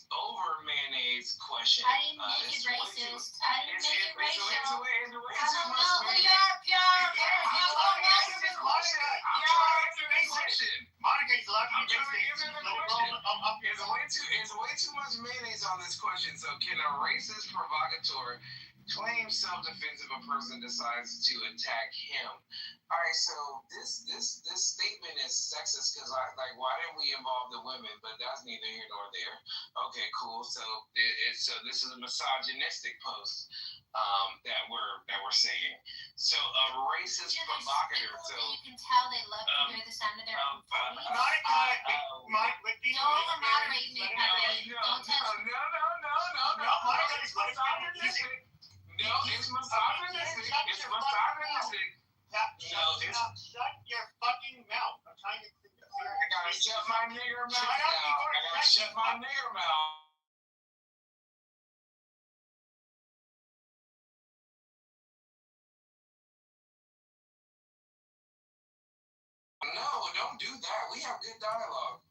Over mayonnaise question. I didn't make it racist. I didn't make it racial. It's way too much. Monica's allowed to be It's way too much mayonnaise on this question. So can a racist provocateur claim self-defense if a person decides to attack him? All right, so this statement is sexist because why didn't we involve the women? But that's neither here nor there. Okay, cool. So this is a misogynistic post that we're saying. So a racist provocateur. So you can tell they love to hear the sound of their own voice. Don't moderate me. Don't touch me. No, it's misogynistic. It's misogynistic. Shut your fucking mouth. I'm trying to. I gotta shut my nigger mouth now. I gotta shut my nigger mouth. No, don't do that. We have good dialogue.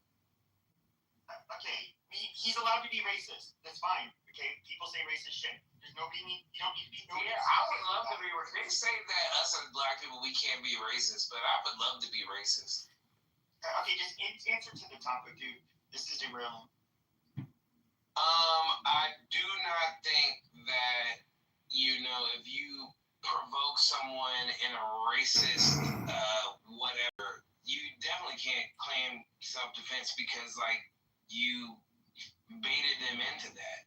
Okay, he's allowed to be racist. That's fine. Okay, people say racist shit. You don't need to be. Yeah, I would love to be racist. They say that us as black people, we can't be racist, but I would love to be racist. Okay, just answer to the topic, dude. This is irrelevant. I do not think that, if you provoke someone in a racist, whatever, you definitely can't claim self-defense because, you baited them into that.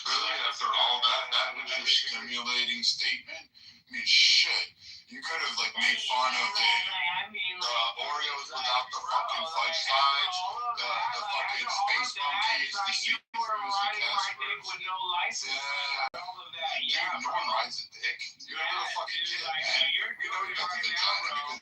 Really, after all that was your stimulating statement? I mean, shit. You could have, made fun of the Oreos without the fucking fudge sides, the fucking space monkeys, the see-throughs, the Caspers. With no license, all of that. Dude, no one rides a dick. You're a little fucking kid, man. We know you got the vagina.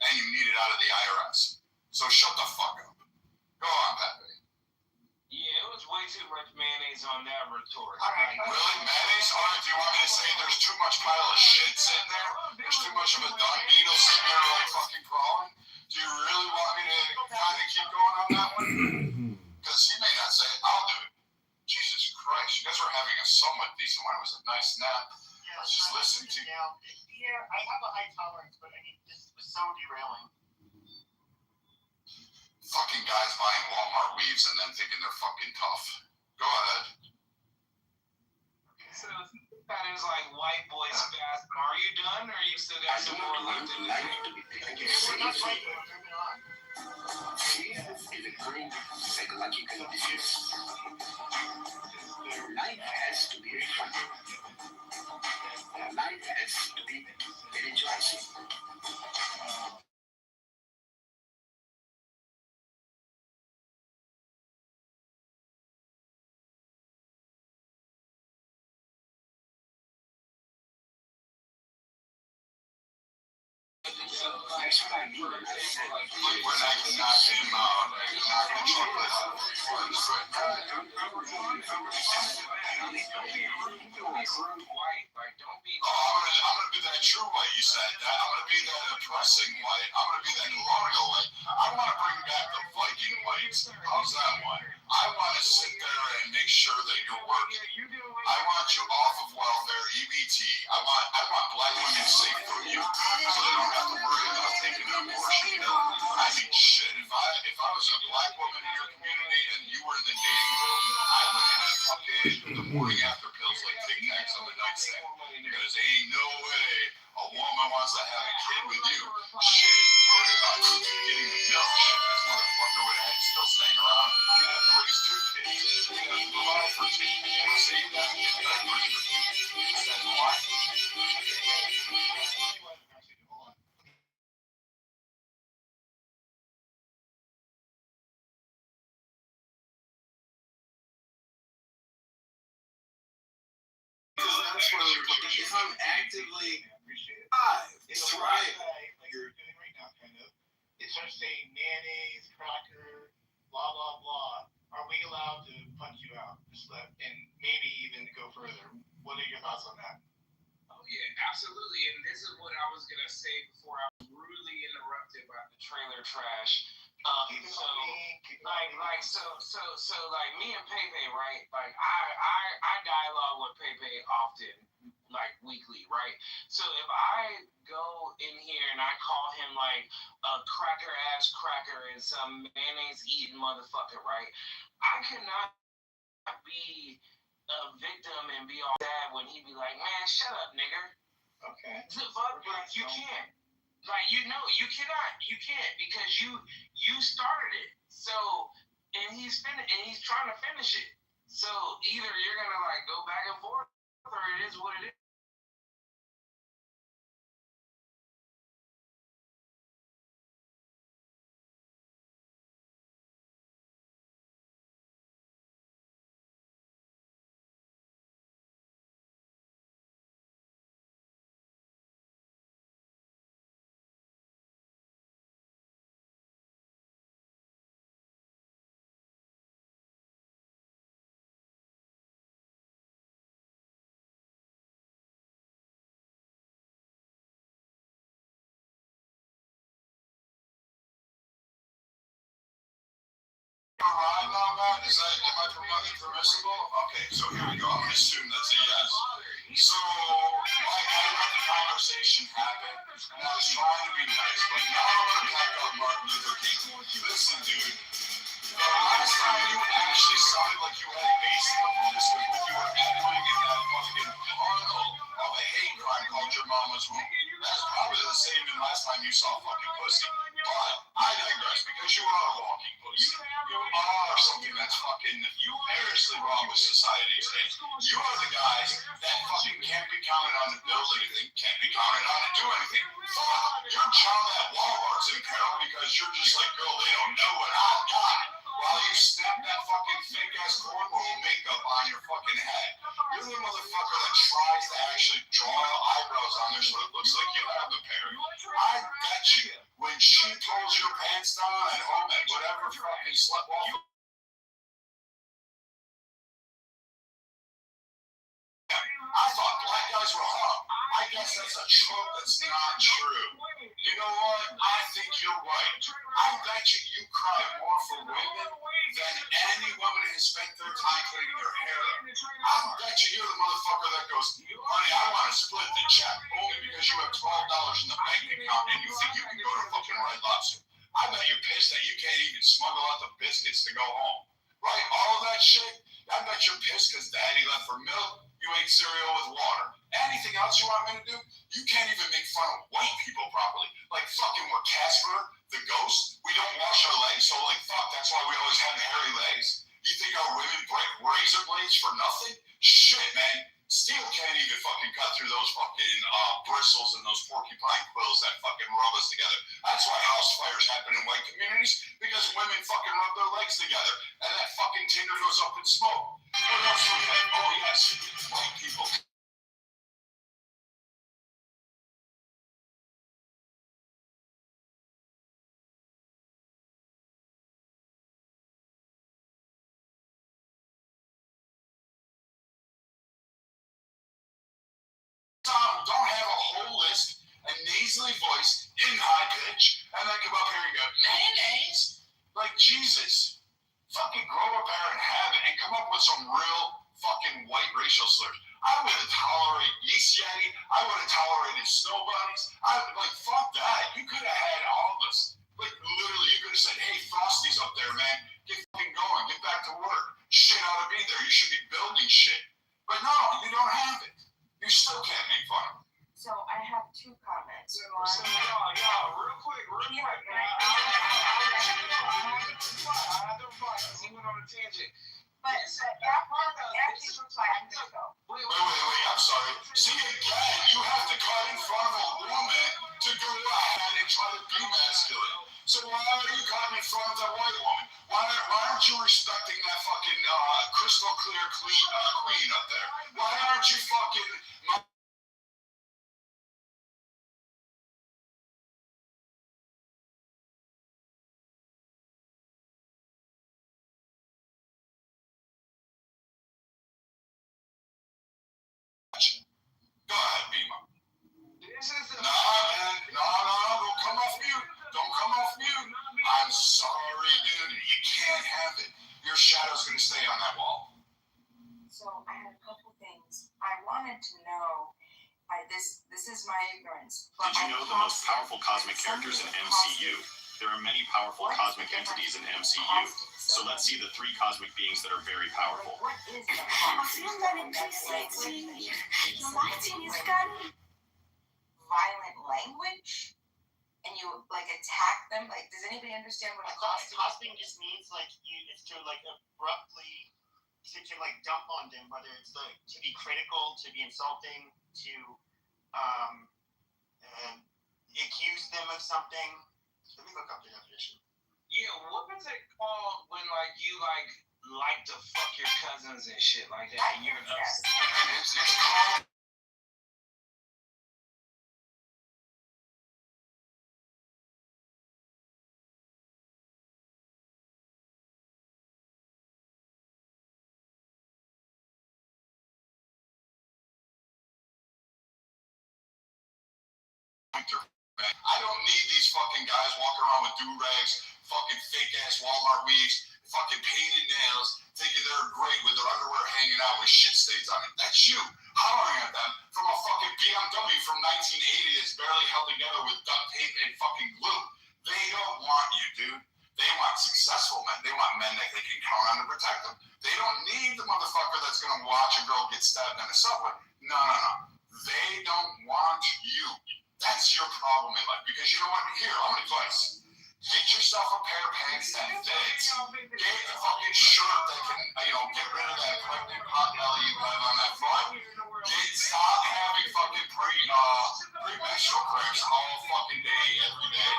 And you need it out of the IRS. So shut the fuck up. Go on, Pepe. Yeah, it was way too much mayonnaise on that retort. Really? Mayonnaise? All right, do you want me to say there's too much pile of shit sitting there? There's too much of a dung beetle sitting there like fucking crawling? Do you really want me to kind of keep going on that one? Because he may not say it. I'll do it. Jesus Christ, you guys were having a somewhat decent one. It was a nice nap. I was just listening to you. Yeah, I have a high tolerance, but I mean, this was so derailing. Fucking guys buying Walmart weaves and then thinking they're fucking tough. Go ahead. So that is like white boy spasm. Are you done, or you still got some more left in the tank? We're not fighting. We're moving on. Fear is a great psychological disease. Life has to be fun. Life has to be energizing. That's what I mean. I said, We're not gonna knock him out. We're not gonna chocolate out of his voice right now. I'm gonna be that true white you said. I'm gonna be that oppressing white. I'm gonna be that colonial white. I wanna bring back the Viking whites. How's that one? I wanna sit there and make sure that you're working. I want you off of welfare, EBT. I want black women safe from you, so they don't have to worry about taking an abortion. I mean, shit. If I was a black woman in your community and you were in the dating pool, I would have fucking the morning after pills like Tic Tacs on the nightstand. Because ain't no way a woman wants to have a kid with you. Shit, worried about getting the milk. Shit, this motherfucker would have still staying around. You'd have to raise 2 kids. You'd have to provide for 2. See that? That's why. That's what I'm looking. If I'm actively thrive, Like you're doing right now, kind of. It starts saying mayonnaise, cracker, blah blah blah. Are we allowed to punch you out? And maybe even go further. What are your thoughts on that? Oh yeah, absolutely. And this is what I was gonna say before I was rudely interrupted by the trailer trash. Like me and Pepe, right? Like I dialogue with Pepe often, like weekly, right? So if I go in here and I call him like a cracker ass cracker and some mayonnaise eating motherfucker, right? I could not be a victim and be all bad when he be like, man, shut up, nigger. Okay. The fuck? You can't. Like, you cannot. You can't because you started it. So, and he's trying to finish it. So either you're gonna like go back and forth, or it is what it is. Ride now, Matt? Am I permissible? Okay, so here we go. I'm gonna assume that's a yes. So I let the conversation happen, and I was trying to be nice, but now I'm going to back up Martin Luther King. Listen, dude, the last time you actually sounded like you had basic awareness was when you were echoing in that fucking tunnel of a hate crime called your mama's womb. That's probably the same as last time you saw fucking pussy. But I digress, because you are a walking pussy. You are something that's fucking variously wrong with society today. You are the guys that fucking can't be counted on to build anything, can't be counted on to do anything. Fuck, you're John at Walmart's in peril because you're just like, girl, they don't know what I've got. While you snap that fucking fake ass cornrow makeup on your fucking head. You're the motherfucker that tries to actually draw eyebrows on there so it looks like you have a pair. I bet you, when she pulls your pants down at home at whatever fucking slut walk, I thought black guys were hot. I guess that's a trope that's not true. You know what? I think you're right. I bet you cry more for women than any woman has spent their time cleaning their hair. I bet you're the motherfucker that goes, honey, I want to split the check only because you have $12 in the bank account and you think you can go to fucking Red Lobster. I bet you're pissed that you can't even smuggle out the biscuits to go home. Right? All of that shit. I bet you're pissed because daddy left for milk. You ate cereal with water. Anything else you want me to do? You can't even make fun of white people properly. Like fucking we're Casper, the ghost. We don't wash our legs, so like fuck, that's why we always have hairy legs. You think our women break razor blades for nothing? Shit, man. Steel can't even fucking cut through those fucking bristles and those porcupine quills that fucking rub us together. That's why house fires happen in white communities, because women fucking rub their legs together and that fucking tinder goes up in smoke. What else do we have? Oh yes, white people. Don't have a whole list, a nasally voice in high pitch, and then come up here and go, mayonnaise? Like, Jesus. Fucking grow a pair and have it and come up with some real fucking white racial slurs. I would have tolerated yeast yeti. I would have tolerated snow bunnies. I would, like, fuck that. You could have had all of us. Like, literally, you could have said, hey, Frosty's up there, man. Get fucking going. Get back to work. Shit ought to be there. You should be building shit. But no, you don't have it. You still can't make fun of it. So I have two comments. So, real quick. He went on a tangent. But after you reply, I'm gonna go. Wait, I'm sorry. See, again, you have to cut in front of a woman to go ahead and try to be masculine. So why are you cutting in front of that white woman? Why aren't you respecting that fucking crystal clear queen up there? Why aren't you fucking... Go ahead, Beamer. No, don't come off mute. Don't come off mute. I'm sorry, dude. You can't have it. Your shadow's gonna stay on that wall. So I had a couple things. I wanted to know, this is my ignorance. Did you know the most powerful cosmic characters in MCU? There are many powerful cosmic entities in MCU. So let's see the three cosmic beings that are very powerful. What is the violent language? And you like attack them? Like, does anybody understand what a Costing just means like it's to like abruptly to like dump on them, whether it's like to be critical, to be insulting, to accuse them of something. Let me look up the definition. Yeah, what is it called when like you like to fuck your cousins and shit like that? And you're It's called... I don't need these fucking guys walking around with do-rags, fucking fake-ass Walmart weaves, fucking painted nails, thinking they're great with their underwear hanging out with shit stains on it. That's you. hollering at them from a fucking BMW from 1980 that's barely held together with duct tape and fucking glue. They don't want you, dude. They want successful men. They want men that they can count on to protect them. They don't need the motherfucker that's going to watch a girl get stabbed in a subway. No. They don't want you. That's your problem in life. Because you know what? Here, I'm going to advice. Get yourself a pair of pants that fits. Get a fucking shirt that can, get rid of that pregnant pot belly you have on that front. Stop having fucking premenstrual cramps all fucking day, every day.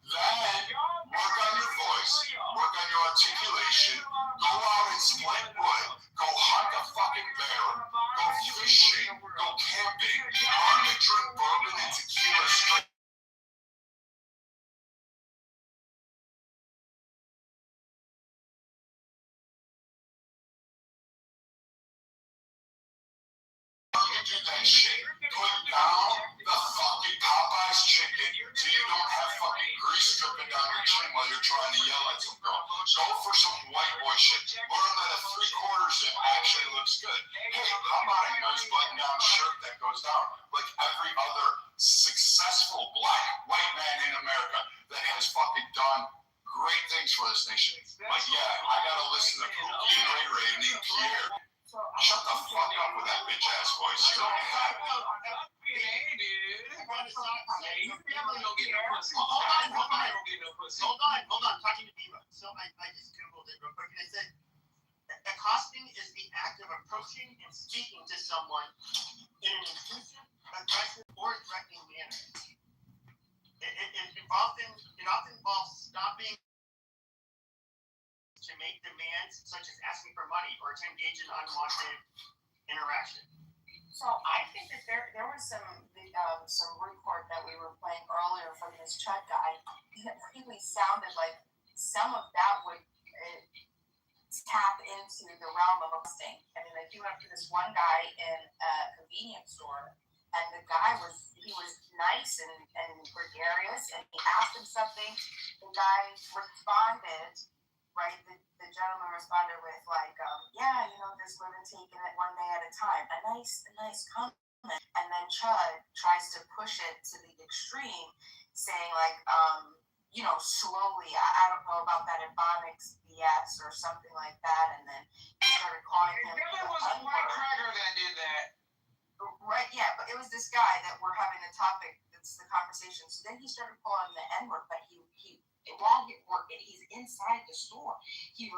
Then work on your voice, work on your articulation, go out and split wood, go hunt a fucking bear, go fishing, go camping, learn to drink bourbon and tequila straight. You do that shit. Put down the fucking Popeye's chicken so you don't have fucking grease dripping down your chin while you're trying to yell at some girl. Go for some white boy shit. Learn that a 3/4 zip actually looks good. Hey, how about a nice button-down shirt that goes down like every other successful black white man in America that has fucking done great things for this nation? Like, yeah, I gotta listen to Pookie and Ray Ray named Pierre. Shut the fuck up with that bitch ass voice. You don't have it. Hey, dude. You definitely don't get no pussy. Hold on. Talking to Diva. So I just Googled it real quick. It said, accosting is the act of approaching and speaking to someone in an intrusive, aggressive, or threatening manner. It often involves stopping to make demands such as asking for money or to engage in unwanted interaction. So I think that there was some report that we were playing earlier from this Chud guy. It really sounded like some of that would tap into the realm of hosting. I mean, like you went up to this one guy in a convenience store, and the guy was nice and gregarious, and he asked him something. The guy responded. Right, the gentleman responded with like, this women taking it one day at a time. A nice comment. And then Chud tries to push it to the extreme, saying like, slowly. I don't know about that Ebonics BS or something like that. And then he started calling him. There was a white cracker that did that. Right, yeah, but it was this guy that we're having the topic. It's the conversation. So then he started calling the N-word, but he while he's inside the store, he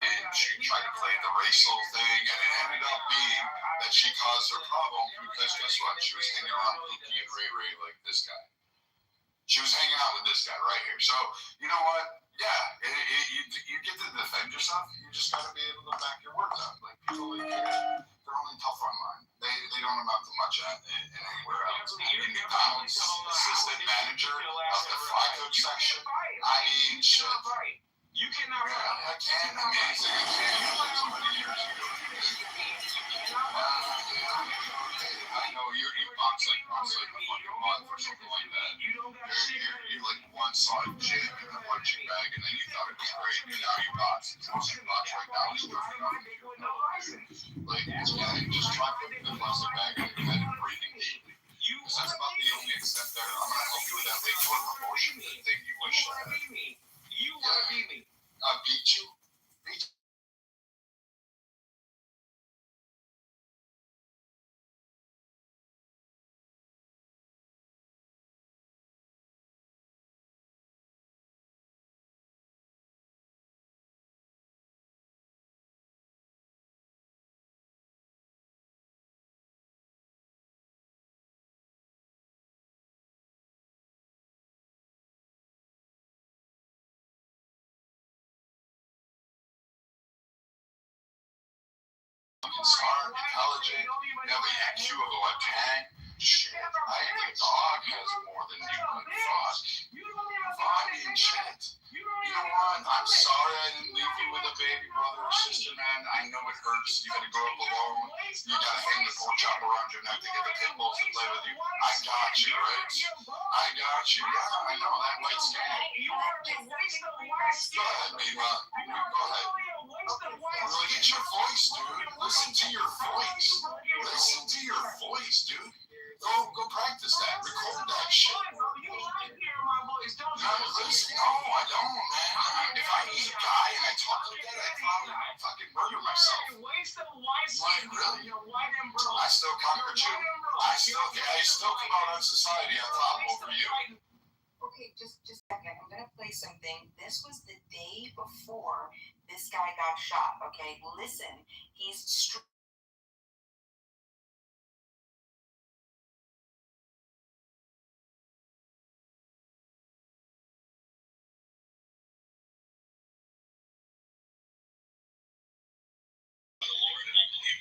And she tried to play the racial thing, and it ended up being that she caused her problem because guess what? She was hanging around Pookie and Ray Ray like this guy. She was hanging out with this guy right here. So, you know what? Yeah, you get to defend yourself. You just got to be able to back your words up. Like, people like they're only tough online. They don't amount to much in anywhere else. In McDonald's assistant manager of the fry cook section, I mean, shit. You cannot. Yeah, I can. I mean, I can. Like so many years ago. I know you box like once like a fucking month or something like that. You like one saw a gym in a punching bag and then you thought it was great and now you box. Most you box right now is working off of your license. Like, just try putting the plastic bag in your head and breathing deeply. Because that's about the only extent that I'm going to help you with that big one abortion thing you wish you had. You want to beat me. Beat you? Beat you. Smart, intelligent, you have an IQ of a 10. Shit, the dog has more than you, but fuck and shit. You know what? I'm sorry I didn't leave you with a baby brother or sister, man. I know it hurts. You gotta grow up alone. You gotta hang the pork chop around your neck to get the pit bulls to play with you. I got you, right? I got you. Yeah, I know that white skin. Go ahead, Mima. Go ahead. Look at your voice, dude. Listen to your voice. Listen to your voice, dude. Go practice that. Record that shit. No, listen. No, I don't, man. If I was a guy and I talked like that, I'd probably fucking murder myself. Like, really? I still conquered you. I still come out on society on top over you. Okay, just a second. I'm gonna play something. This was the day before this guy got shot. Okay, listen. He's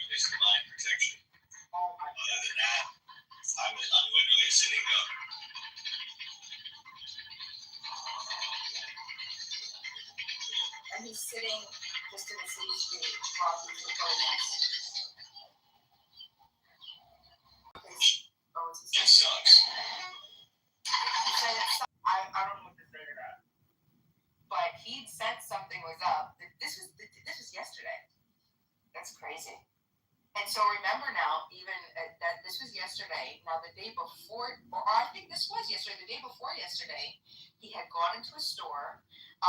His divine protection. Other than that, I'm literally sitting up. And he's sitting just in the city street while he's recording this. It sucks. He said I don't know what to say to that. But he'd said something was up. This was yesterday. That's crazy. And so remember now, even that this was yesterday. Now the day before, or I think this was yesterday. The day before yesterday, he had gone into a store, a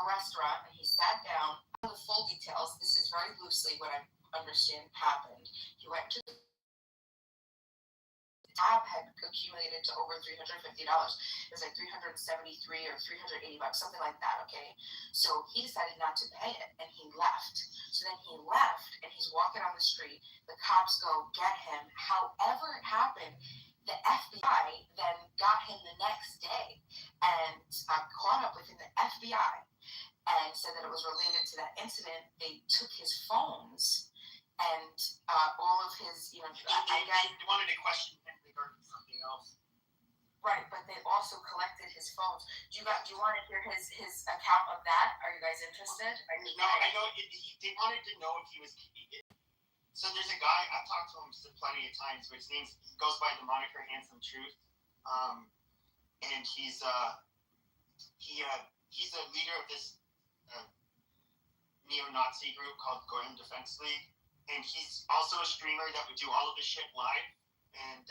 restaurant, and he sat down. The full details. This is very loosely what I understand happened. He went to the tab had accumulated to over $350. It was like $373 or $380, something like that. Okay, so he decided not to pay it, and he left. So then he left, and he's walking on the street. The cops go get him. However it happened, the FBI then got him the next day and caught up with him. The FBI and said that it was related to that incident. They took his phones and all of his, I guess they wanted to question him regarding something else. Right, but they also collected his phones. Do you want to hear his account of that? Are you guys interested? No, I know. They wanted to know if he was. So there's a guy I've talked to him plenty of times, but he goes by the moniker Handsome Truth, and he's a leader of this neo-Nazi group called Gordon Defense League. And he's also a streamer that would do all of his shit live, and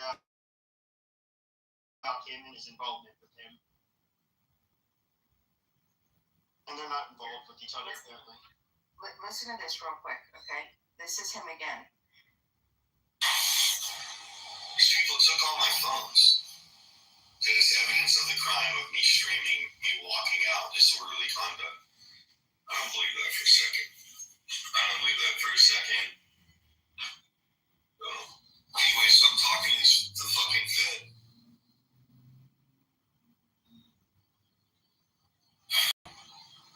about him and his involvement with him. And they're not involved with each other, apparently. Listen to this real quick, okay? This is him again. These people took all my phones. There's evidence of the crime of me streaming, me walking out, disorderly conduct. I don't believe that for a second. Anyway, so I'm talking to the fucking Fed.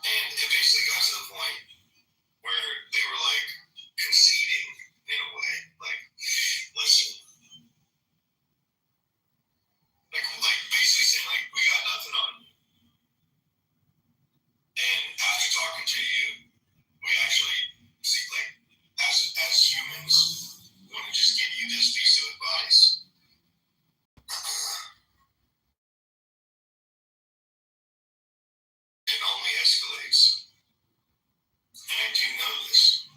And it basically got to the point where they were like conceding in a way. Like, listen. Like basically saying like, we got nothing on you. And after talking to you, we actually see like as humans want to just give you this piece of advice. It only escalates. And I do know this.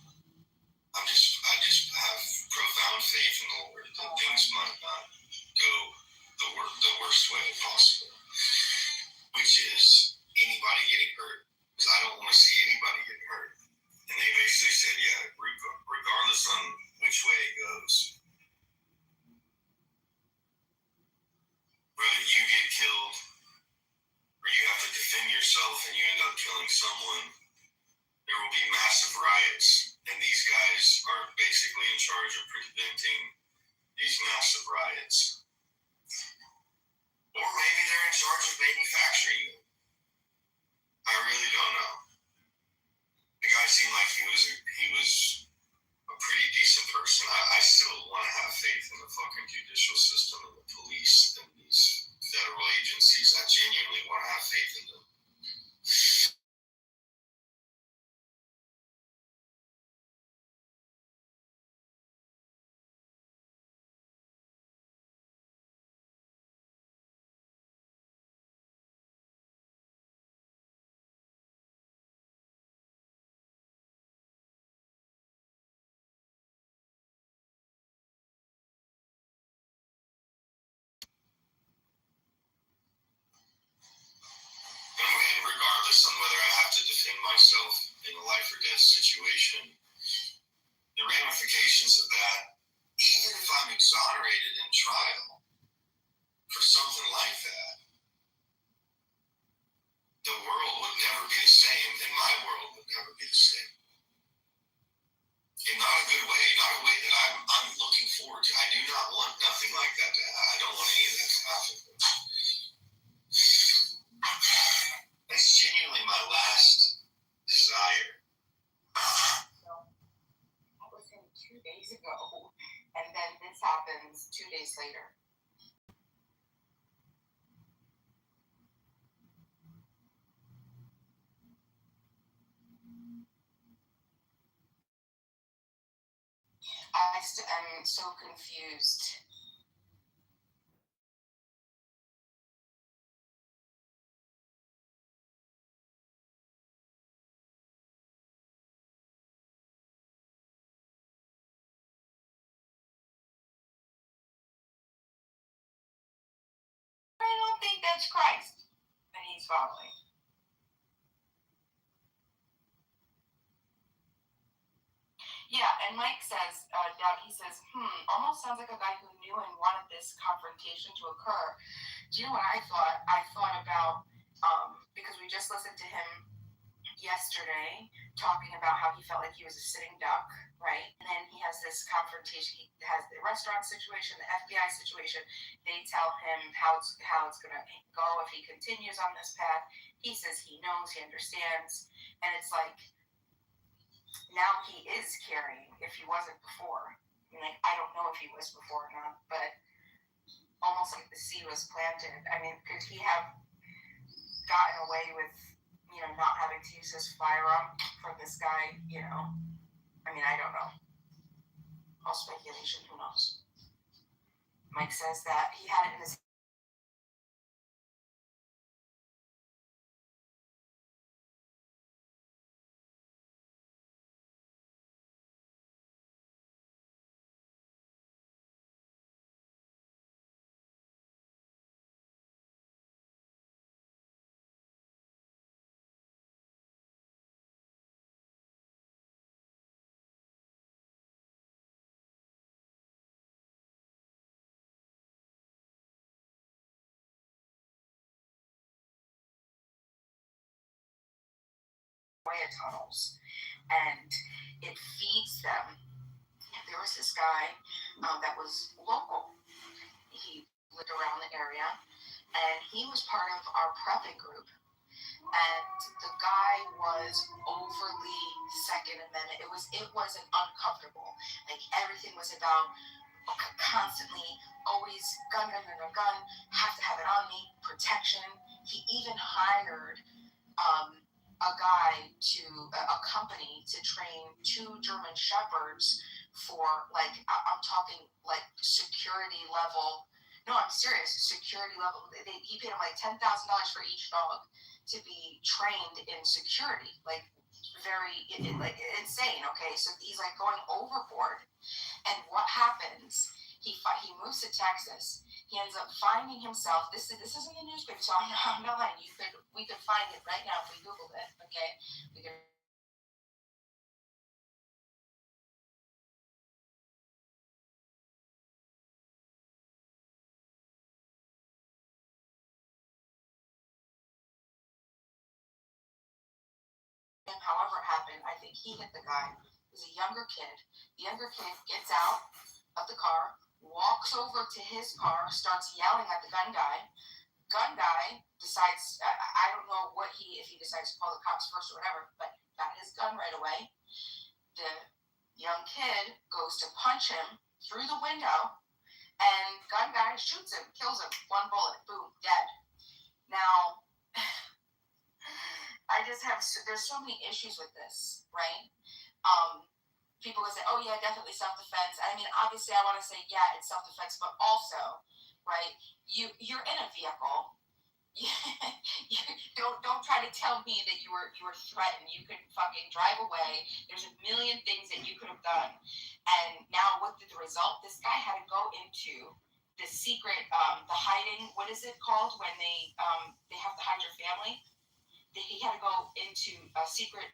I just have profound faith in the Lord that things might not go the worst way possible. Which is anybody getting hurt. Because I don't want to see anybody getting hurt. And they basically said, yeah, regardless on which way it goes, whether you get killed or you have to defend yourself and you end up killing someone, there will be massive riots. And these guys are basically in charge of preventing these massive riots. Or maybe they're in charge of manufacturing them. I really don't know. The guy seemed like he was a pretty decent person. I still want to have faith in the fucking judicial system and the police and these federal agencies. I genuinely want to have faith in them. And regardless on whether I have to defend myself in a life or death situation, the ramifications of that, even if I'm exonerated in trial for something like that, the world would never be the same, and my world would never be the same. In not a good way, not a way that I'm looking forward to. I do not want nothing like that to happen. I don't want any of that to happen. That's genuinely my last desire. So that was him 2 days ago, and then this happens 2 days later. I'm so confused. I don't think that's Christ that he's following. Yeah, and Mike says, he says, almost sounds like a guy who knew and wanted this confrontation to occur. Do you know what I thought? I thought about, because we just listened to him yesterday talking about how he felt like he was a sitting duck, right? And then he has this confrontation. He has the restaurant situation, the FBI situation. They tell him how it's going to go if he continues on this path. He says he knows, he understands, and it's like, now he is carrying if he wasn't before. I don't know if he was before or not, but almost like the seed was planted. Could he have gotten away with, not having to use his firearm from this guy? I don't know. All speculation, who knows? Mike says that he had it in his tunnels, and it feeds them. There was this guy that was local. He lived around the area, and he was part of our prepping group. And the guy was overly Second Amendment. It wasn't uncomfortable. Like, everything was about constantly, always gun, have to have it on me, protection. He even hired a company to train 2 German Shepherds for, I'm talking like security level. No, I'm serious. Security level. He paid him like $10,000 for each dog to be trained in security. Very insane. Okay, so he's going overboard. And what happens? He moves to Texas. He ends up finding himself. This is in the newspaper, so I'm not lying. We could find it right now if we Googled it. Okay, we could. However it happened, I think he hit the guy. It was a younger kid. The younger kid gets out of the car, walks over to his car, starts yelling at the gun guy. Gun guy decides, I don't know if he decides to call the cops first or whatever, but got his gun right away. The young kid goes to punch him, through the window, and gun guy shoots him, kills him, one bullet, boom, dead. Now, there's so many issues with this, right? People will say, oh yeah, definitely self-defense. I mean, obviously I want to say, yeah, it's self-defense, but also, right, you're in a vehicle. Don't try to tell me that you were threatened. You could fucking drive away. There's a million things that you could have done. And now what did the result? This guy had to go into the secret, the hiding, what is it called when they have to hide your family? He had to go into a secret.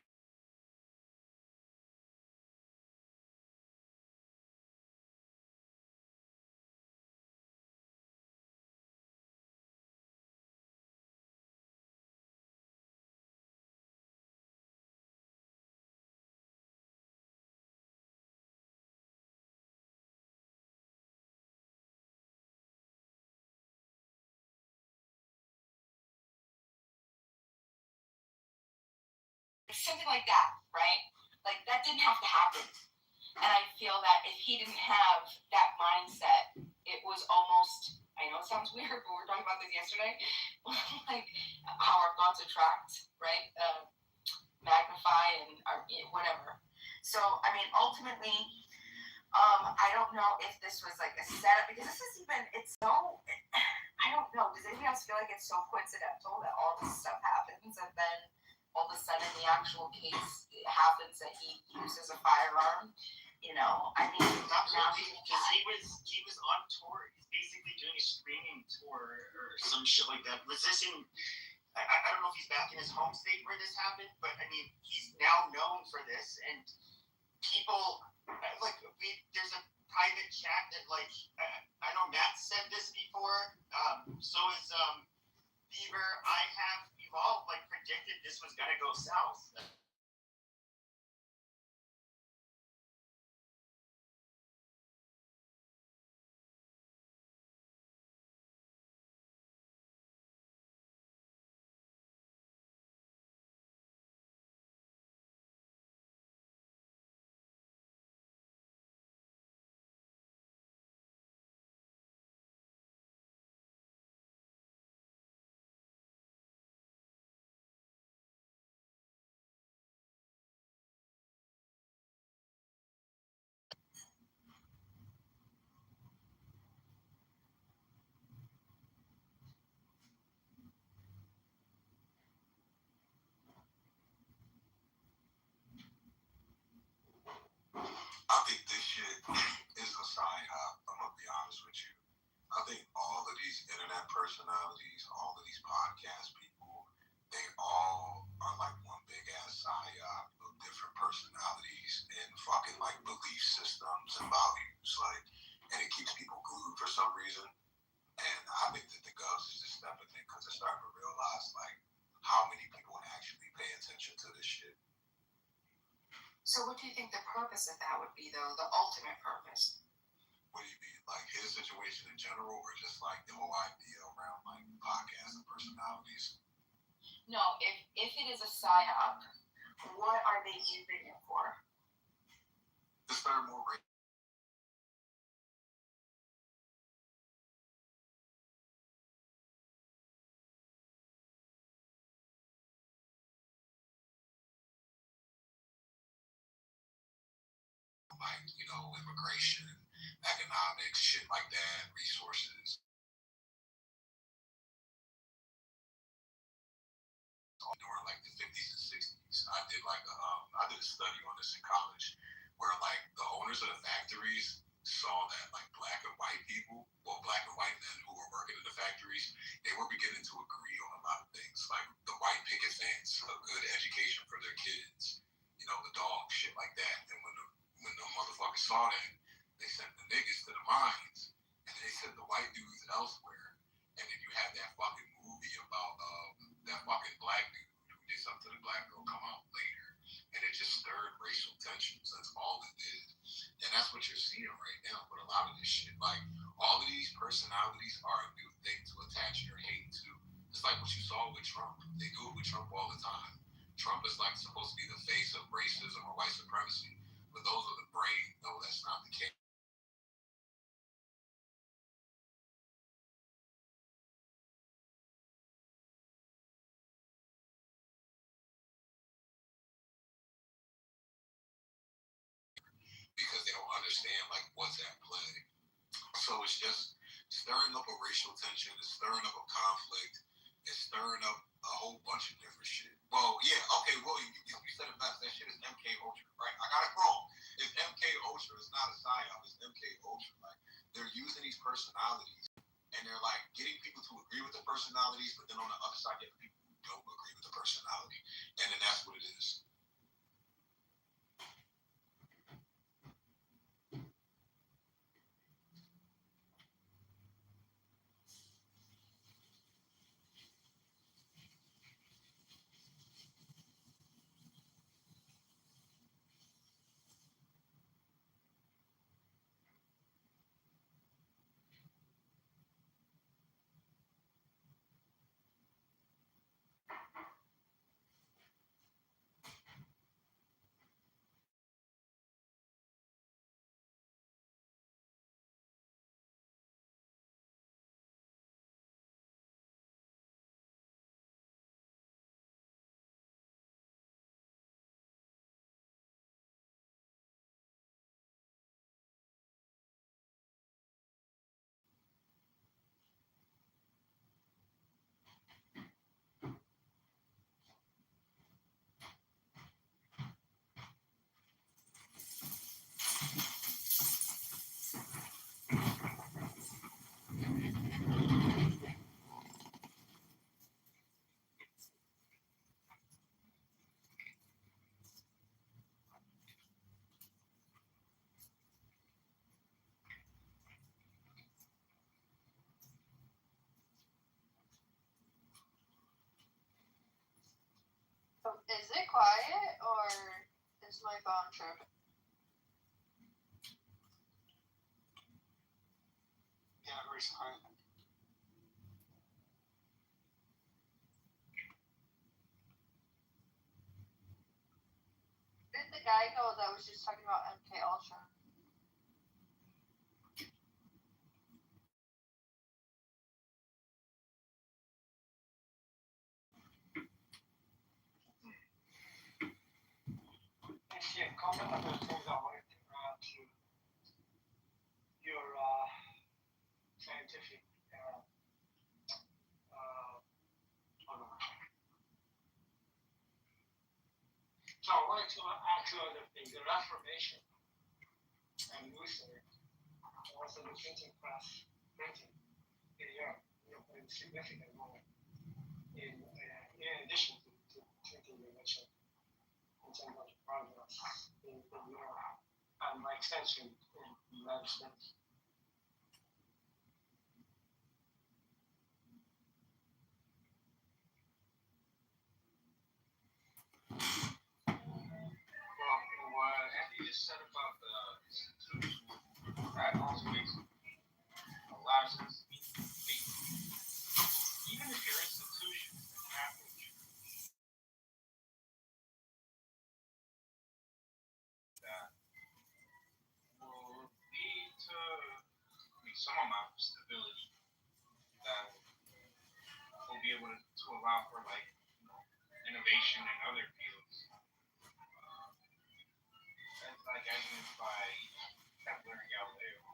Something like that, right? Like, that didn't have to happen. And I feel that if he didn't have that mindset, it was almost, I know it sounds weird, but we were talking about this yesterday, like how our thoughts attract, right? Magnify and whatever. So, I mean, ultimately, I don't know if this was like a setup, because this is even, it's so, I don't know, does anybody else feel like it's so coincidental that all this stuff happens and then all of a sudden the actual case happens that he uses a firearm? You know, I mean, not really, because he was on tour. He's basically doing a screening tour or some shit like that. Was this in? I don't know if he's back in his home state where this happened, but I mean, he's now known for this, and people like there's a private chat that like I know Matt said this before. So is Beaver. We've all like predicted this was gonna go south. I think this shit is a psyop. I'm gonna be honest with you. I think all of these internet personalities, all of these podcast people, they all are like one big ass psyop of different personalities and fucking like belief systems and values. Like, and it keeps people glued for some reason. And I think that the Govs is just stepping in because they're starting to realize like how many people actually pay attention to this shit. So what do you think the purpose of that would be, though? The ultimate purpose? What do you mean? Like his situation in general, or just like the whole idea around like podcasts and personalities? No, if it is a psyop, what are they using it for? To start more like, you know, immigration, economics, shit like that, resources. During like the 50s and 60s, I did a study on this in college, where like the owners of the factories saw that like black and white people, well, black and white men who were working in the factories, they were beginning to agree on a lot of things, like the white picket fence, a good education for their kids, you know, the dog, shit like that. And when the motherfuckers saw that, they sent the niggas to the mines, and they sent the white dudes elsewhere. And then you had that fucking movie about that fucking black dude who did something to the black girl come out later. And it just stirred racial tensions. That's all it did. And that's what you're seeing right now with a lot of this shit. Like, all of these personalities are a new thing to attach your hate to. It's like what you saw with Trump. They do it with Trump all the time. Trump is like supposed to be the face of racism or white supremacy. But those are the brave. No, that's not the case. understand like what's at play. So it's just stirring up a racial tension, it's stirring up a conflict, it's stirring up a whole bunch of different shit. Well, yeah, okay, well, you said it best. That shit is MK Ultra, right? I got it wrong. It's MK Ultra. It's not a psyop. It's MK Ultra. Like, they're using these personalities, and they're like getting people to agree with the personalities, but then on the other side, you have people who don't agree with the personality, and then that's what it is. Is it quiet or is my phone tripping? Yeah, very quiet. Did the guy go that was just talking about MK Ultra? Actually, a couple of other things I wanted to your scientific so I wanted to add two other things. The Reformation and Luther, also the printing press, printing in Europe, played a significant role in addition to printing you mentioned in terms of progress in Europe and by extension in the United States. What Andy just said about the institution, that also makes a lot of sense to me. Even if your institution is the Catholic Church, that will lead to some amount of stability that will be able to allow for like innovation in other fields. Like evidenced by Kepler and Galileo.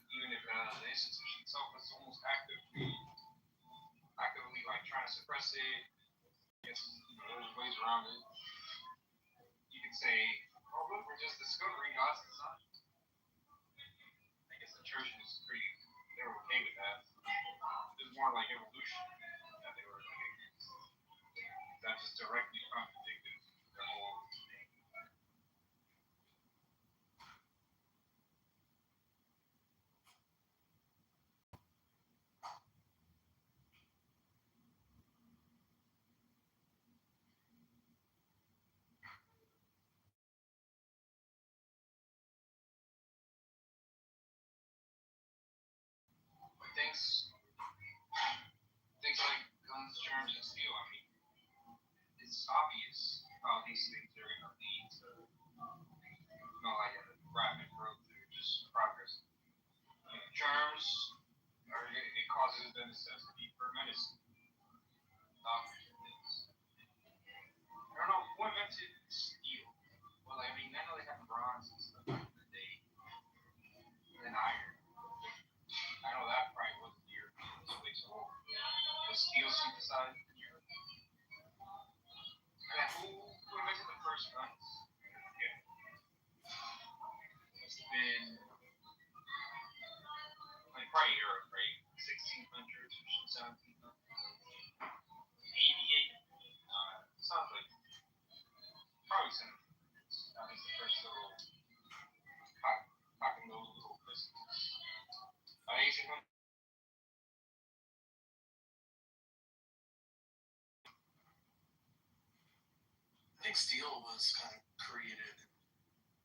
Even if the institution itself is almost actively like trying to suppress it, I guess there's ways around it. You could say, oh look, we're just discovering God's design. I guess the church is they're okay with that. It's more like evolution that they were like against. That just directly contradicted their whole thing. But things like guns, germs, and steel, I mean, it's obvious how these things are going to lead to, like a rapid growth or just progress. Germs, it causes the necessity for medicine. Doctors and things. I don't know who invented steel. Well, I mean, I know they have bronze and stuff back in the day. think steel was kind of created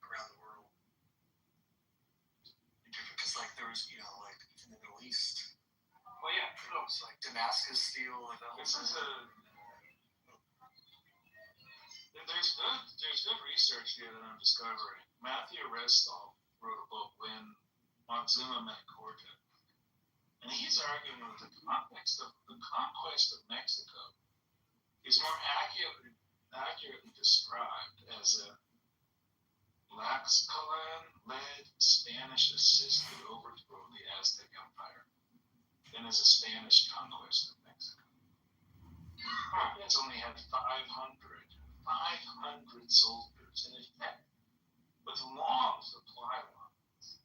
around the world. Because like there was, like in the Middle East. Well, yeah, It was like Damascus steel, like that. This is there's good research here that I'm discovering. Matthew Restall wrote a book when Montezuma met Corte, and he's arguing that the context of the conquest of Mexico is more accurately described as a Tlaxcalan-led Spanish-assisted overthrow of the Aztec Empire than as a Spanish conquest of Mexico. Cortez only had 500 soldiers in effect, with long supply lines.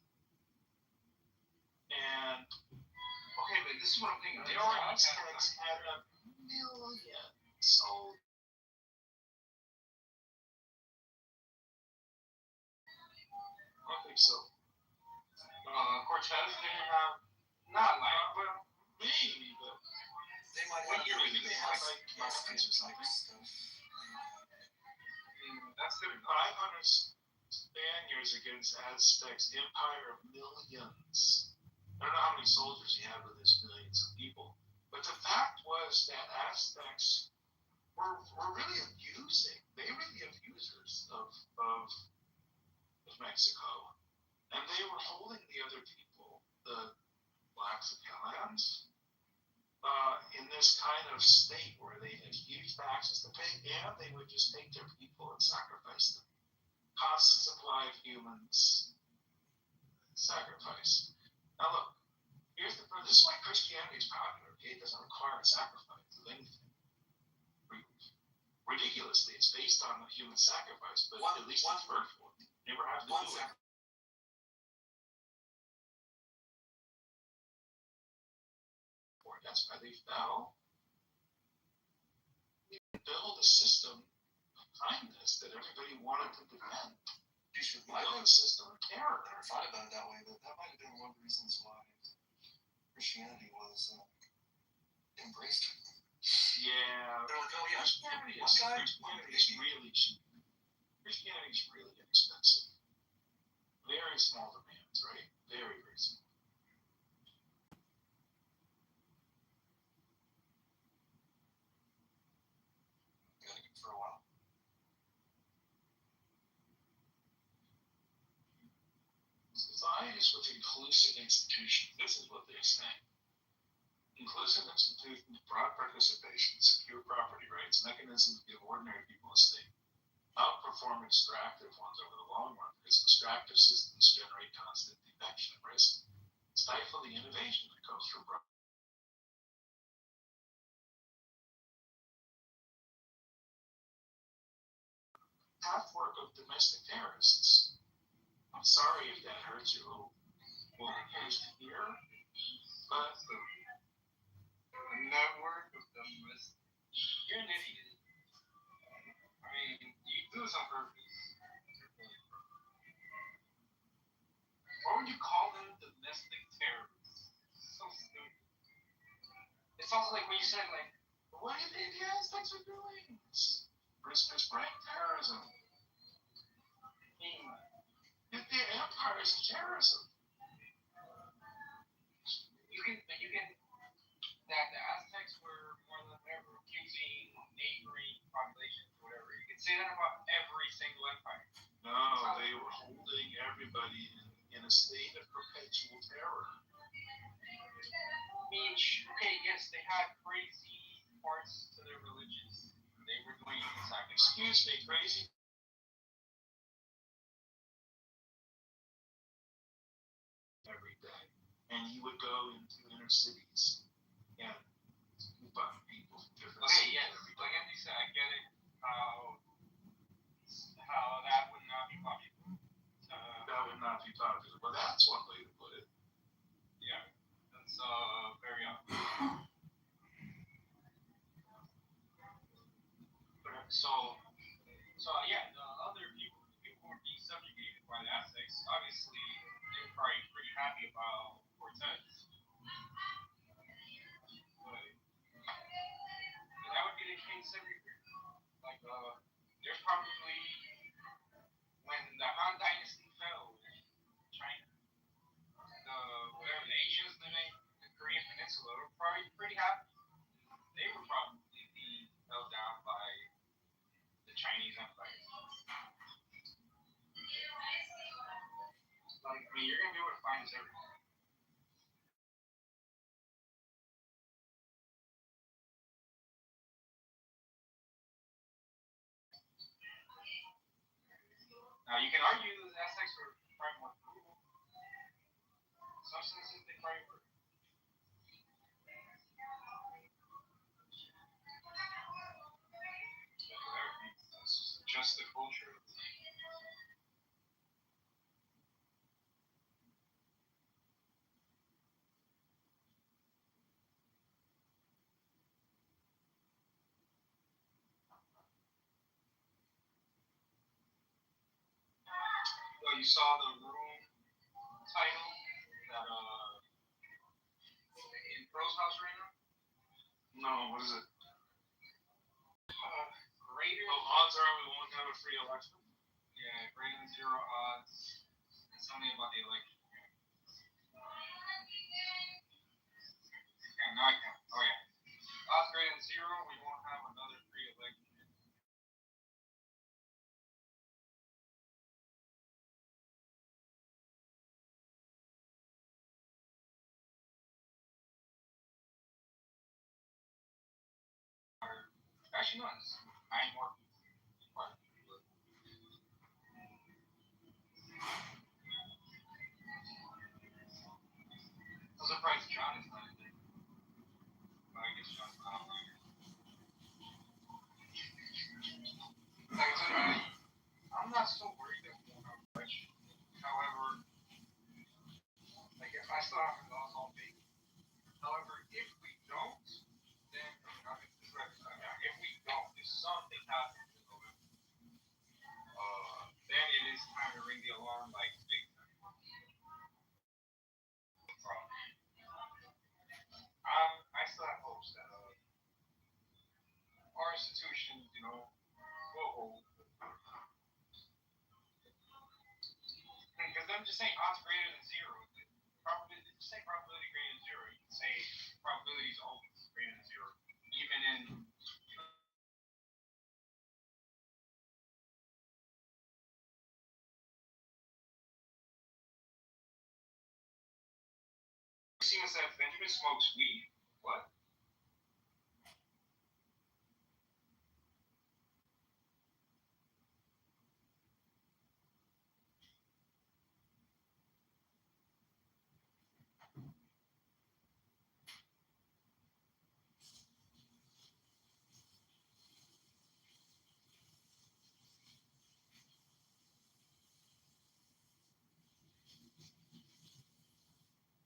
And okay, but this is what I'm thinking. The Aztecs had 1 million soldiers. I don't think so. Cortez didn't have, not like, well, maybe, but they might what have year did they have like muskets or something. That's good. 500 Spaniards against Aztecs, empire of millions. I don't know how many soldiers he had with his millions of people, but the fact was that Aztecs were really abusing. They were the abusers of Mexico, and they were holding the other people, the Tlaxcalans, in this kind of state where they had huge taxes to pay, and they would just take their people and sacrifice them. Constant supply of humans, sacrifice. Now look, this is why Christianity is popular. Okay, it doesn't require a sacrifice of anything. Ridiculously, it's based on a human sacrifice, but at least it's virtual. You never have to do it. That's why they fell. They build a system of kindness that everybody wanted to defend. They build a system of terror. I never thought about it that way, but that might have been one of the reasons why Christianity was embraced. Yeah. They're like, oh yeah, Christianity is really cheap. Christianity is really inexpensive. Very small demands, right? Very, very small. For a while. Societies with inclusive institutions, this is what they're saying. Inclusive institutions, broad participation, secure property rights, mechanisms to give ordinary people a stake, outperform extractive ones over the long run, because extractive systems generate constant defection and risk, stifle the innovation that comes from broad. Pathwork of domestic terrorists. I'm sorry if that hurts you. Well, here's to hear, but a network of domestic. You're an idiot. I mean, you do this on purpose. Why would you call them domestic terrorists? So stupid. It's also like when you said, like, what do you think the Aztecs are doing? It's brain terrorism. The empire is terrorism. You can, that the Aztecs were more than ever abusing neighboring populations or whatever. You can say that about every single empire. No, they were holding everybody in a state of perpetual terror. I mean, okay, yes, they had crazy parts to their religions. They were doing sacrifice. Excuse me, crazy. Every day, and you would go into inner cities and you find people from different cities. Yes, like Andy said, I get it. How that would not be popular. That would not be popular. Well, that's one way to put it. Yeah, that's very obvious. So yeah, the other people who were being subjugated by the Aztecs, obviously they were probably pretty happy about Cortez. But that would be the case everywhere. Like there's probably when the Han Dynasty fell, China, whatever the Asians living in the Korean Peninsula were probably pretty happy. They were probably being held down by the Chinese Empire. Like, I mean, you're gonna be able to find this everywhere. Now you can argue that the Aztecs were probably more brutal. In some senses, they probably were. That's just the culture. Well, you saw the room title that in Pro's house right now? No, what is it? Greater. Oh, odds are we won't have a free election. Yeah, greater than 0 odds. It's something about the election. Yeah, now I can. Oh yeah. Odds greater than 0, we won't have another free election. Actually, no, it's 9 more people. I'm surprised John is not in there. But I guess John's not online. Like I said earlier, I'm not so worried that we won't have a election. However, like if I still have a loss all day. However, if we don't, then I mean, if we don't, if something happens in November, then it is time to ring the alarm like big time. I still have hopes that our institutions, will hold. Because I'm just saying odds greater than 0. Probability, just say probability greater than 0. You can say probability is always greater than 0. Even in Seaman said Benjamin smokes weed. What?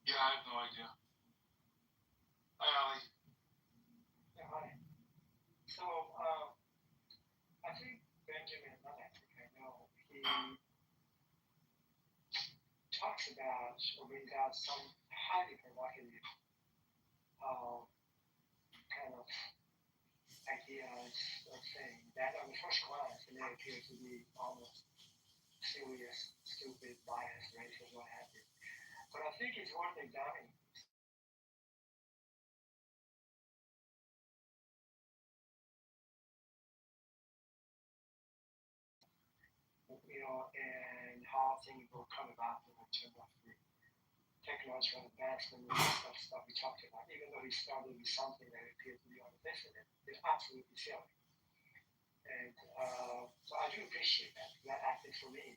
Yeah, I have no idea. Hi, Ali. Yeah, hi. So, I think Benjamin, not I think I know, he talks about or brings out some highly provocative kind of ideas or things that on the first glance may appear to be almost serious, stupid, biased, racist, what have you. But I think it's worth examining. And how things will come about in terms of the technological advancement and stuff we talked about, even though he started with something that appeared to be unprecedented, it's absolutely silly. And so I do appreciate that. That actually, for me,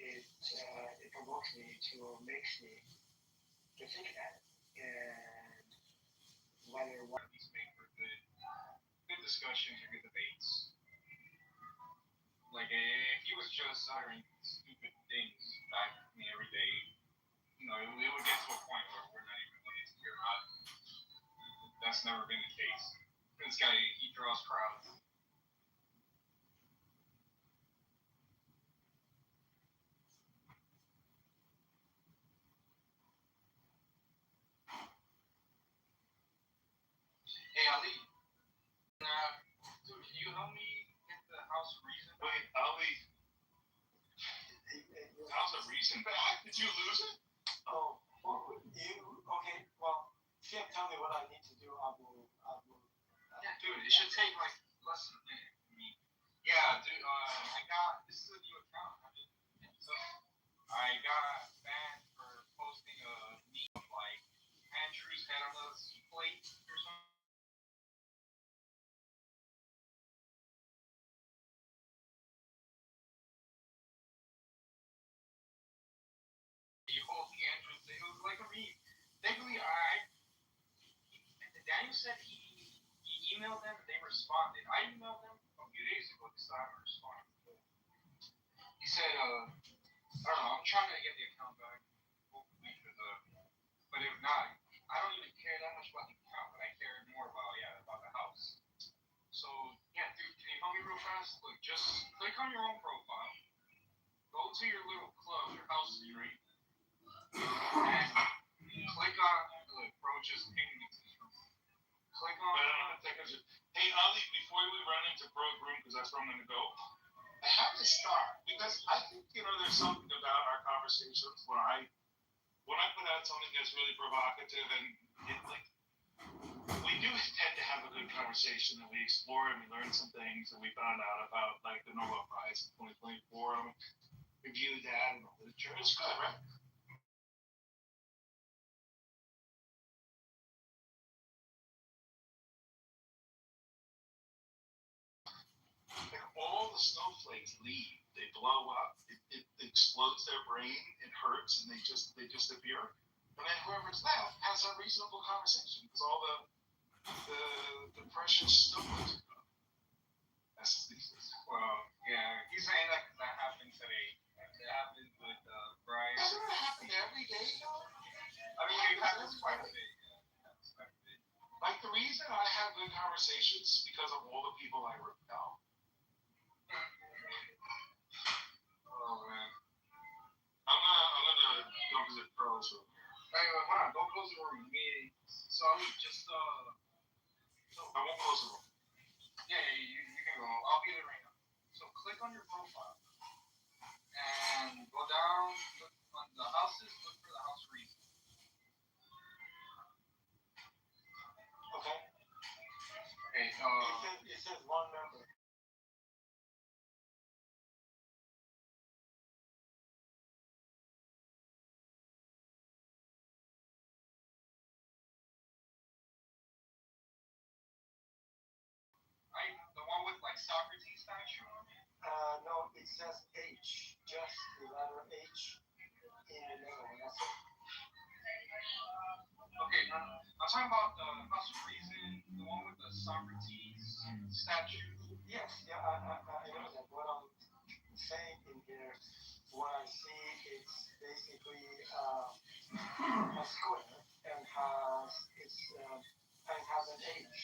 it provokes me to, makes me to think about it. And whether what these make for good discussions or good debates. Like if he was just uttering stupid things back every day, it would get to a point where we're not even willing to hear about it. That's never been the case. This guy, he draws crowds. Hey Ali, dude, can you help me get the house House of Reason. Wait, Ali. House of Reason back? Did you lose it? Oh, okay, well, if you tell me what I need to do, I will. Yeah, dude, it should take like less than a minute. I mean, yeah, dude, this is a new account. I got banned for posting a meme of like Andrew's head on the plate or something. It was like a meme. Technically, Daniel said he emailed them and they responded. I emailed them a few days ago, they still haven't responded. He said, I don't know, I'm trying to get the account back. Hopefully, but if not, I don't even care that much about the account, but I care more about the house. So, yeah, dude, can you help me real fast? Look, just click on your own profile, go to your little club, your house street, and click on, look, bro, just ping me to this room. Click on. Hey, Ali, before we run into Broke Room, because that's where I'm going to go, I have to start, because I think, there's something about our conversations when I put out something that's really provocative and we do tend to have a good conversation and we explore and we learn some things and we found out about like the Nobel Prize in 2024 and reviewed that and the literature. It's good, right? Like all the snowflakes leave, they blow up, it explodes their brain, it hurts, and they just appear. And then whoever's left has a reasonable conversation because all the precious snowflakes are gone. That's his thesis. Well, yeah, he's saying that happened today. It happened with Bryce. Doesn't it happen every day, though? I mean, it happens quite a bit. Like the reason I have good conversations is because of all the people I know. Oh man. I'm gonna go visit pros. Hey, hold on, don't close the room. So just I won't close the room. Yeah, you can go. I'll be there right now. So click on your profile and go down, look on the houses, look for the house reason. Okay. Okay. It says one member. The one with like Socrates statue on it? No, it says H, just the letter H in the middle. That's it. Okay, no. I'm talking about the House of Reason, the one with the Socrates statue. Yes, yeah, I know that. What I'm saying in here, what I see is basically a square and has an H,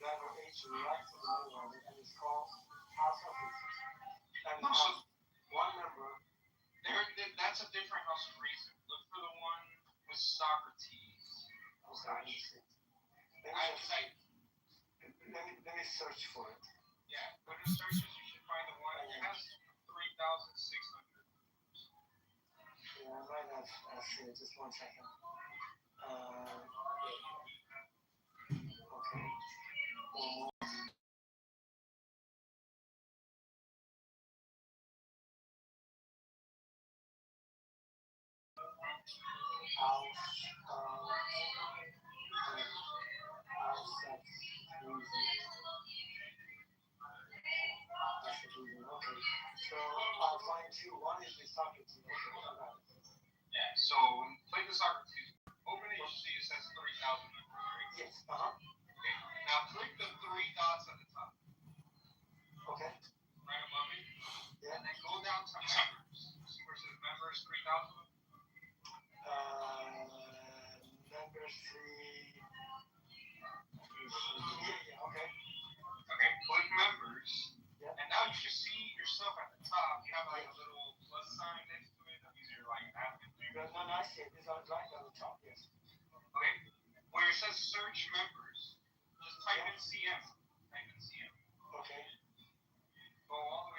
letter H right to the middle of it, and it's called House of Reason. And it has one member. That's a different House of Reason. Look for the one with Socrates. Okay, let me search for it. Yeah, go to searches. You should find the one. It has 3,600. Yeah, I might have seen it. Just one second. Okay. Okay, so I'll find two. One is the Socrates. Yeah, so click the Socrates. Open it, you see it says 3,000, right? Yes, Okay, now click the three dots at the top. Okay. Right above it. Yeah. And then go down to members. See where it says members 3,000? Members 3. Yeah, okay. Okay, click members. Yeah. And now you should see yourself at the top. You have like a little plus sign next to it. These are like admin. No, I see it. It's right on the top, yes. Okay, where it says search members, just type in CM. Type in CM. Okay. Go all the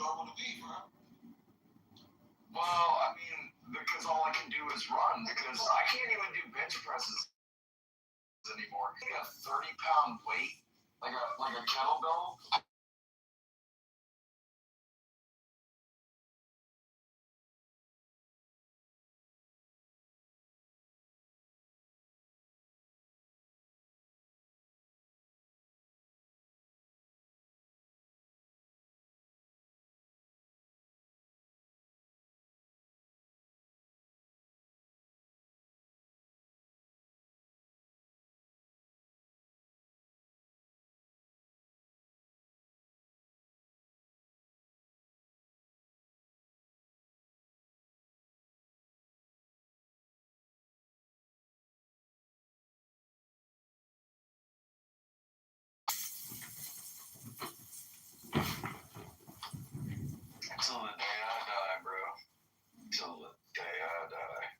I want to be, bro? Well, I mean, because all I can do is run, because I can't even do bench presses anymore. You got a 30-pound weight, like a kettlebell. Till the day I die, bro. Till the day I die.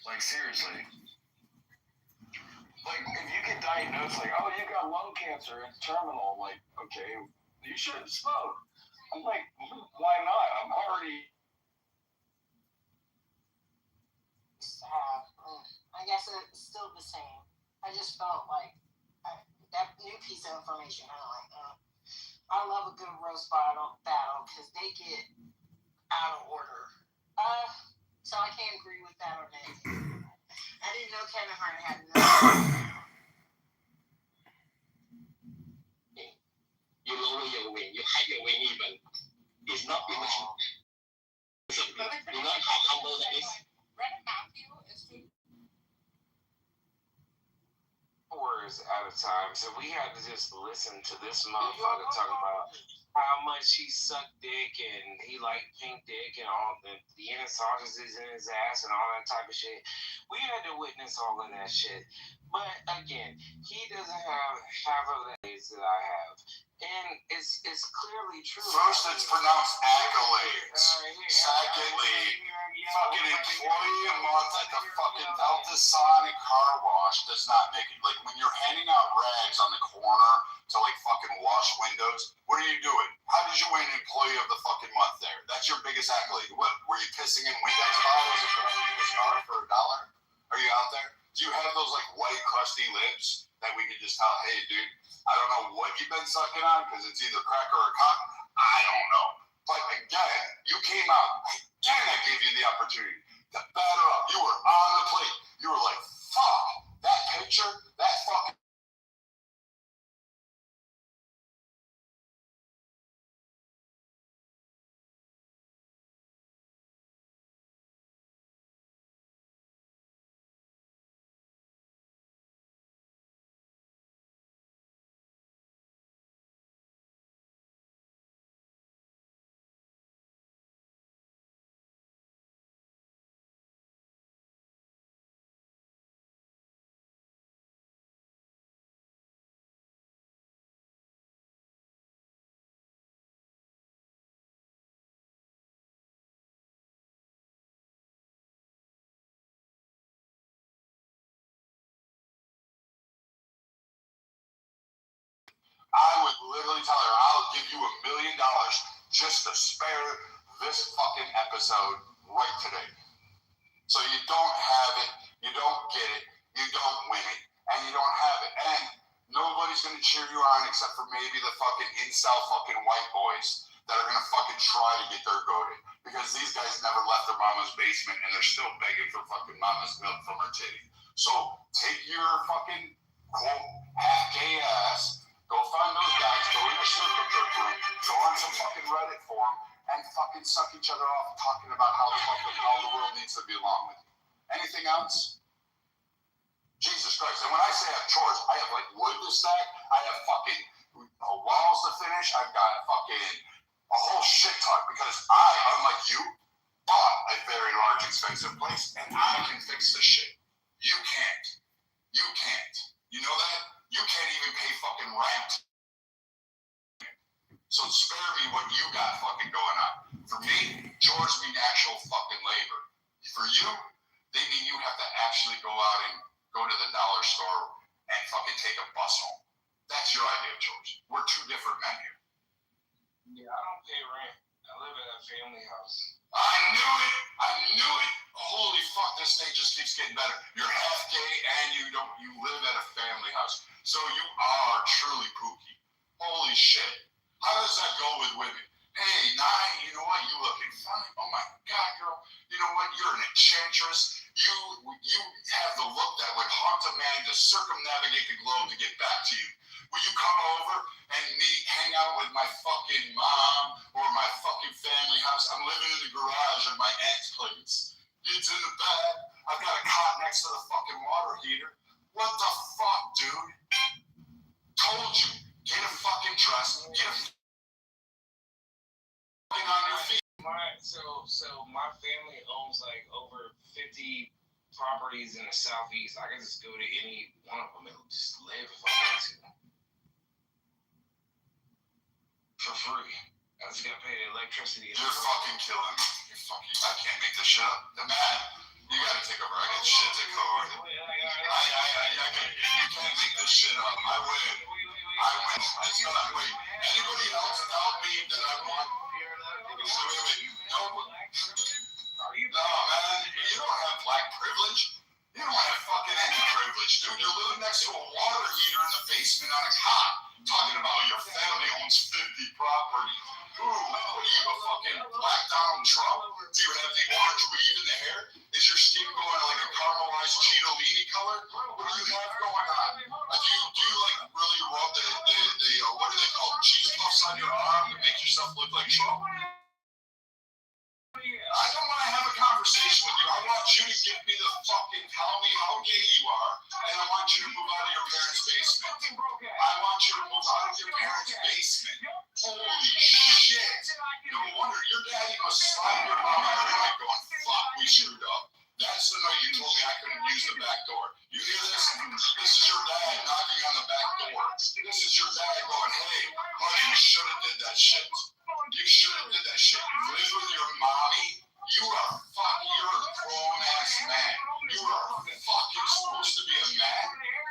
Like, seriously. Like, if you get diagnosed, like, oh, you got lung cancer, it's terminal. I'm like, okay, you shouldn't smoke. I'm like, why not? I'm already... I guess it's still the same. I just felt like that new piece of information. I love a good roast battle because they get out of order. So I can't agree with that or that. I didn't know Kevin Hart had You lower your wing, you hide your wing even. It's not enough. You know how humble that is? Hours at a time, so we had to just listen to this motherfucker talk about how much he sucked dick and he liked pink dick and all the NSAs is in his ass and all that type of shit. We had to witness all of that shit. But again, he doesn't have half of the days that I have. And it's clearly true. First, it's pronounced accolades. Secondly, fucking employee a month at the fucking Delta Sonic car wash does not make it. Like, when you're handing out rags on the corner to, like, fucking wash windows, what are you doing? How did you win employee of the fucking month there? That's your biggest accolade. What, were you pissing in Windex bottles and putting a star for $1? Are you out there? Do you have those, like, white, crusty lips that we could just tell, hey, dude, I don't know what you've been sucking on because it's either crack or a cock. I don't know. But again, you came out. Again, I gave you the opportunity to batter up. You were on the plate. You were like, fuck, that picture, that fucking... I would literally tell her, I'll give you $1 million just to spare this fucking episode right today. So you don't have it, you don't get it, you don't win it, and you don't have it. And nobody's gonna cheer you on except for maybe the fucking incel fucking white boys that are gonna fucking try to get their goated. Because these guys never left their mama's basement and they're still begging for fucking mama's milk from her titty. So take your fucking quote half-gay ass, go find those guys, go in the circle jerk room, go on some fucking Reddit forum, and fucking suck each other off talking about how fucking all the world needs to be along with you. Anything else? Jesus Christ. And when I say I have chores, I have like wood to stack, I have fucking walls to finish, I've got fucking a whole shit ton because I, unlike you, bought a very large expensive place and I can fix the shit. You can't. You can't. You know that? You can't even pay fucking rent. So spare me what you got fucking going on. For me, chores mean actual fucking labor. For you, they mean you have to actually go out and go to the dollar store and fucking take a bus home. That's your idea of chores. We're two different men here. Yeah, I don't pay rent. I live in a family house. I knew it. Holy fuck, this thing just keeps getting better. You're half gay and you live at a family house. So you are truly Pookie. Holy shit. How does that go with women? Hey, Nye, you know what? You looking fine. Oh my God, girl. You know what? You're an enchantress. You have the look that would haunt a man to circumnavigate the globe to get back to you. Will you come over and hang out with my fucking mom or my fucking family house? I'm living in the garage of my aunt's place. It's in the bed. I've got a cot next to the fucking water heater. What the fuck, dude? Told you. Get a fucking dress. Get a fucking on your feet. So my family owns like over 50 properties in the southeast. I can just go to any one of them and just live if I want to. For free. I just gotta pay the electricity. You're fucking killing me. I can't make this shit up. The man, you gotta take over. I got shit to cover. You can't make this shit up. I win. It's not, wait. Anybody else tell me that I want? Wait. No. No, man. You don't have black privilege. You don't have fucking any privilege, dude. You're living next to a water heater in the basement on a cot. Talking about your family owns 50 properties. Ooh, what are you, a fucking black Donald Trump? Do you have the orange weave in the hair? Is your skin going like a caramelized Cheetolini color? What do you have going on? Do you like really rub the what are they called? Cheese puffs on your arm to make yourself look like Trump? I don't want to have a conversation with you. I want you to give me the fucking, tell me how gay you are, and I want you to move out of your parents' basement. I want you to move out of your parents' basement. Holy shit. No wonder your daddy must slap your mom on the night going, fuck, we screwed up. That's the night you told me I couldn't use the back door. You hear this? This is your dad knocking on the back door. This is your dad going, hey, honey, you should have did that shit. You should have did that shit. You live with your mommy. You're a grown-ass man. You are fucking supposed to be a man.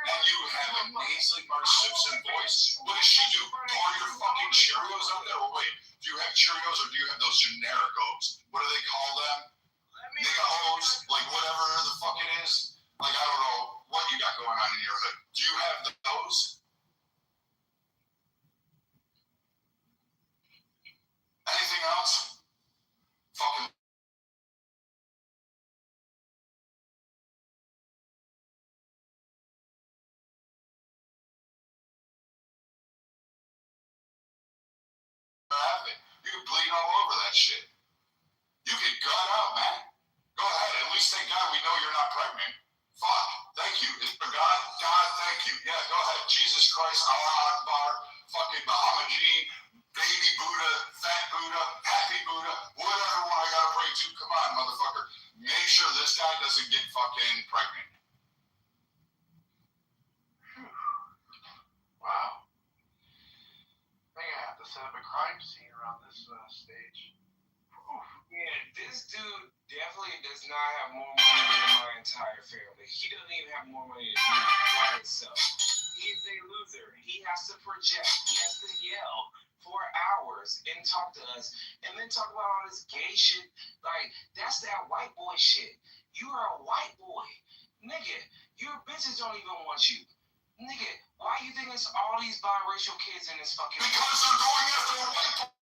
And you have a nasally Mark Simpson voice. What does she do? Pour your fucking Cheerios out there? Oh, wait. Do you have Cheerios or do you have those generic O's? What do they call them? Nigga O's? Like whatever the fuck it is? Like I don't know what you got going on in your hood. Do you have those? Anything else? Fucking. You can bleed all over that shit. You can gut out, man. Go ahead. At least thank God we know you're not pregnant. Fuck. Thank you. God, thank you. Yeah, go ahead. Jesus Christ, Allah Akbar, fucking Muhammad baby Buddha, fat Buddha, happy Buddha, whatever one I gotta pray to. Come on, motherfucker. Make sure this guy doesn't get fucking pregnant. Wow. I think I have to set up a crime scene around this stage. Yeah, this dude definitely does not have more money than my entire family. He doesn't even have more money than me by himself. He's a loser. He has to project. He has to yell for hours and talk to us and then talk about all this gay shit. Like, that's that white boy shit. You are a white boy. Nigga, your bitches don't even want you. Nigga, why you think it's all these biracial kids in this fucking... Because they're going after a white boy.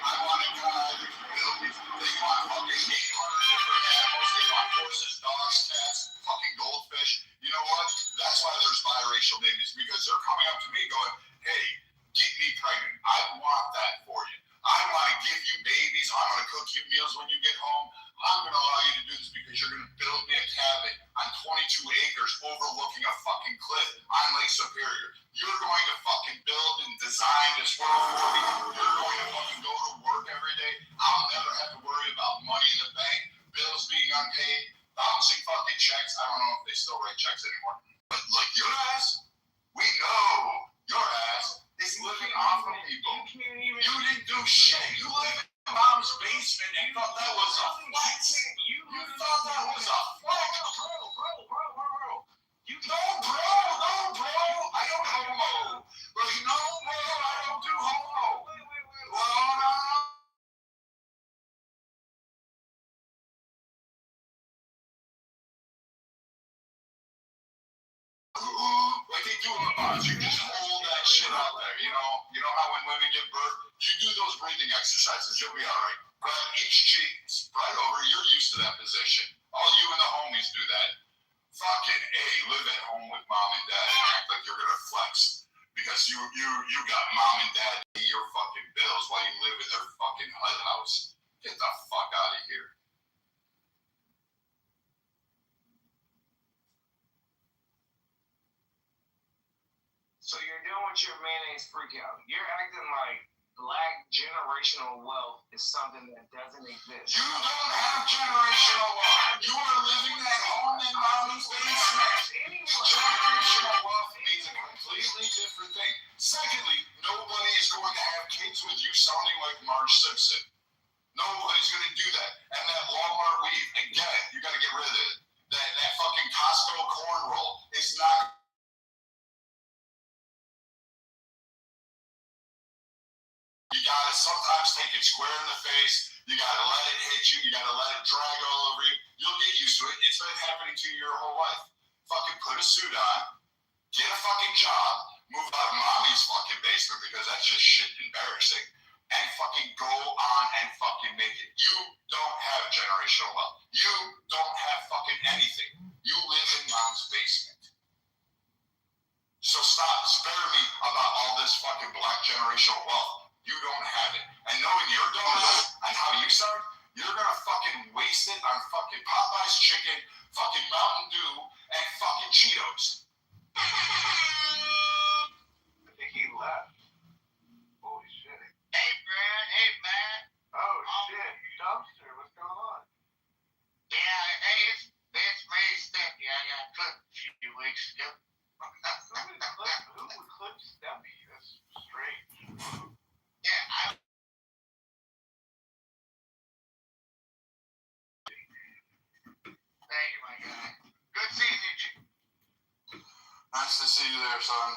I want to God, they want fucking 800 different animals. They want horses, dogs, cats, fucking goldfish. You know what? That's why there's biracial babies, because they're coming up to me going, hey, get me pregnant. I want that for you. I want to give you babies. I'm going to cook you meals when you get home. I'm going to allow you to do this because you're going to build me a cabin on 22 acres overlooking a fucking cliff on Lake Superior. You're going to fucking build and design this world for me. You're going to fucking go to work every day. I'll never have to worry about money in the bank, bills being unpaid, bouncing fucking checks. I don't know if they still write checks anymore. But like your ass, we know your ass is living off of people. You didn't do shit. You live in mom's basement and thought that was a flex. You thought that was a flex. exercise. You just hold that shit out there. You know how when women give birth, you do those breathing exercises. You'll be all right. Grab each cheek, spread over. You're used to that position. All you and the homies do that. Fucking A, live at home with mom and dad and act like you're gonna flex because you got mom and dad pay your fucking bills while you live in their fucking HUD house. Get the fuck out of here. So you're doing with your mayonnaise freak out. You're acting like black generational wealth is something that doesn't exist. You don't have generational wealth. You are living at home in mommy's basement. Generational wealth means a completely different thing. Secondly, nobody is going to have kids with you sounding like Marge Simpson. Nobody's going to do that. And that Walmart weave, again, you got to get rid of it. That fucking Costco corn roll is not. You gotta sometimes take it square in the face. You gotta let it hit you. You gotta let it drag all over you. You'll get used to it. It's been happening to you your whole life. Fucking put a suit on, get a fucking job, move out of mommy's fucking basement because that's just shit embarrassing, and fucking go on and fucking make it. You don't have generational wealth. You don't have fucking anything. You live in mom's basement. So stop sparing me about all this fucking black generational wealth. You don't have it. And knowing your dumbass and how you sound, you're gonna fucking waste it on fucking Popeye's chicken, fucking Mountain Dew, and fucking Cheetos. I think he left. Holy shit. Hey, Brad. Hey, Matt. Oh, shit. Dumpster, what's going on? Yeah, hey, it's me, Stimpy. I got clipped a few weeks ago. Who would clip Steffi? That's strange. Yeah, thank you, my guy. Good seeing you, Chief. Nice to see you there, son.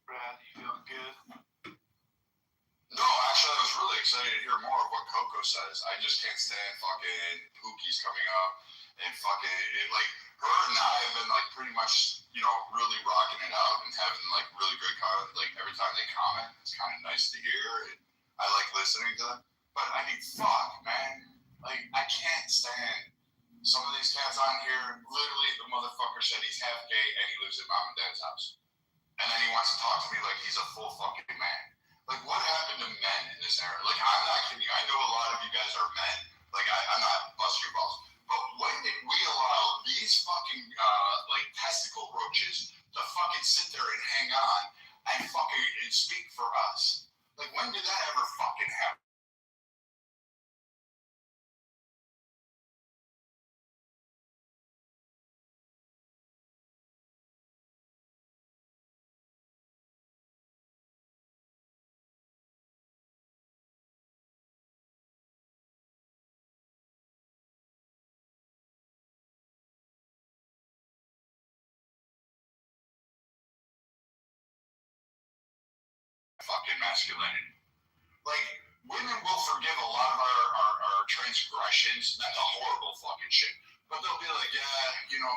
Brad, you feeling good? No, actually, I was really excited to hear more of what Coco says. I just can't stand fucking Pookie's coming up and fucking like her and I have been like pretty much, really rocking it out and having like really good comment. Like every time they comment, it's kind of nice to hear. And I like listening to them. But I mean, fuck, man. Like I can't stand some of these cats on here. Literally, the motherfucker said he's half gay and he lives at mom and dad's house. And then he wants to talk to me like he's a full fucking man. Like, what happened to men in this era? Like, I'm not kidding you. I know a lot of you guys are men. Like, I'm not busting your balls. But when did we allow these fucking, testicle roaches to fucking sit there and hang on and fucking speak for us? Like, when did that ever fucking happen? Fucking masculinity. Like, women will forgive a lot of our transgressions. That's a horrible fucking shit. But they'll be like, yeah,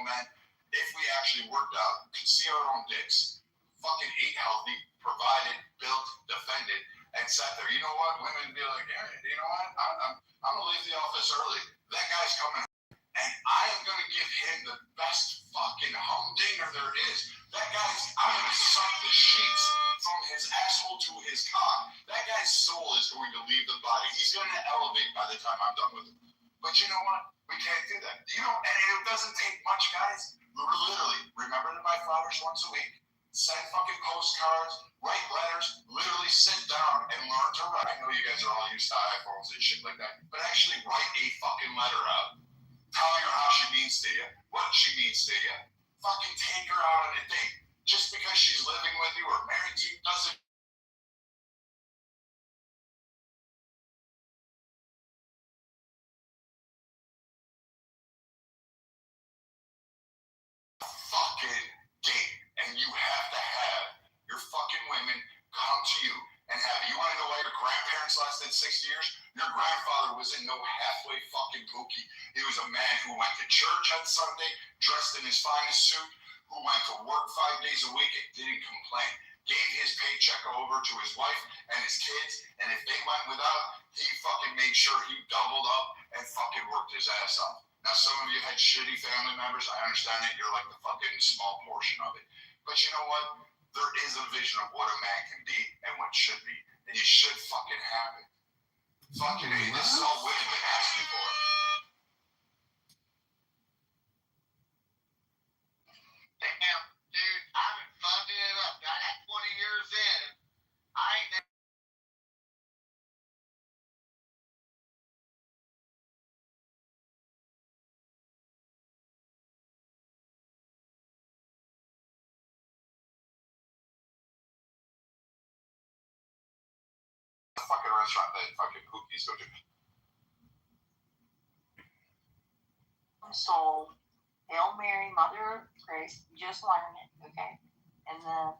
man, if we actually worked out, could see our own dicks, fucking ate healthy, provided, built, defended, and sat there. You know what? Women be like, yeah, you know what? I'm gonna leave the office early. That guy's coming, and I am gonna give him the best fucking humdinger there is. I'm gonna suck the sheets from his asshole to his cock. That guy's soul is going to leave the body. He's going to elevate by the time I'm done with him. But you know what? We can't do that. And it doesn't take much, guys. Literally, remember to buy flowers once a week. Send fucking postcards, write letters, literally sit down and learn to write. I know you guys are all used to iPhones and shit like that, but actually write a fucking letter out. Telling her how she means to you, what she means to you. Fucking take her out on a date. Just because she's living with you or married to you doesn't. Fucking date. And you have to have your fucking women come to you and have. You want to know why your grandparents' last lasted 60 years. Your grandfather wasn't no halfway fucking pookie. He was a man who went to church on Sunday, dressed in his finest suit, who went to work 5 days a week and didn't complain. Gave his paycheck over to his wife and his kids, and if they went without, he fucking made sure he doubled up and fucking worked his ass off. Now, some of you had shitty family members. I understand that you're like the fucking small portion of it. But you know what? There is a vision of what a man can be and what should be, and you should fucking have it. Fucking A, this is all women been asking for. Damn, dude, I've been funding it up. Got that 20 years in. I ain't never. Fucking restaurant that fucking pookies go to. So, Hail Mary, Mother of Grace, just learn it, okay? And then,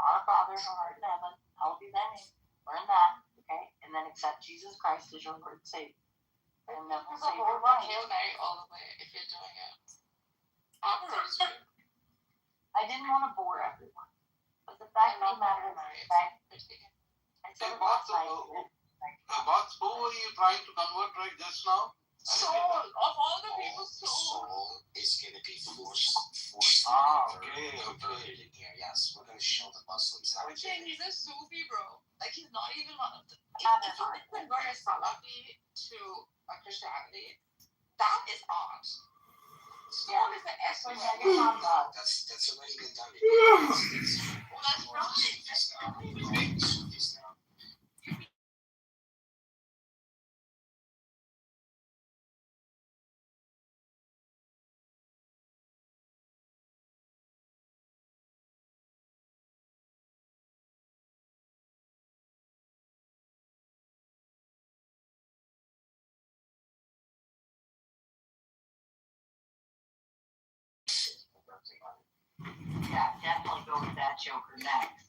Our Father who art in heaven, hallowed be thy name. Learn that, okay? And then accept Jesus Christ as your Lord and Savior. And then we'll save your life. Hail Mary all the way if you're doing it. Afterwards, I didn't want to bore everyone. But the fact of the matter is, okay? I said it last night. Box, who were you trying to convert right just now? Soul, of all the people, Soul is going to be forced converted in here. Yes, we're going to show the Muslims how to do it. He's a Sufi, bro. Like, he's not even one of the. If you can convert a Salafi to a Christianity, that is odd. Soul is the S one. That's already been done. Well, that's right. Sufis now. Yeah, definitely go with that joker next.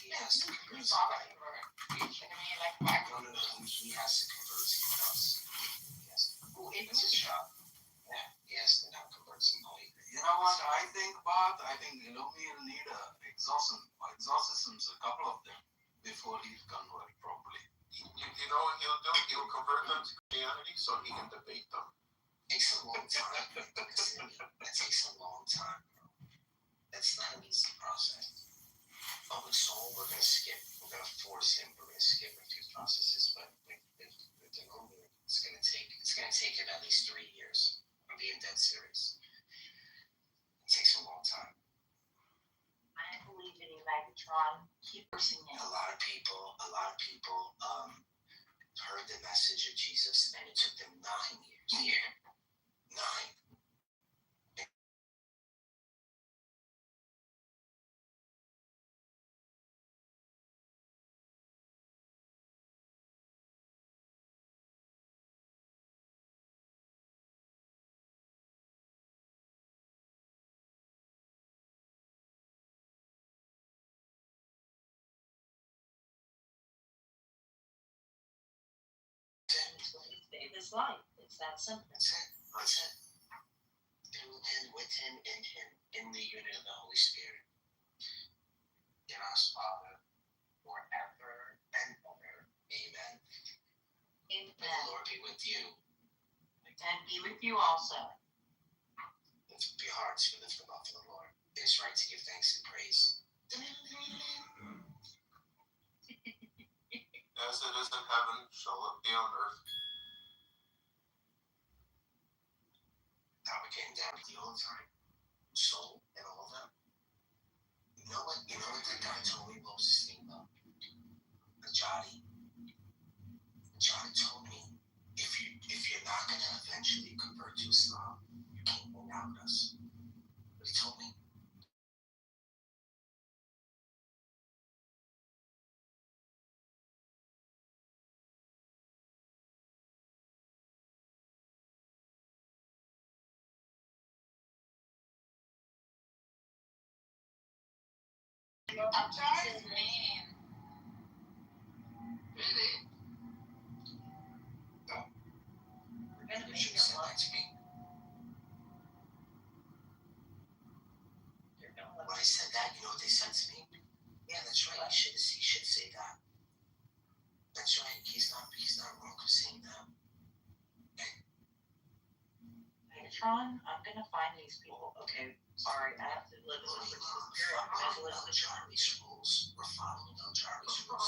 He has to convert somebody. He has to convert someone else. It's his job. Yeah, he has to now convert somebody. You know what I think, Bob? I think Illumi'll need exorcisms, a couple of them, before he'll convert properly. You know what he'll do? He'll convert them to Christianity so he can debate them. It takes a long time. That takes a long time, bro. That's not an easy process. But with Soul, we're gonna force him. We're gonna skip a few processes. But with the movie, it's gonna take him at least 3 years. I'm being dead serious. It takes a long time. I believe in you, Megatron. Keep pushing it. A lot of people heard the message of Jesus, and it took them 9 years. Yeah. 9. Save his life. It's that simple. That's it. Through him, with him, in the unit of the Holy Spirit. In us, Father, forever and ever. Amen. May the Lord be with you. And be with you also. Lift up your hearts, we lift them up to the Lord. It is right to give thanks and praise. As it is in heaven, shall it be on earth. Now we came down with you all the time. Soul and all of them. You know what that guy told me? What was his name though? Ajadi. Ajadi told me, if you're not gonna eventually convert to Islam, you can't hang out with us. But he told me. I'm trying, man. Really? Tron, I'm gonna find these people. Okay, sorry, I have to live with this. I'm gonna live with Charlie's rules. We're following on Charlie's rules.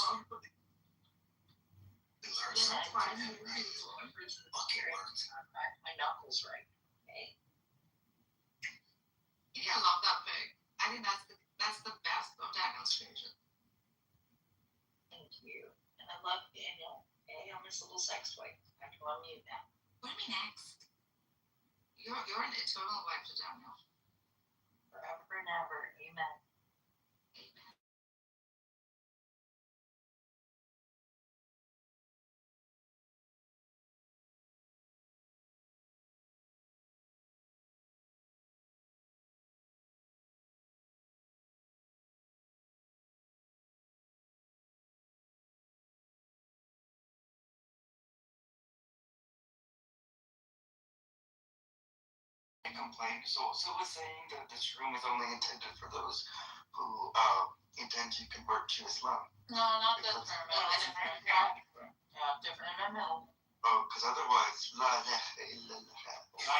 We learned something from that, right? Fucking worked. My knuckles right. Okay. Yeah, I love that pig. I think that's the best of Daniel's creation. Thank you. And I love Daniel. Okay, I'm his little sex toy. I have to unmute now. What do you mean next? You're an eternal wife to Daniel. Forever and ever. Amen. Complaint. So we're saying that this room is only intended for those who intend to convert to Islam. No, not this room. Different in the middle. Oh, because otherwise, la ilaha illallah. With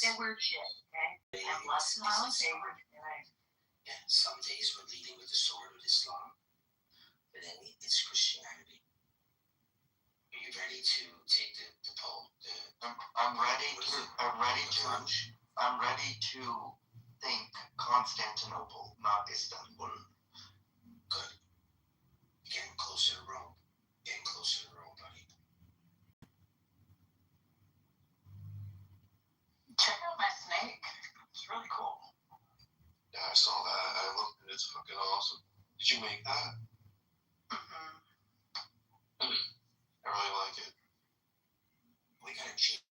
that weird shit, okay? And less smiling, say we're Yeah, some days we're leading with the sword of Islam, but then it's Christianity. Are you ready to take the poll? I'm ready to think Constantinople, not Istanbul. Good. Getting closer to Rome. Getting closer to Rome, buddy. Check out my snake. It's really cool. Yeah, I saw that. I looked at it. It's fucking awesome. Did you make that? Mm-hmm. I really like it. We gotta change.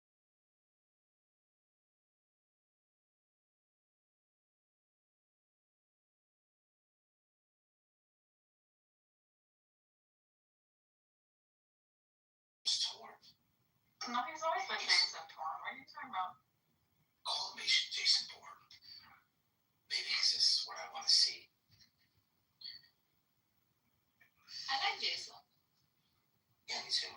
No, he's always been Jason Torn. What are you talking about? Call me Jason Bourne. Maybe because this is what I want to see. I like Jason. Yeah, me too.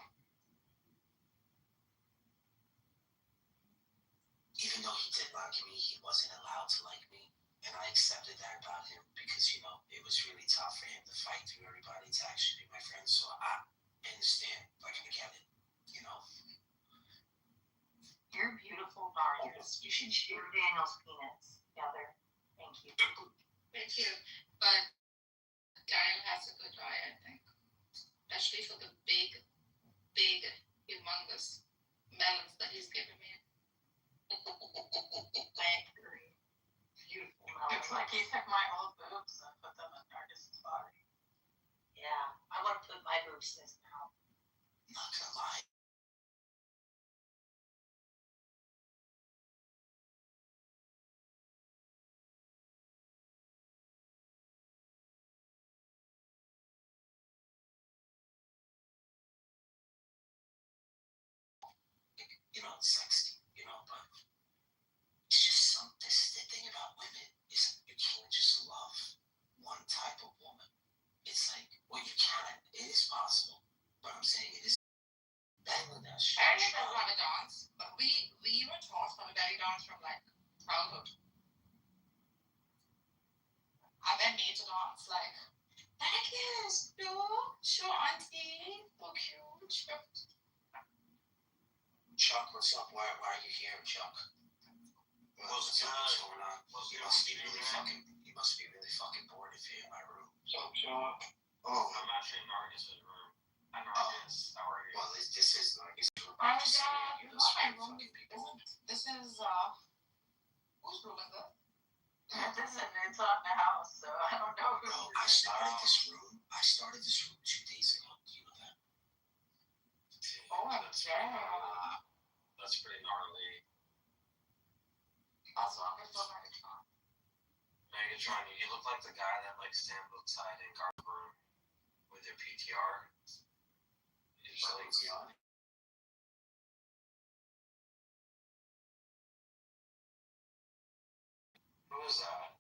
Even though he did like me, he wasn't allowed to like me. And I accepted that about him because, it was really tough for him to fight through everybody to actually be my friend. So I understand. Like, I get it. You're beautiful, Marius. You should share Daniel's peanuts together. Thank you. Thank you. But Daniel has a good eye, I think. Especially for the big, humongous melons that he's giving me. Thank you. Beautiful melons. It's like he took my old boobs and put them in Marcus's body. Yeah, I want to put my boobs in his mouth. Not gonna lie. It's sexy, but it's just the thing about women is you can't just love one type of woman. It's like, well, you can. It is possible. But I'm saying it is Bangladesh. I never want to dance, but we were taught from a belly dance from like childhood. I then made to dance like, Marcus, no, sure, auntie, so cute. Chuck, what's up? Why are you here, Chuck? What's going on? You must be really fucking bored if you're in my room. Chuck. Oh, I'm actually in Marcus's room. I'm Marcus. How are you? Well, this is Marcus' room. Oh my god, you know my room this is whose room is it? This is it's on the house, so I don't know who. Bro, I started this room 2 days ago. Do you know that? Oh yeah. That's pretty gnarly. Also, I'm gonna film Megatron. Megatron, you look like the guy that stands outside in Gar's room with your PTR. Who is that?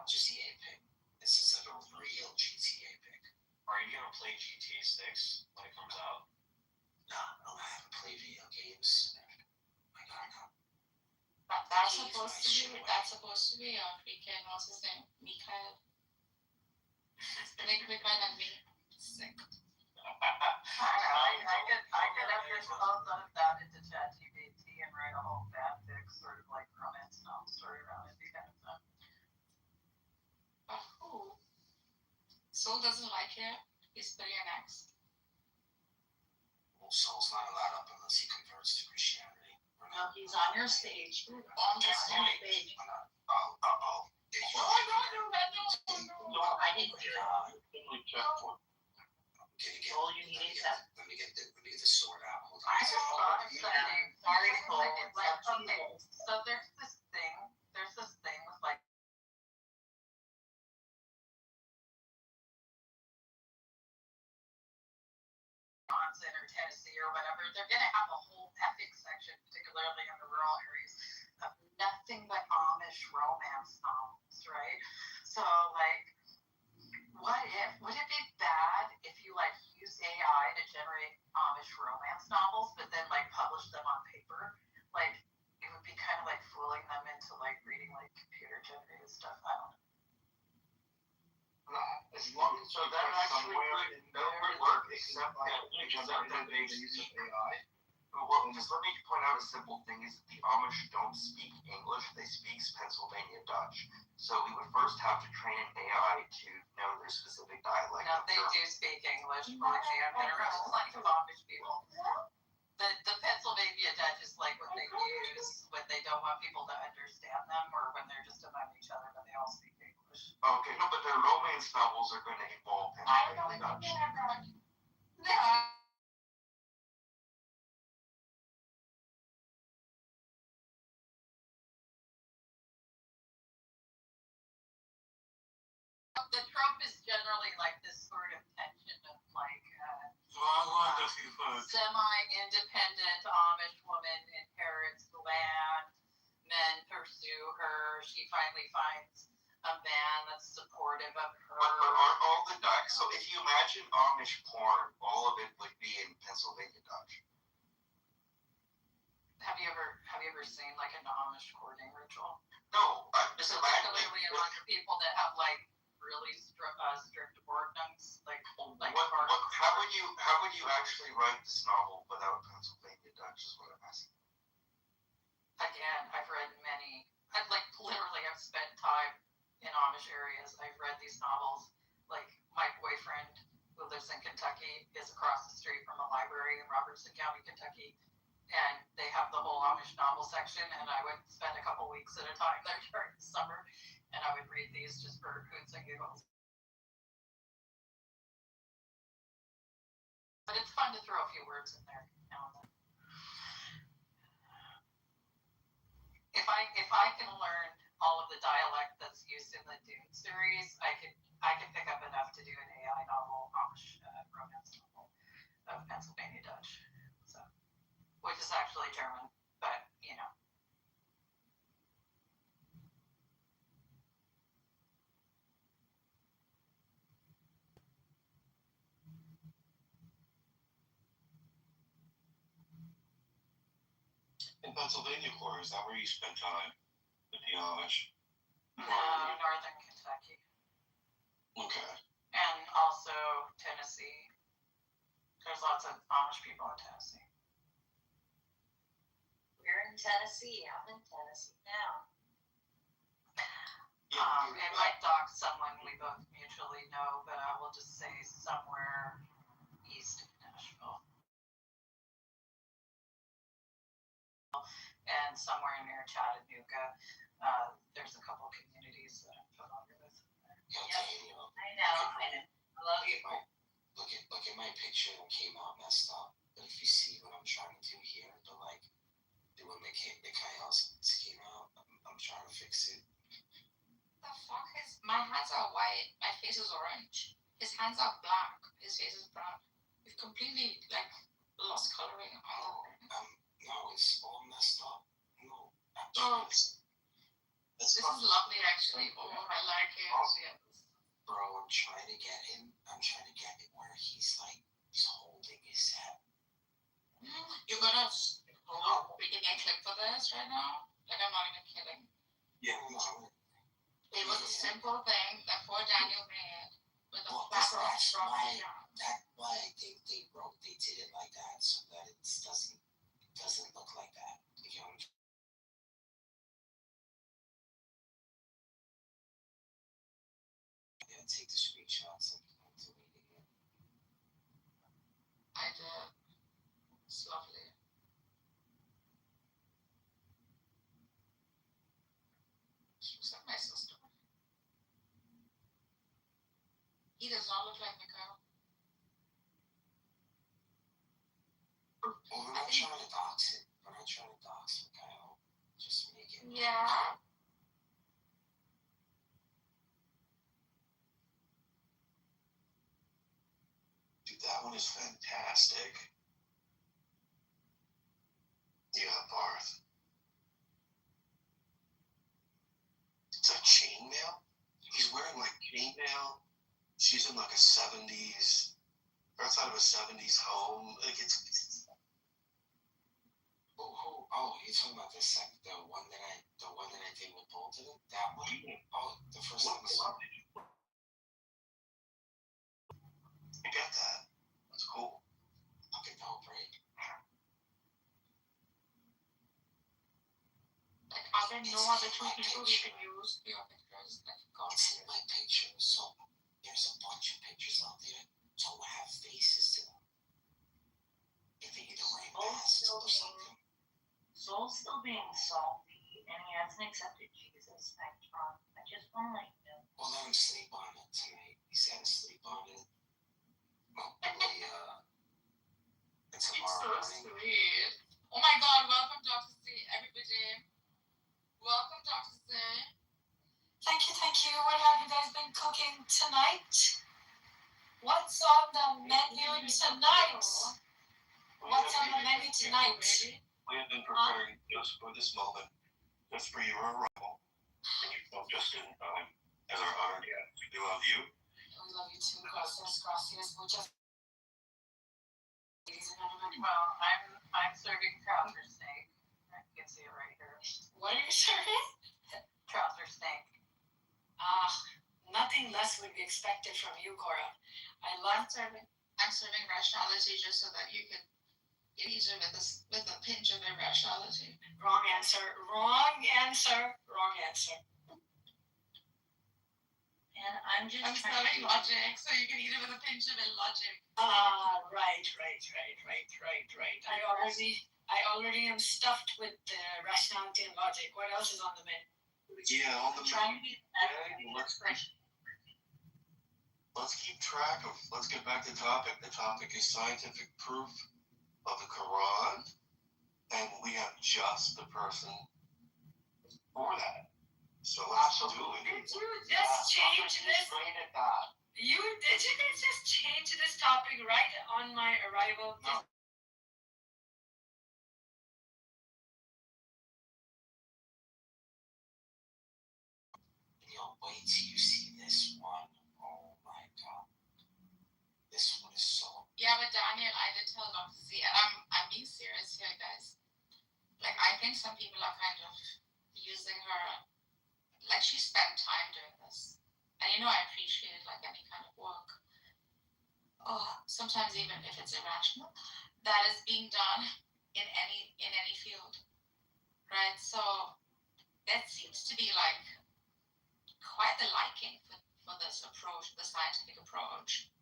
GTA pick. This is like a real GTA pick. Are you gonna play GTA 6 when it comes out? No, I don't have to play video games. I gotta That's supposed to be freaking, what's his name? Mikael. Like Mikael and me. Sick. I could upload that into ChatGPT and write a whole fanfic, sort of like romance novel story around it. Be kind of fun. But who? Soul doesn't like it. He's putting an X. Well, Saul's not allowed up unless he converts to Christianity. No, he's on your stage. On the stage. Uh-oh. No, I didn't do it. All you need is that. Let me get the sword out. Hold on. Sorry, Cole. Okay, so there's this thing with like Wisconsin or Tennessee or whatever, they're gonna have a whole epic section, particularly in the rural areas, of nothing but Amish romance novels, right? So like, would it be bad if you like use AI to generate Amish romance novels, but then like publish them on paper? Like, it would be kind of like fooling them into like reading like computer generated stuff. I don't know. As long as that actually would work, except that they use AI. Well, just let me point out a simple thing: is that the Amish don't speak English; they speak Pennsylvania Dutch. So we would first have to train an AI to know their specific dialect. No, they do speak English, Margie. I've been around plenty of Amish people. The Pennsylvania Dutch is like what they use when they don't want people to understand them, or when they're just among each other, but they all speak English. Okay, no, but their romance novels are going to involve Pennsylvania Dutch. No. The trope is generally like this sort of tension of like semi-independent Amish woman inherits the land, men pursue her, she finally finds a man that's supportive of her. But aren't all the Dutch? So if you imagine Amish porn, all of it would be in Pennsylvania Dutch. Have you ever seen like an Amish courting ritual? No, I'm just imagining. Particularly among the people that have like really strict ordinance, like how would you actually write this novel without Pennsylvania Dutch? Is what I'm asking. Again, I've read many. I've spent time in Amish areas. I've read these novels. Like my boyfriend, who lives in Kentucky, is across the street from a library in Robertson County, Kentucky, and they have the whole Amish novel section. And I would spend a couple weeks at a time there during the summer, and I would read these just for hoots and giggles. But it's fun to throw a few words in there now and then. If I can learn all of the dialect that's used in the Dune series, I can pick up enough to do an AI novel, Amish romance novel of Pennsylvania Dutch, so, which is actually German, but you know. In Pennsylvania Corps, is that where you spent time with the Amish? Northern Kentucky. Okay. And also Tennessee. There's lots of Amish people in Tennessee. We're in Tennessee. I'm in Tennessee now. It might dock someone we both mutually know, but I will just say somewhere east of Nashville. And somewhere near Chattanooga, there's a couple communities that I'm familiar with. I know. I love you. Look at my picture that came out messed up. But if you see what I'm trying to do here, when the chaos came out, I'm trying to fix it. The fuck is my hands are white, my face is orange. His hands are black, his face is brown. We've completely lost coloring all over. No, it's all messed up. No, actually. This is lovely actually. Oh, I like it. Yes. Bro, I'm trying to get it where he's holding his head. clip for this right now. Like, I'm not even kidding. Yeah, no. It was a simple thing that poor Daniel made with a That's strawberry why jam. that's why I think they did it like that so that it doesn't look like that. If you know what I'm yeah, take the screenshots and delete it. I did. It's lovely. She looks like my sister. He does not look like Mikhail. Well, we're not trying to dox it. We're not trying to dox Mikhail. Just make it. Yeah. Dude, that one is fantastic. Yeah, Barth. It's a chainmail? He's wearing like chainmail. She's in like a 70s, or outside of a 70s home. Like it's Oh, you're talking about the one that I did with both of them? That one? Oh, the first time. I get that. That's cool. Okay, no break. Like, are there no other two people we can use for your pictures? Like, God. It's in my picture, so there's a bunch of pictures out there. Don't have faces to them. If they either wearing masks or something. Soul's still being salty, and he hasn't accepted Jesus. I just want to let you know. We'll let him sleep on it tonight. He's got to sleep on it. Hopefully, and tomorrow It's so morning. sweet. Oh my God, welcome Dr. C, everybody. Welcome Dr. C. Thank you. What have you guys been cooking tonight? What's on the menu tonight? What's on the menu tonight? We have been preparing just for this moment, just for your arrival. And you know, Justin, as our honored guest, we love you. We love you too. Gracias. Muchas. Well, I'm serving trouser steak. I can see it right here. What are you serving? Trouser steak. Nothing less would be expected from you, Cora. I'm serving rationality just so that you can get easier with a pinch of irrationality. Wrong answer. And I'm I'm just spelling logic, so you can eat it with a pinch of illogic. Right. I already am stuffed with rationality and logic. What else is on the menu? Yeah, on the trying to be let's keep track of. Let's get back to the topic. The topic is scientific proof of the Quran, and we have just the person for that. So let's do it. Did you just change this? Did you guys just change this topic right on my arrival? No. Yo, wait till you see this one. Oh my God. This one is so. Yeah, but Daniel, I did tell Dr. Z, and I'm being serious here, guys. Like, I think some people are kind of using her. Like, she spent time doing this. And I appreciate, like, any kind of work. Sometimes even if it's irrational, that is being done in any field. Right? So, that seems to be, like, quite the liking for this approach, the scientific approach.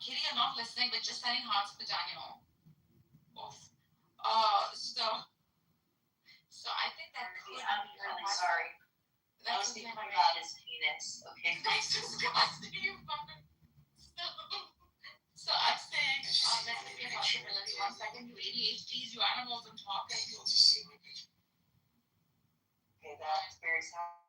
Kitty, you're not listening, but just sending hearts for Daniel. So I think that could I'm really sorry. I was thinking about his penis. Okay. That's disgusting, you fucking stop. So I'm saying that could be a possibility. 1 second, you ADHDs, you animals, I'm talking. You'll just see my picture. Okay, that's very sad.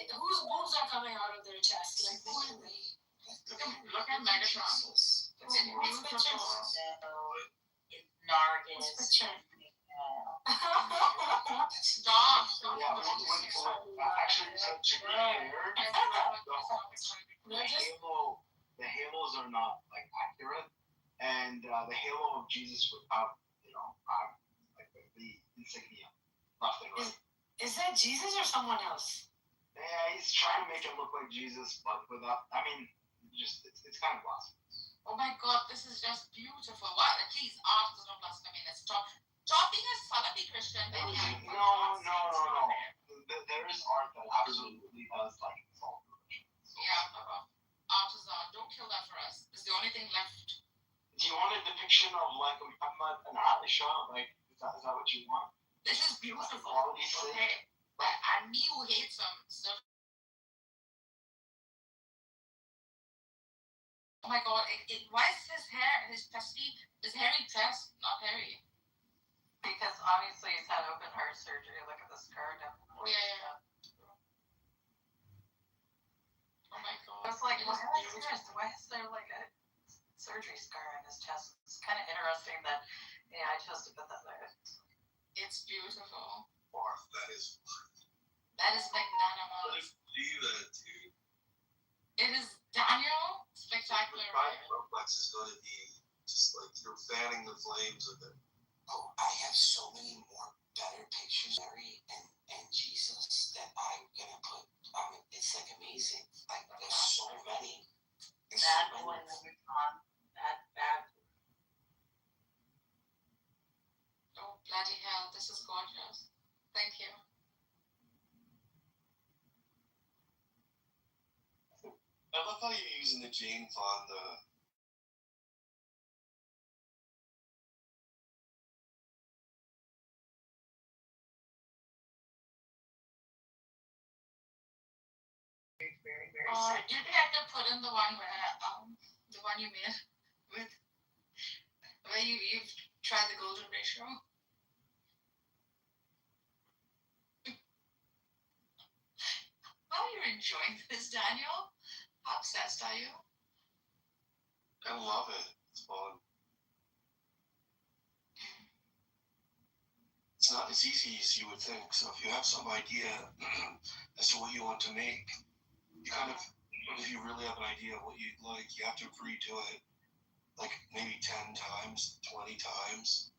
whose boobs are coming out of their chest? Like, Look at Megatron. Whose pictures? Nargis. Stop. Actually, so to be fair, the halos are not like accurate, and the halo of Jesus without, like the insignia, left and right. Is that Jesus or someone else? Yeah, he's trying to make it look like Jesus, but without. I mean, it's kind of blasphemous. Oh my God, this is just beautiful. What? Please, art is not blasphemy. Stop being a salami Christian. No. There is art that absolutely does like insult religion. Yeah, art is art. Don't kill that for us. It's the only thing left. Do you want a depiction of like Muhammad and Aisha? Like, is that what you want? This is beautiful. Quality sake. Okay. And me who hates some stuff. Oh my God! Why is his hair, his hairy chest not hairy? Because obviously he's had open heart surgery. Look at the scar down. Yeah. Oh my God! It's like, why is there like a surgery scar on his chest? It's kind of interesting that. Yeah, I chose to put that there. It's beautiful. That is magnanimous. What if do that, dude? It is Daniel. Spectacular. My complex is going to be just like you're fanning the flames of it. Oh, I have so many more better pictures of Mary and Jesus that I'm gonna put. It's like amazing. Like there's so many. Bad boy Megatron. Bad. Oh bloody hell! This is gorgeous. Thank you. I love how you're using the Jane Fonda. Very You have to put in the one you made with where you've tried the golden ratio. How are you enjoying this, Daniel? How obsessed are you? I love it. It's fun. It's not as easy as you would think. So if you have some idea as to what you want to make, you kind of, if you really have an idea of what you'd like, you have to redo it like maybe 10 times, 20 times,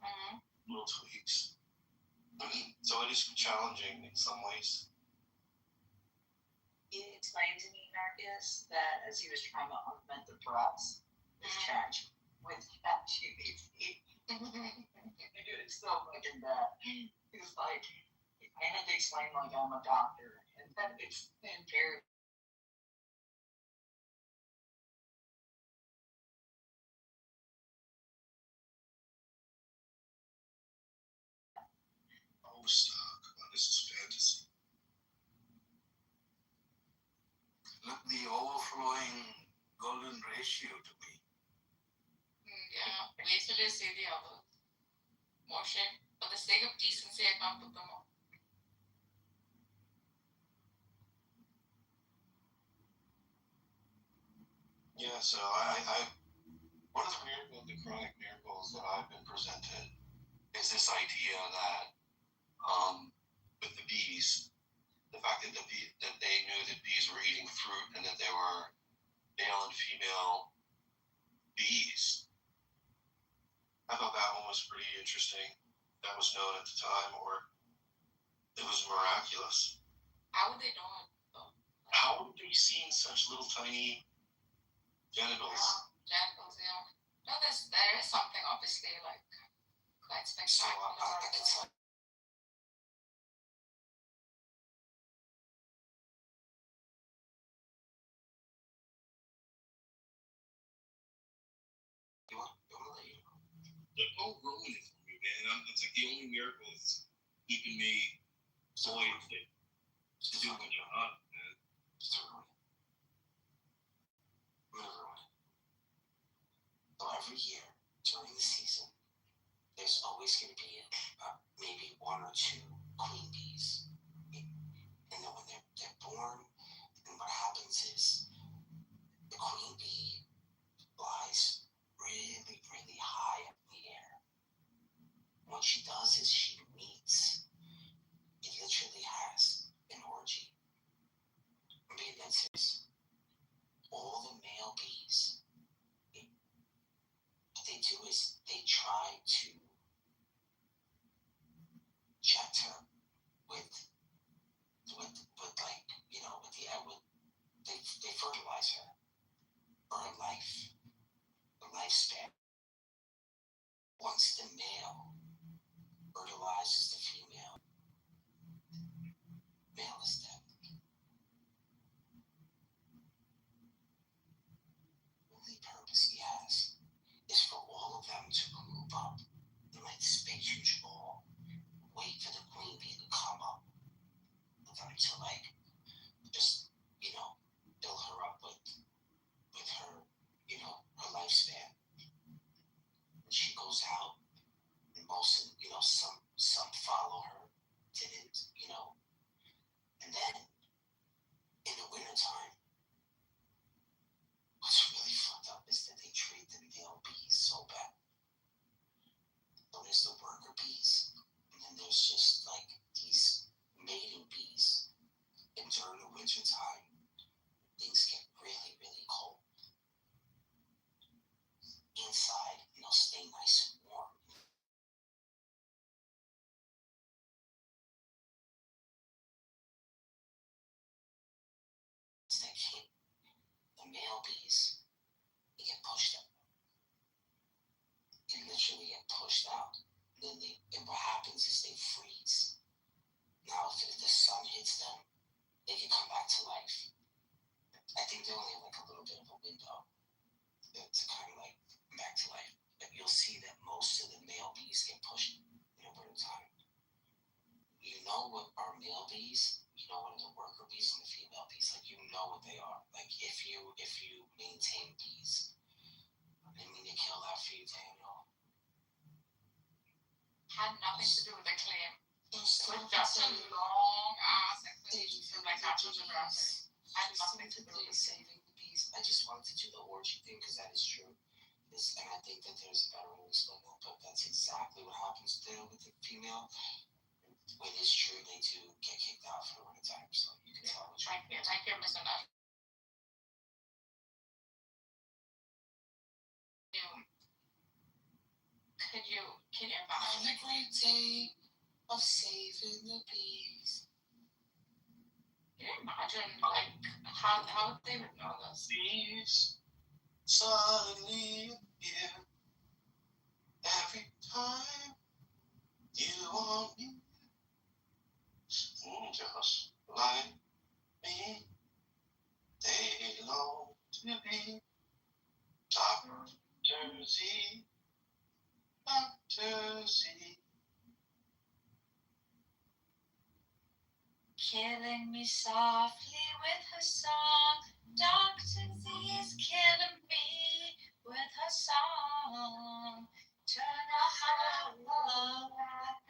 little tweaks. So it is challenging in some ways. He explained to me, Nargis, that as he was trying to augment the props, his charge with ChatGPT. It's so fucking bad. He was like, I had to explain like I'm a doctor, and that it's impaired. Oh, stop. Come on, this is fantasy. Look, the overflowing golden ratio to me. Yeah, wait till they say the other. Moshe, for the sake of decency, I can't put them on. Yeah, so I one of the chronic miracles that I've been presented is this idea that with the bees, the fact that that they knew that bees were eating fruit and that there were male and female bees. I thought that one was pretty interesting. That was known at the time, or it was miraculous. How would they know it, though? How would they see such little tiny genitals? Genitals, yeah. No, there is something obviously like quite spectacular. It's like Don't ruin it for me, man. It's like the only miracle is keeping me employed to do my job, man. So every year during the season, there's always going to be maybe one or two queen bees, and then when they're born, what she does is she meets, it literally has an orgy. I mean, that's serious. All the male bees, what they do is they try to jet her with like, you know, they fertilize her for her life, her lifespan. Once the male fertilizes the female, male is dead. The only purpose he has is for all of them to group up in like this big huge ball, wait for the queen bee to come up for them to like just, you know, fill her up with her, you know, her lifespan. And she goes out, and most, you know, some follow her, didn't, you know, and then in the wintertime, what's really fucked up is that they treat the male bees so bad. So there's the worker bees, and then there's just like these mating bees. And during the winter time, things get really, really cold. Inside, and they'll stay nice and warm. It's that kid, the male bees, they get pushed out. They literally get pushed out. And what happens is they freeze. Now, if the sun hits them, they can come back to life. I think they only have like a little bit of a window to kind of like come back to life. But you'll see that most of the male bees get pushed in the winter time. You know what are male bees? You know what are the worker bees and the female bees? Like, you know what they are. Like, if you maintain bees, I didn't mean to kill that for you, Daniel. Had nothing to do with the claim. It was just a long ass explanation from like natural geographic. Had nothing to do with saving the bees. I just wanted to do the orgy thing because that is true. And I think that there's a better way to explain that, but that's exactly what happens there with the female. When it's true, they do get kicked out for the winter time, so you can tell. Thank you, Mr. Nutt. Can you imagine? On a great day of saving the bees. Can you imagine, like, how they would know this? Bees suddenly appear every time you want me. Just like me, they long to be Dr. Z, Dr. Z. Killing me softly with her song. Dr. Z is killing me with her song. Turn a hollow light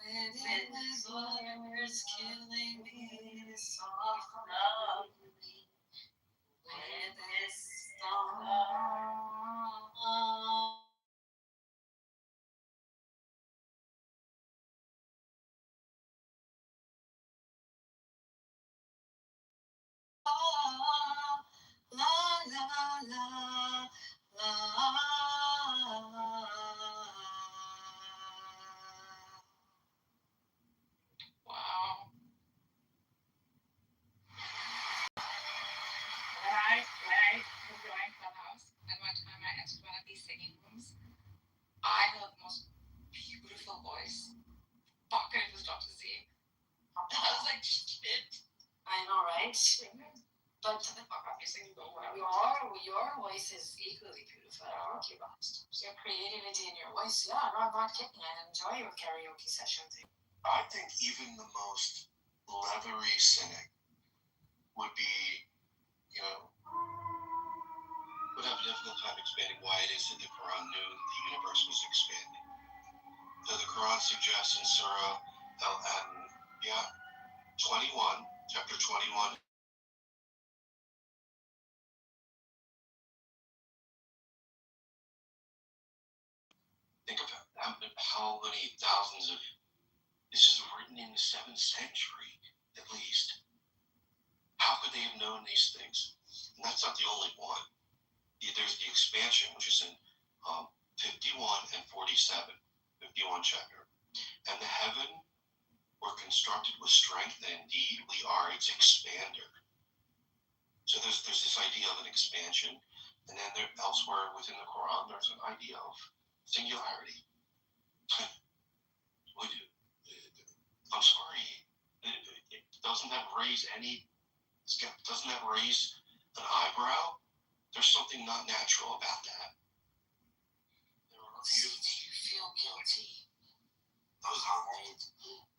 within his words, killing me softly with his song. La la la la. Wow. When I joined Clubhouse, and one time I entered one of these singing rooms, I heard the most beautiful voice. Fuck, it was Dr. Z. I was like, shit. I know, right? But Shut the fuck up, you're singing go whatever. your voice is equally beautiful. I think you're honest. Your creativity in your voice, yeah, no, I'm not kidding. I enjoy your karaoke sessions. I think even the most leathery cynic would be, you know, would have a difficult time explaining why it is that the Quran knew that the universe was expanding. So the Quran suggests in Surah Al-Anbiya 21, chapter 21. Think of how many thousands of, this is written in the 7th century, at least. How could they have known these things? And that's not the only one. There's the expansion, which is in 51 and 47, 51 chapter. And the heaven were constructed with strength, and indeed we are its expander. So there's this idea of an expansion, and then there, elsewhere within the Quran, there's an idea of singularity. I'm sorry, doesn't that raise an eyebrow? There's something not natural about that. Do you feel guilty? Muhammad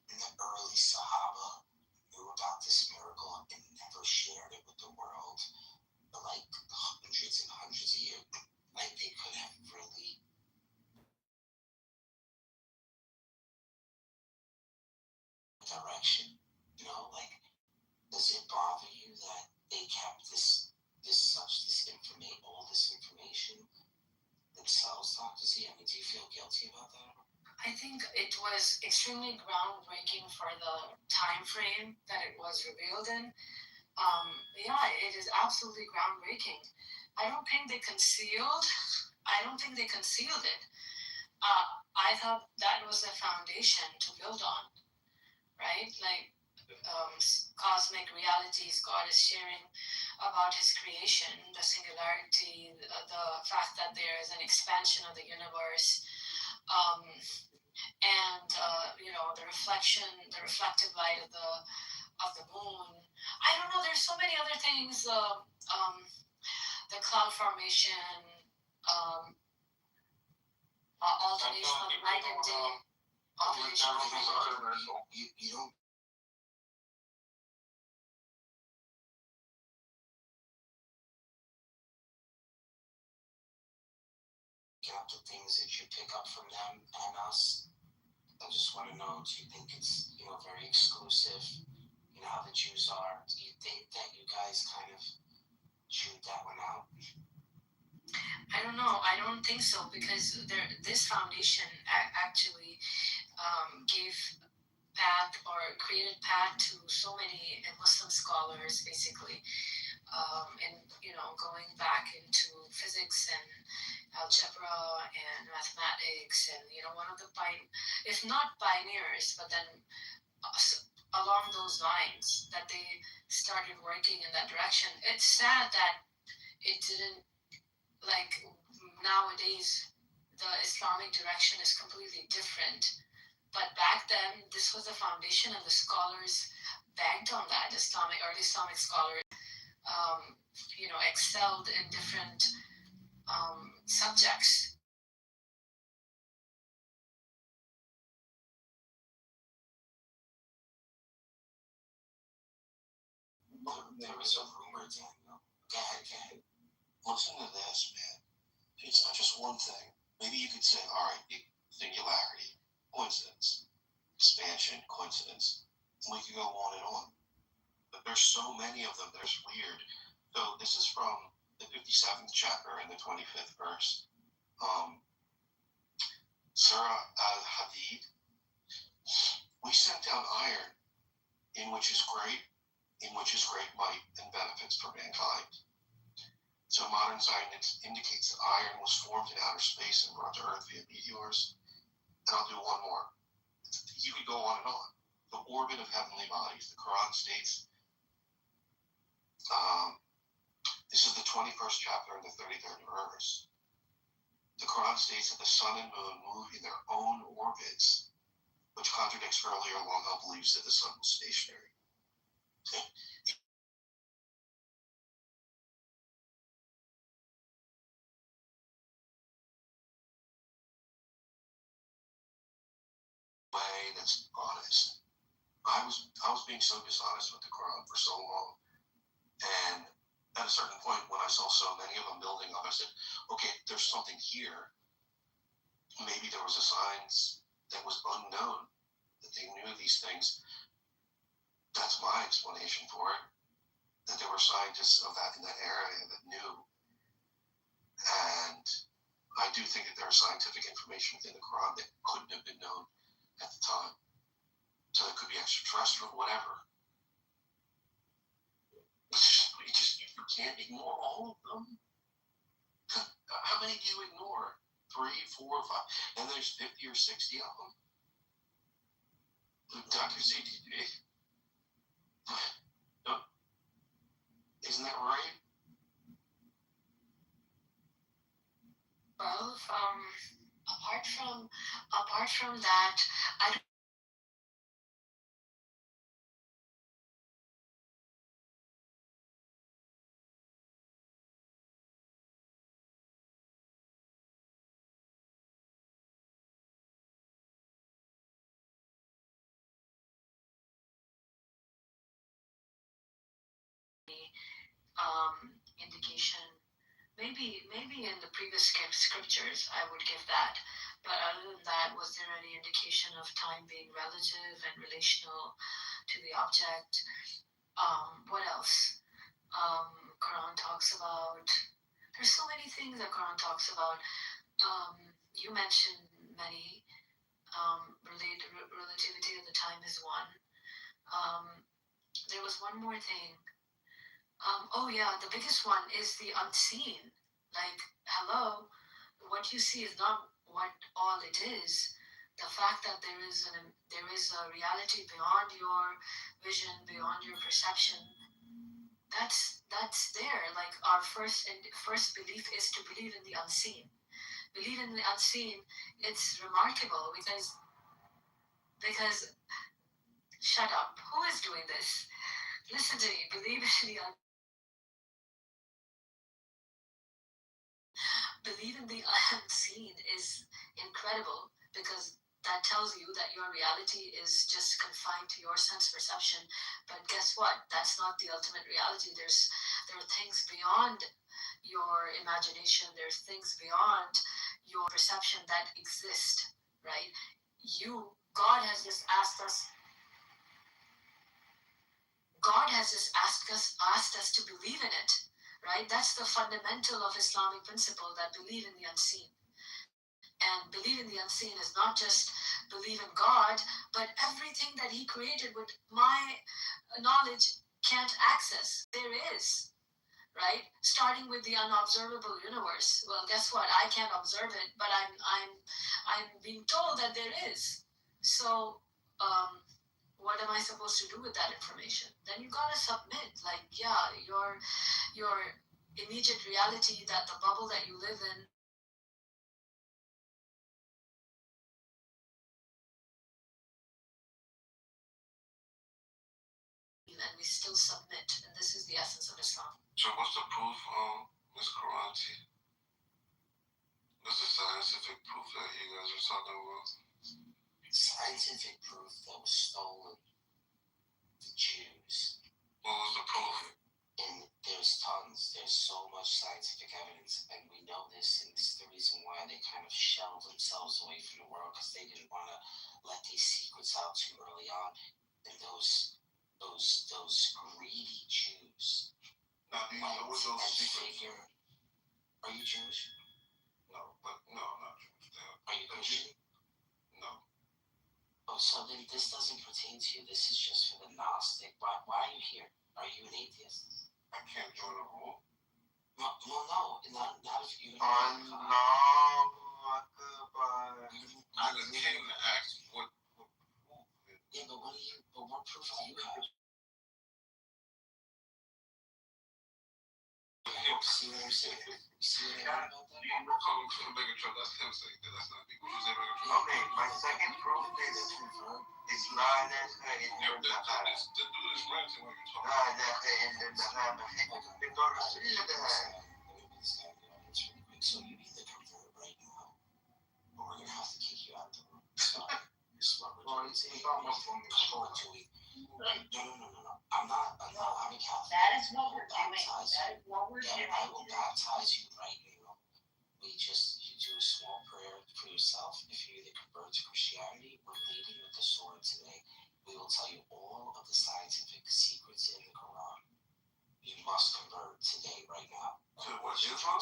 and the early Sahaba knew about this miracle and never shared it with the world for like hundreds and hundreds of years. Like they could have really direction. Like does it bother you that they kept this information themselves, Dr. Z? I mean, do you feel guilty about that? I think it was extremely groundbreaking for the time frame that it was revealed in. Yeah, it is absolutely groundbreaking. I don't think they concealed it. I thought that was the foundation to build on, right? Like cosmic realities God is sharing about his creation, the singularity, the fact that there is an expansion of the universe, and the reflective light of the moon. I don't know, there's so many other things, the cloud formation, alternation of night and day, alternation of night and day. You don't pick up the things that you pick up from them and us. I just want to know, do you think it's, very exclusive? You know how the Jews are. Do you think that you guys kind of chewed that one out? I don't know. I don't think so, because this foundation actually gave path or created path to so many Muslim scholars, basically, and going back into physics and algebra and mathematics, and one of the if not pioneers, but then along those lines that they started working in that direction. It's sad that it didn't, like nowadays the Islamic direction is completely different. But back then, this was the foundation, and the scholars banked on that. Early Islamic scholars, excelled in different subjects. There was a rumor, Daniel. Go ahead. Listen to this, man. It's not just one thing. Maybe you could say, all right, singularity, coincidence, expansion, coincidence. And we could go on and on. But there's so many of them, there's weird. So this is from the 57th chapter and the 25th verse. Surah Al-Hadid. We sent down iron, in which is great might and benefits for mankind. So modern science indicates that iron was formed in outer space and brought to Earth via meteors. And I'll do one more. You could go on and on. The orbit of heavenly bodies. The Quran states, this is the 21st chapter and the 33rd verse. The Quran states that the sun and moon move in their own orbits, which contradicts earlier long-held beliefs that the sun was stationary. Way that's honest. I was being so dishonest with the Quran for so long, and at a certain point, when I saw so many of them building up, I said, okay, there's something here. Maybe there was a science that was unknown, that they knew these things. That's my explanation for it. That there were scientists of that in that area that knew. And I do think that there is scientific information within the Quran that couldn't have been known at the time. So it could be extraterrestrial, whatever. You can't ignore all of them. How many do you ignore? 3, 4, 5, and there's 50 or 60 of them. Dr. C, isn't that right? Well, apart from that, I don't. Indication. Maybe in the previous scriptures I would give that, but other than that, was there any indication of time being relative and relational to the object? What else? Quran talks about. There's so many things that Quran talks about. You mentioned many. Relativity of the time is one. There was one more thing. Oh yeah, the biggest one is the unseen. Like, hello, what you see is not what all it is. The fact that there is a reality beyond your vision, beyond your perception. That's there. Like our first belief is to believe in the unseen. Believe in the unseen. It's remarkable because shut up. Who is doing this? Listen to me. Believe in the unseen. Believe in the unseen is incredible because that tells you that your reality is just confined to your sense perception. But guess what? That's not the ultimate reality. There are things beyond your imagination. There's things beyond your perception that exist, right? God has just asked us to believe in it, right? That's the fundamental of Islamic principle, that believe in the unseen. And believe in the unseen is not just believe in God, but everything that He created with my knowledge can't access. There is, right? Starting with the unobservable universe. Well, guess what? I can't observe it, but I'm being told that there is. So, what am I supposed to do with that information? Then you gotta submit. Like, yeah, your immediate reality, that the bubble that you live in. And we still submit, and this is the essence of Islam. So what's the proof, Ms. Karate? What's the scientific proof that you guys are talking about? Scientific proof that was stolen. The Jews. What was the proof? And there's tons. There's so much scientific evidence, and we know this, and this is the reason why they kind of shelved themselves away from the world, because they didn't want to let these secrets out too early on. And those greedy Jews. Now, do you know what those secrets are? Are you Jewish? No, but no, I'm not Jewish. Are you Christian? No. Oh, so then this doesn't pertain to you. This is just for the Gnostic. Why are you here? Are you an atheist? I can't join a rule. No, not if you. I just came to ask what proof. Yeah, but what proof do you have? See what I'm saying? See what I mean about that? We're calling for Megatron. That's him saying that. That's not me. What you say, Megatron? Okay, my second proof is Islam. The dude is ranting when you're talking. So you need to convert right now, or we're gonna have to kick you out the room. Sorry. This is what we're doing today. No. I'm a Catholic. That is what we're doing. I will baptize you right now. You do a small prayer for yourself. If you either convert to Christianity, we're leading with the sword today. We will tell you all of the scientific secrets in the Quran. You must convert today, right now. To what, Islam?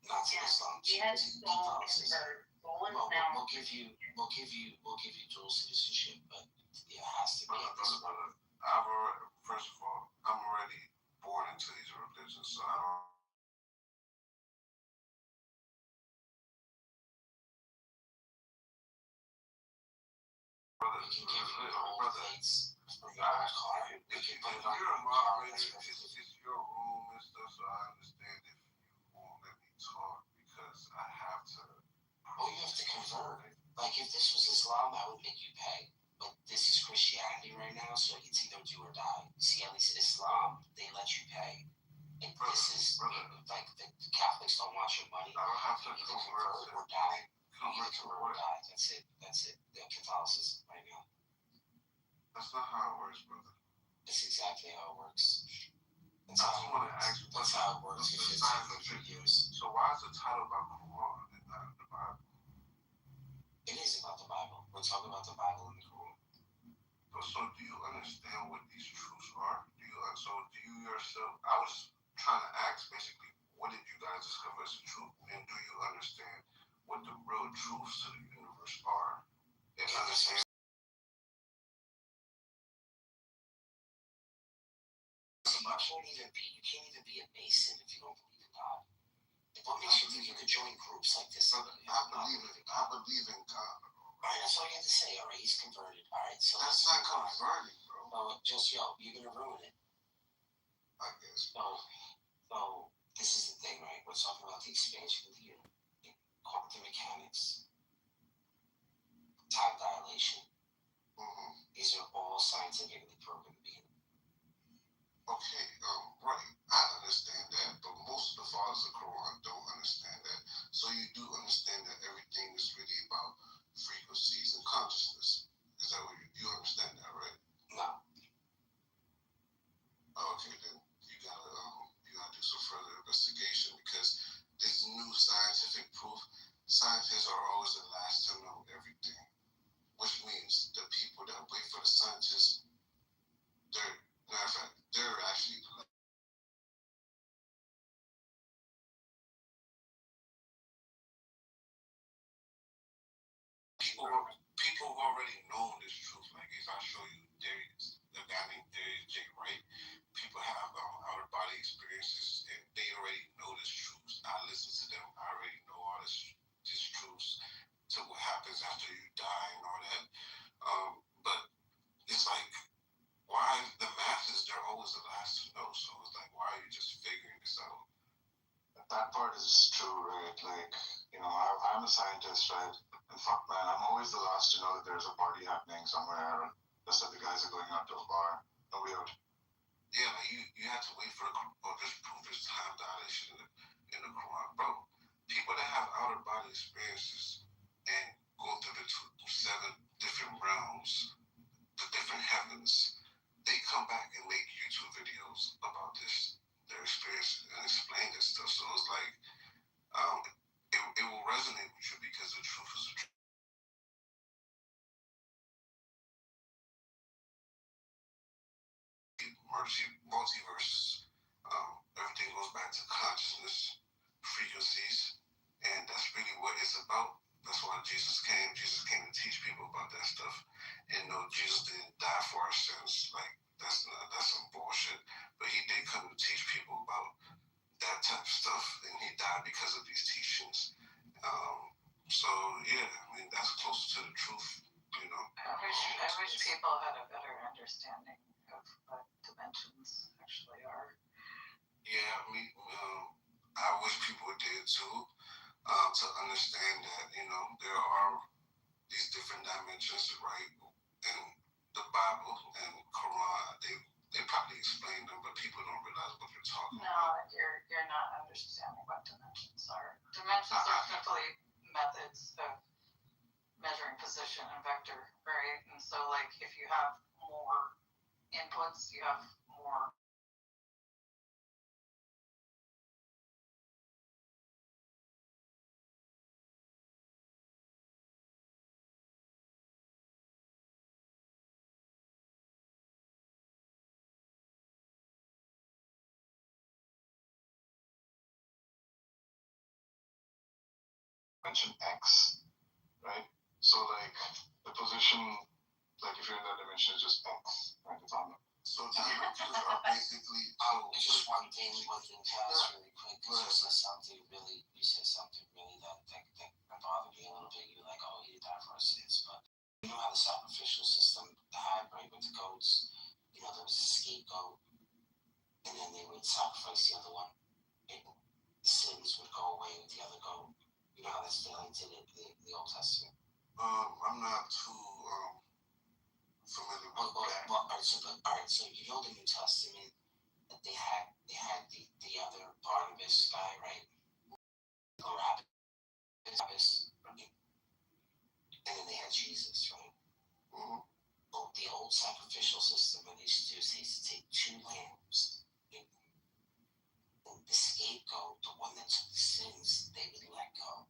Not to Islam, to Yes, full convert. Full is now. We'll give you dual citizenship, but it has to be at this point. First of all, I'm already born into these religions, so I don't. We can give you all dates for your I, car. We if can put it on you're your a car. moderator, it's your room and stuff, so I understand if you won't let me talk because I have to. Oh, you have to convert. Like, if this was Islam, I would make you pay. But this is Christianity right now, so it's either do or die. See, at least Islam, they let you pay. And this is, like, the Catholics don't want your money. I don't have to You either convert or die. You either convert or die. That's it. The Catholicism right now. That's not how it works, brother. That's exactly how it works. I just want to ask you. That's how it works. It's 1500 years. So why is the title about Quran and not the Bible? It is about the Bible. We're talking about the Bible and the Quran. So do you understand what these truths are? Do you yourself? I was trying to ask basically, what did you guys discover as the truth, and do you understand what the real truths to the universe are? And understand. You can't even be a Mason if you don't believe in God. What makes you think you could join groups like this? I believe in God. Alright, that's all you have to say. Alright, he's converted. Alright, so that's not converting, bro. You're gonna ruin it. I guess. So this is the thing, right? We're talking about the expansion of the universe, quantum mechanics, time dilation. These are all scientifically proven to be. Okay, right. I understand that, but most of the fathers of Quran don't understand that. So you do understand that everything is really about frequencies and consciousness. Is that what you understand that, right? No. Okay, then you gotta do some further investigation because this new scientific proof. Scientists are always the last to know everything, which means the people that wait for the scientists, they're actually the last. People have already known this truth. Like if I show you Darius, the guy named Darius J. Wright, people have outer body experiences and they already know this truth. I listen to them. I already know all this truths to what happens after you die and all that. But it's like, why the masses? They're always the last to know. So it's like, why are you just figuring this out? That part is true, right? Like, I'm a scientist, right? And fuck, man, I'm always the last to know that there's a party happening somewhere. Just that the guys are going out to a bar. No weird. Yeah, but you have to wait for this proof this time dilation in the Quran, bro. People that have outer body experiences and go through the 7 different realms, the different heavens, they come back and make YouTube videos about their experience and explain this stuff. So it's like, it will resonate with you because the truth is the truth. Multiverses. Everything goes back to consciousness, frequencies, and that's really what it's about. That's why Jesus came. Jesus came to teach people about that stuff. And no, Jesus didn't die for our sins. Like that's some bullshit. But he did come to teach people about that type of stuff, and he died because of these teachings. So yeah, I mean that's closer to the truth, I wish people had a better understanding of what dimensions actually are. Yeah, I wish people did too, to understand that there are these different dimensions, right? And the Bible and Quran, they probably explain them, but people don't realize what they're talking about. No, you're not understanding what dimensions are. Dimensions are simply methods of measuring position and vector, right? And so, like, if you have more inputs, you have more dimension X, right? So like the position, like if you're in that dimension, is just X, right? It's on. So dimensions are basically. Just one thing within Cass really quick, because you said something really that bothered me a little bit. You were like, oh, he did that for our sins, but you know how the sacrificial system had, right, with the goats, there was a scapegoat, and then they would sacrifice the other one, and the sins would go away with the other goat. You know how that's still into the Old Testament. I'm not too familiar with that. All right, so you know the New Testament, that they had the other Barnabas guy, right? Barabbas, right? And then they had Jesus, right? Mm-hmm. Well, the old sacrificial system, what they used to do is they used to take two lambs, and the scapegoat, the one that took the sins, they would let go.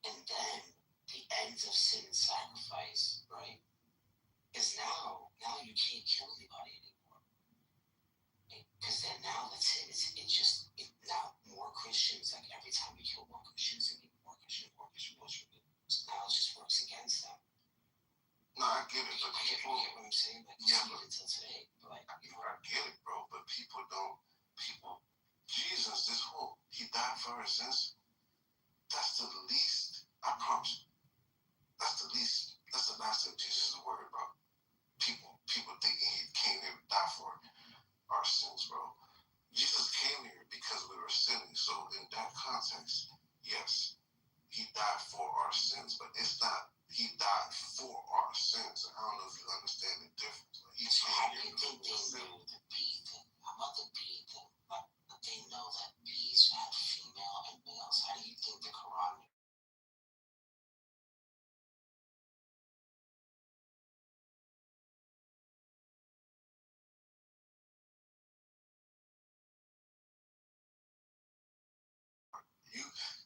And then the ends of sin and sacrifice, right, is now you can't kill anybody anymore. Because then now that's it. Now more Christians, like every time you kill more Christians, and more Christian. So now it just works against them. No, I get it, but people. You get what I'm saying? Like, yeah, even until today. But like, I get it, bro. But people don't. Jesus, this whole he died for our sins. That's the least. I promise. That's the least. That's the last thing Jesus is worried about. People thinking he came here to die for our sins, bro. Jesus came here because we were sinning. So in that context, yes, he died for our sins, but it's not he died for our sins. I don't know if you understand the difference. Like, so how do you think they knew the bee thing? How about the bee thing? Like, they know that bees have female and males. How do you think the Quran?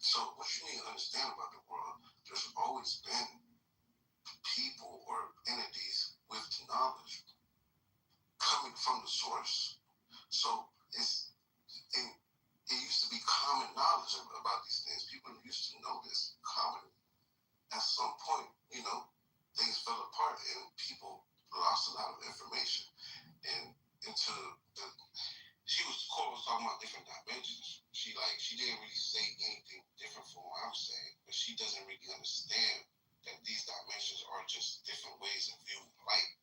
So what you need to understand about the world, there's always been people or entities with knowledge coming from the source. So it used to be common knowledge about these things. People used to know this common. At some point, things fell apart and people lost a lot of information. And Cora was talking about different dimensions. She didn't really say anything different from what I'm saying, but she doesn't really understand that these dimensions are just different ways of viewing light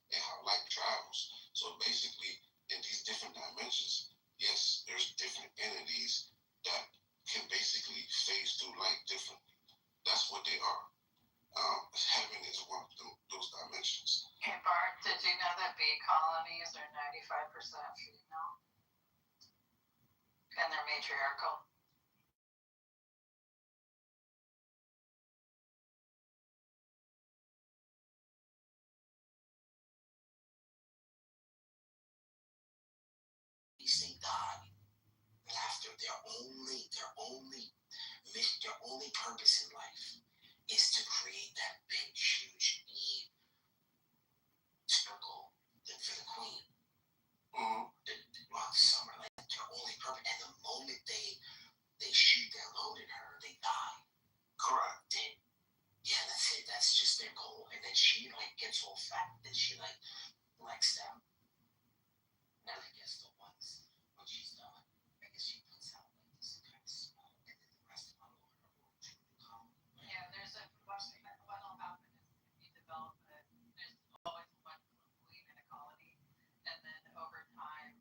and how light travels. So basically, in these different dimensions, yes, there's different entities that can basically phase through light differently. That's what they are. Heaven is one of those dimensions. Hey Bart, did you know that bee colonies are 95% female? And they're matriarchal. They die. And after their only purpose in life is to create that big, huge bee circle for the queen. The summer, like their only purpose. And the moment they shoot their load at her, they die. Correct. Yeah, that's it. That's just their goal. And then she gets all fat. And she likes them. And I guess the ones when she's done, I guess she puts out this kind of smell, and then the rest of them are truly calm. Yeah, there's what'll happen is if you develop it, there's always one queen in a colony, and then over time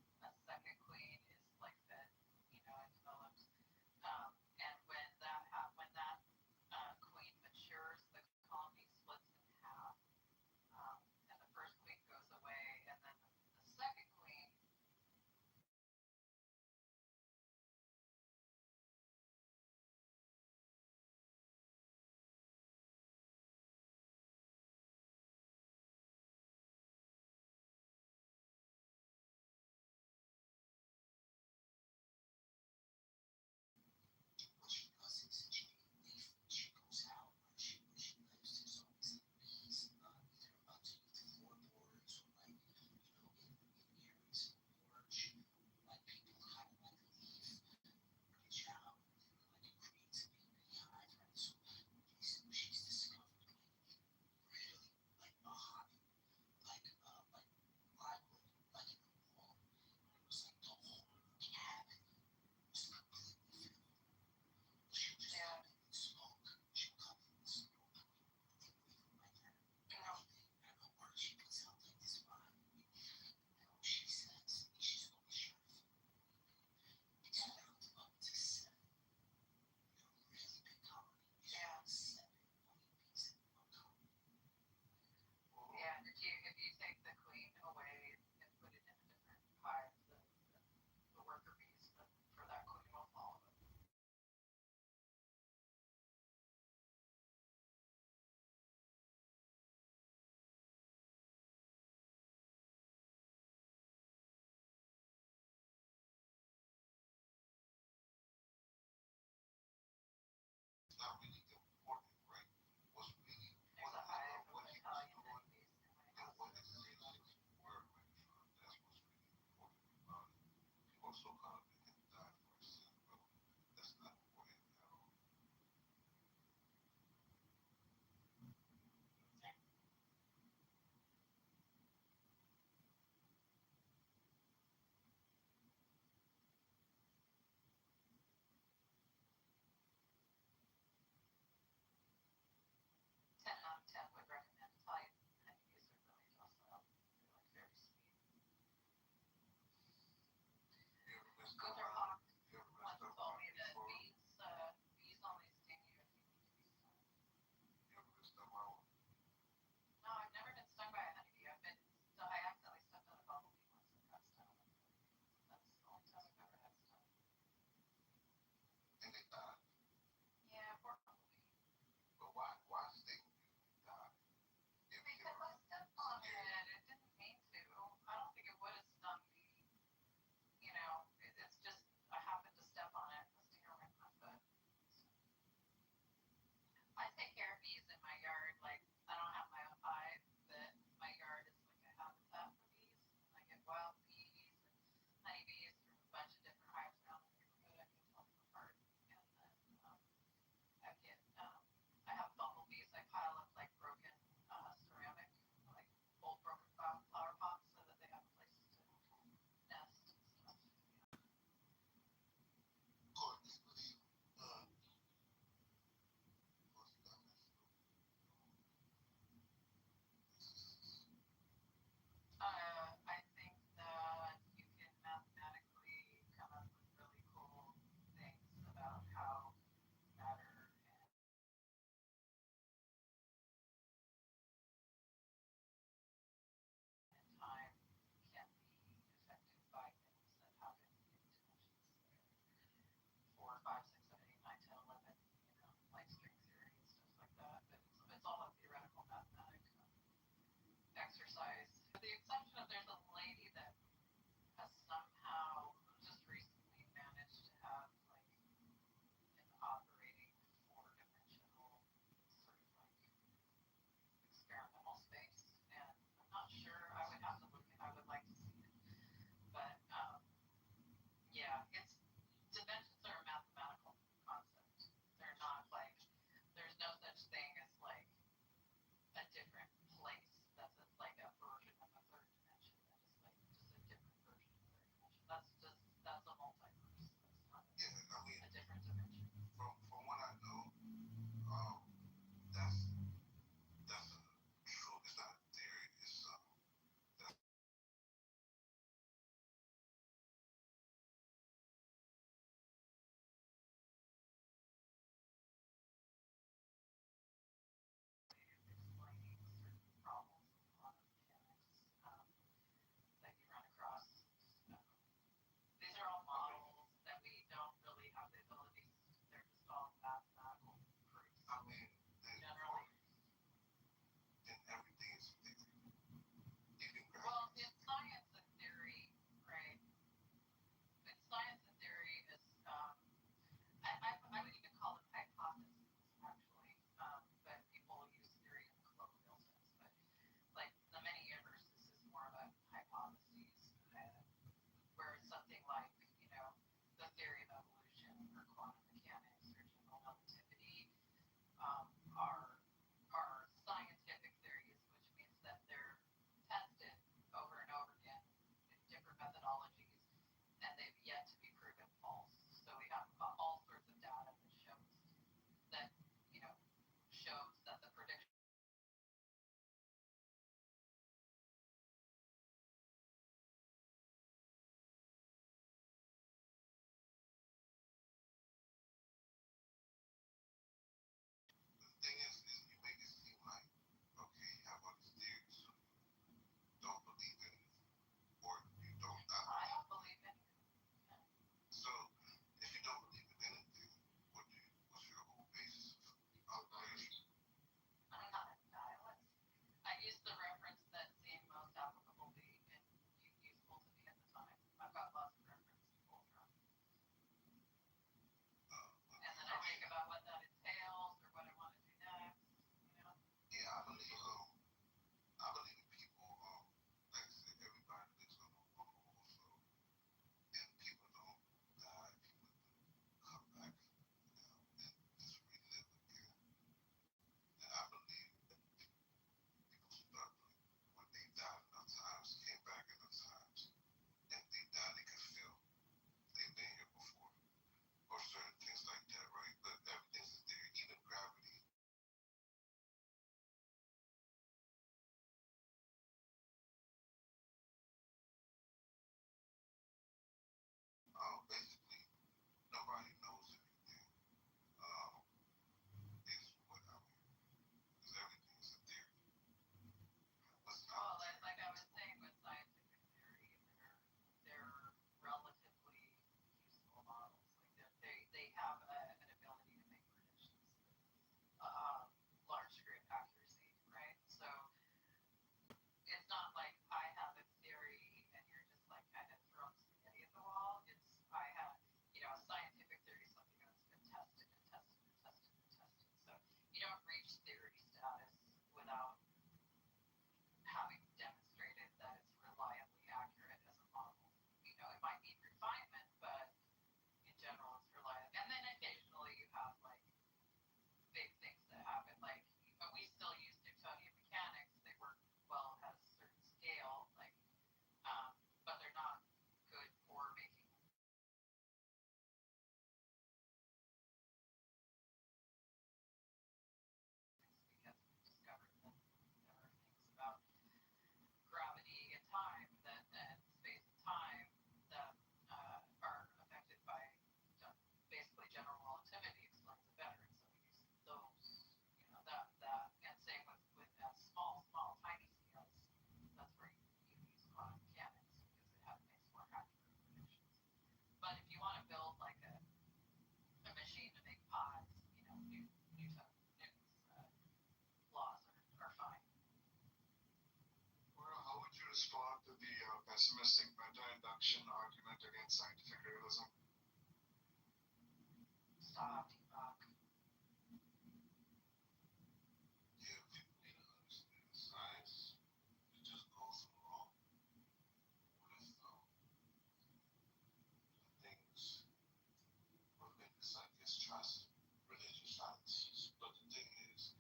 think they died. Yeah, But why did they die? because I stepped on it. It didn't mean to. I don't think it would have stung me. You know, it's just I happened to step on it. The stinger went in my foot. I take care of bees in my yard. Like I don't have my own hive, but my yard is like a habitat for bees. And I get wild bees and honeybees from a bunch of different hives around the neighborhood. I can tell them apart. And then I have bumblebees. I pile up like broken ceramic, like old broken flower pots, so that they have a place to nest and stuff. Courtney, believe I think that you can mathematically come up with really cool things about how matter and time can be affected by things that happen in dimensions 4, 5, 6, 7, 8, 9, 10, 11, you know, like string theory and stuff like that. But it's all a theoretical mathematic exercise. With the exception of there's a lady that has somehow just recently managed to have like an operating 4-dimensional sort of like experimental space, and I'm not sure. I would have to look. I would like to see it, but yeah, it's dimensions are a mathematical concept. They're not like there's no such thing as like a different place. That's like a version of a third dimension. That is like just a different version of a third dimension. That's a multiverse. That's not a different dimension. From what I know, that's a true. It's not a theory. It's that's Explaining certain problems with quantum mechanics that you run across. These are all models that we don't really have the ability. They're just all mathematical proofs. I mean, Generally. and everything is theory. Even Well, gravity. in science and theory, right? In science and theory is I would even call them hypotheses actually, but people use theory in the colloquial sense. But like the many universes is more of a hypothesis, where it's something like the theory of evolution or quantum mechanics or general relativity are scientific theories, which means that they're tested over and over again in different methodologies, and they've yet to be proven false. So we have all sorts of data that shows that the prediction the pessimistic meta-induction argument against scientific realism? Stop, Tupac. Yeah, people need to understand science. It just goes along with things where things like distrust religious fallacies. But the thing is,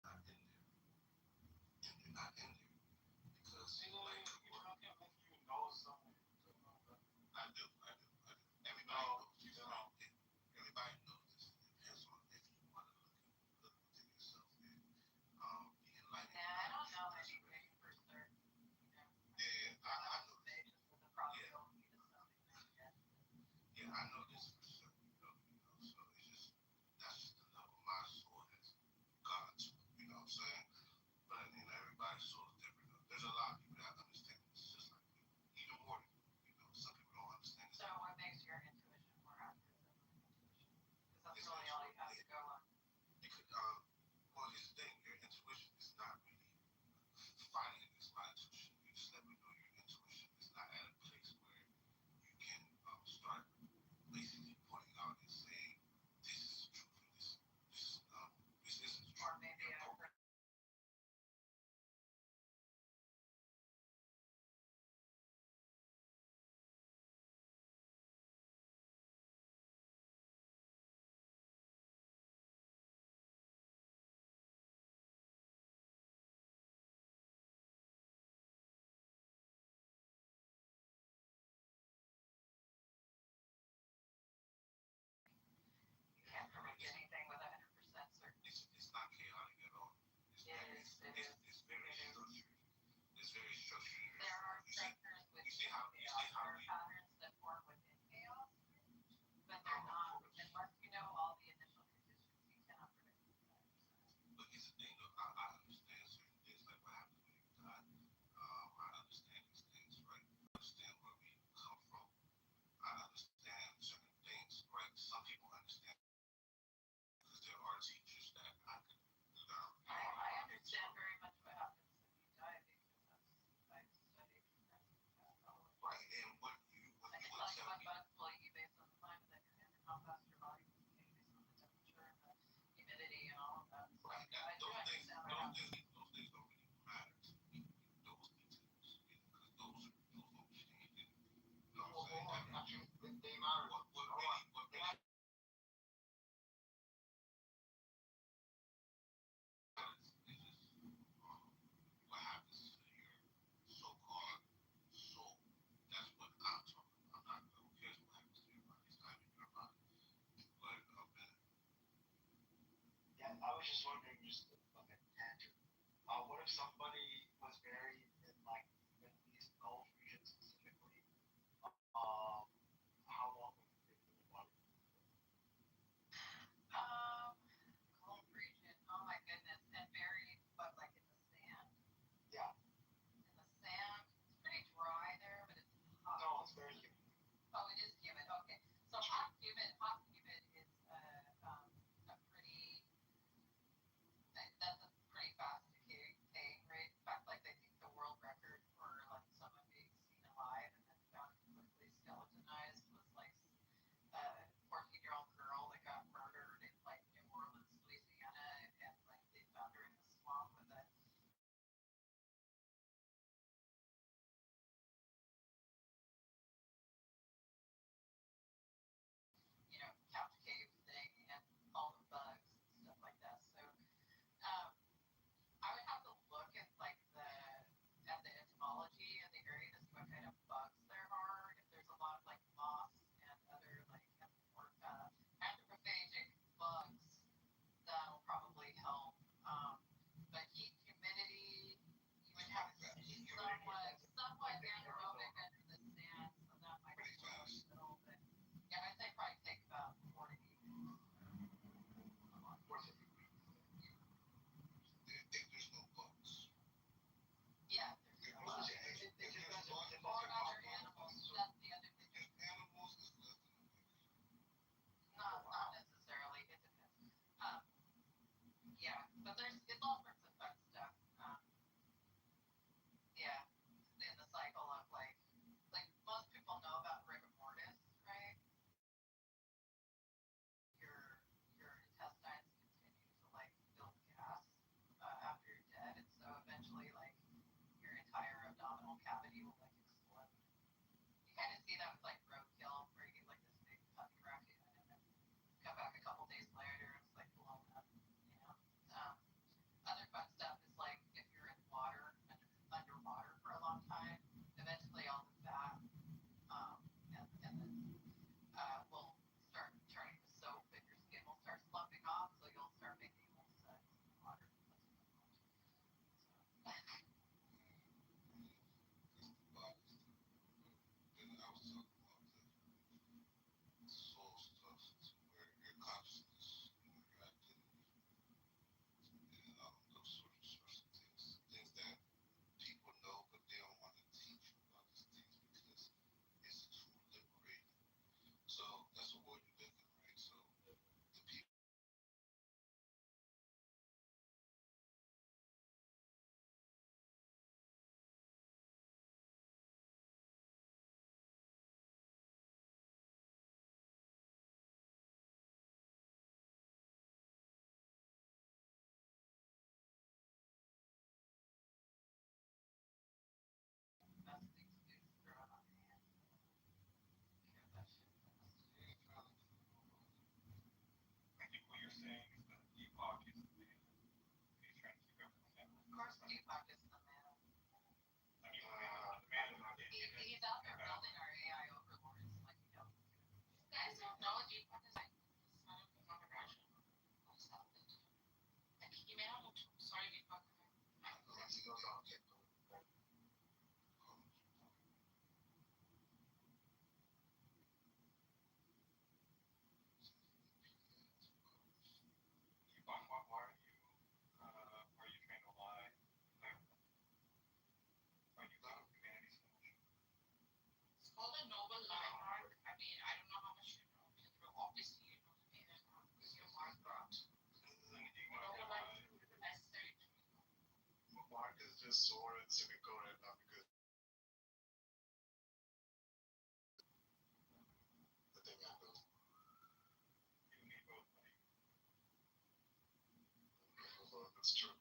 not in there. kind of see that with like roadkill, where you get like this big puppy raccoon and then come back a couple days later and it's like blown up, you know. Other fun stuff is like if you're in water, underwater for a long time, eventually all the fat will start turning to soap and your skin will start sloughing off, so you'll start making molecules in the water. I think what you're saying is that Deepak is the man. He's trying to keep everyone happy. Of course, Deepak is the man. I mean, the man is not He's out there building our AI overlords, like you know. You guys don't know Deepak is like the son of Mother Russia. What's happened? Like he made out. Sorry, Deepak. Deepak, why are you trying to lie? Why are you love humanity so much? It's called a noble lie, Mark. I mean, I don't know how much you know, but obviously you know the meaning because you're Mark Rock. Noble lie is necessary to me. Mark is just sore and sugarcoated, not because the thing I built. You need both, buddy. That's true.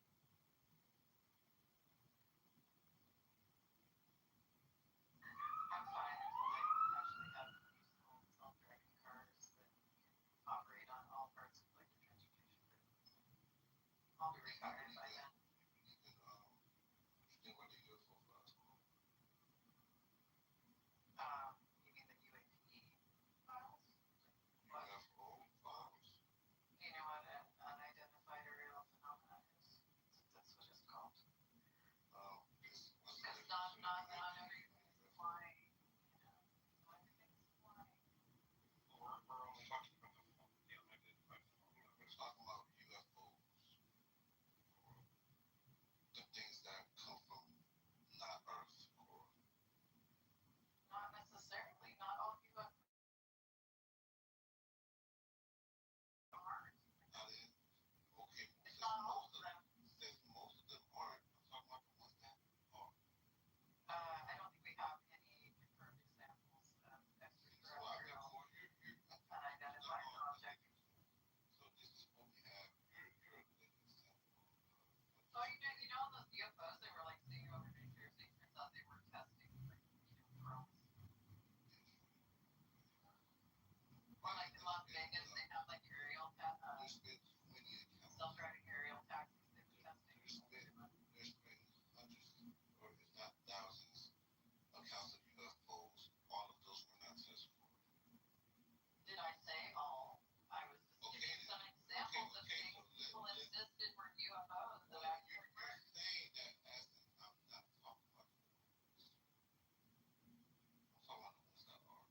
I'm fine until I actually have useful self-driving cars that can operate on all parts of like the transportation grid. I'll be retired by then. You mean the UAP files? What? You know what an unidentified aerial phenomenon is? That's what it's called. Because not everything is flying. You know, not everything is flying. We're only talking about the unidentified phenomena. We're talking about UFOs. The things that come from not Earth or Not necessarily. Not all UFOs are Mars. not in. Okay, It's not all of them. Since most of them aren't, I'm talking about the ones that are. I don't think we have any confirmed examples of extraterrestrial unidentified objects. So this is what we have. You're a good example. Oh, you know those UFOs they were like seeing over New Jersey? Turns out they were testing like, drones. Or like in Las Vegas, they have like aerial self-driving aerial taxis they were testing. There's been hundreds, or if not thousands, accounts of UFOs. All of those were not tested for. Did I say all? I was just giving some examples of things people insisted were UFOs that actually were. You're saying that as in, I'm not talking about the ones. I'm talking about the ones that are.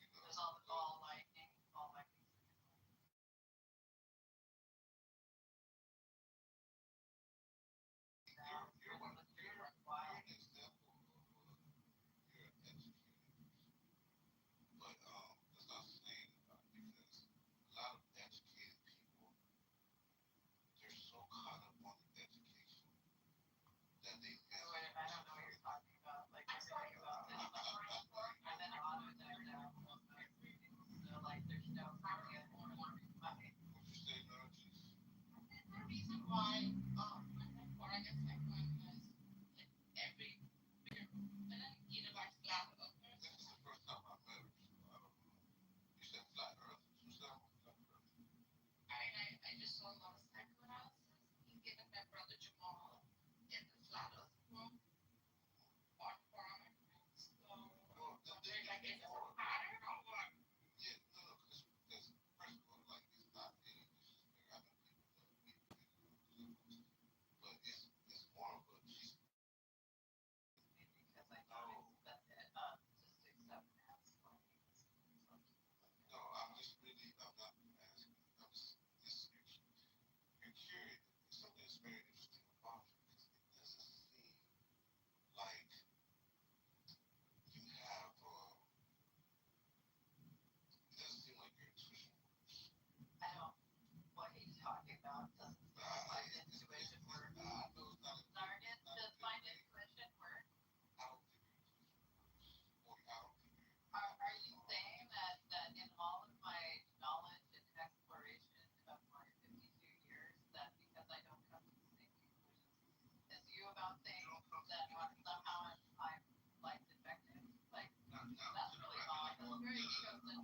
There's all lightning.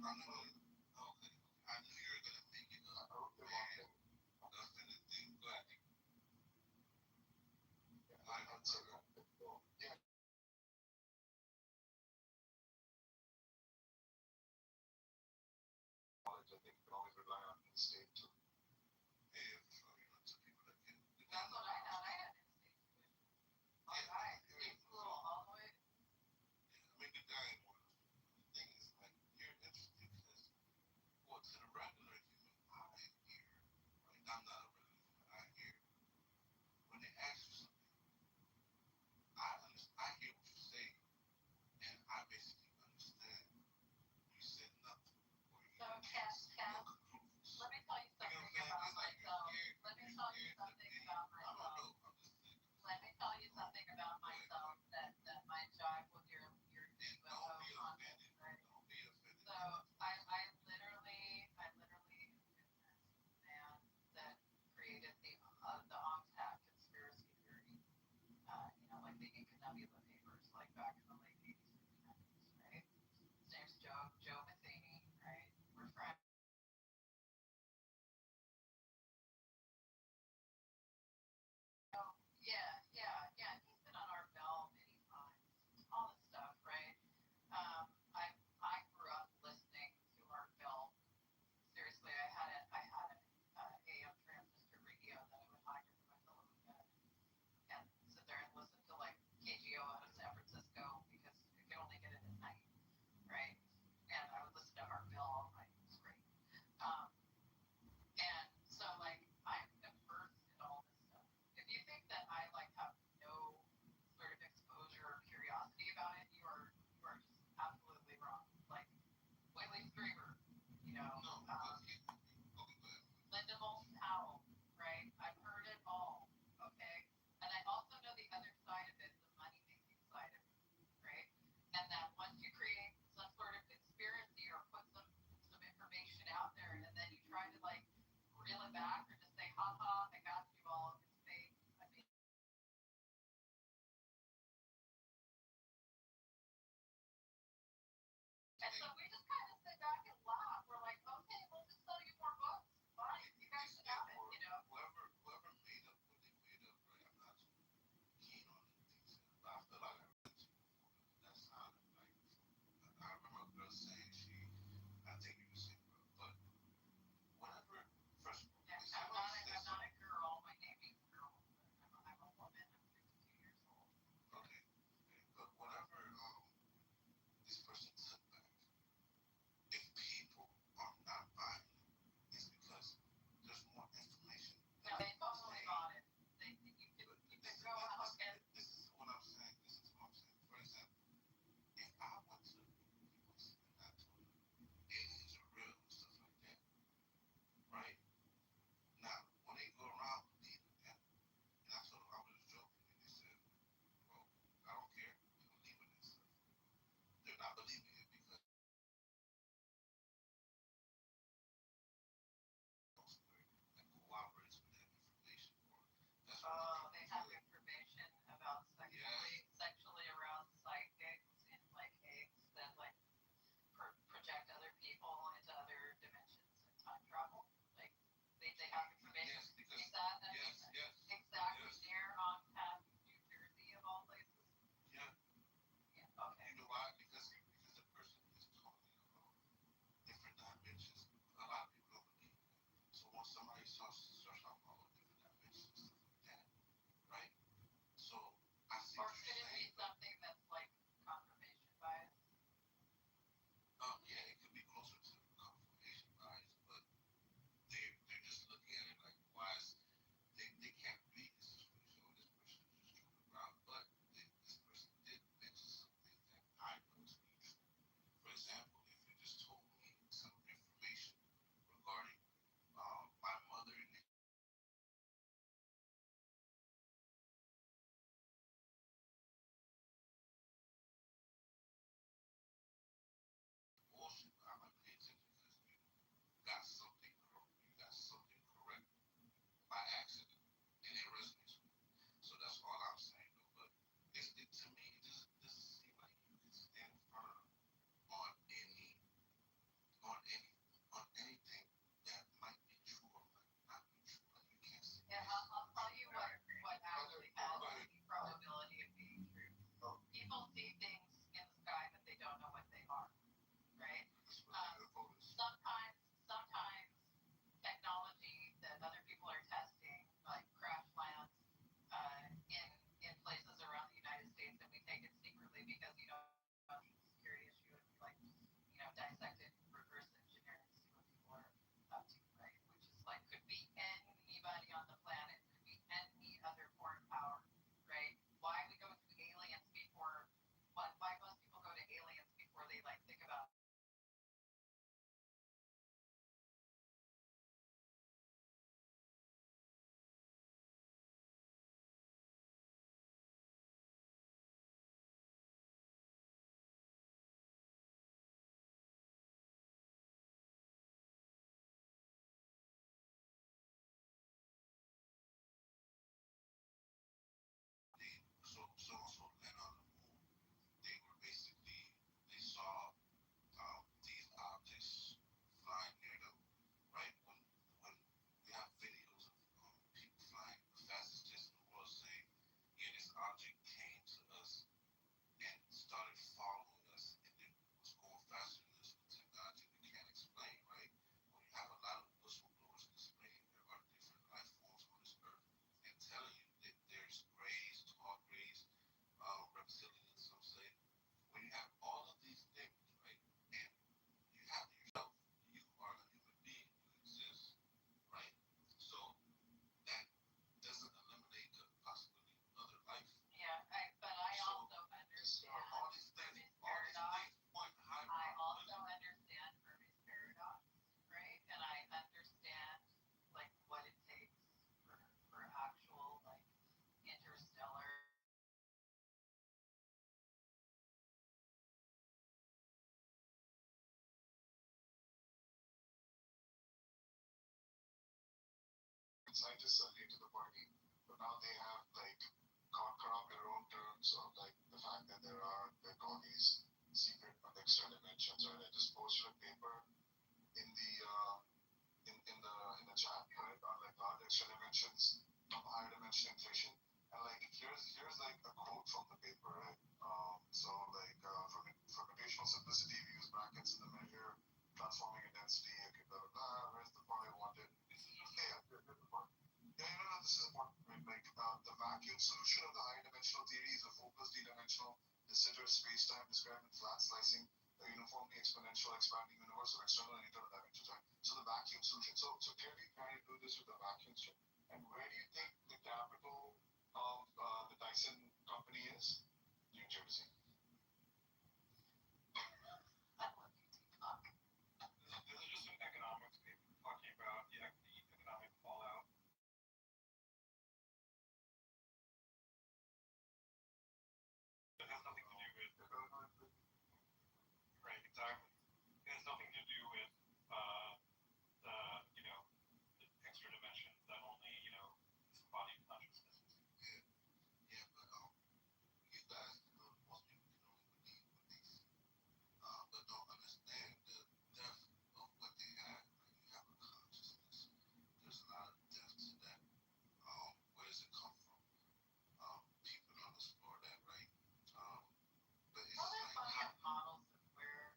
I knew you were gonna make it up. College, I think you can always rely on in-state to That's what I had. I had in-state tuition. All right, state school all the way. I mean, the guy, the thing is, like, you're interested because, well, to the regular human eye here, right? I'm not a regular human eye here. When they ask you something, I hear what you say, and I basically understand. You said nothing. So, Ken, let me tell you something about myself. Let me tell you something about myself. Let me tell you something about myself that might jive with your UFO content, right? So I literally am this man that created the ONCTAP conspiracy theory. Like the Inca Nebula papers, like back in the late 80s, early 90s, right? His name's Joe Matheny, right? We're friends. Yeah. He's been on our bell many times. All this stuff, right? I grew up listening to Art Bell. Seriously, I had an AM transistor radio that I would hide under my pillow in bed and sit there and listen to like KGO out of San Francisco because I could only get it at night, right? And I would listen to Art Bell all night. It was great. Um, and so like I'm immersed in all this stuff. If you think that I like have no sort of exposure or curiosity about it, you are just absolutely wrong. Like Willie Streamer, Linda Moulton Howe, right? I've heard it all, okay? And I also know the other side of it, the money making side of it, right? And that once you create some sort of conspiracy or put some information out there and then you try to like reel it back or just say, ha ha, I got you all, it's fake. I mean, and so we just kind of sit back and laugh. We're like, okay, we'll just sell you more books. Fine, you guys should have it, Whoever made up what they made up, right? I'm not too keen on the details, but I feel like I read you before. That sounded like, I remember a girl saying I think you were saying, but whatever, first of all, yeah, I'm not a girl. My name is girl. I'm a woman. I'm 52 years old. Okay, but whatever this person took back, if people scientists are late to the party, but now they have like cut off their own terms of like the fact that there are all these secret extra dimensions. Right? I just posted a paper in the in the chat, right, on like large extra dimensions, higher dimension inflation, and like here's like a quote from the paper, right? So like for computational simplicity, we use brackets in the measure, transforming a density. Okay, blah blah blah. Where's the part I wanted? Yeah, here's the part. Yeah, no, this is important, right? Like the vacuum solution of the high dimensional theory is a focused d-dimensional de Sitter space-time described in flat slicing, a uniformly exponential expanding universe of external and internal dimensions, right? So the vacuum solution. So clearly trying to do this with the vacuum solution. And where do you think the capital of the Dyson company is? New Jersey. This is just an economics paper talking about the economic fallout. It has nothing to do with right, exactly. It has nothing to do with the the extra dimensions that only disembodied consciousness is. Yeah, but you guys, most people can only believe what they see, but don't understand the depth of what they have. Like you have a consciousness. There's a lot of depth to that. Where does it come from? People don't explore that, right? But it's Well, there's like plenty of models of where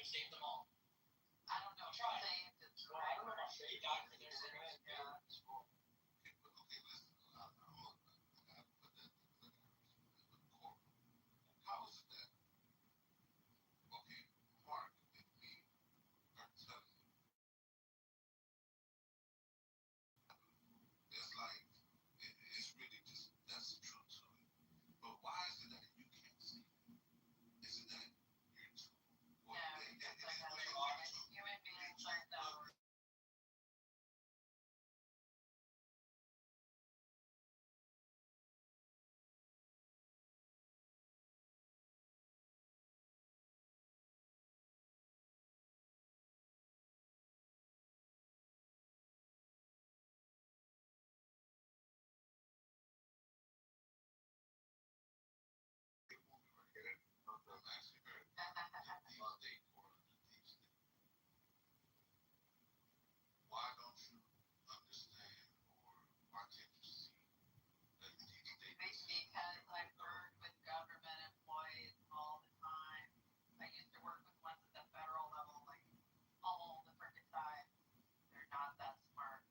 have saved them all. I don't know. Try. I don't know. Doctor, there's How is it that, okay, Mark and me are telling you, it's like, it's really just, that's the truth to it. But why is it that you can't see it? Is it that you're too, well, human beings like that. why don't you understand, or why can't you see that you need to take this? Because I've worked with government employees all the time. I used to work with ones at the federal level, like all the freaking time. They're not that smart.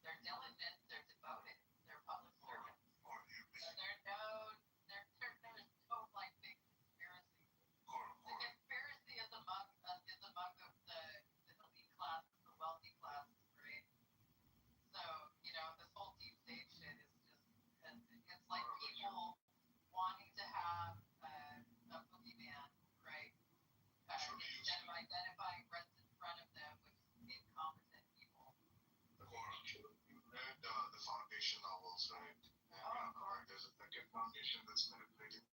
They're diligent, they're devoted, they're public servants. There's no like big conspiracy. The conspiracy is among the elite classes, the wealthy classes, right? So, this whole deep state shit is just, it's like people wanting to have a boogeyman, right? Instead of identifying threats in front of them with incompetent people. You read the foundation novels, right? And there's a second foundation that's manipulating.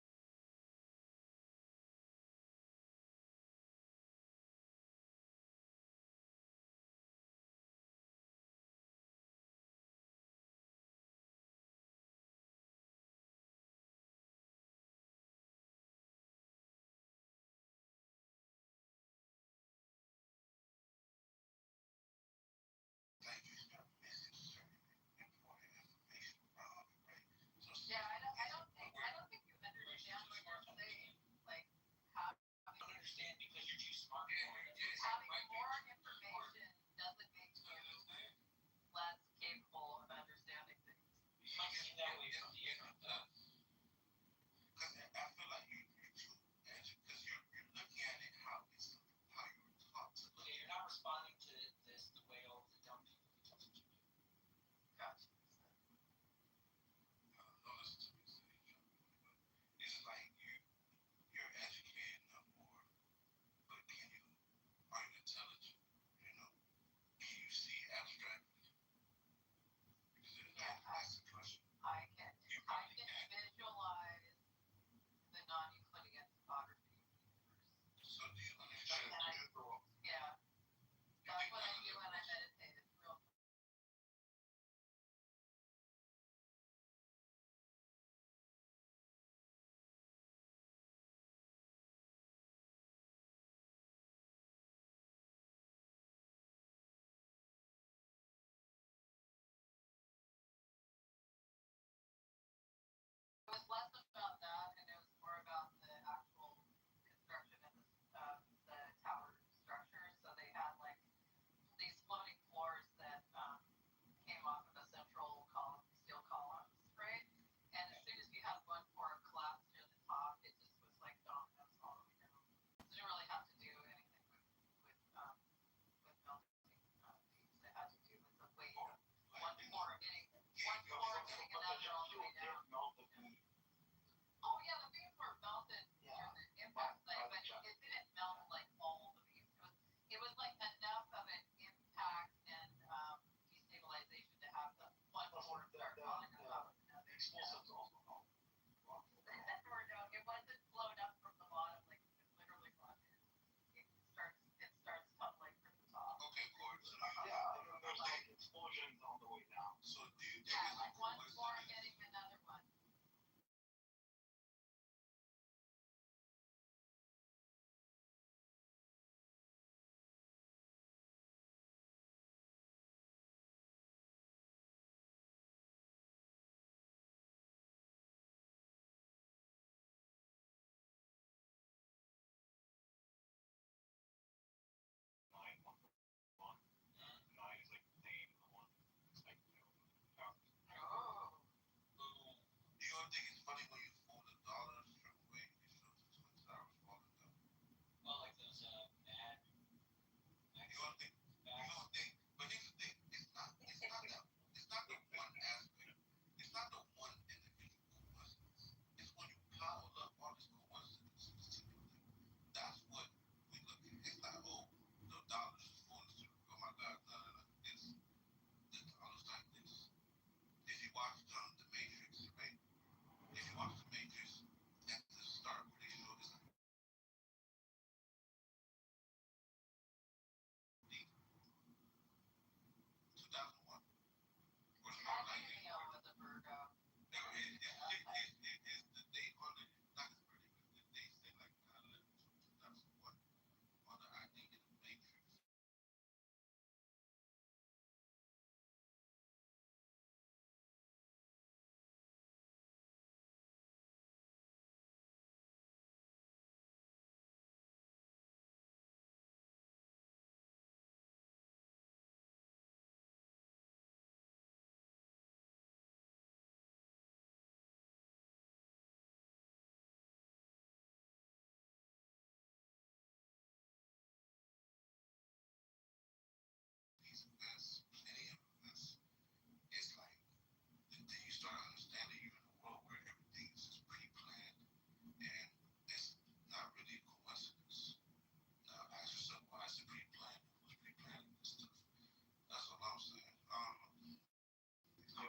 Yeah, I don't think you understand.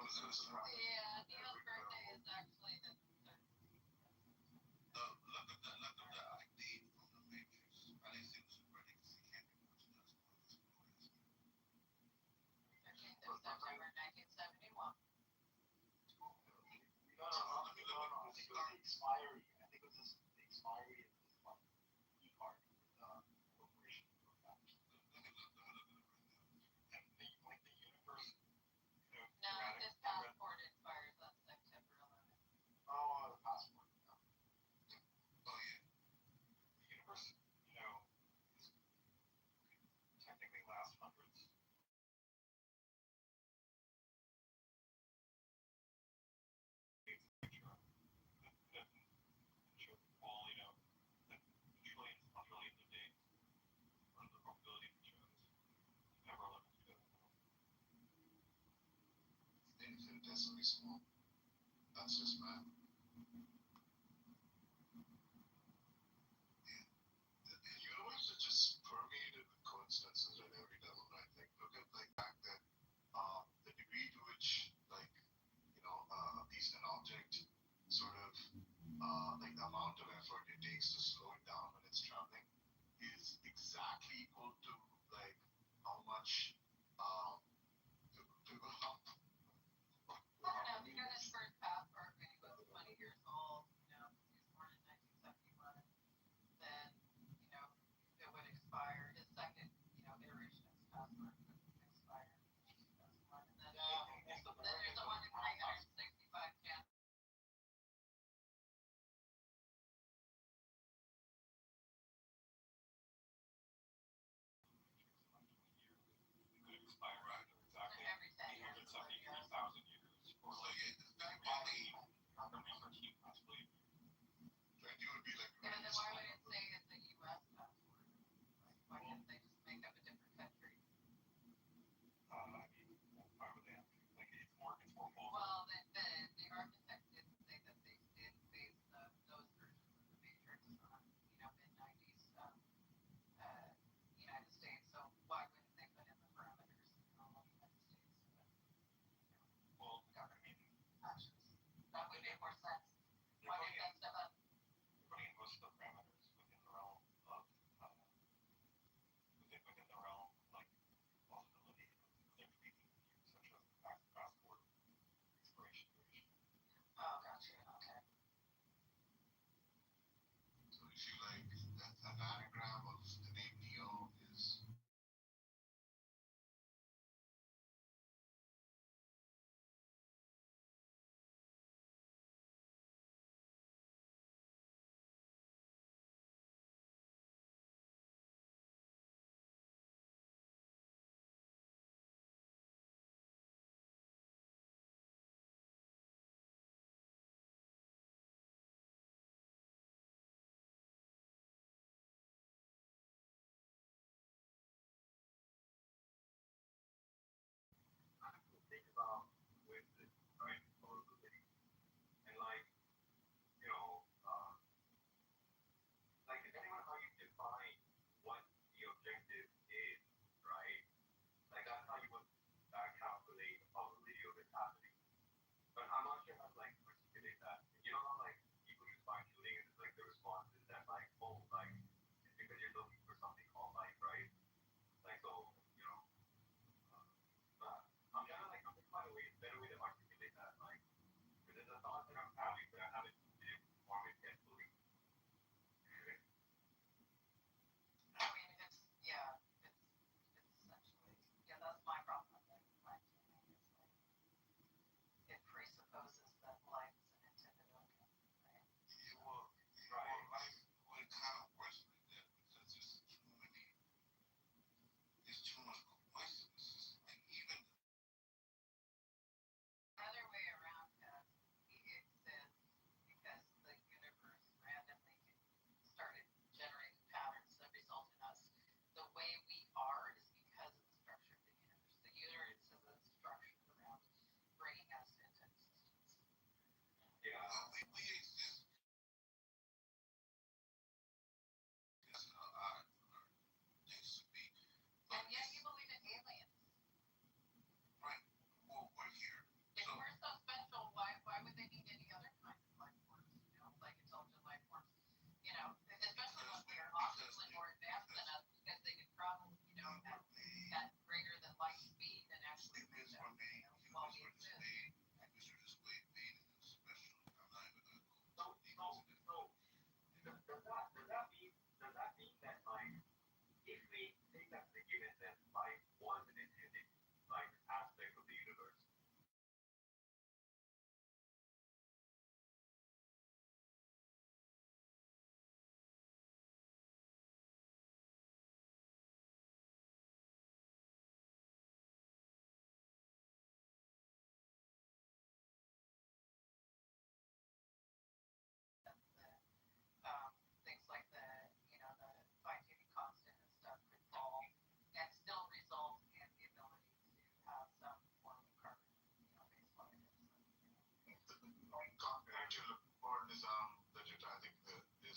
Yeah, Neil's birthday is actually the 13th. Look at that, like the from the Matrix. I didn't see this already because he can't be watching us. 13th of September 1971. No. I think it was the expiry. I think it was the expiry of his like e-card corporation. And like the universe. No, his passport expires on September 11th. Oh, the passport. Oh yeah. The universe, is technically lasts hundreds. Trillions upon trillions of days. What are the probability of shows? Never look into it. Infinitesimally small. That's just math. The universe is just permeated with coincidences at every level. I think. Look at like the fact that the degree to which a piece of an object sort of like the amount of effort it takes to slow it down when it's traveling is exactly equal to like how much I don't know, if you know his first passport when he was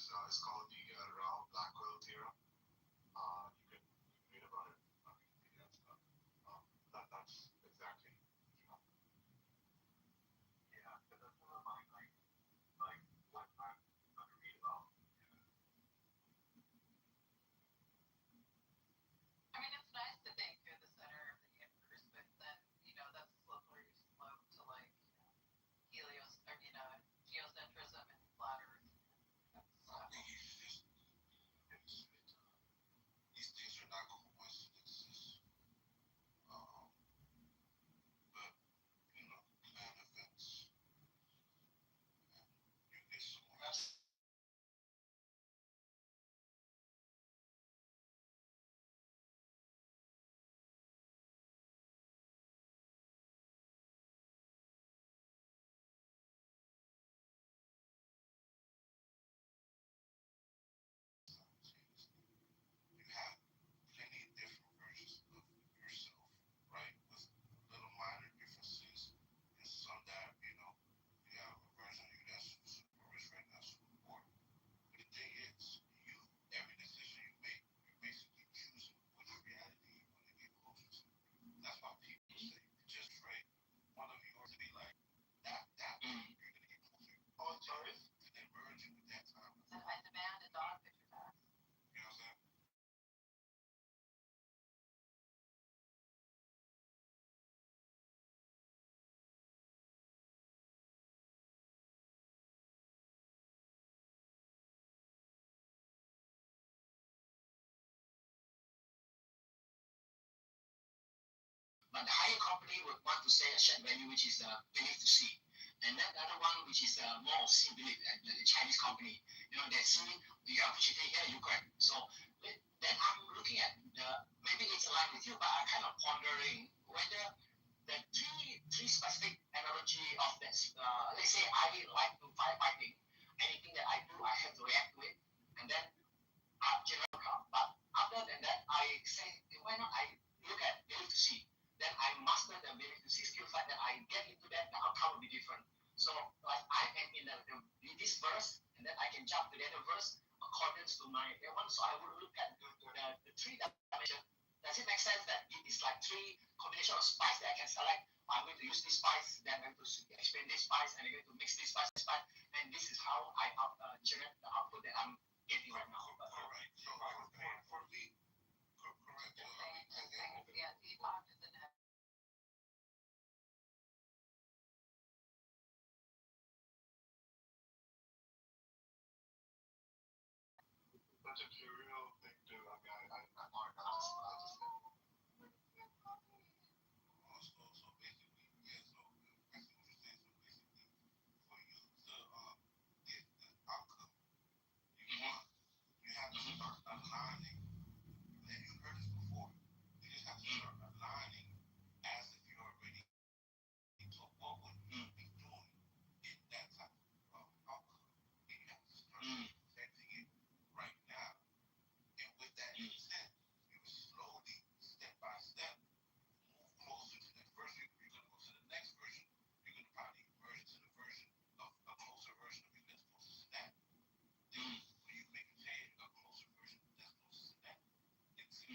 it's called the round black quill theorem. You can read about it on Wikipedia and stuff. That's exactly. Yeah, but that's one of my like what I'm read about. I mean, it's nice to think you're the center of the universe, but then, that's a slippery slope to like, geocentrism and flat Earth. These things are not coincidences. But plan events. You get someone. You have plenty of different versions of yourself, right? With little minor differences and some that, you have a version of you that's super rich right now, super poor. But the thing is, every decision you make, you're basically choosing which reality you want to get closer to. That's why people say, just right, one of yours to be like, that you're going to get closer. Oh, sorry? To then merge you with that time. I demand a dog picture tax. You know what I'm saying? But the higher company would want to say a shared value, which is belief to see. And then the other one, which is more of see belief, the Chinese company, they see the opportunity here, you grab. So then I'm looking at maybe it's aligned with you, but I'm kind of pondering whether the three specific analogy of this, let's say I like to firefighting, anything that I do, I have to react to it. And then but other than that, I say, why not I look at belief to see? Then I master the belief to see skill set, that I get into that, the outcome will be different. So, like, I am in this verse, and then I can jump to the other verse according to my one. So, I will look at the three dimension. Does it make sense that it is like three combination of spice that I can select? I'm going to use this spice, then I'm going to expand this spice, and I'm going to mix this spice, and this is how I generate the output that I'm getting right now. All right. So, for me, correct. Yeah, Deepak is in it. That's a real thing too. I mean, I just So basically, yeah. So I see what you're saying. So basically, for you to get the outcome you want, you have to start aligning. And you've heard this before. You just have to start aligning as if you're already. So what would you be doing in that type of outcome? And you have to start perfecting it right now. And with that intent, you will slowly, step by step, move closer to that version. You're going to go to the next version. You're going to probably merge to the version of a closer version of you that's closest to that. Then when you make a change, a closer version that's closest to that. It's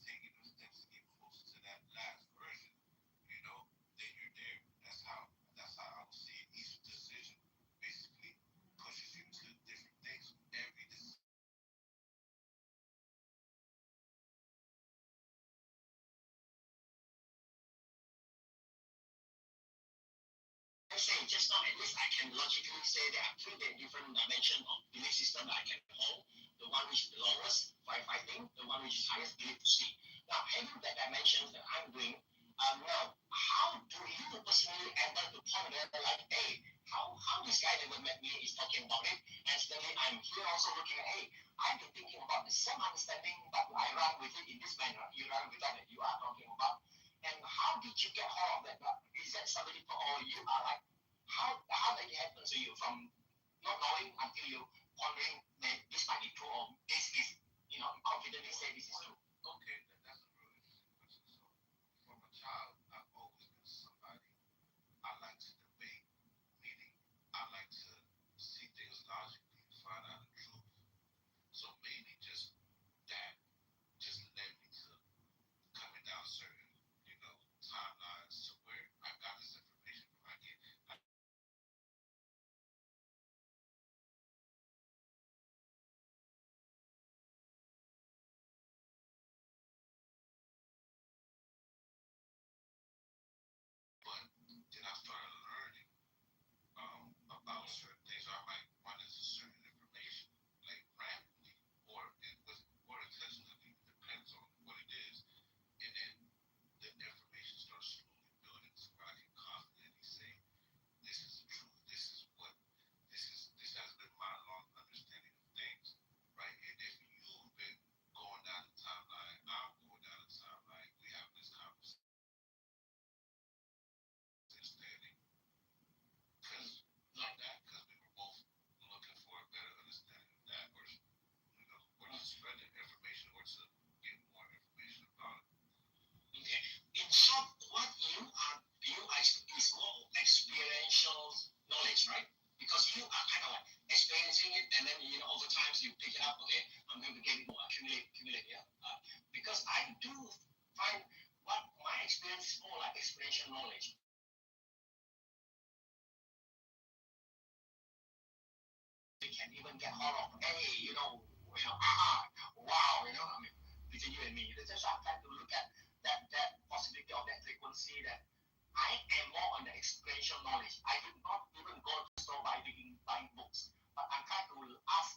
taking those steps to get closer to that last version, then you're there. That's how I would see it. Each decision basically pushes you to different things. Every decision. I say just now, at least I can logically say there are three different dimensions of belief system that I can hold. The one which is the lowest, firefighting, the one which is highest, belief to see. Now, having that dimensions that I'm doing, now, how do you personally able to ponder like, hey, how this guy that met me is talking about it, and suddenly I'm here also looking at, hey, I've been thinking about the same understanding, but I run with it in this manner. You run with that you are talking about. And how did you get hold of that? Is that somebody, or you are like, how did it happen to you from not knowing until you wondering that this might be true, or this is, confidently say this is true? Okay, that's a really interesting question. So, from a child, I've always been somebody. I like to debate, meaning I like to see things logically, find out the truth. experiential knowledge, right? Because you are kind of like experiencing it, and then over time you pick it up. Okay, I'm going to get it more, accumulate. Yeah. Because I do find what my experience is more like experiential knowledge. They can even get hold of, hey, wow, I mean, between you and me, it's just I'm trying to look at that possibility of that frequency that I am more on the experiential knowledge. I do not even go to the store buying books, but I'm trying to ask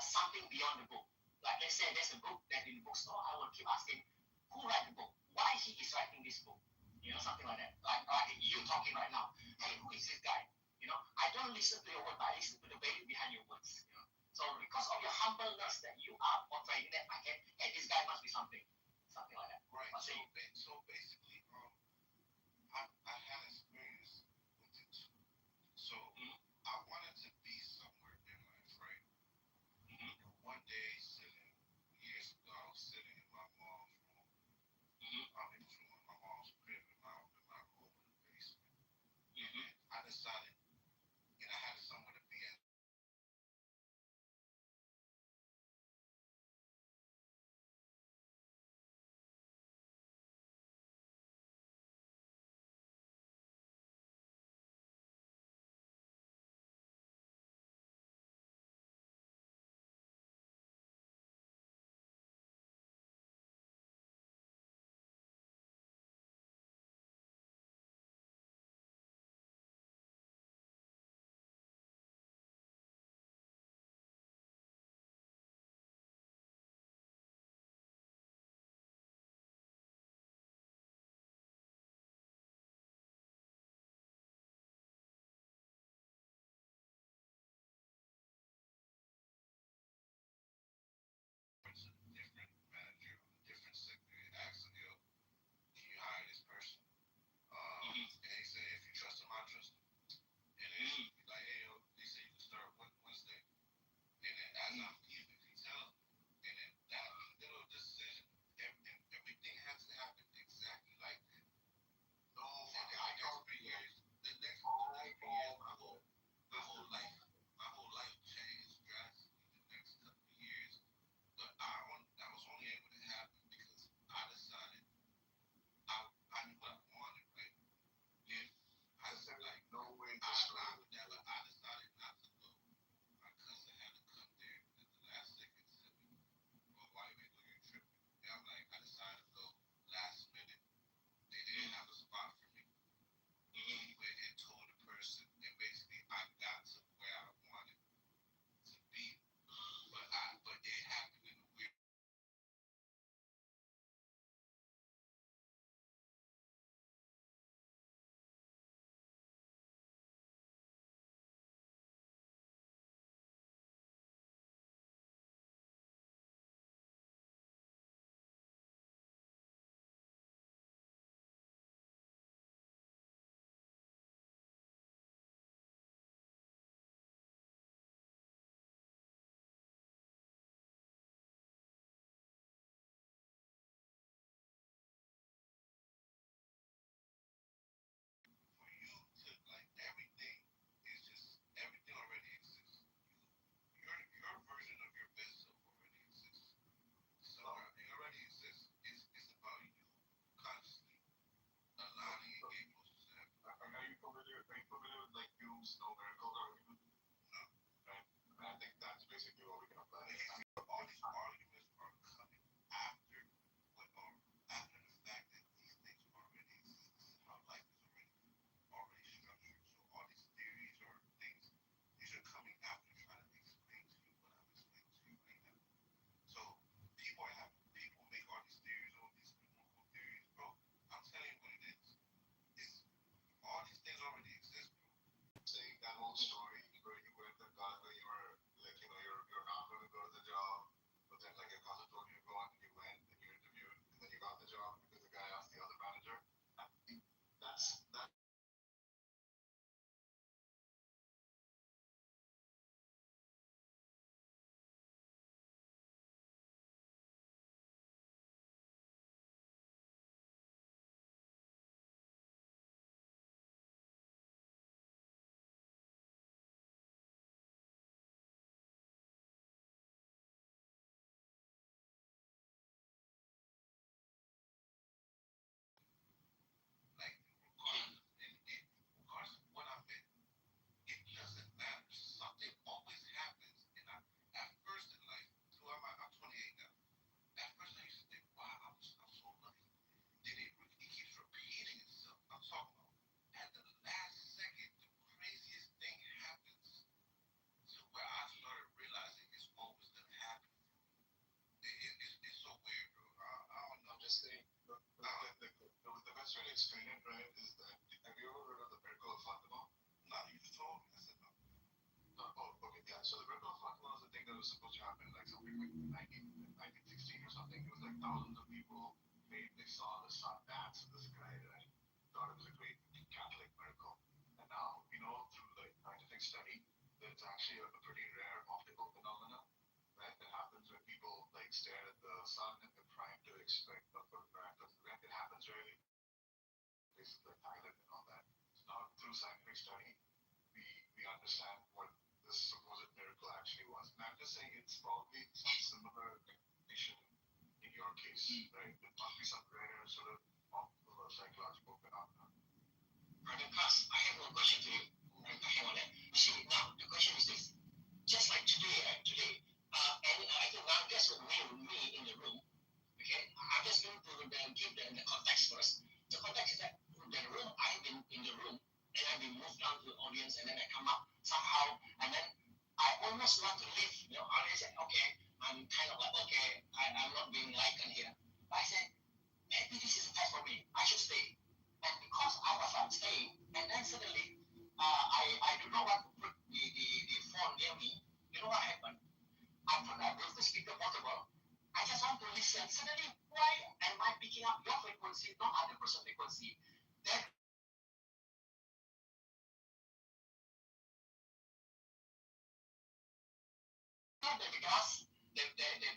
something beyond the book. Like let's say there's a book that in the bookstore, I will keep asking, who wrote the book? Why he is writing this book? Something like that. Like you talking right now. Hey, who is this guy? I don't listen to your word, but I listen to the value behind your words. So because of your humbleness that you are portraying, that I can, hey, this guy must be something like that. Right. So basically, I had experience with it too. So I wanted to be somewhere in life, right? And one day, years ago, I was sitting in my mom's room. In my mom's crib in my room in the basement. And I decided, and I had somewhere to be at. was supposed to happen like something like 1916 or something. It was like thousands of people. They saw the sun dance in the sky, and I thought it was a great Catholic miracle. And now, through like scientific study, that it's actually a pretty rare optical phenomenon that happens when people like stare at the sun and they're trying to expect a photograph of the event. It happens rarely places like Thailand and all that. So now through scientific study, we understand what this supposed miracle actually was. And I'm just saying it's probably some similar condition in your case, right? There must be some rare sort of optical or psychological phenomenon. Brother Cass, I have one question to you. Hang on. See, now the question is this. Just like today, and I think now guess what me in the room, okay? I'm just going to give the context first. The context is that the room, I've been in the room, and I've been moved down to the audience, and then I come up somehow, and then I almost want to leave, I said, okay, I'm kind of like, okay, I'm not being likened here. But I said, maybe this is a test for me. I should stay. And because I was staying, and then suddenly, I do not want to put the phone near me. You know what happened? I put my Bluetooth speaker portable. I just want to listen. Suddenly, why am I picking up your frequency, not other person's frequency? Then the glass, they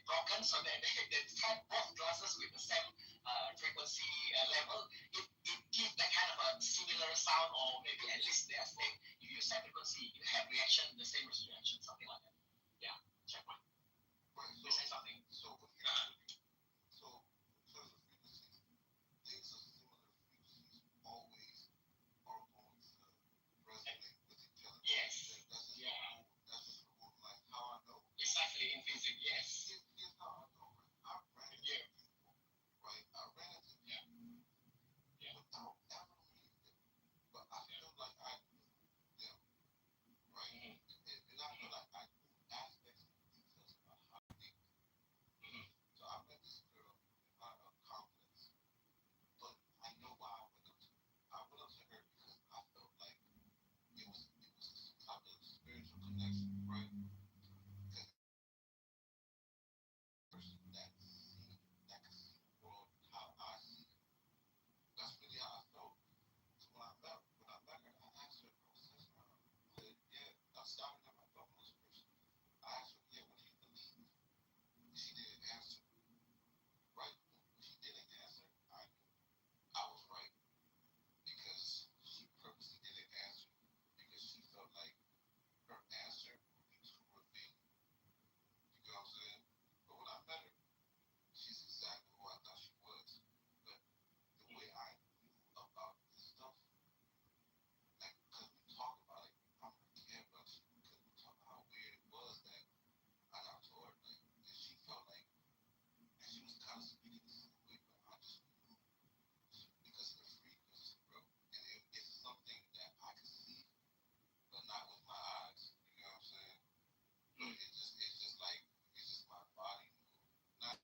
broken, so they had both glasses with the same frequency level. It gives that kind of a similar sound, or maybe at least they are saying if you set frequency, you have reaction, the same reaction, something like that. Yeah, check one. You say something. So there's a frequencies. Things of similar frequencies always are going to resonate with each other. Yes. That's just the rule of life. How I know. Exactly, in physics, yes. Here's how I know, right? I ran into people, right? I ran into people without ever meeting them, but I feel like I knew them, right? And I feel like I knew aspects and details about how they were. So I met this girl in my complex, but I know why I went up to her. I went up to her because I felt like it was some type of spiritual connection, right? Because person that could see the world how I see it. That's really how I felt. So when I met her, I asked her, I said, yeah, I started at my phone with this person. I asked her, yeah, what do you believe? She didn't answer, right? When she didn't answer, I knew I was right because she purposely didn't answer because she felt like her answer would be too revealing. You know what I'm saying? But when I met her, she's exactly who I thought she was. But the way I knew about this stuff, like, because we talk about it, I'm like, yeah, but because we talk about how weird it was that I got told her, like, and she felt like, and she was kind of speaking the same way, but I just knew because of the frequency, bro. And it's something that I could see, but not with my eyes. You know what I'm saying? But it's just like, it's just my body knew. Not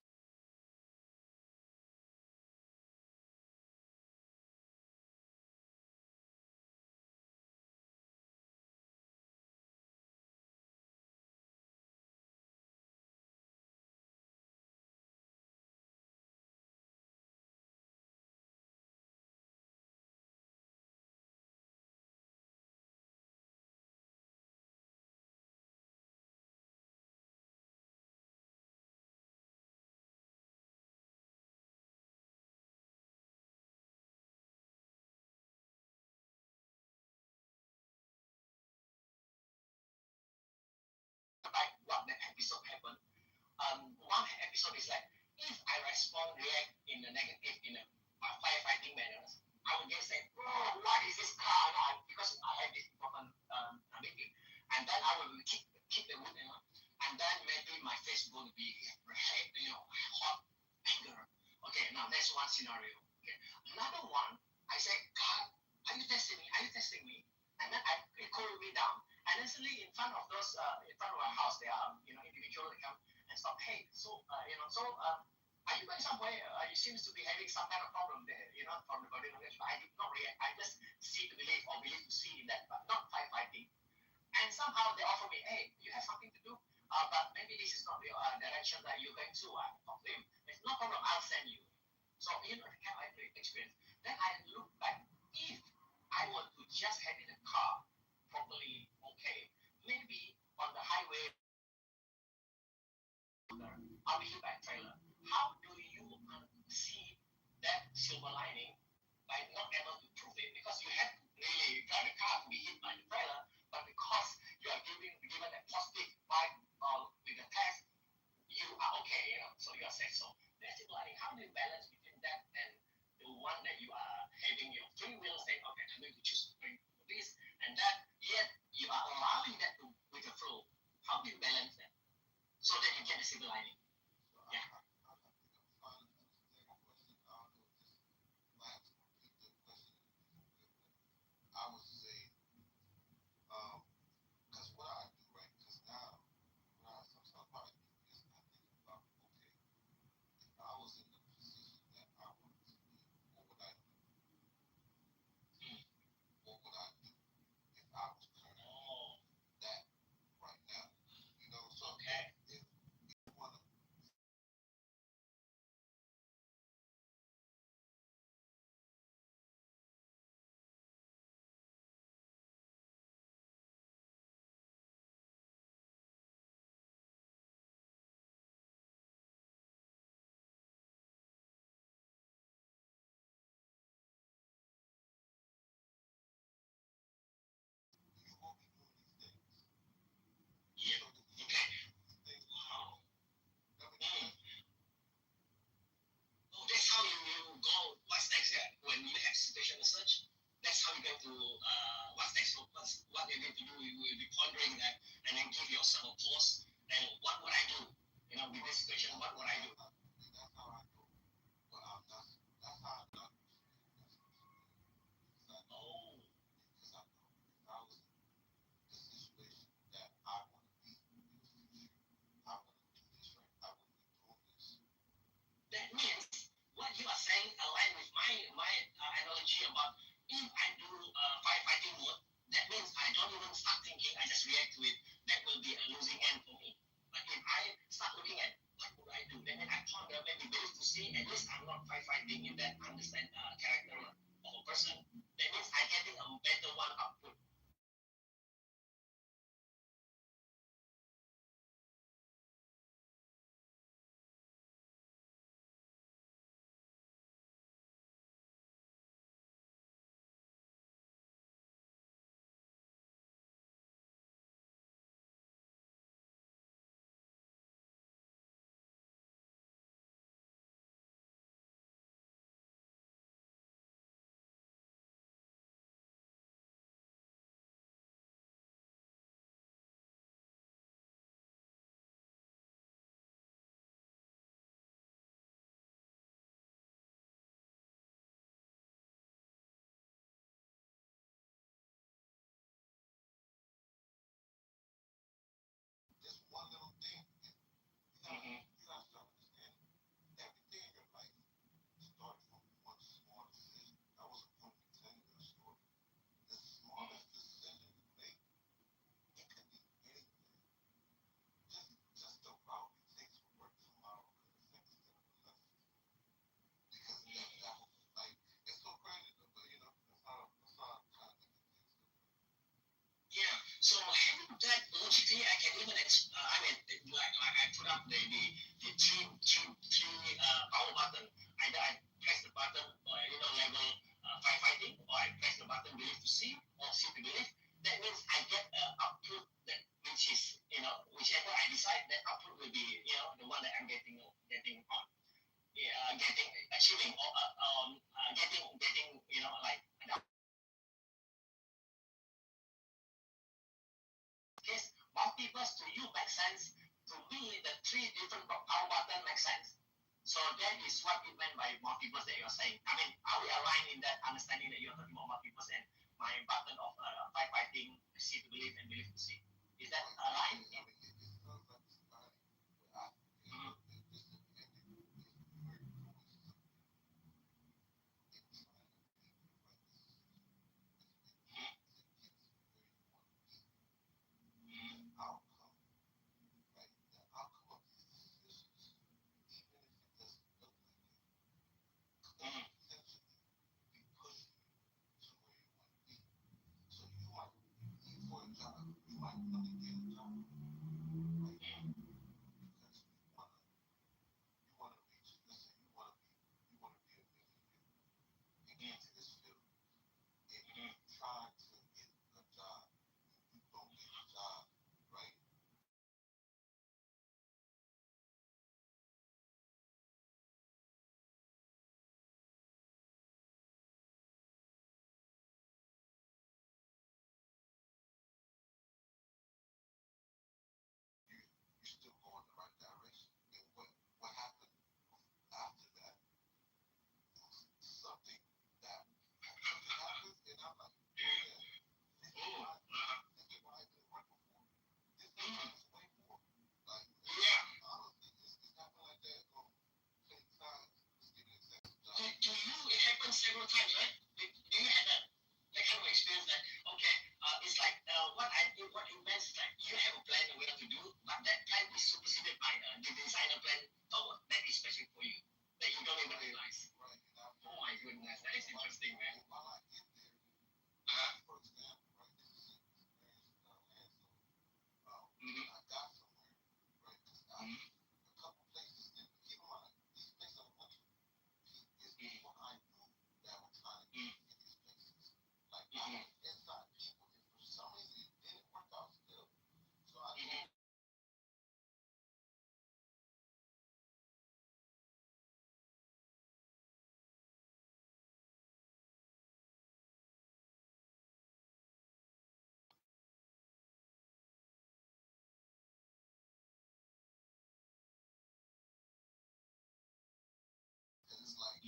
like what the episode happened. One episode is like, if I react in a negative, in a firefighting manner, I would just say, oh, what is this car? Because I have this important meeting. And then I will keep the mood, and then maybe my face will be, hot anger. Okay, now that's one scenario. Okay, another one, I say, God, are you testing me? Are you testing me? And then it cooled me down. And then suddenly in front of our house, there are, individuals that come and stop. Hey, are you going somewhere? You seems to be having some kind of problem there, from the body language. But I did not react. I just see to believe or believe to see in that, but not firefighting. And somehow they offer me, hey, you have something to do? but maybe this is not the direction that you're going to talk to him. It's no problem, I'll send you. So, you know, the kind of experience. Then I look back, if I were to just have in a car properly, okay, maybe on the highway, I'll be hit by a trailer. How do you see that silver lining by not able to prove it? Because you have to really drive the car to be hit by the trailer, but because you are given a positive vibe with the test, you are okay, you know, so you are safe. So that's silver lining. How do you balance between that and the one that you are having your free will saying, okay, I'm going to choose this and that, yet you are allowing that to with the flow? How do you balance that so that you get the silver lining? Yeah. I would say, because what I do, right? Because now, when I sometimes what I do is I think about, okay, if I was in the position that I wanted to be, what would I do? What would I do if I was currently that right now? You know, so if you want to That's how you go. What's next? Yeah, when you have situation as such, that's how you're going to what's next. So what you're going to do, you will be pondering that, and then give yourself a pause. And what would I do? You know, with this situation, what would I do? that's how I do. Well, that's how I do. Oh. Because I know if I was in the situation that I want to be in the future, I want to do this right. I want to be doing this. That means what you are saying align with my analogy about if I do firefighting mode, that means I don't even start thinking, I just react to it. That will be a losing end for me. But if I start looking at what would I do, then I ponder, maybe believe to see, at least I'm not firefighting in that understand character of a person. That means I'm getting a better one output. Just one little thing. You have to understand everything in your life starts from one small decision. That was a point in telling your story. The smallest decision you make, it could be anything. Just the route you take to work tomorrow could affect you for the rest. Because that was like, it's so crazy though, but you know, that's not kind of making things go. Yeah. So having that logically, I can even I mean, like I put up the three power button. Either I press the button, or you know, level firefighting, or I press the button believe to see, or see to believe. That means I get output that which is, you know, whichever I decide, that output will be, you know, the one that I'm getting on, getting achieving, or getting, you know, like. Case multiverse to you makes sense. To me, the three different power button makes sense. So that is what you meant by multiverse that you're saying. I mean, are we aligned in that understanding that you're talking about multiverse and my button of firefighting, see to believe and believe to see? Is that aligned? Yeah.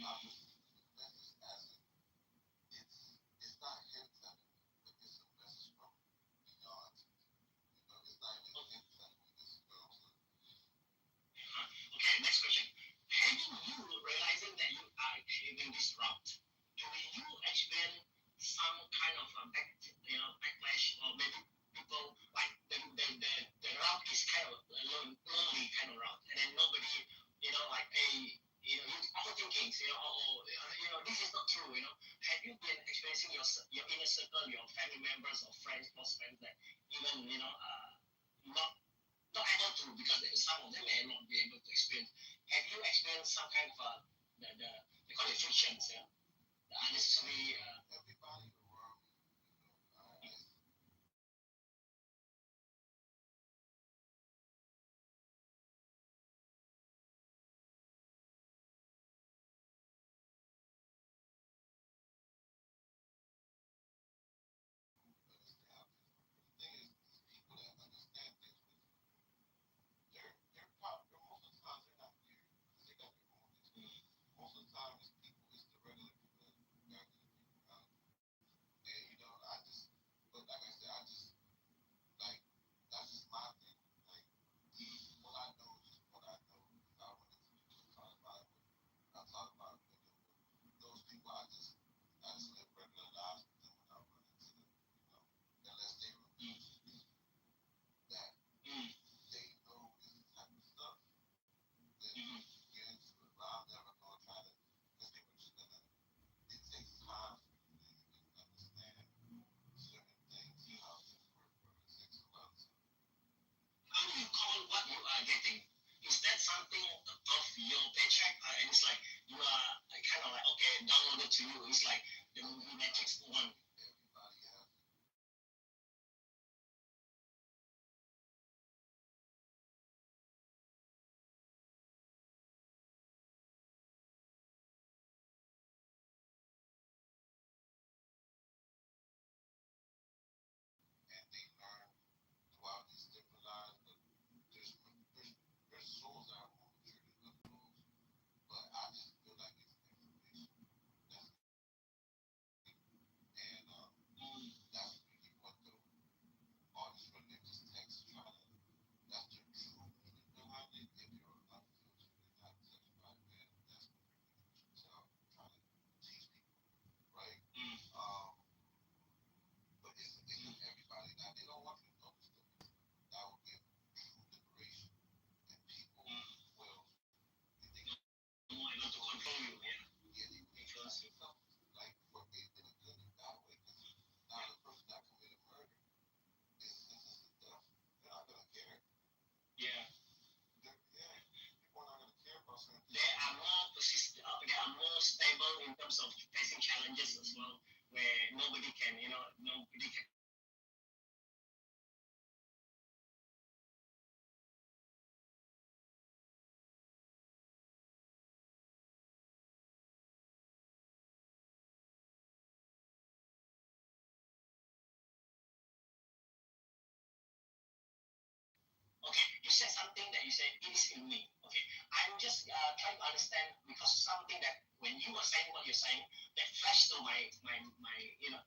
Okay, next question. Having you realizing that you are having this route, do you experience some kind of backlash, or maybe people like the route is kind of lonely kind of route, and then nobody, like you overthinking, this is not true, Have you been experiencing your inner circle, your family members or friends, close friends that even, not able to, because some of them may not be able to experience. Have you experienced some kind of they call it frictions, the unnecessary how do you call what you are getting? Is that something above your paycheck? And it's like you are kind of like, okay, downloaded to you. It's like the movie Matrix 1. To control you, influence you. Yeah. They are more persistent. They are more stable in terms of facing challenges as well, where nobody can, nobody can. Okay, you said something that you said it is in me. Okay, I'm just trying to understand, because something that when you were saying what you're saying, that flashed to my inner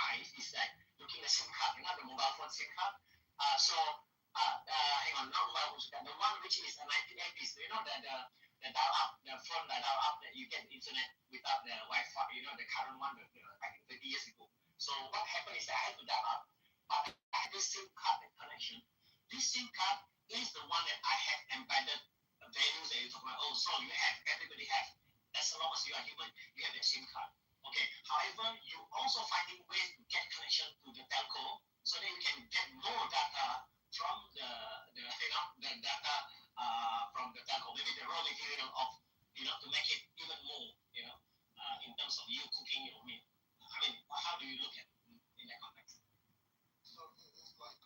eyes is that looking at SIM card, the mobile phone SIM card. Hang on, not mobile phone SIM card, the one which is a 1980s. The dial up, the phone that dial up that you get internet without the Wi-Fi. The current one, I think 30 years ago. So what happened is that I had to dial up, but I had this SIM card connection. This SIM card is the one that I have embedded values that you talk about. Oh, so everybody has. As long as you are human, you have that SIM card. Okay. However, you also finding ways to get connection to the telco so that you can get more data from the data from the telco. Maybe the raw material of to make it even more. In terms of you cooking your meal. I mean, how do you look at it in that context? So it's like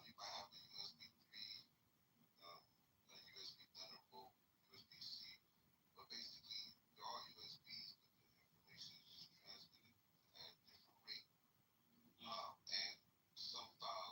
you might have a USB 3, a USB Thunderbolt, USB-C, but basically they're all USBs, but the information is just transmitted at a different rate. And some files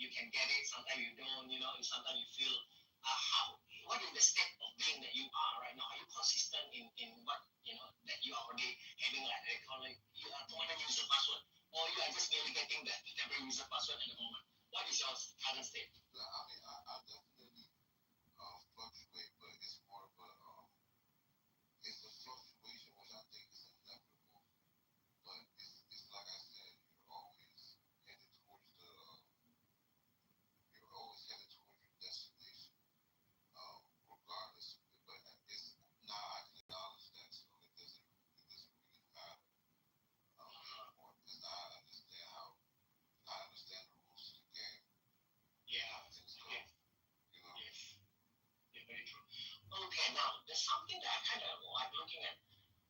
you can get it, sometimes you don't, and sometimes you feel what is the state of being that you are right now? Are you consistent in what that you are already having, like they call it, you are permanent user password, or you are just merely getting the temporary user password at the moment? What is your current state? Yeah, I mean, I definitely fluctuate, but it's more of it's a fluctuation which I think is inevitable. But it's like I said, you're always headed towards your destination, regardless. But it's now I can acknowledge that, so it doesn't really matter anymore because I understand the rules of the game. Yeah. How things go. Yes. Yeah, very true. Okay, now there's something that I kind of like looking at.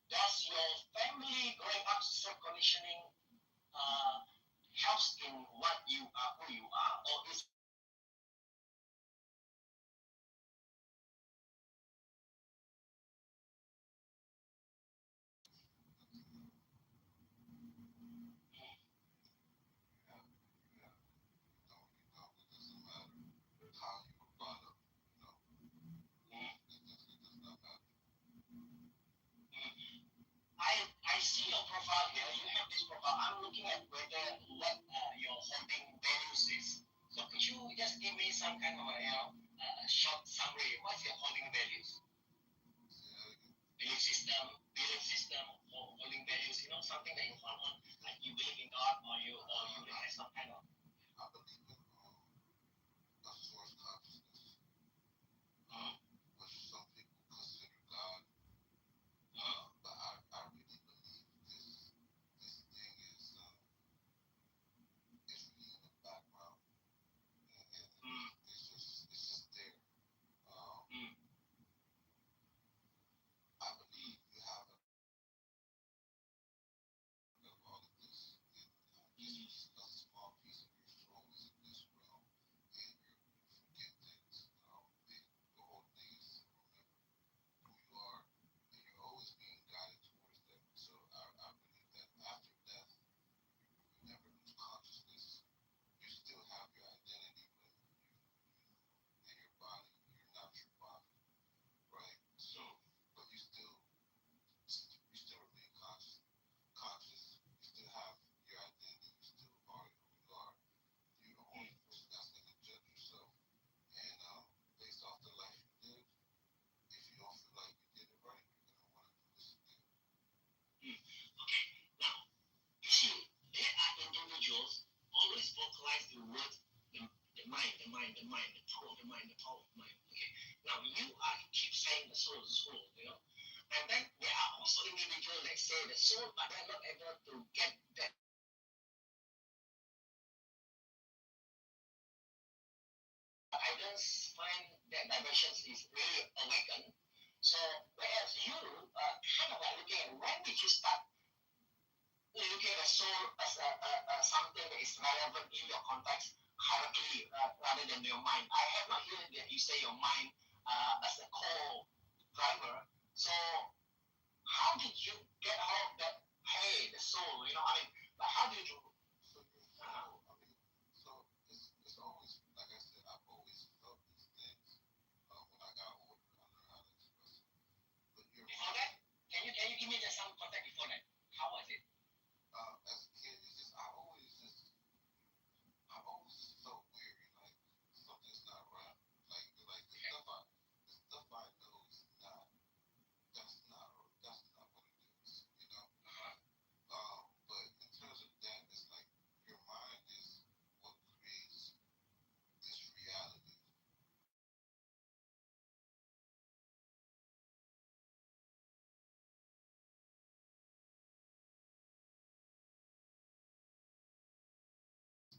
Does your family growing up self conditioning helps in what you are, who you are, or is I see your profile here. You have this profile. I'm looking at whether what your holding values is. So could you just give me some kind of a short summary? What's your holding values? Belief system, or holding values. Something that you hold on, like you believe in God, or you have some kind of. I believe in a source consciousness, which some people consider God. But I really believe this thing is really in the background, and it's just there. I believe you have all of this, and just a small piece of your soul is in this realm, and you forget things. The whole thing is to remember who you are, and you're always being guided towards that. So I believe that after death, you never lose consciousness. You still have your identity, but in your body, you're not your body, right? So, but you still remain conscious. You still have your identity. You still are who you are. You're the only person that's going to judge yourself. And based off the life you live, if you don't feel like you did it right, you're going to want to do this again. Okay, now, you see, there are individuals always vocalize the word, the mind, the mind, the mind, the power of the mind, the power of the mind. Okay, now you keep saying the soul, and then there are also individuals that say the soul, but they're not able to get that. I don't find that dimensions is really awakened. So whereas you kind of like looking at when did you start looking at soul as something that is relevant in your context hierarchy rather than your mind. I have not heard that you say your mind as a core driver. So how did you get out of that? Hey, the soul. But how did you? So it's always, like I said, I've always felt these things. When I got older, I learned how to express it. But before that, can you give me some context before that? How was it? As a kid, it's just I always just felt weary, like something's not right. Like the stuff I know is not. That's not what it is. But in terms of that, it's like your mind is what creates this reality.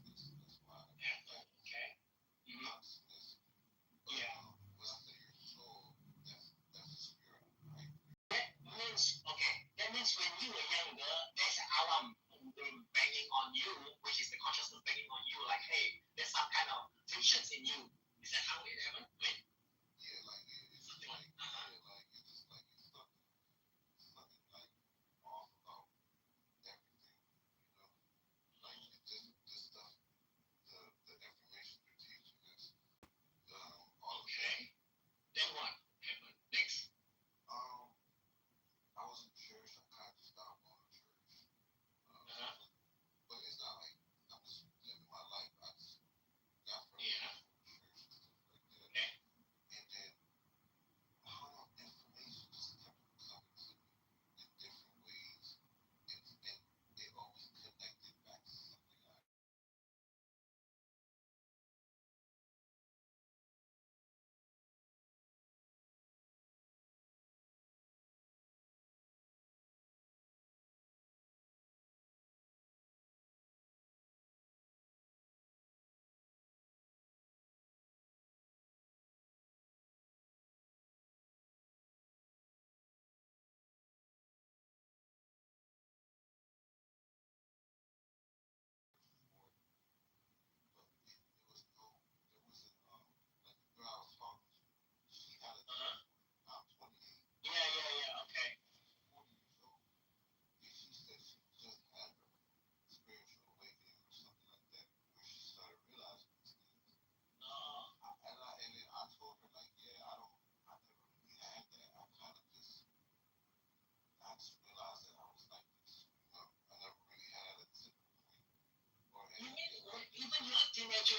That's why. Okay. Consciousness. Yeah. When I say your soul, that's the spirit, right? That means when you were younger, there's an alarm banging on you, which is the consciousness banging on you, like, hey, there's some kind of frictions in you. Is that how it happened? Yeah, like it's just like it's something like off about everything, like this stuff, the information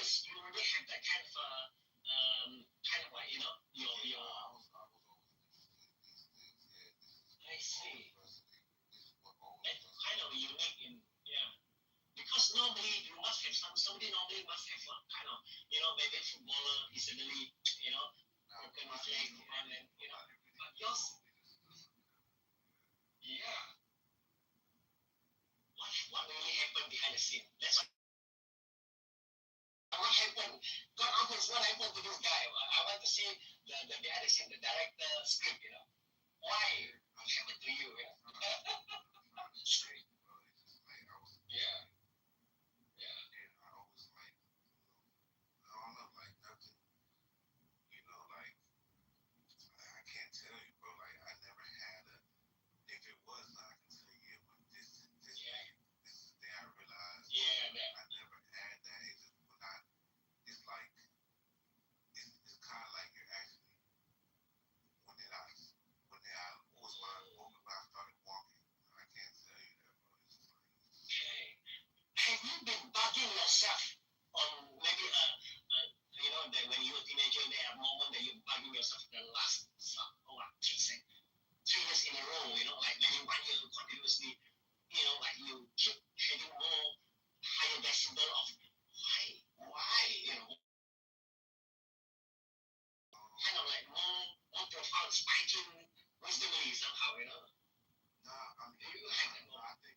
because you already have that kind of like your. I see. That's kind of unique in because normally you must have somebody normally must have kind of maybe a footballer is suddenly broken his leg and then but yours what really happened behind the scene. That's what happened. God knows what happened to this guy. I want to see the behind the scene, the director script. Why? What happened to you? Yeah. Have you been bugging yourself on maybe that when you're a teenager, there are moments that you're bugging yourself the last 3 years in a row, like maybe 1 year continuously, like you keep having more higher decibel of why, kind of like more profound spiking wisdomly somehow, Do you have that moment?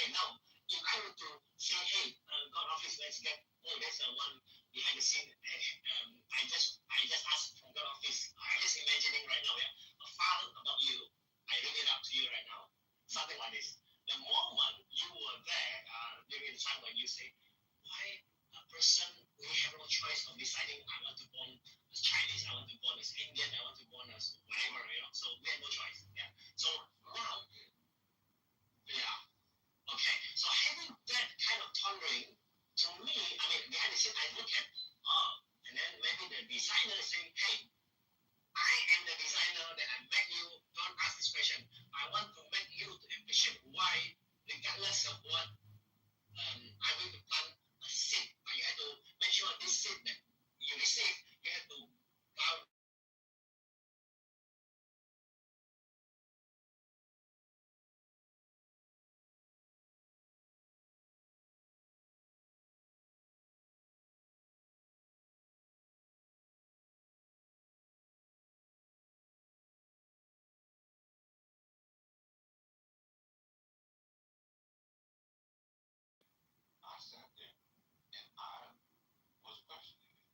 Now, if I were to say, hey, God office, let's get, there's one behind the scene. I just asked from God office. I'm just imagining right now, a file about you. I read it out to you right now. Something like this. The moment you were there during the time when you say, why a person we have no choice of deciding I want to born as Chinese, I want to born as Indian, I want to born as whatever, So we have no choice. Yeah. So now, okay. So having that kind of pondering, to me, I mean, behind the scene, I look at, and then maybe the designer is saying, hey, I am the designer that I make you. Don't ask this question. I want to make you to appreciate why, regardless of what I will to plant a seed, but you have to make sure this seed that you receive, you have to bow. I sat there and I was questioning it,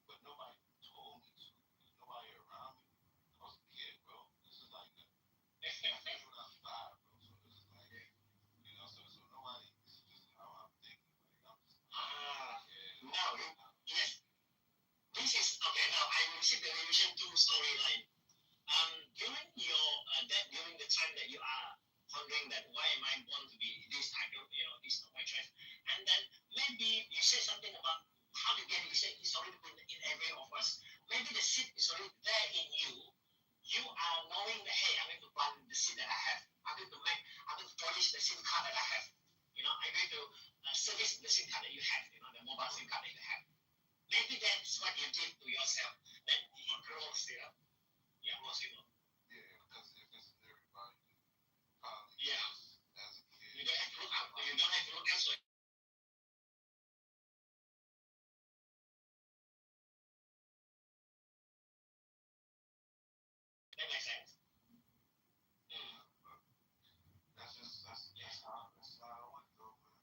but nobody told me to. There's nobody around me. I was a kid, bro. This is like this is when I was 5, bro. So this is like, so nobody. This is just how I'm thinking. Like I'm just. No. Yes. This is okay. Now I received the revision 2 storyline. During your during the time that you are wondering that why am I born to be this, I don't, this is not my choice, and then maybe you say something about how to get it. You say it's already been in every of us. Maybe the seed is already there in you. You are knowing that hey, I'm going to plant the seed that I have. I'm going to polish the SIM card that I have. I'm going to service the SIM card that you have. The mobile SIM card that you have. Maybe that's what you did to yourself. That you grows, Yeah, most people. Yeah, because if it's in everybody, probably. Yeah. As a kid. You don't have to look up. You don't have to look elsewhere. That makes sense. That's how I would go, man.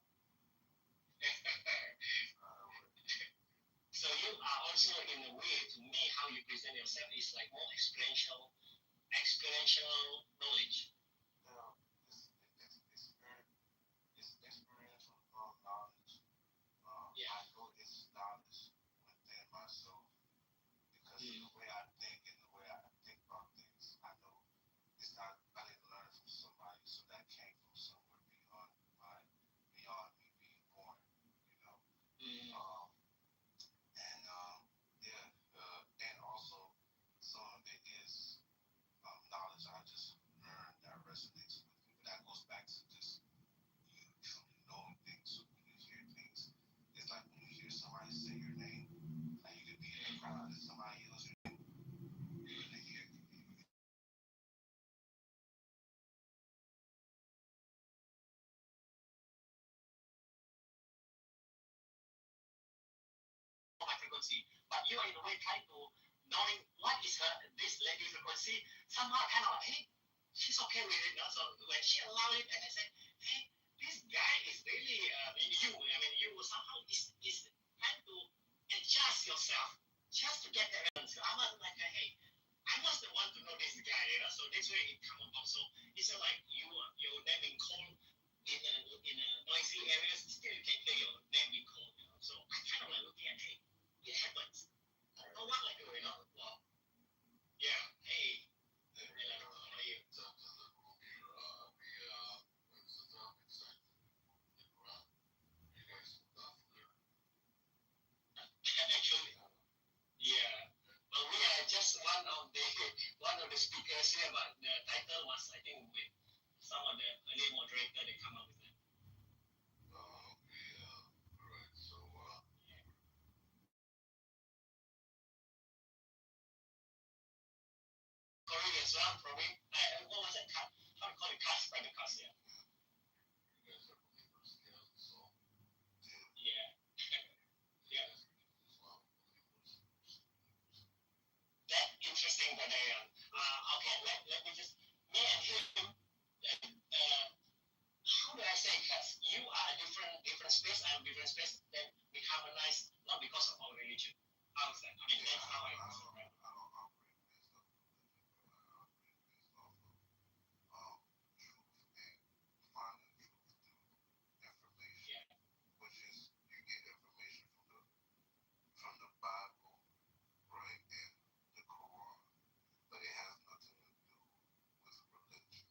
So you are also, in a way, to me, how you present yourself is like more experiential knowledge. No, it's experiential knowledge. Yeah. I know it's knowledge within myself because of the way I think and the way I think about things. I know it's not. I didn't learn from somebody, so that came from somewhere beyond me being born. You know. And also some of it is knowledge I just learned that resonates with me. But that goes back to just you truly knowing things. So when you hear things, it's like when you hear somebody say your name, like you could be in the crowd and somebody yells your name, you're gonna hear. My frequency, but you are in a way trying to knowing what is this lady frequency. Somehow kind of, hey, she's okay with it. So when she allowed it, and I said, hey, this guy is really you somehow is trying to adjust yourself just to get the answer. I was like, hey, I must want to know this guy, so that's where it come about. So it's like your name being called in a noisy areas, still you can hear your name being called. So I kind of like looking at, hey, it happens. Oh, what like well, yeah, hey, hello, how are you? Actually, yeah. But we are just one of the speakers here, but the title was I think with some of the early moderator they come up with it. Korean as well, probably. What was it? How do you call it? Cast, by the cast, yeah. Yeah. Yeah. That interesting, but okay, let me just me and him. How do I say? Because you are a different space, I'm a different space. Then we harmonize, not because of our religion. How's that? I mean, that's how I right? Which is you get information from the Bible, right, and the Quran, but it has nothing to do with religion.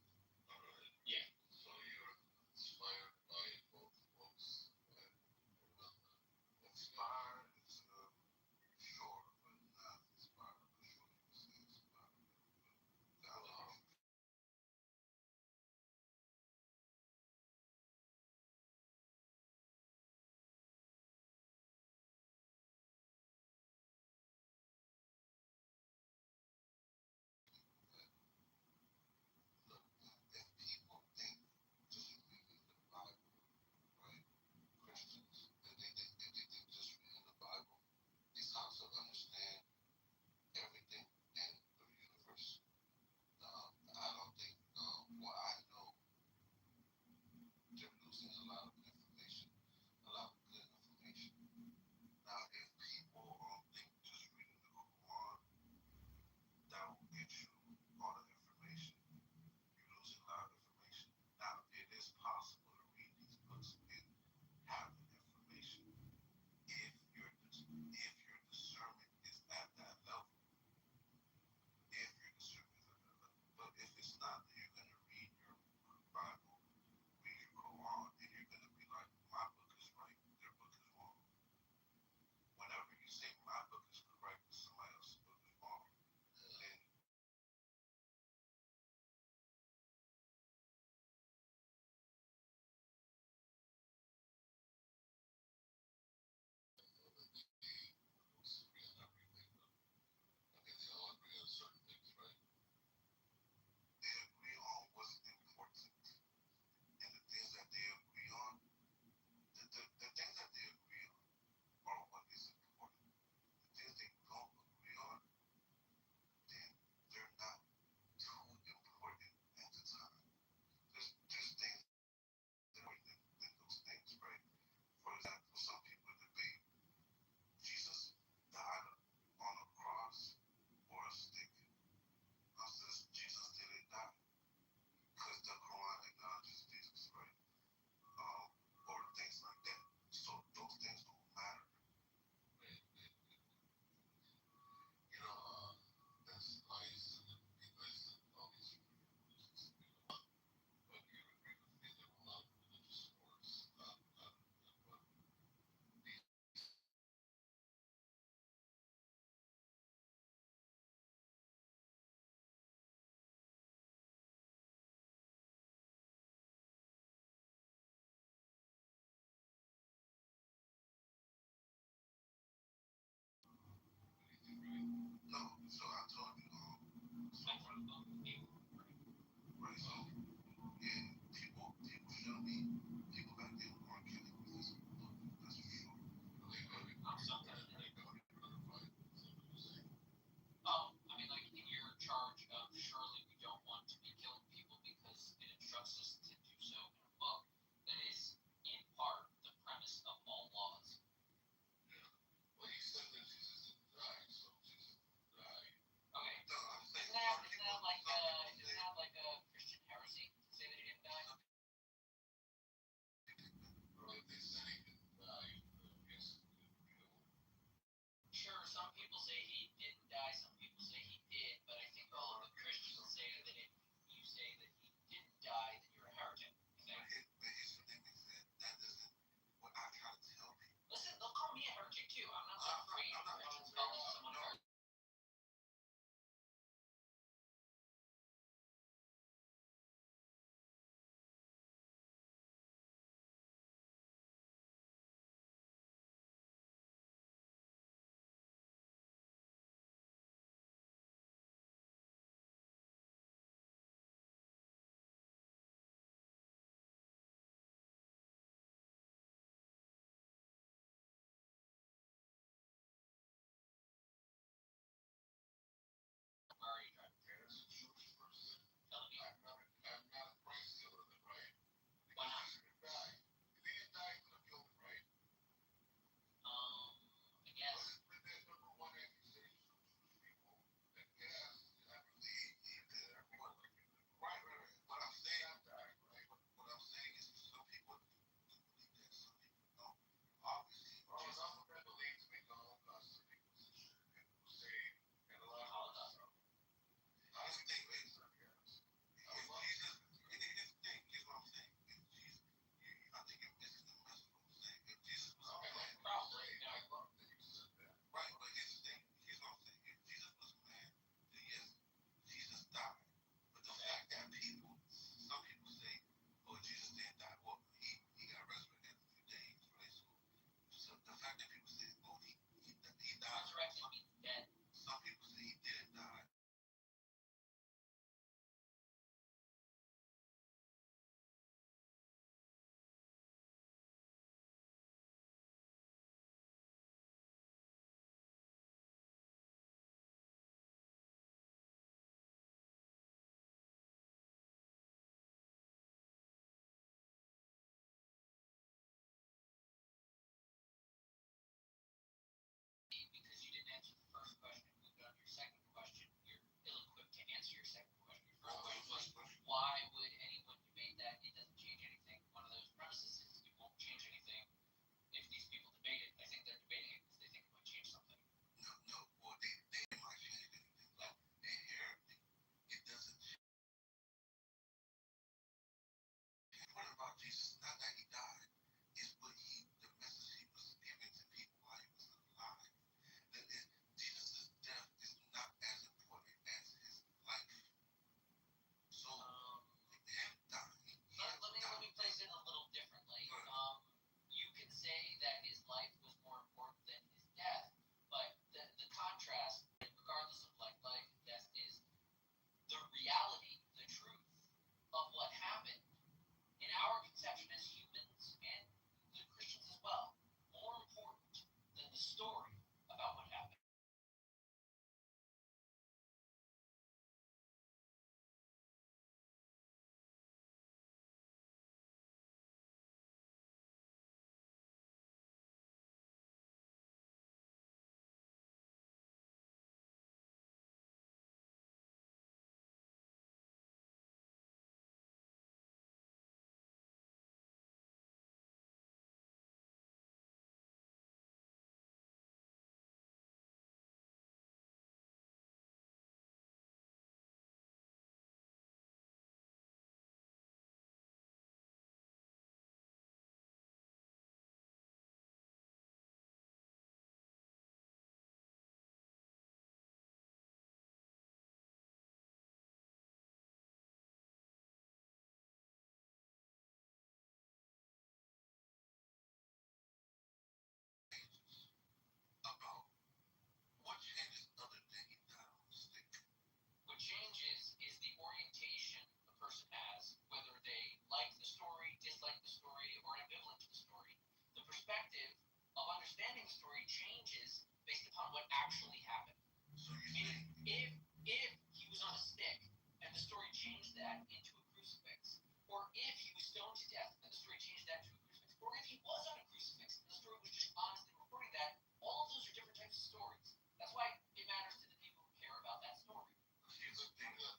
Yeah. So you're inspired by both books. Inspired is sure, but not inspired. understanding the story changes based upon what actually happened. Meaning, if he was on a stick and the story changed that into a crucifix, or if he was stoned to death and the story changed that to a crucifix, or if he was on a crucifix and the story was just honestly reporting that, all of those are different types of stories. That's why it matters to the people who care about that story. Here's the thing, you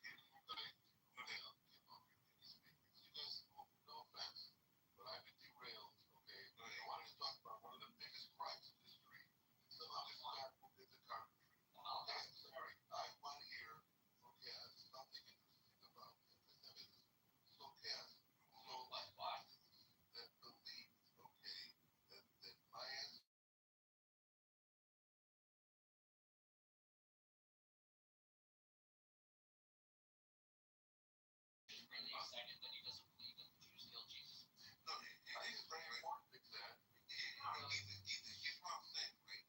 guys, no offense, but I've been derailed, okay? I wanted to talk about one of the biggest crimes in history. Somehow this guy did the carpentry. Okay, sorry, I want to hear from Cass something interesting about anti-Semitism. So Cass, so why? That believed, okay, that my ancestors Really excited that he doesn't believe that the Jews killed Jesus. no, it is very important that here's what I'm saying, right?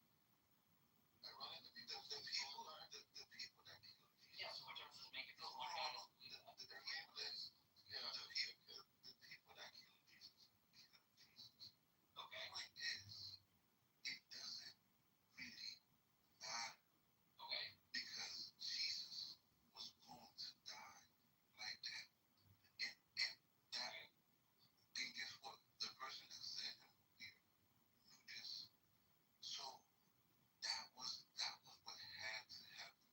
I run into people, the people that kill Jesus. Yeah, so what difference does it make if No, this one guy doesn't believe the that? people that kill Jesus. Okay. The point is, it doesn't really matter. Okay. Because Jesus was going to die like that. And that, and guess what? The person that sent him here knew this. So that was what had to happen.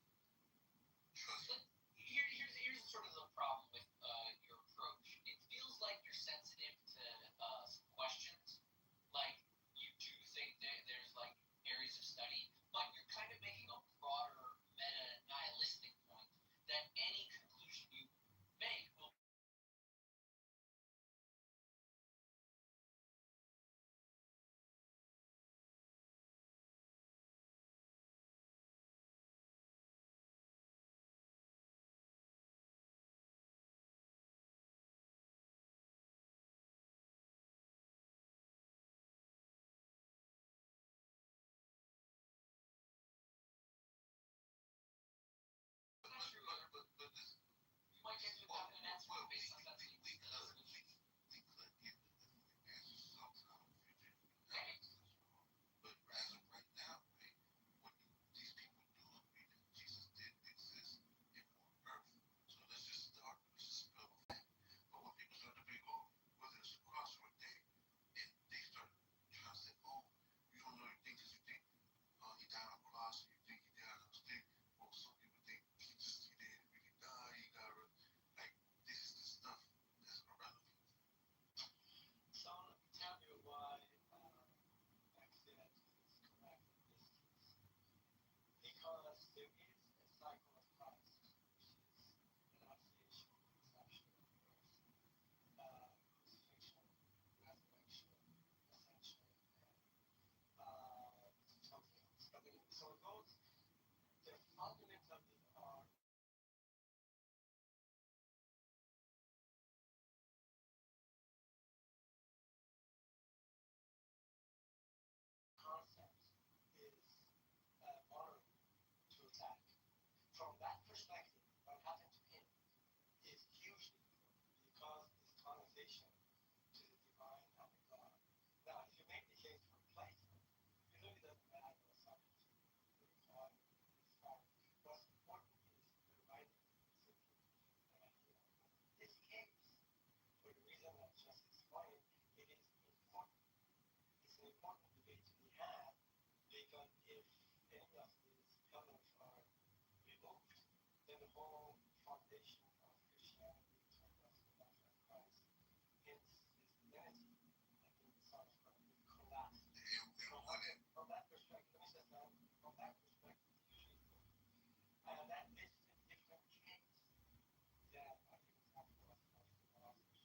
Trust me. Here's sort of the problem with your approach. It feels like you're sensitive to some questions. Like you do think that there's like areas of study, but you're kind of making a broader meta nihilistic point that any conclusion you make will But listen, you might get to a definite answer well, based on that we could get the answer sometime in the future. But as of right now, right, what these people do agree that Jesus did exist here on earth. So let's just start, let's just build on that. But when people start to debate, oh, whether it's a cross or a day, and they start trying to say, oh, you don't know anything because you think he died on a cross, or you think he died on a stick. Well, some people think he didn't really die, he got like, this is the stuff that's irrelevant. So let me tell you why accident is correct in this case. Because there is a cycle of Christ, which is Annunciation, Conception, birth, crucifixion, resurrection, ascension, and something else. So those, the fundamentally are concept is honoring to attack. From that perspective, what happened to him is hugely important because it's connotation to the divine and the God. Now, if you make the case for Plato, it really doesn't matter what Socrates or God is from. What's important is the writing simply. In this case, for the reason I just explained, it is important. It's an important debate to be had because if any of these pillars are removed, then the whole foundation of Christianity in terms of the life of Christ, hence his divinity, like in the Son of God, will collapse. From that perspective, let me just add, from that perspective, it's usually important. And that is a different case than I think it's not for us, most of the authors,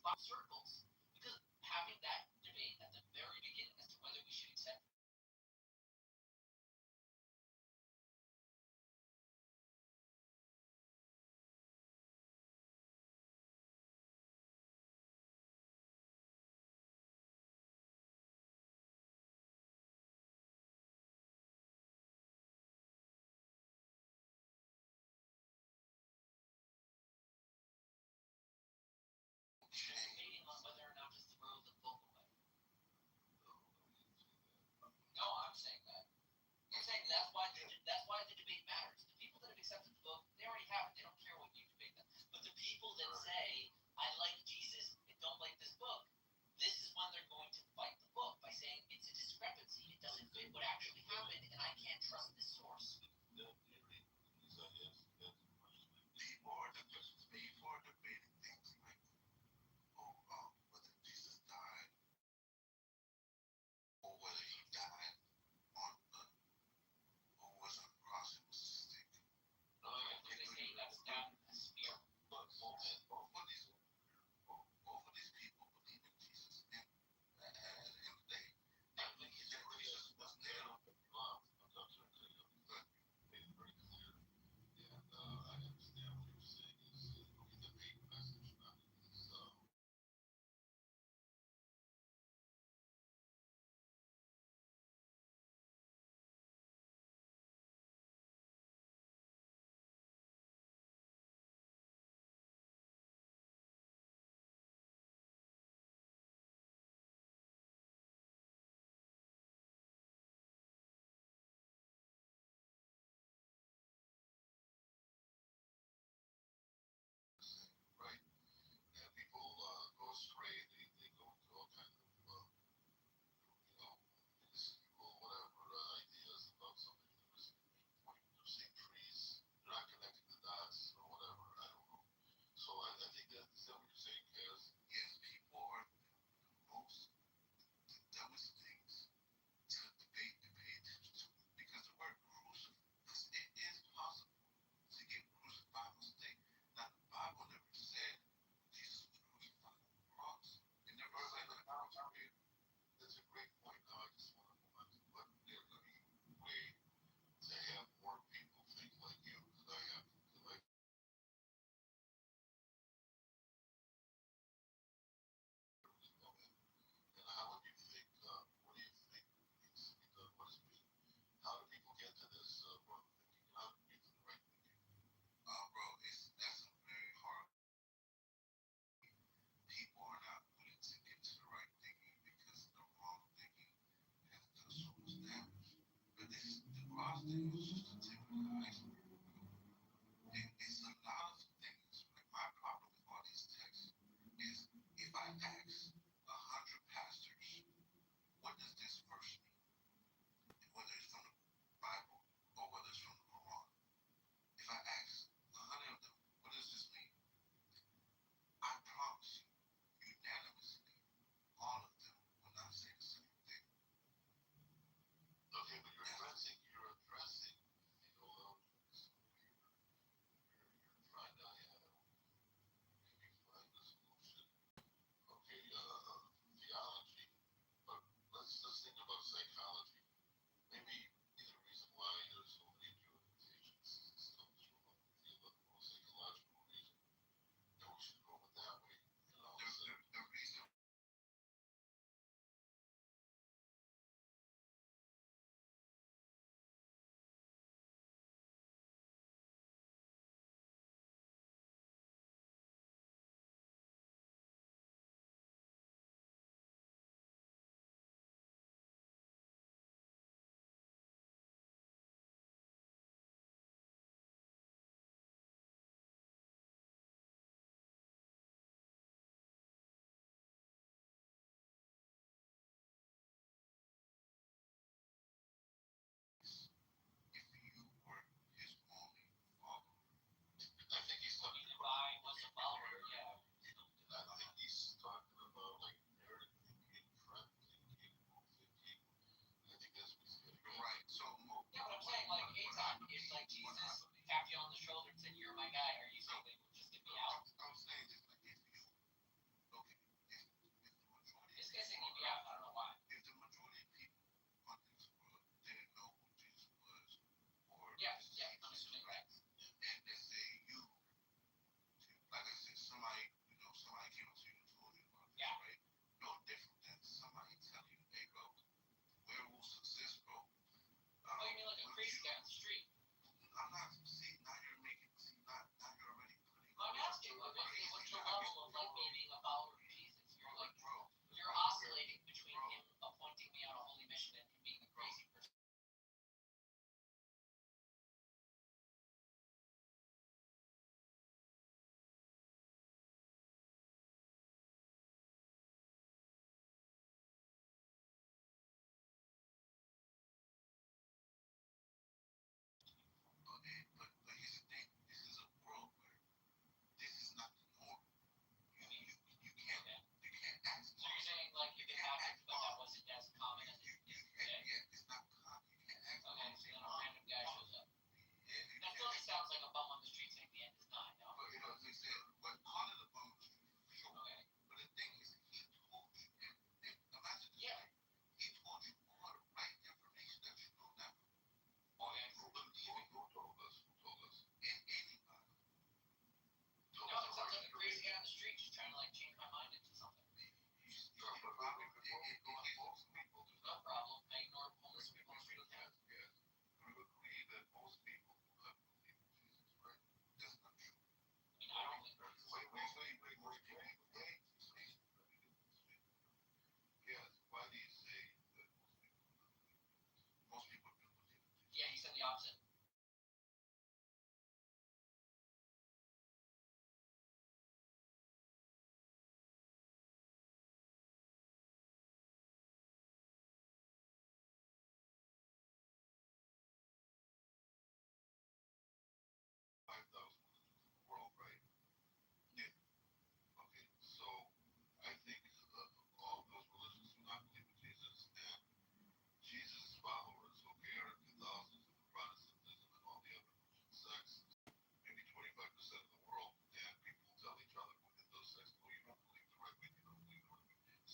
about circles. Because having that debate at the very beginning as to whether we should accept debating on whether or not to throw the book away. No, I'm saying that. I'm saying that's why the debate matters. The people that have accepted the book, they already have it. They don't care what you debate them. But the people that say, I like Jesus and don't like this book, this is when they're going to fight the book by saying it's a discrepancy. It doesn't fit what actually happened, and I can't trust this source. People are debating things like, whether Jesus died or whether he died on the, or was on the cross and was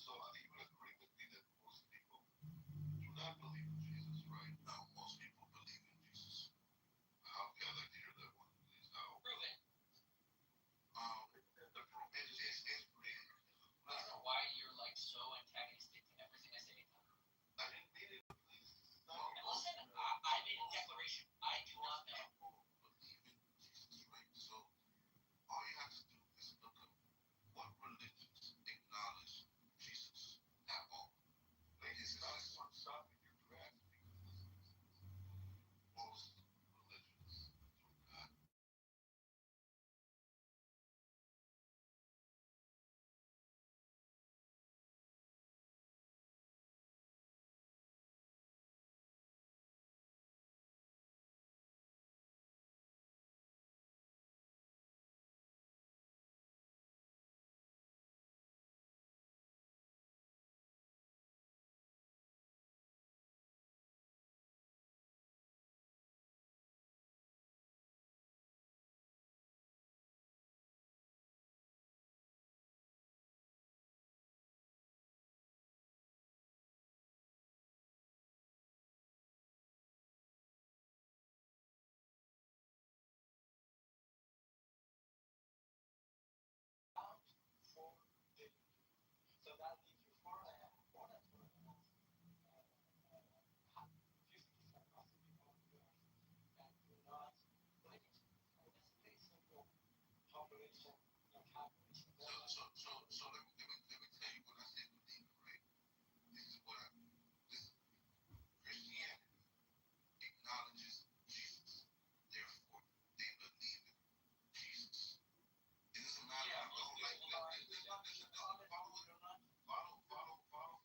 So you would agree with me that most people do not believe in Jesus, right? Now, most people believe in Jesus. How can I hear that one, please? How? Prove it. The proof is pretty. I don't know why you're like so antagonistic to everything I say. I didn't mean it, please. No, And listen, I made a declaration. I do not know. believe in Jesus, right? So all you have to do is look up what religions acknowledge Jesus at all. Like it's not stopping your tracks because most religions do not. So that leaves you 4.5, more than 4.5. 50% of the people on the earth that do not believe in Jesus. And that's a very simple population calculation. So let me tell you what I say believe, right? This is what I listen. Christianity acknowledges Jesus. Therefore, they believe in Jesus. It doesn't matter. Yeah, Follow it. Follow.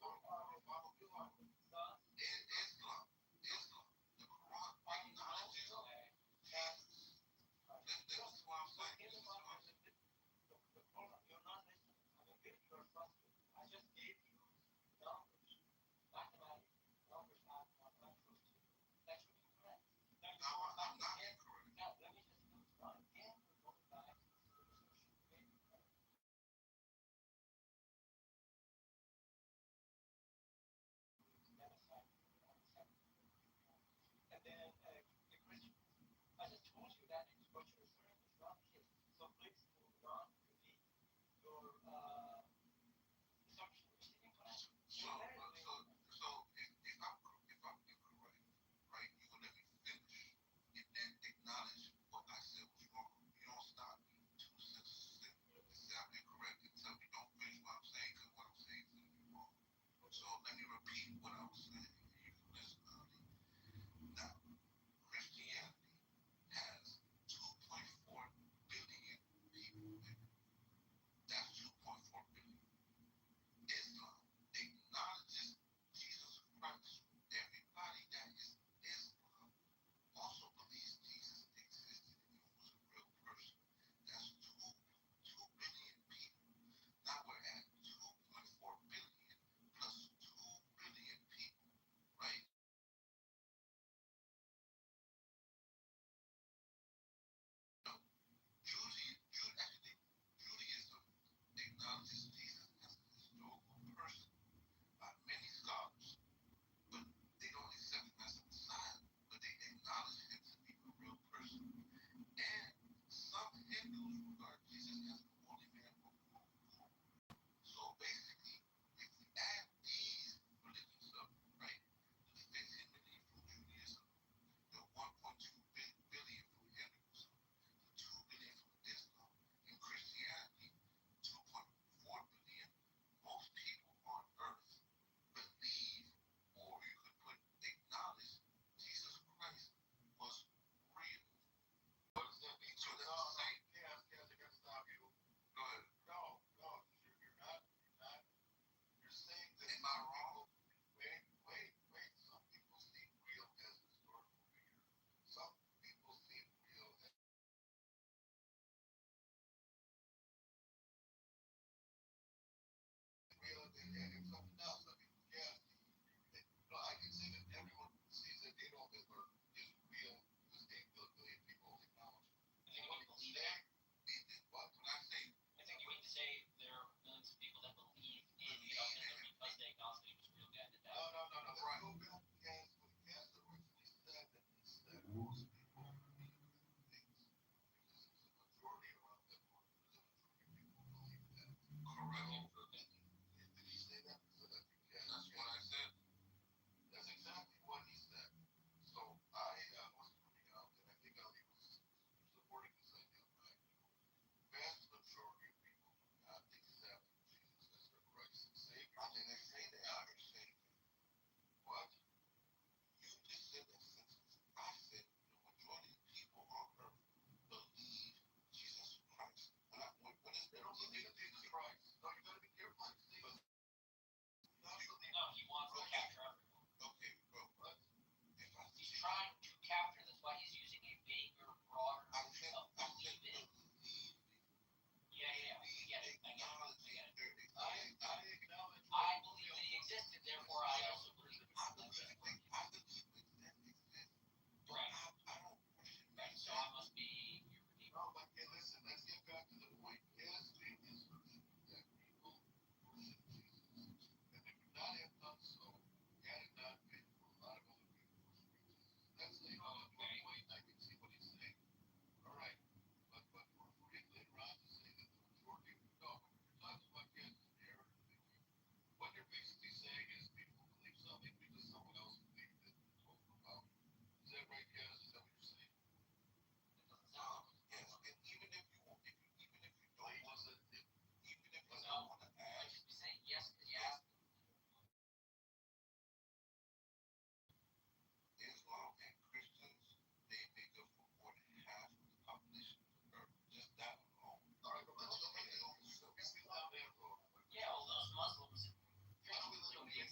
Islam. The Quran acknowledges Jesus. This is what I'm saying. You're not listening. I mean, maybe you're frustrated. I just gave you numbers, mathematics, numbers out of my proof to you. That's what you correct. Now, I'm not incorrect. now let me just go through again. We're going back to the civilization. Okay? Genocide. And then the Christians. I just told you that is what you're referring is not the case. So please do not repeat your assumption. Which is incorrect. So if I'm incorrect, right, you will let me finish and then acknowledge what I said was wrong. You don't stop me 2 sentences in and say I'm incorrect and tell me don't finish what I'm saying because what I'm saying is going to be wrong. So let me repeat what I was saying and you can listen, honey. Now, Christianity has 2.4 billion people in it. That's 2.4 billion. Islam acknowledges Jesus Christ. Everybody that is Islam also believes Jesus existed and was a real person. That's 2 billion people. Now we're at 2.4 billion plus 2 billion people, right? No, Judaism acknowledges Jesus as a historical person by many scholars, but they don't accept him as a Messiah, but they acknowledge him to be a real person. And some Hindus regard Jesus as the holy man of the Guru. So basically, if we add these religions up, right, the 15 million from Judaism, the 1.2 billion from Hinduism, the 2 billion from Islam, and Christianity, 2.4 billion, most people on earth believe, or you could put acknowledge, Jesus Christ was real. What does that mean? So that's the same. Yes, I gotta stop you. Go ahead. No, you're not. You're saying that. Am I wrong? Wait. Some people see real as historical figures. Some people see real as and something else. I mean, yeah. No, I can say that everyone sees that Adolf Hitler is real because 8 billion people acknowledge it. I think you mean believe it. What can I say? I think you mean to say there are millions of people that believe in Adolf Hitler.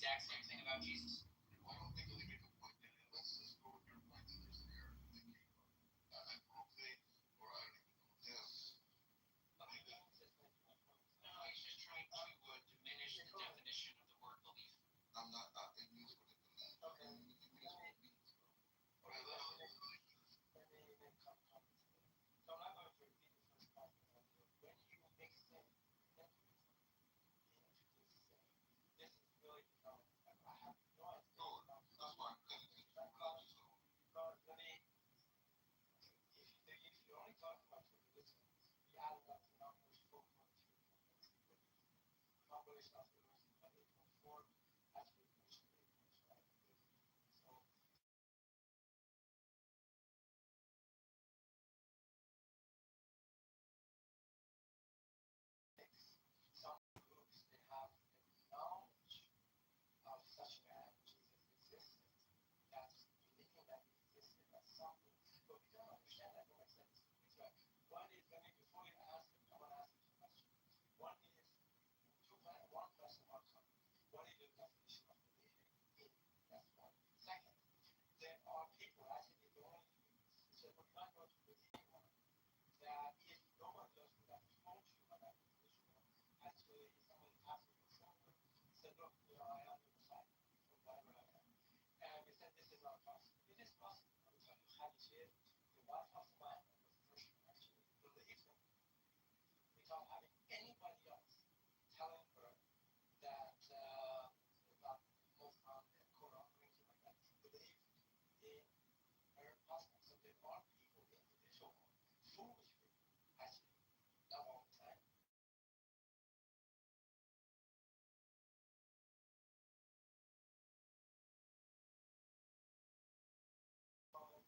exact same thing about Jesus. Why don't they really make a point? And let's just go with your point that there's an error that they came from. I don't think, or I don't even know this. No, he's just trying to diminish the definition of the word belief. I'm not, it means what it means. Okay. It means what it means. But I love it. So I'm not going to repeat the first part of the video. When you mix in mechanism into this thing, this is really development. I have no idea. No, that's why I'm cutting it. Because let me, if you only talk about tribalism, you add up the numbers 4.2, 4.3, population of the earth is 8.4, that's population 8.5. So some groups, they have the knowledge of such an energy that existed, that's believing that it existed as something, but we don't understand that. Don't make sense. It's right. One is, let me, before you ask it, I want to ask you two questions. One is, one question, one comment. What is the definition of believing in? That's one. Second, there are people, actually, they don't want to do this. So we're not going to believe anyone that if no one else would have told you about individual, actually, if somebody passed me somewhere, said, look, I am the Messiah, or whatever I am. And we said, this is not possible. It is possible. Let me tell you, Khadijah, the wife of Muhammad, was the first one actually believed him without having anybody else telling her that about Muslim and Quran or anything like that. She believed in her husband. So there are people, individual, foolish people, actually, not all the time.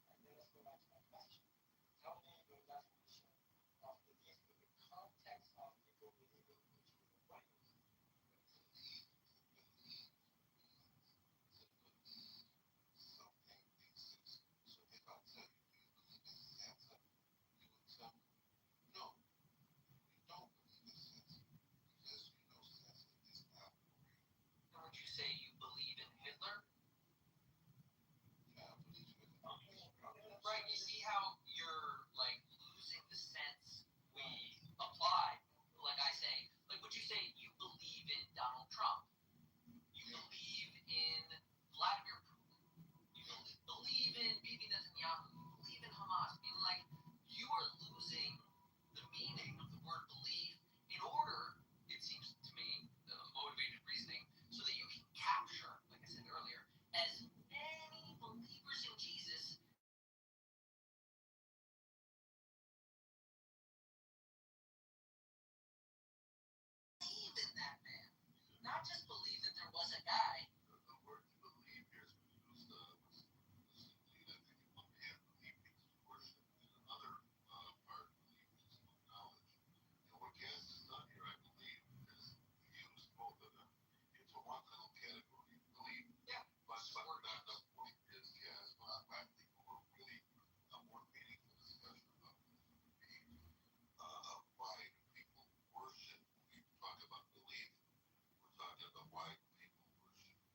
And then let's go back to my question. Tell me your definition of belief in the context of people believing in Jesus. What do you mean? Something exists. So if I tell you, do you believe in Santa? You would tell me, no, you don't believe in Santa because you know Santa is not real. Or would you say you believe in Hitler? Yeah, I believe in it. Right, you see how you're like losing the sense we apply. Like I say, like would you say you believe in Donald Trump? You believe in Vladimir Putin? You believe in Bibi Netanyahu? You believe in Hamas? I mean, like you are losing the meaning of the word belief in order, it seems to me, motivated reasoning, so that you can capture, like I said earlier, as many believers in Jesus. Believe in that man, not just believe that there was a guy. The word to believe here is used simply, I think one hand belief means to worship, and another part belief means to acknowledge. And what Cass has done here, I believe, is used both of them into one little category, belief. Yeah. But the point is, Cass, what I think we're really a more meaningful discussion about this would be why do people worship? When we talk about belief, we're talking about why do people worship?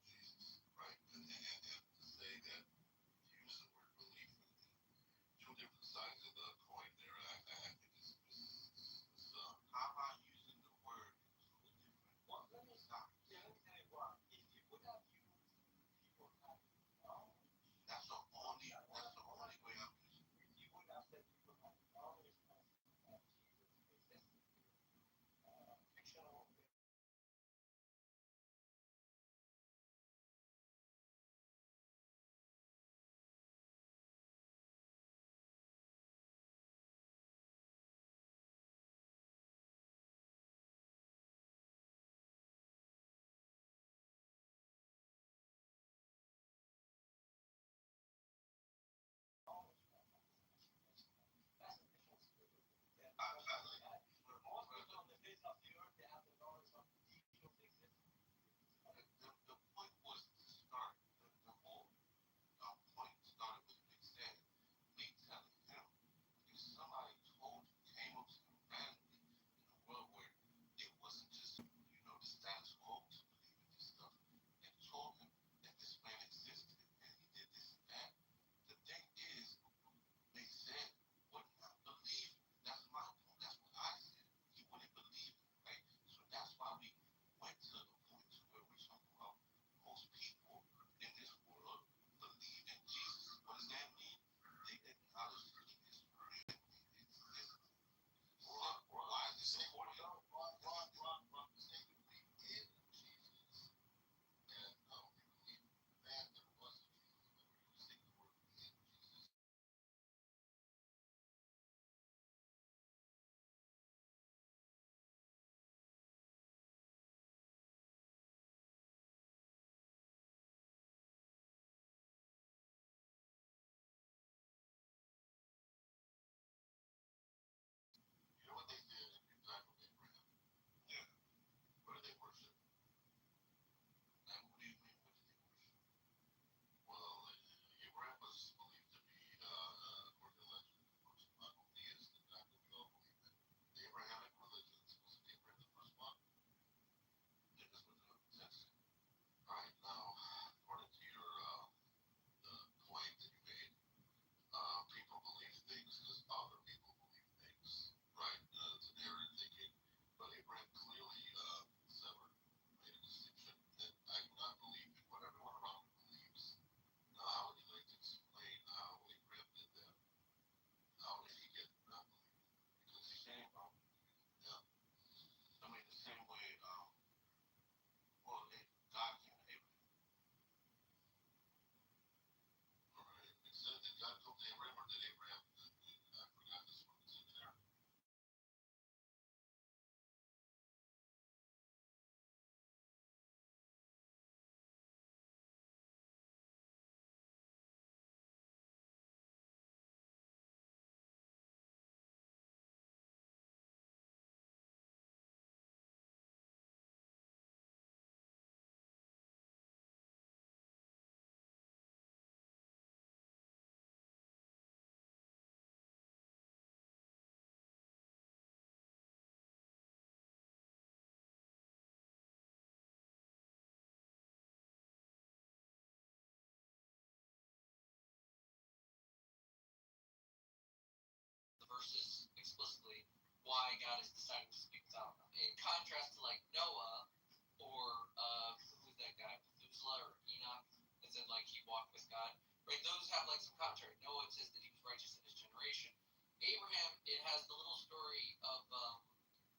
why God is deciding to speak without them. In contrast to like Noah or who was that guy, Methuselah or Enoch, that said like he walked with God. Right? Those have like some commentary. Noah, it says that he was righteous in his generation. Abraham, it has the little story of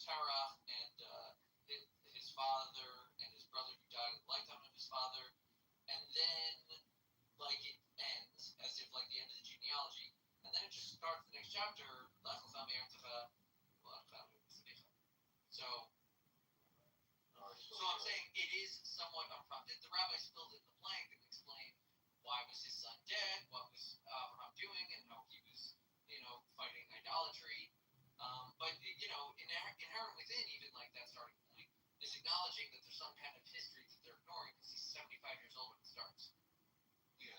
Terah and his father and his brother who died at the lifetime of his father, and then like it ends as if like the end of the genealogy, and then it just starts the next chapter. So I'm saying it is somewhat unprompted. The rabbis filled in the blank and explained why was his son dead, what was Abraham doing, and how he was, fighting idolatry. But inherent within even like that starting point is acknowledging that there's some kind of history that they're ignoring because he's 75 years old when it starts. Yeah,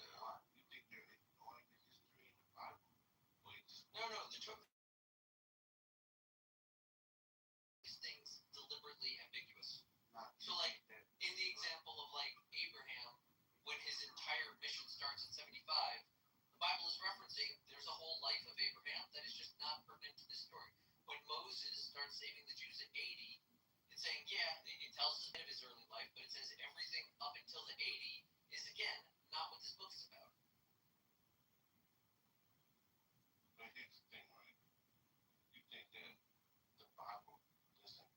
you think they're ignoring the history in the Bible? No, the took these things deliberately ambiguous. So like in the example of like Abraham, when his entire mission starts at 75, the Bible is referencing there's a whole life of Abraham that is just not pertinent to this story. When Moses starts saving the Jews at 80, it's saying, it tells us a bit of his early life, but it says everything up until the 80 is again not what this book is about. But here's the thing, right? You think that the Bible doesn't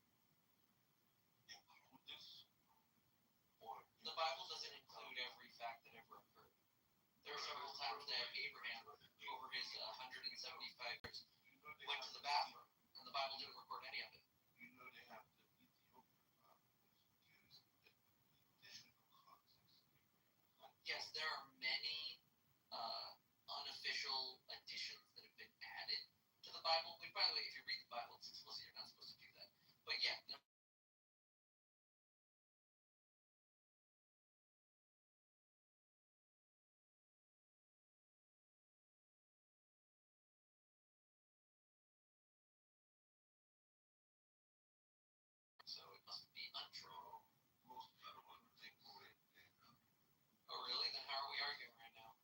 include this? Or the Bible doesn't include every fact that ever occurred. There are several times that Abraham, over his 175 years, went to the bathroom, and the Bible didn't record any of it. You know they have the Ethiopian Bible, which gives additional context. Yes, there are many unofficial additions that have been added to the Bible. Which, by the way, if you read the Bible, it's explicit. You're not supposed to do that. But yeah, so it must be untrue. Most people would think it. Oh, really? Then how are we arguing right now?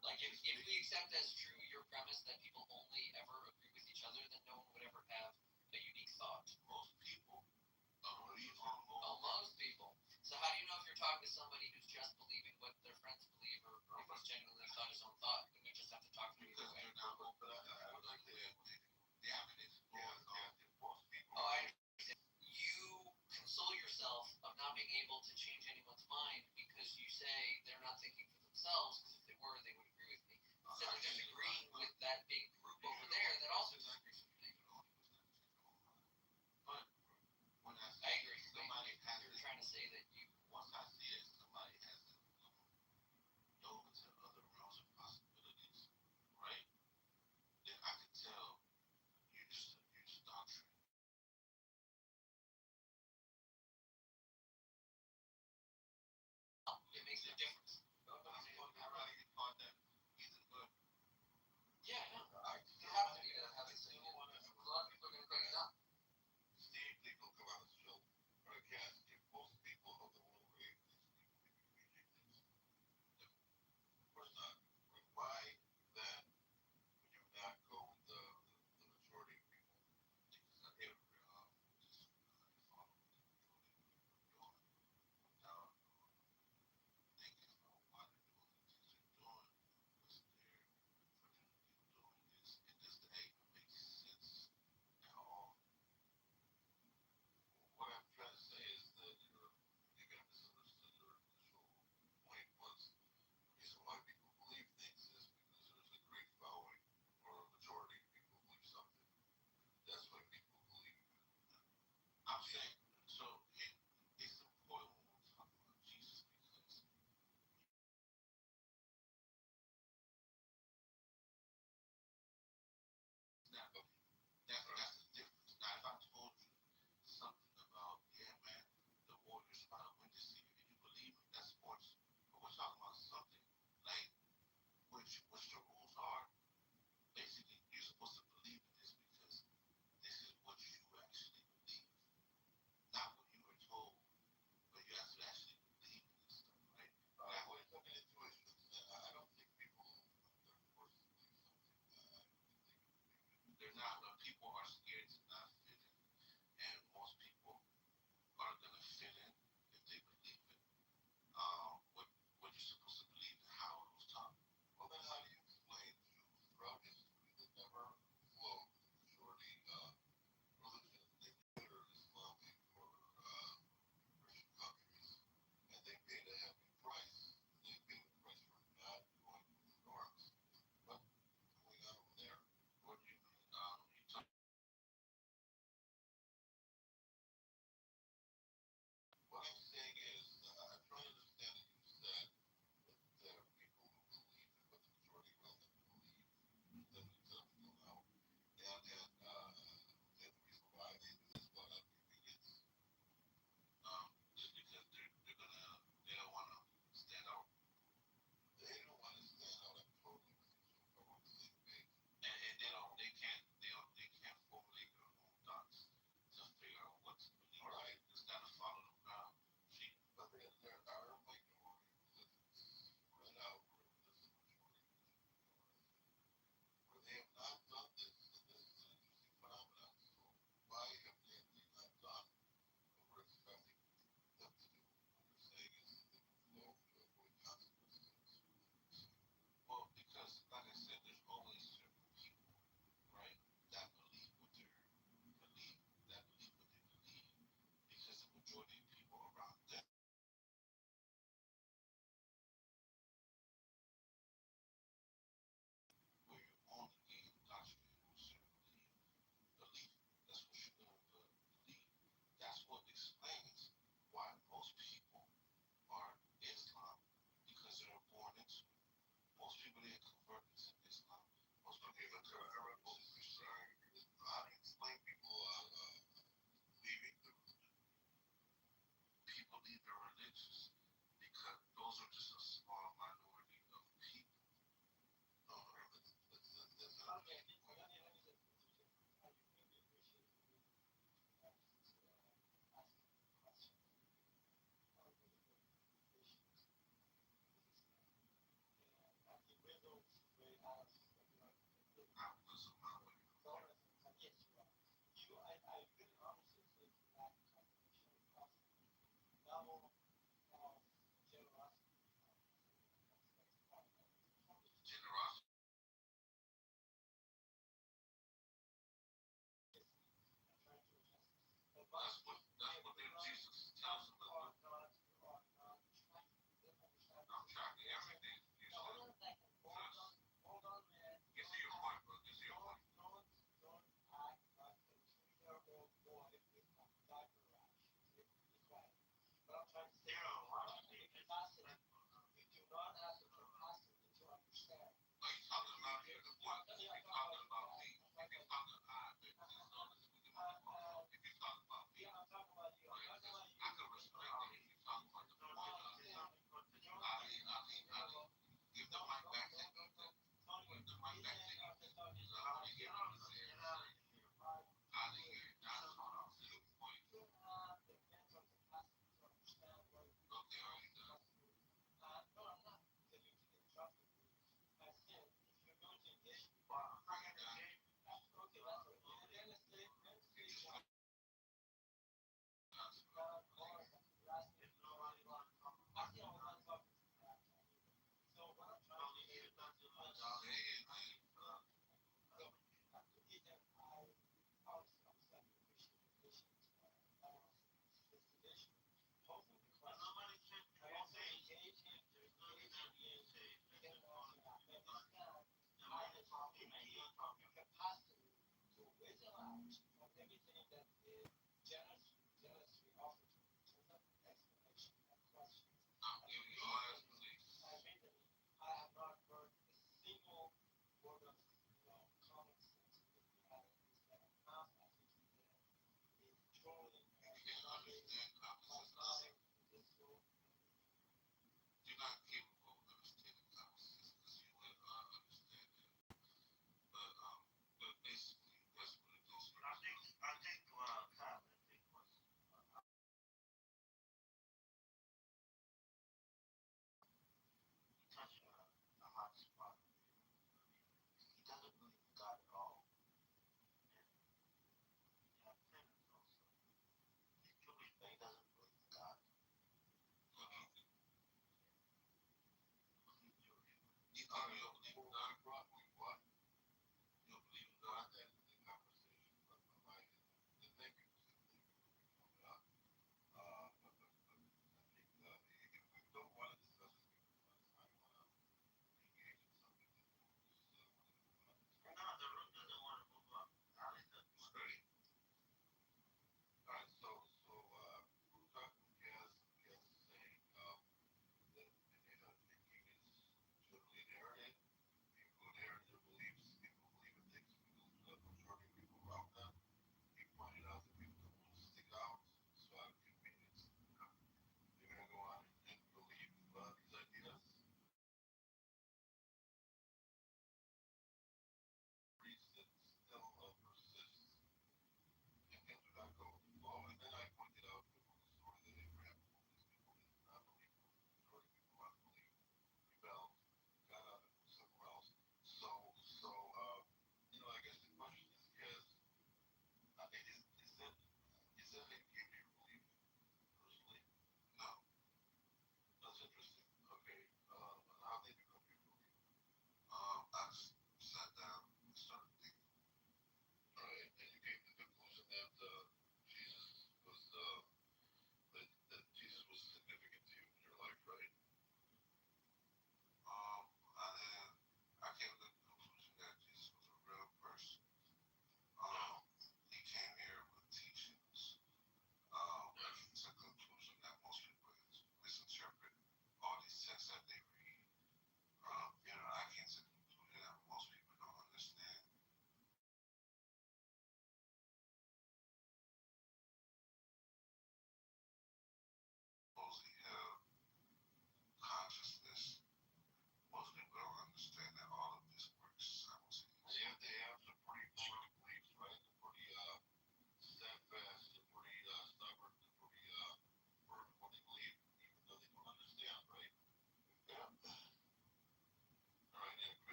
Like, if we accept as true your premise that people only ever agree with each other, then no one would ever have a unique thought. Most people believe most people. So how do you know if you're talking to somebody who's just believing what their friends believe, or if he's genuinely thought his own thought, and we just have to talk to either way? I would like to add the evidence most people. Oh, I understand. You console yourself of not being able to change anyone's mind because you say they're not thinking for themselves, because if they were, they would agree with me. Instead of just agreeing with that big group over there that also disagrees with me. But when I agree. You're trying to say that you. Once I see that somebody has dove into other realms of possibilities, right? Then I can tell you're just doctrine. It makes a difference. I rather get caught that he's a good. Yeah, no. You have to be to have this thing. A lot of people are going to bring it up. Steve, they go come out of the show. Or a cast. If most people of the world were able to speak, first off, why that would you not go with the majority of people? Because not every just follow what the majority of people are doing without thinking about why they're doing the things they're doing, what's there for them to be doing this, and does the even make sense at all? What I'm trying to say is that you got misunderstood your initial point was the reason why people believe things is because there's a great following or a majority of people believe something. That's why people believe it. I'm saying, so it's important when we're talking about Jesus because now, that's the difference. Now, if I told you something about, yeah, man, the Warriors about to win this season, and you believe it, that's sports. But we're talking about something like which the rules are. Basically, you're supposed to believe in this because this is what you actually believe, not what you were told, but you have to actually believe in this stuff, right? Now, when it's coming into it, I don't think people are forced to believe something. They're not.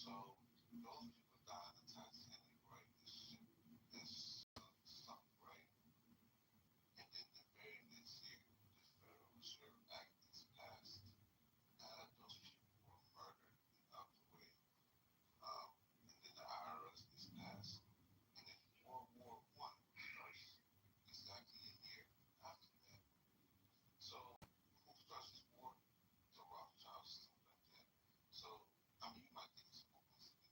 So those people die in the Titanic, right? That's something, right? And then the very next year, the Federal Reserve Act is passed. Those people were murdered out the way. And then the IRS is passed. And then World War One starts exactly a year after that. So who starts this war? The Rothschilds, something like that. So I mean, you might think it's a coincidence,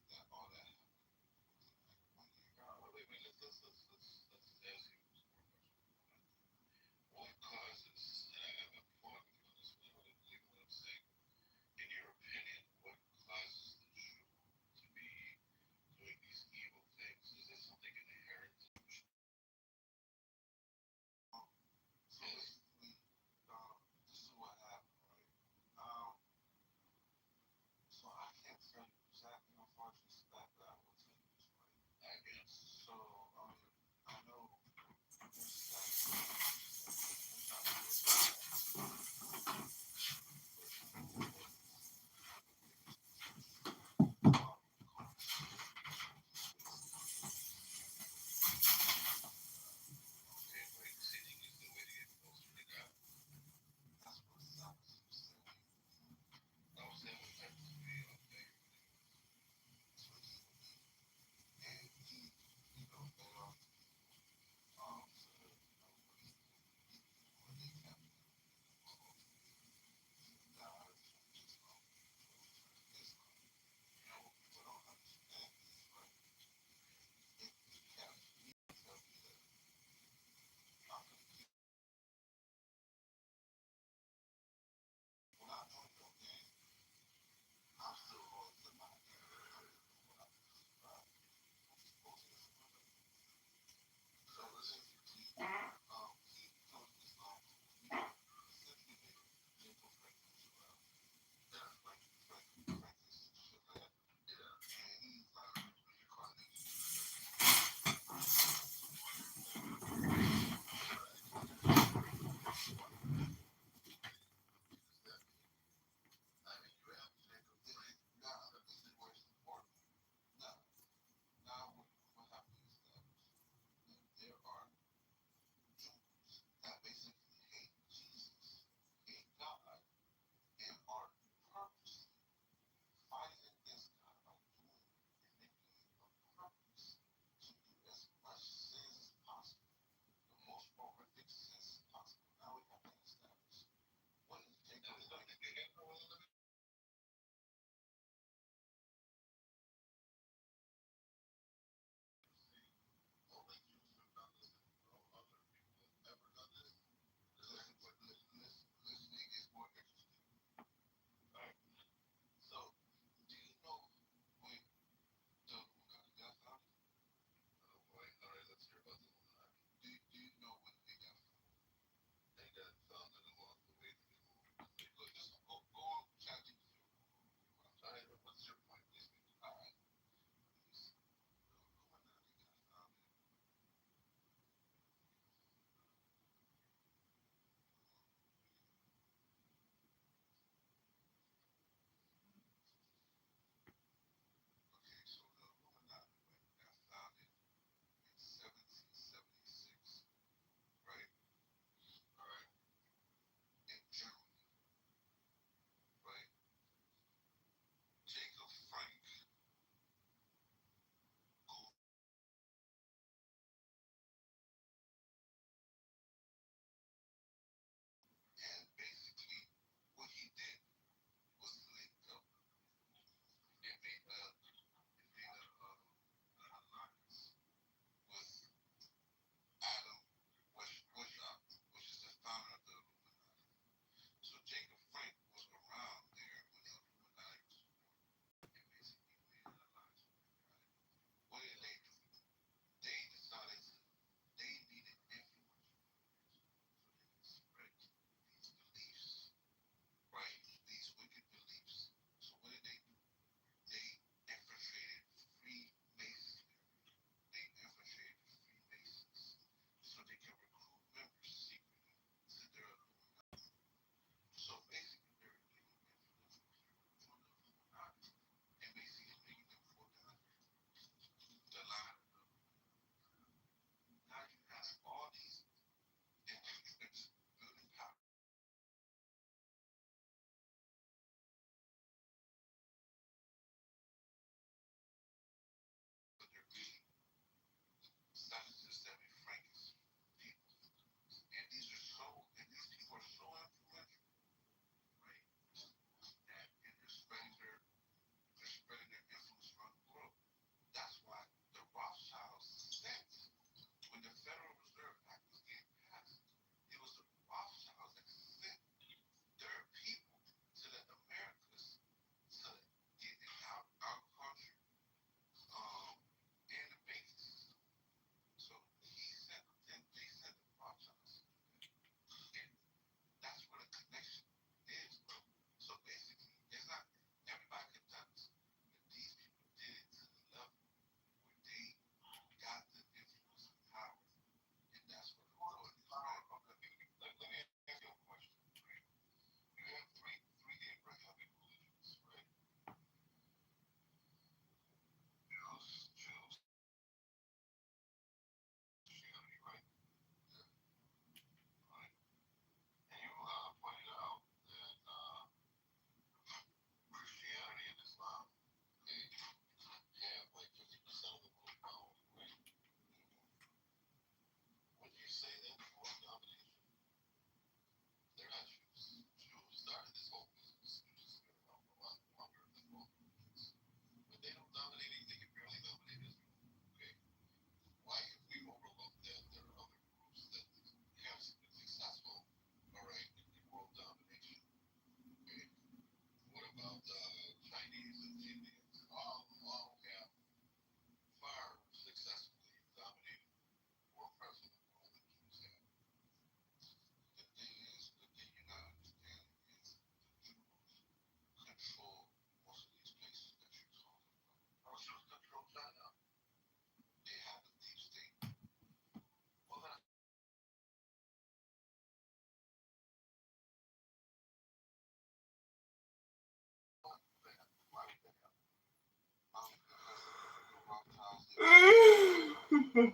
It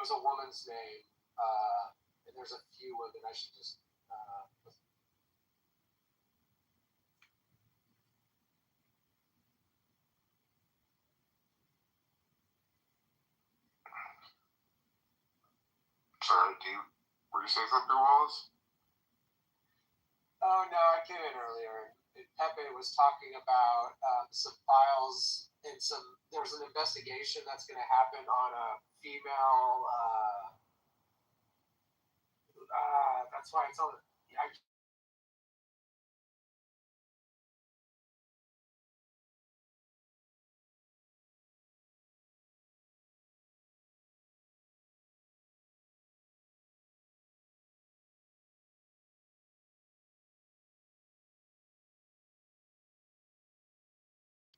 was a woman's name, and there's a few women I should just. Sorry, were you saying something, Wallace? Oh no, I came in earlier. Pepe was talking about some files and there's an investigation that's going to happen on a female. That's why it's on.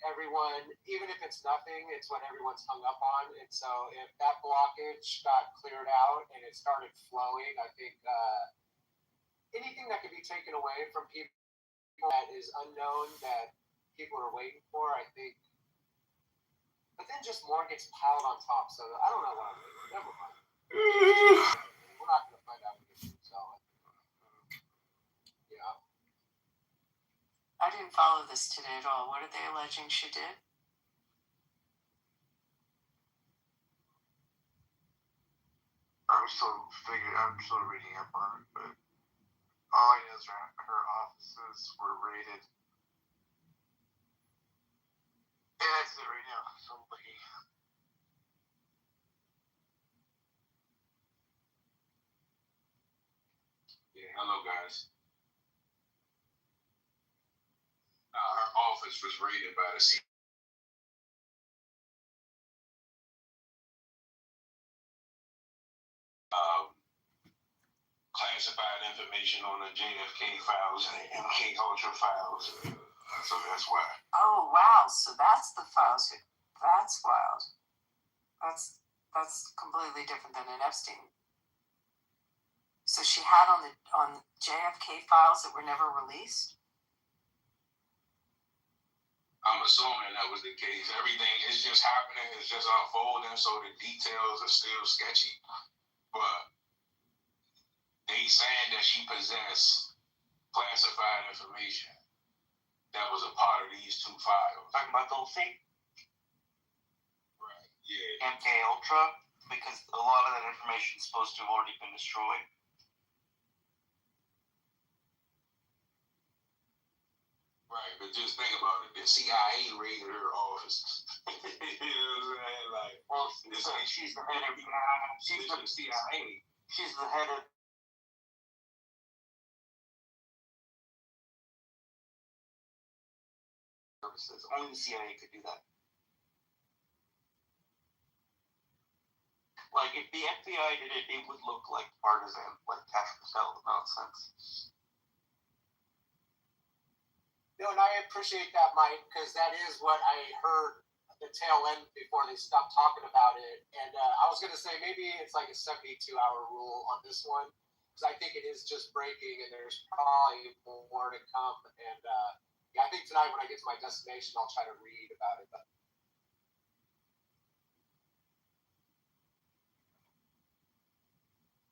Everyone, even if it's nothing, it's what everyone's hung up on. And so if that blockage got cleared out and it started flowing, I think anything that could be taken away from people that is unknown that people are waiting for, I think. But then just more gets piled on top. So I don't know what I'm doing. Never mind. We're not going to find out. So, yeah. I didn't follow this today at all. What are they alleging she did? I'm still reading up on it, but all I know is her offices were raided. And that's it right now. Somebody. Yeah, hello guys. Her office was raided by the CIA. Classified information on the JFK files and the MK Ultra files. So that's why. Oh wow! So that's the files. That's wild. That's completely different than an Epstein. So she had on JFK files that were never released. I'm assuming that was the case. Everything is just happening. It's just unfolding. So the details are still sketchy, but they saying that she possessed classified information that was a part of these two files. Talking about those things? Right. Yeah. MK Ultra, because a lot of that information is supposed to have already been destroyed. Right, but just think about it. The CIA raided her office. You know what I'm saying? Like, well, she's the head of the CIA. She's the head of. Services. Only the CIA could do that. Like, if the FBI did it, it would look like partisan, like Cash Patel nonsense. No, and I appreciate that, Mike, because that is what I heard at the tail end before they stopped talking about it. And I was going to say maybe it's like a 72-hour rule on this one, because I think it is just breaking, and there's probably more to come. And yeah, I think tonight when I get to my destination, I'll try to read about it. But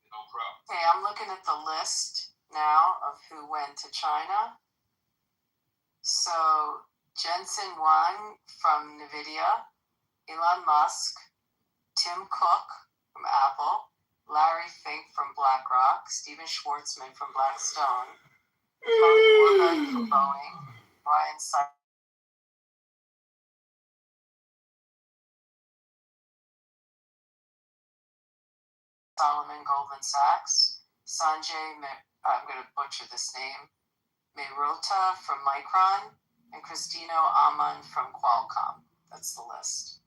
no problem. Okay, I'm looking at the list now of who went to China. So Jensen Huang from NVIDIA, Elon Musk, Tim Cook from Apple, Larry Fink from BlackRock, Steven Schwartzman from Blackstone, Tony Warbeck from Boeing, Brian Solomon, Goldman Sachs, Sanjay, I'm going to butcher this name, Mehrota from Micron, and Cristino Amon from Qualcomm. That's the list.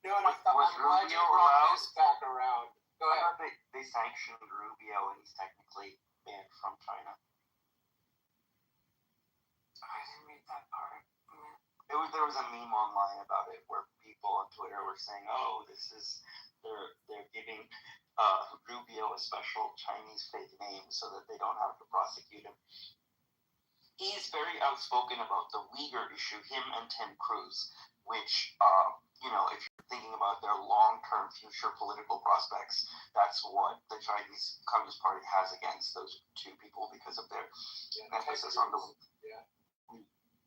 no, and I'm glad you brought this back around. Go ahead. I thought they sanctioned Rubio, and he's technically banned from China. there was a meme online about it where people on Twitter were saying, "Oh, they're giving Rubio a special Chinese fake name so that they don't have to prosecute him." He's very outspoken about the Uyghur issue, him and Ted Cruz, which, if you're thinking about their long-term future political prospects, that's what the Chinese Communist Party has against those two people because of their emphasis on the... Yeah.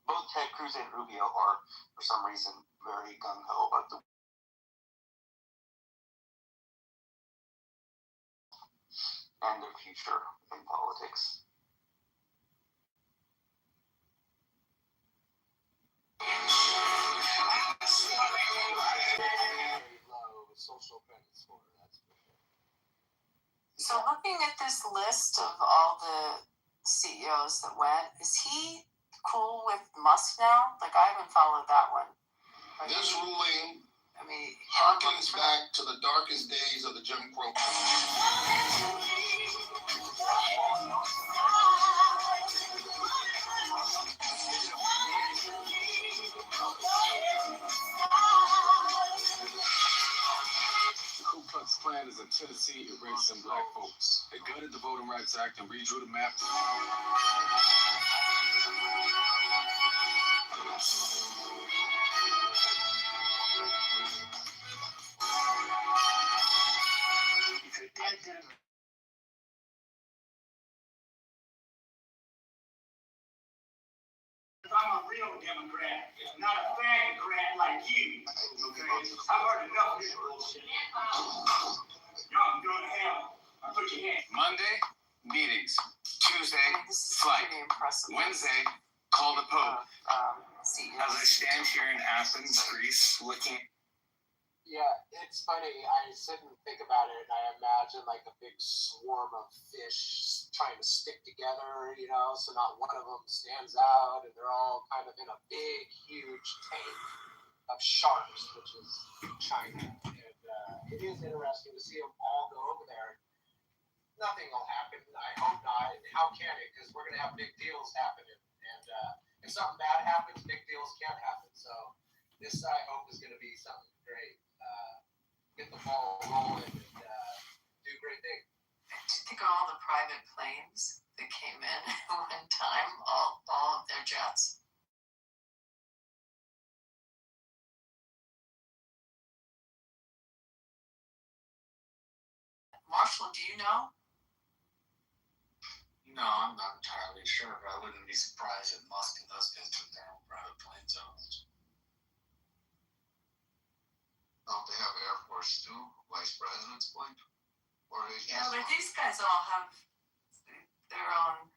Both Ted Cruz and Rubio are, for some reason, very gung-ho about the... and their future in politics. Social credit score, that's for sure. So looking at this list of all the CEOs that went, is he cool with Musk now? Like, I haven't followed that one. This ruling he harkens back to the darkest days of the Jim Crow. Ku Klux Klan is in Tennessee erasing black folks. They gutted the Voting Rights Act and redrew the map. I'm a real Democrat, not a faggot like you. Okay? I've heard enough of this bullshit. Y'all can go to hell. I put your hand. Monday, meetings. Tuesday, flight. Wednesday, call the Pope. As I stand here in Athens, Greece, looking... Yeah, it's funny. I sit and think about it, and I imagine like a big swarm of fish trying to stick together, so not one of them stands out, and they're all kind of in a big, huge tank of sharks, which is China. And it is interesting to see them all go over there. Nothing will happen. I hope not. And how can it? Because we're going to have big deals happening. And if something bad happens, big deals can happen. So this, I hope, is going to be something great. Get the ball rolling and do great things. Do you think of all the private planes that came in at one time, all of their jets? Marshall, do you know? No, I'm not entirely sure, but I wouldn't be surprised if Musk and those guys took their own private planes out. Don't they have Air Force too? Vice President's plane? Or Yeah, but these guys all have their own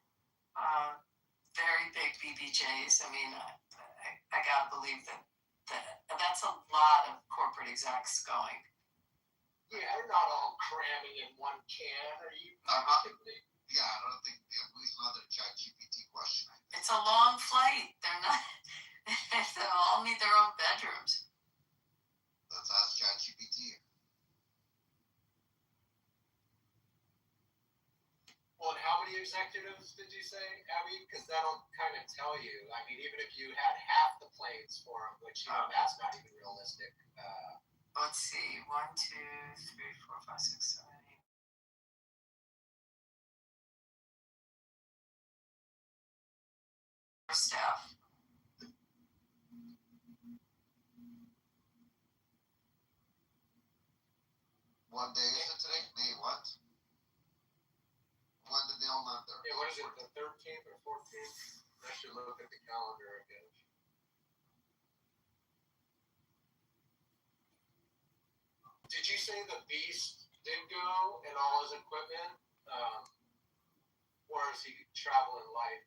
very big BBJs. I mean, I gotta believe that's a lot of corporate execs going. Yeah, they're not all cramming in one can. Are you kidding me? Yeah, I don't think it's another ChatGPT question. It's a long flight. They're not. They all need their own bedrooms. Let's ask ChatGPT. Well, and how many executives did you say, Abby? Because that'll kind of tell you. I mean, even if you had half the planes for them, which that's not even realistic. Let's see. 1, 2, 3, 4, 5, 6, 7, 8. Staff. What day is it today? May what? When did they all land there? Yeah, what is it, the 13th or 14th? I should look at the calendar again. Did you say the Beast did go and all his equipment? Or is he traveling light?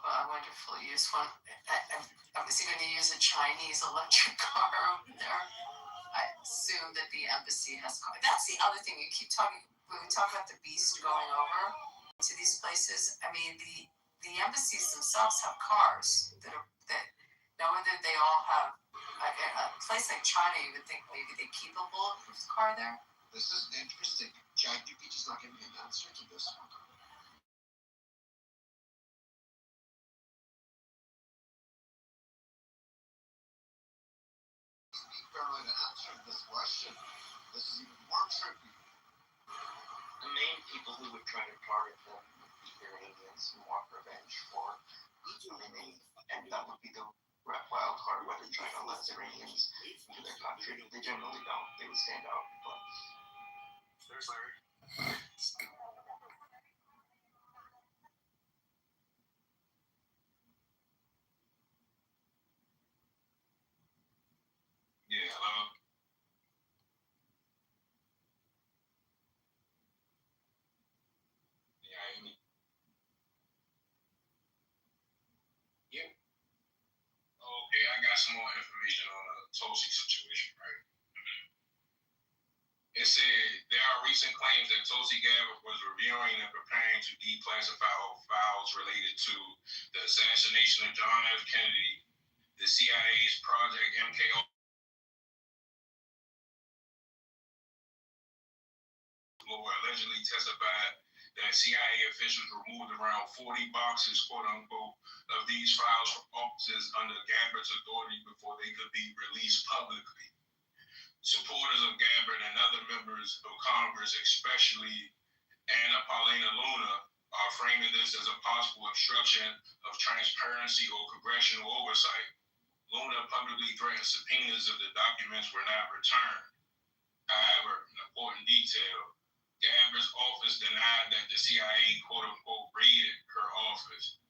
Well, I wonder if he'll use one. Is he going to use a Chinese electric car over there? I assume that the embassy has cars. That's the other thing you keep talking. When we talk about the Beast going over to these places, I mean the embassies themselves have cars that now whether they all have a place like China, you would think maybe they keep a bulletproof car there. This is interesting. ChatGPT is not giving me an answer to this one. Carolina, answer this question. This is even more tricky. The main people who would try to target them, Iranians, want revenge for living, and that would be the wild card, whether China lets Iranians into their country. They generally don't. They would stand out. But There's Larry. Yeah, hello. Yeah, Amy. Yeah. Okay, I got some more information on the Tulsi situation, right? It said there are recent claims that Tulsi Gabbard was reviewing and preparing to declassify files related to the assassination of John F. Kennedy, the CIA's Project MK allegedly testified that CIA officials removed around 40 boxes, quote unquote, of these files from offices under Gabbard's authority before they could be released publicly. Supporters of Gabbard and other members of Congress, especially Anna Paulina Luna, are framing this as a possible obstruction of transparency or congressional oversight. Luna publicly threatened subpoenas if the documents were not returned. However, an important detail, Gabbard's office denied that the CIA, quote unquote, raided her office.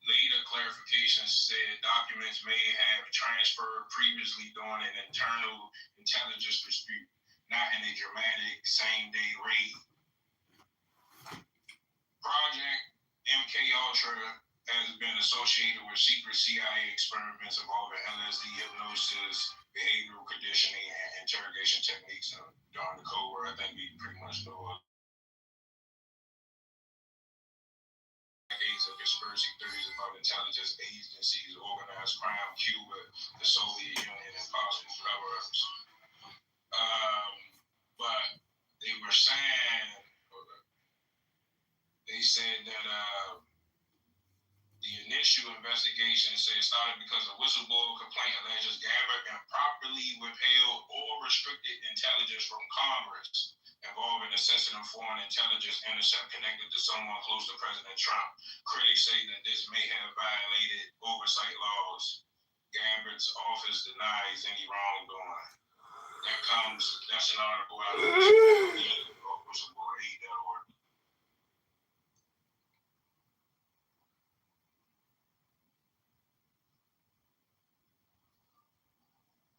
Later clarifications said documents may have transferred previously during an internal intelligence dispute, not in a dramatic same-day raid. Project MK Ultra has been associated with secret CIA experiments involving LSD, hypnosis, behavioral conditioning, and interrogation techniques during the Cold War. I think we pretty much know decades of conspiracy theories about intelligence agencies, organized crime, Cuba, the Soviet Union, and possible cover-ups. But they were saying, they said that the initial investigation said started because a whistleblower complaint alleges Gabbard improperly withheld or restricted intelligence from Congress involving a sensitive foreign intelligence intercept connected to someone close to President Trump. Critics say that this may have violated oversight laws. Gabbard's office denies any wrongdoing. That's an article out of whistleblower.org.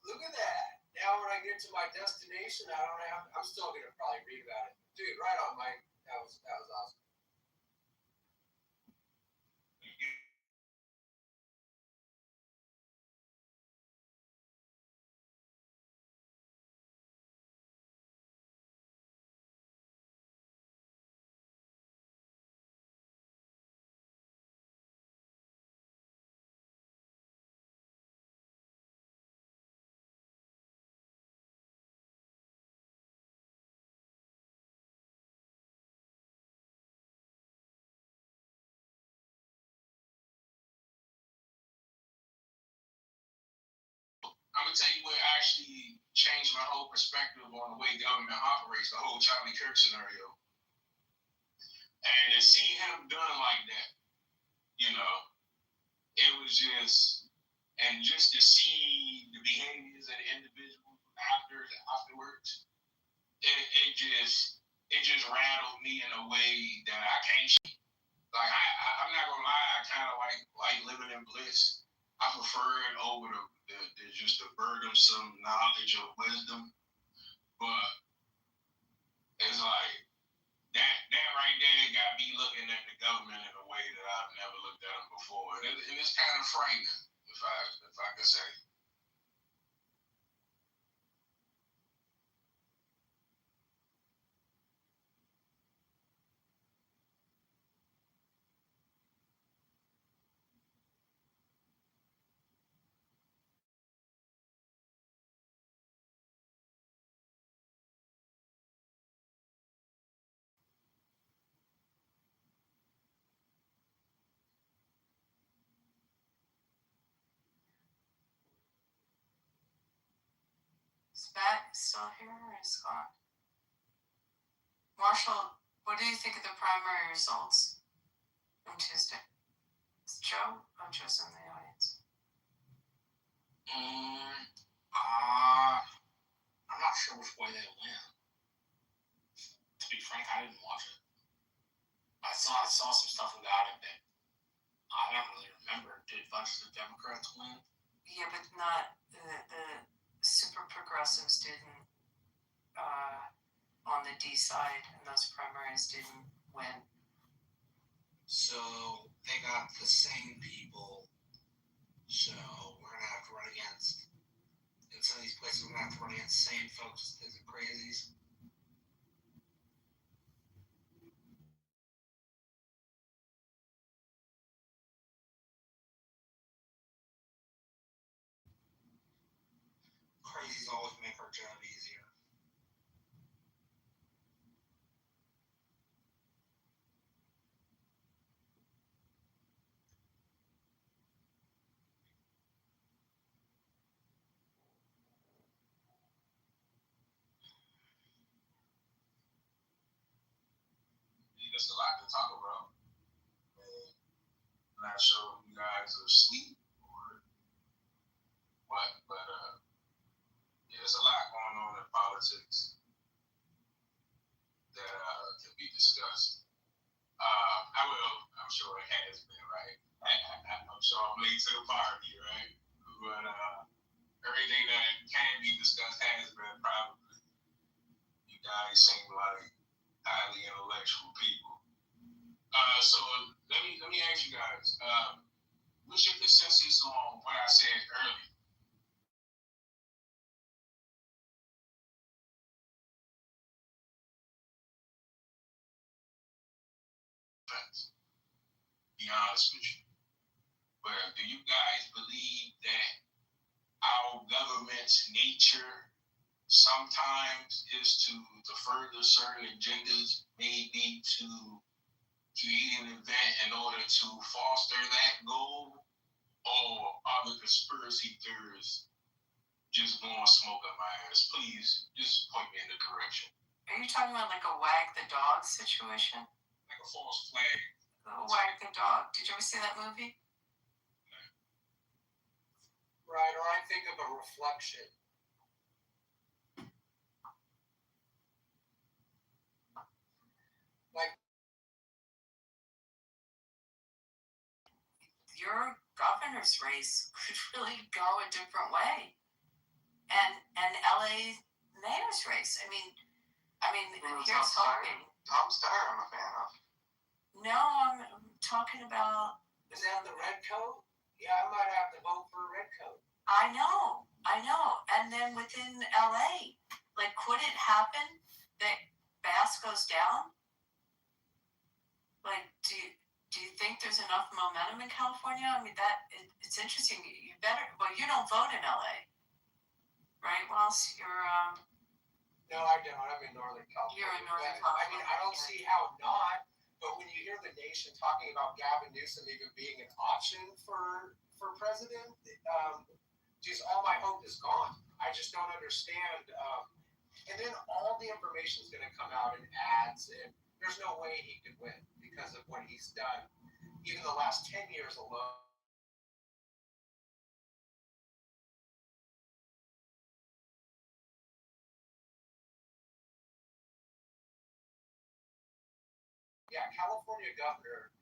Look at that. Now when I get to my destination, I'm still gonna probably read about it. Dude, right on, Mike. That was awesome. I'm gonna tell you what actually changed my whole perspective on the way government operates, the whole Charlie Kirk scenario. And to see him done like that, you know, it was just, and just to see the behaviors of the individuals afterwards, it just rattled me in a way that I can't. Like I'm not gonna lie, I kind of like living in bliss. I prefer it over the just the burdensome knowledge of wisdom. But it's like that right there got me looking at the government in a way that I've never looked at them before, and it's kind of frightening, if I could say. Is Matt still here or is gone? Marshall, what do you think of the primary results on Tuesday? It's Joe? Oh, Joe's in the audience. I'm not sure which way they went. To be frank, I didn't watch it. I saw some stuff about it, but I don't really remember. Did a bunch of the Democrats win? Yeah, but not the super progressives didn't. On the D side, and those primaries didn't win. So they got the same people. So we're gonna have to run against. In some of these places, we're gonna have to run against the same folks as the crazies. Crazies always make our job easier. There's a lot to talk about. I'm not sure if you guys are asleep or what, but yeah, there's a lot going on in politics that can be discussed. I'm sure it has been, right? I'm sure I'm late to the party, right? But everything that can be discussed has been probably. You guys seem like highly intellectual people. So let me ask you guys, what's your consensus on what I said earlier? Be honest with you. But do you guys believe that our government's nature sometimes is to further certain agendas, maybe to create an event in order to foster that goal? Or are the conspiracy theorists just blowing smoke up my ass? Please, just point me in the correction. Are you talking about like a wag the dog situation? Like a false flag. Wag the dog. Did you ever see that movie? Right, or I think of a reflection. Like your governor's race could really go a different way. And LA mayor's race. I mean here's hoping. Tom Steyer, I'm a fan of. No, I'm talking about. Is that the red coat? Yeah, I might have to vote for a red coat. I know. And then within LA, like, could it happen that Bass goes down? Like, do you think there's enough momentum in California? I mean, it's interesting. You don't vote in LA, right? Wells, you're. No, I don't. I'm in Northern California. You're in Northern California. I mean, I don't see how not. But when you hear the nation talking about Gavin Newsom even being an option for president, just all my hope is gone. I just don't understand. And then all the information is going to come out in ads, and there's no way he could win because of what he's done, even the last 10 years alone. Yeah, California governor,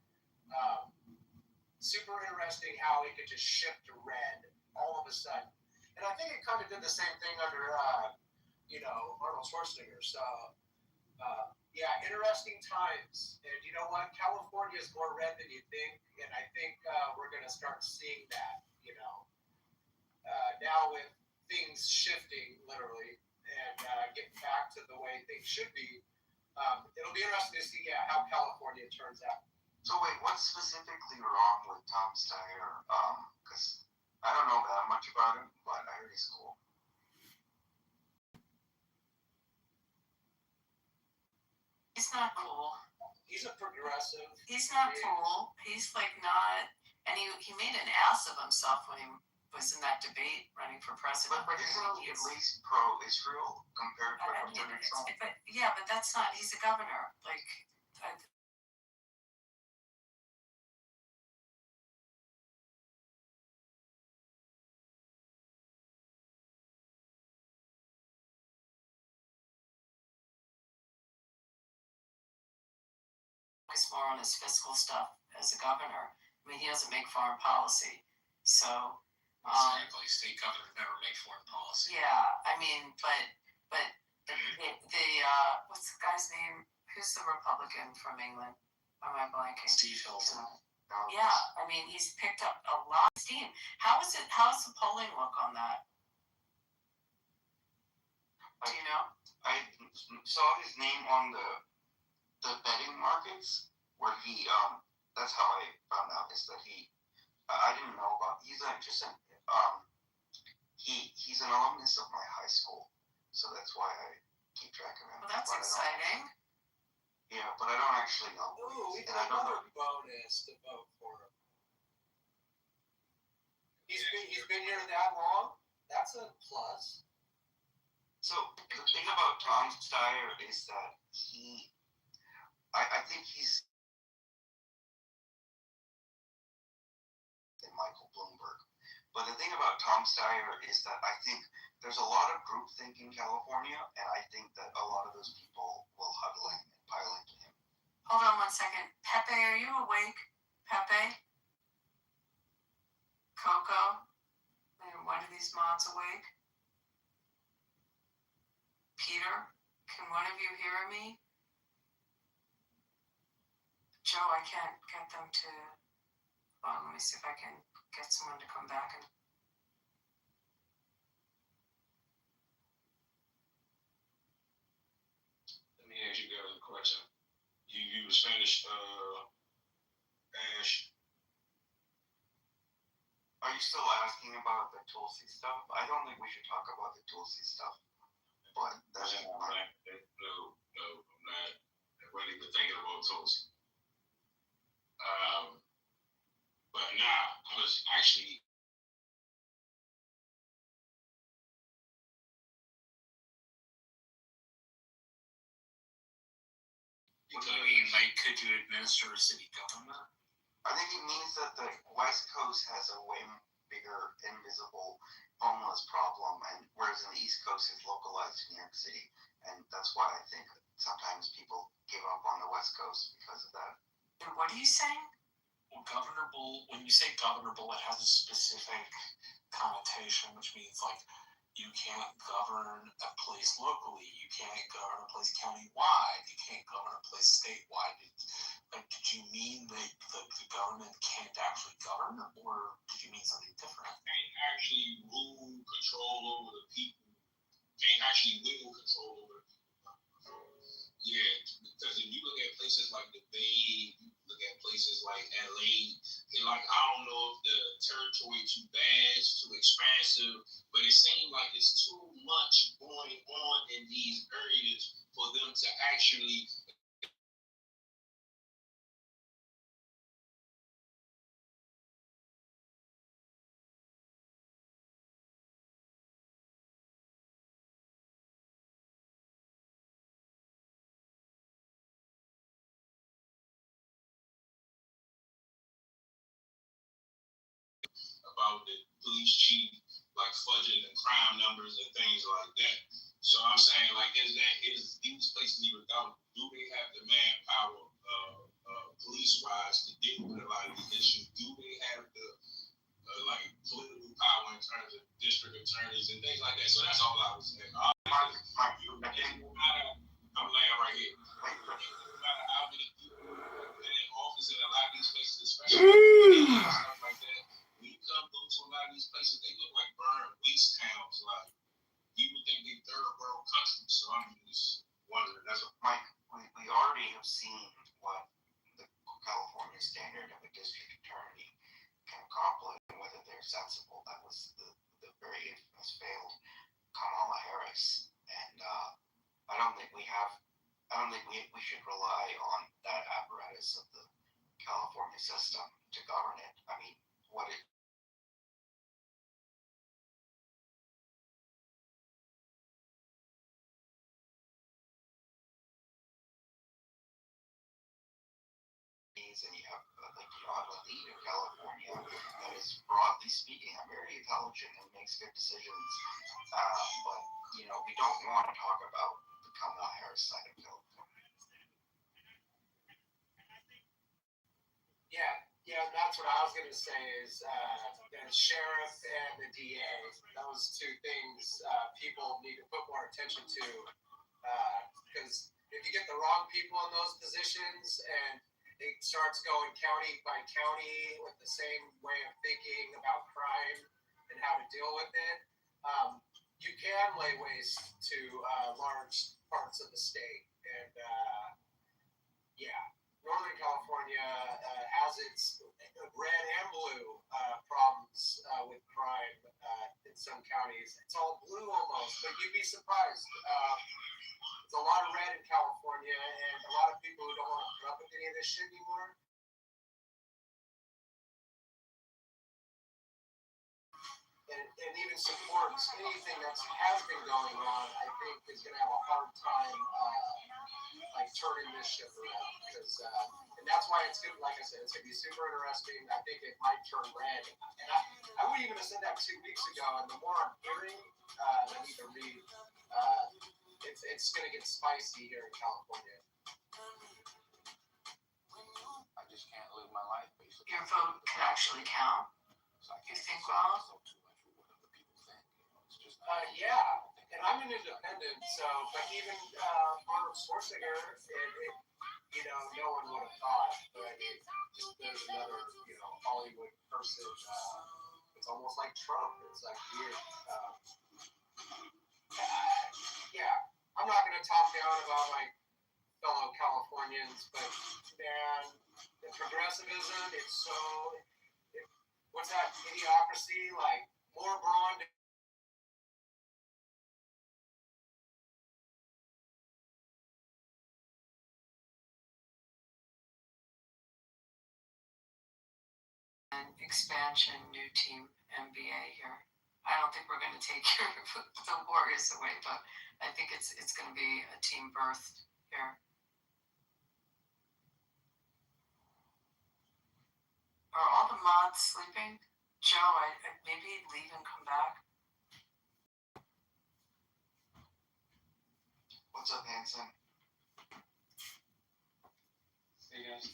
super interesting how he could just shift to red all of a sudden. And I think it kind of did the same thing under, Arnold Schwarzenegger. So, yeah, interesting times. And you know what? California is more red than you think. And I think we're going to start seeing that, now with things shifting literally and getting back to the way things should be. It'll be interesting to see, how California turns out. So wait, what's specifically wrong with Tom Steyer? Because I don't know that much about him, but I heard he's cool. He's not cool. He's a progressive. He's not cool. He's like not, and he made an ass of himself when he was in that debate running for president. But isn't he at least pro-Israel compared to President Trump? But that's not. He's a governor. Like, focus more on his fiscal stuff as a governor. I mean, he doesn't make foreign policy, so. Exactly. State governors never make foreign policy. Yeah, I mean, but the what's the guy's name? Who's the Republican from England? Am I blanking? Steve Hilton. Yeah, I mean, he's picked up a lot of steam. How's the polling look on that? Do you know? I saw his name on the betting markets where he that's how I found out is that I didn't know about he's an alumnus of my high school, so that's why I keep track of him. Well, that's exciting. Yeah, but I don't actually know. Ooh, we got another bonus to vote for him. He's been here that long? That's a plus. So the thing about Tom Steyer is that I think he's Michael Bloomberg. But the thing about Tom Steyer is that I think there's a lot of groupthink in California, and I think that a lot of those people will huddle in and pile into him. Hold on 1 second. Pepe, are you awake? Pepe? Coco? Are one of these mods awake? Peter? Can one of you hear me? Joe, I can't get them to. Well, let me see if I can get someone to come back and. Let me ask you guys a question. You was finished, Ash. Are you still asking about the Tulsi stuff? I don't think we should talk about the Tulsi stuff. But that's No, I'm not. I wasn't even thinking about Tulsi. But nah, I was actually. What do you mean? Like, could you administer a city government? I think it means that the West Coast has a way bigger, invisible homeless problem, and whereas in the East Coast it's localized to New York City, and that's why I think sometimes people give up on the West Coast because of that. And what are you saying? Well, governable. When you say governable, it has a specific connotation, which means like you can't govern a place locally, you can't govern a place countywide, you can't govern a place statewide. Did you mean that the government can't actually govern, or did you mean something different? Can't actually rule, control over the people. Can't actually wiggle control over the people. Yeah, because if you look at places like the Bay, you look at places like LA, and like I don't know if the territory too vast, too expansive, but it seems like it's too much going on in these areas for them to actually. About the police chief, like fudging the crime numbers and things like that. So I'm saying, like, is these places even government? Do they have the manpower, police-wise, to deal with a lot of these issues? Do they have the like political power in terms of district attorneys and things like that? So that's all I was saying. I'm laying right here. No matter how many people are in office in a lot of these places, especially stuff like that. When you come go to a lot of these places, they look like burned waste towns. Like you would think they third world countries. So I'm just wondering. That's what Mike. We already have seen what the California standard of a district attorney can accomplish, and whether they're sensible. That was the very infamous failed Kamala Harris, and I don't think we should rely on that apparatus of the California system to govern it. I mean, what it Chinese, and you have I believe in California that is broadly speaking, I'm very intelligent and makes good decisions. But we don't want to talk about the Kamala Harris side of California. Yeah, that's what I was going to say is the sheriff and the DA, those two things people need to put more attention to, because if you get the wrong people in those positions and it starts going county by county with the same way of thinking about crime and how to deal with it, you can lay waste to large parts of the state. And Northern California has its red and blue problems with crime in some counties. It's all blue almost, but you'd be surprised. There's a lot of red in California, and a lot of people who don't want to put up with any of this shit anymore. And even supports anything that has been going on, I think is going to have a hard time turning this ship around. Because, and that's why it's good, like I said, it's going to be super interesting. I think it might turn red. And I wouldn't even have said that 2 weeks ago, and the more I'm hearing, I need to read, it's going to get spicy here in California. I just can't live my life basically. Your vote could actually count? So I You can't think, too well? much with what other people think. It's just Yeah, and I'm an independent, so, but even Arnold Schwarzenegger, no one would have thought, but there's another, Hollywood person, it's almost like Trump, it's like weird. I'm not going to talk down about my fellow Californians, but man, the progressivism, it's so, what's that, idiocracy, like, more brawn. And expansion, new team, NBA here. I don't think we're going to take care of the Warriors away, but I think it's going to be a team birth here. Are all the mods sleeping? Joe, I maybe leave and come back. What's up, Hanson? Hey guys.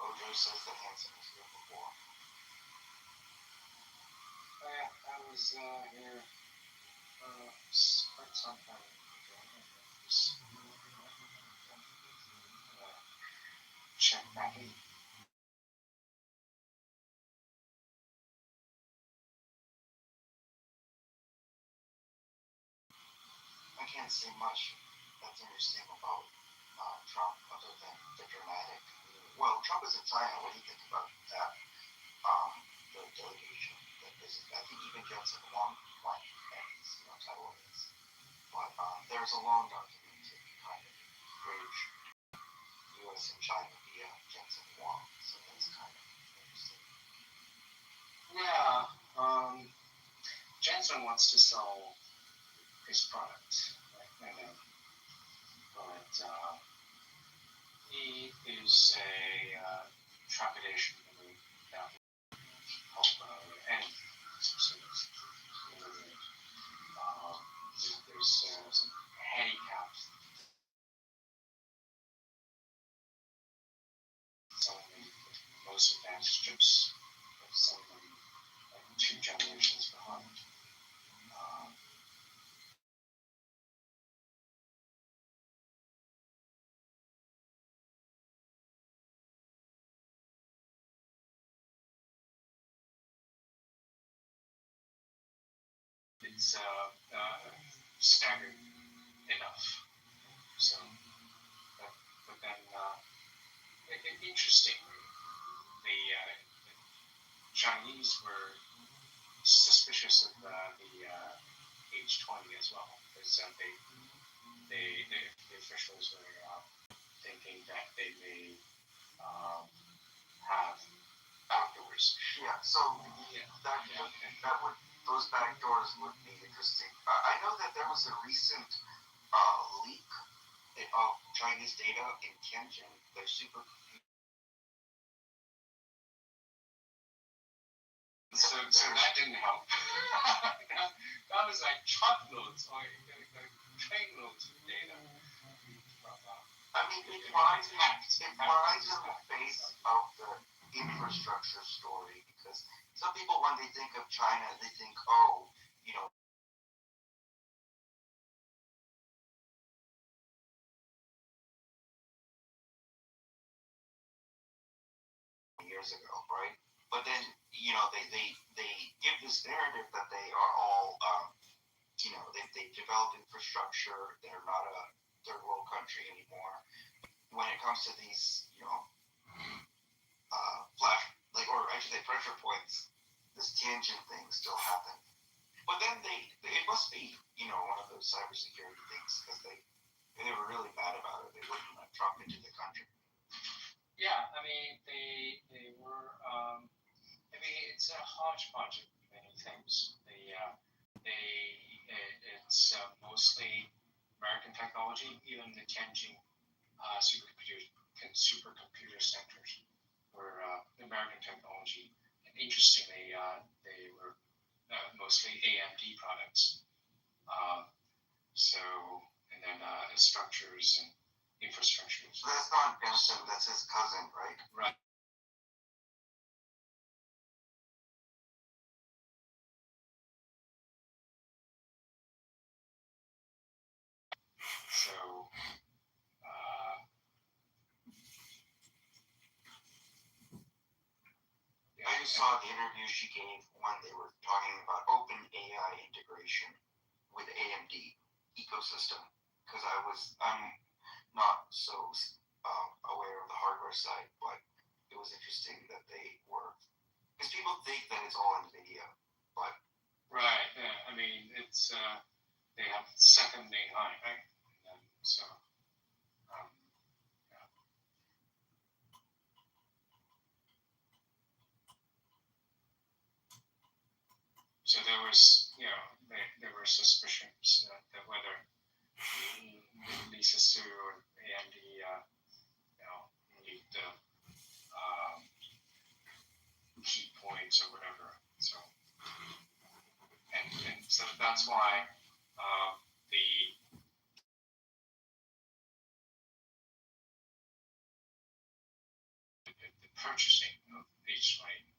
Ojo says that Hanson was here before. Yeah, I was here quite some time ago. Check back in. I can't say much that's interesting about Trump other than the dramatic. Well, Trump is in China. What do you think about that? The delegation that visited. I think even Jensen Huang went, and Taiwan is. But there's a long document to kind of bridge U.S. and China via Jensen Huang, so that's kind of interesting. Yeah, Jensen wants to sell his product, right? But he is a trepidation that will help any specific. There's some handicaps. Some of the most advanced chips, some of them like 2 generations behind. It's staggering enough. So, but then, interestingly, the Chinese were suspicious of the H-20 as well, because the officials were thinking that they may have Yeah. So that would those back doors would be interesting. I know that there was a recent leak of Chinese data in Tianjin. They're super. So that didn't help. that was like truckloads or trainloads of data. I mean, it flies in the face of the infrastructure story because some people, when they think of China, they think, oh, you know, years ago, right? But then, you know, they give this narrative that they are all, you know, they developed infrastructure. They're not a third world country anymore. When it comes to these, you know, or I should say pressure points, this Tianjin thing still happened. But then it must be, you know, one of those cybersecurity things because they were really bad about it. They wouldn't let Trump into the country. Yeah, I mean, they were. I mean, it's a hodgepodge of many things. It's mostly American technology. Even the Tianjin supercomputer centers were American technology. And interestingly, they were mostly AMD products. And then structures and infrastructures. So that's not Benson, that's his cousin, right? Right. So, I just saw the interview she gave when they were talking about open AI integration with AMD ecosystem because I'm not so aware of the hardware side, but it was interesting that they were because people think that it's all NVIDIA, but right. Yeah, I mean it's they have second AI, right? So. So there was, you know, there were suspicions that whether Lisa Su or AMD, you know, need the key points or whatever. So, and so that's why the purchasing of each lane.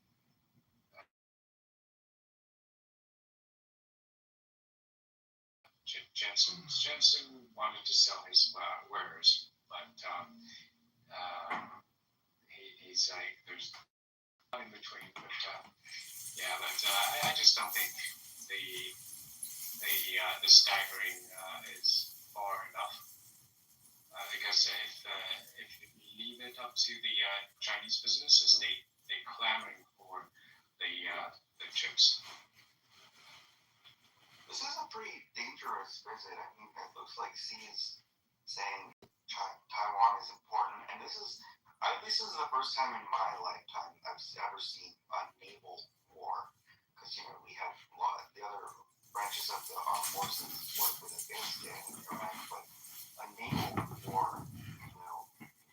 Jensen wanted to sell his wares, but he's like, there's in between. But yeah, but I just don't think the staggering is far enough because if you leave it up to the Chinese businesses, they clamoring for the chips. This is a pretty dangerous visit. I mean, it looks like Xi is saying Taiwan is important, and this is the first time in my lifetime I've ever seen a naval war. Because you know we have a lot of the other branches of the armed forces work with Afghanistan and Iraq, but a naval war, you know,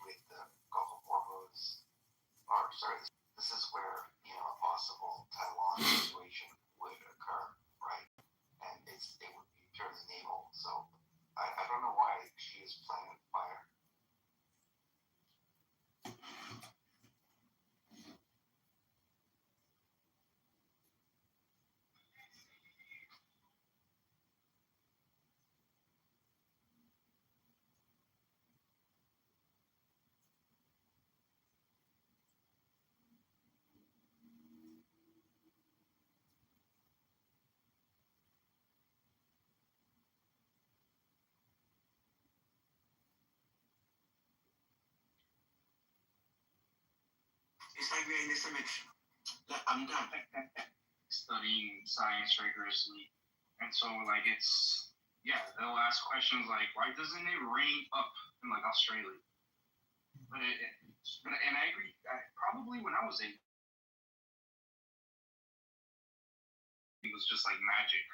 with the Gulf of Hormuz, this is where you know a possible Taiwan situation would occur, right? And it would be purely naval. So I don't know why she is playing with fire. It's like we're in the cemetery. Like, I'm done. Studying science rigorously. And so, like, they'll ask questions like, why doesn't it rain up in, like, Australia? And I agree, probably when I was was just like magic.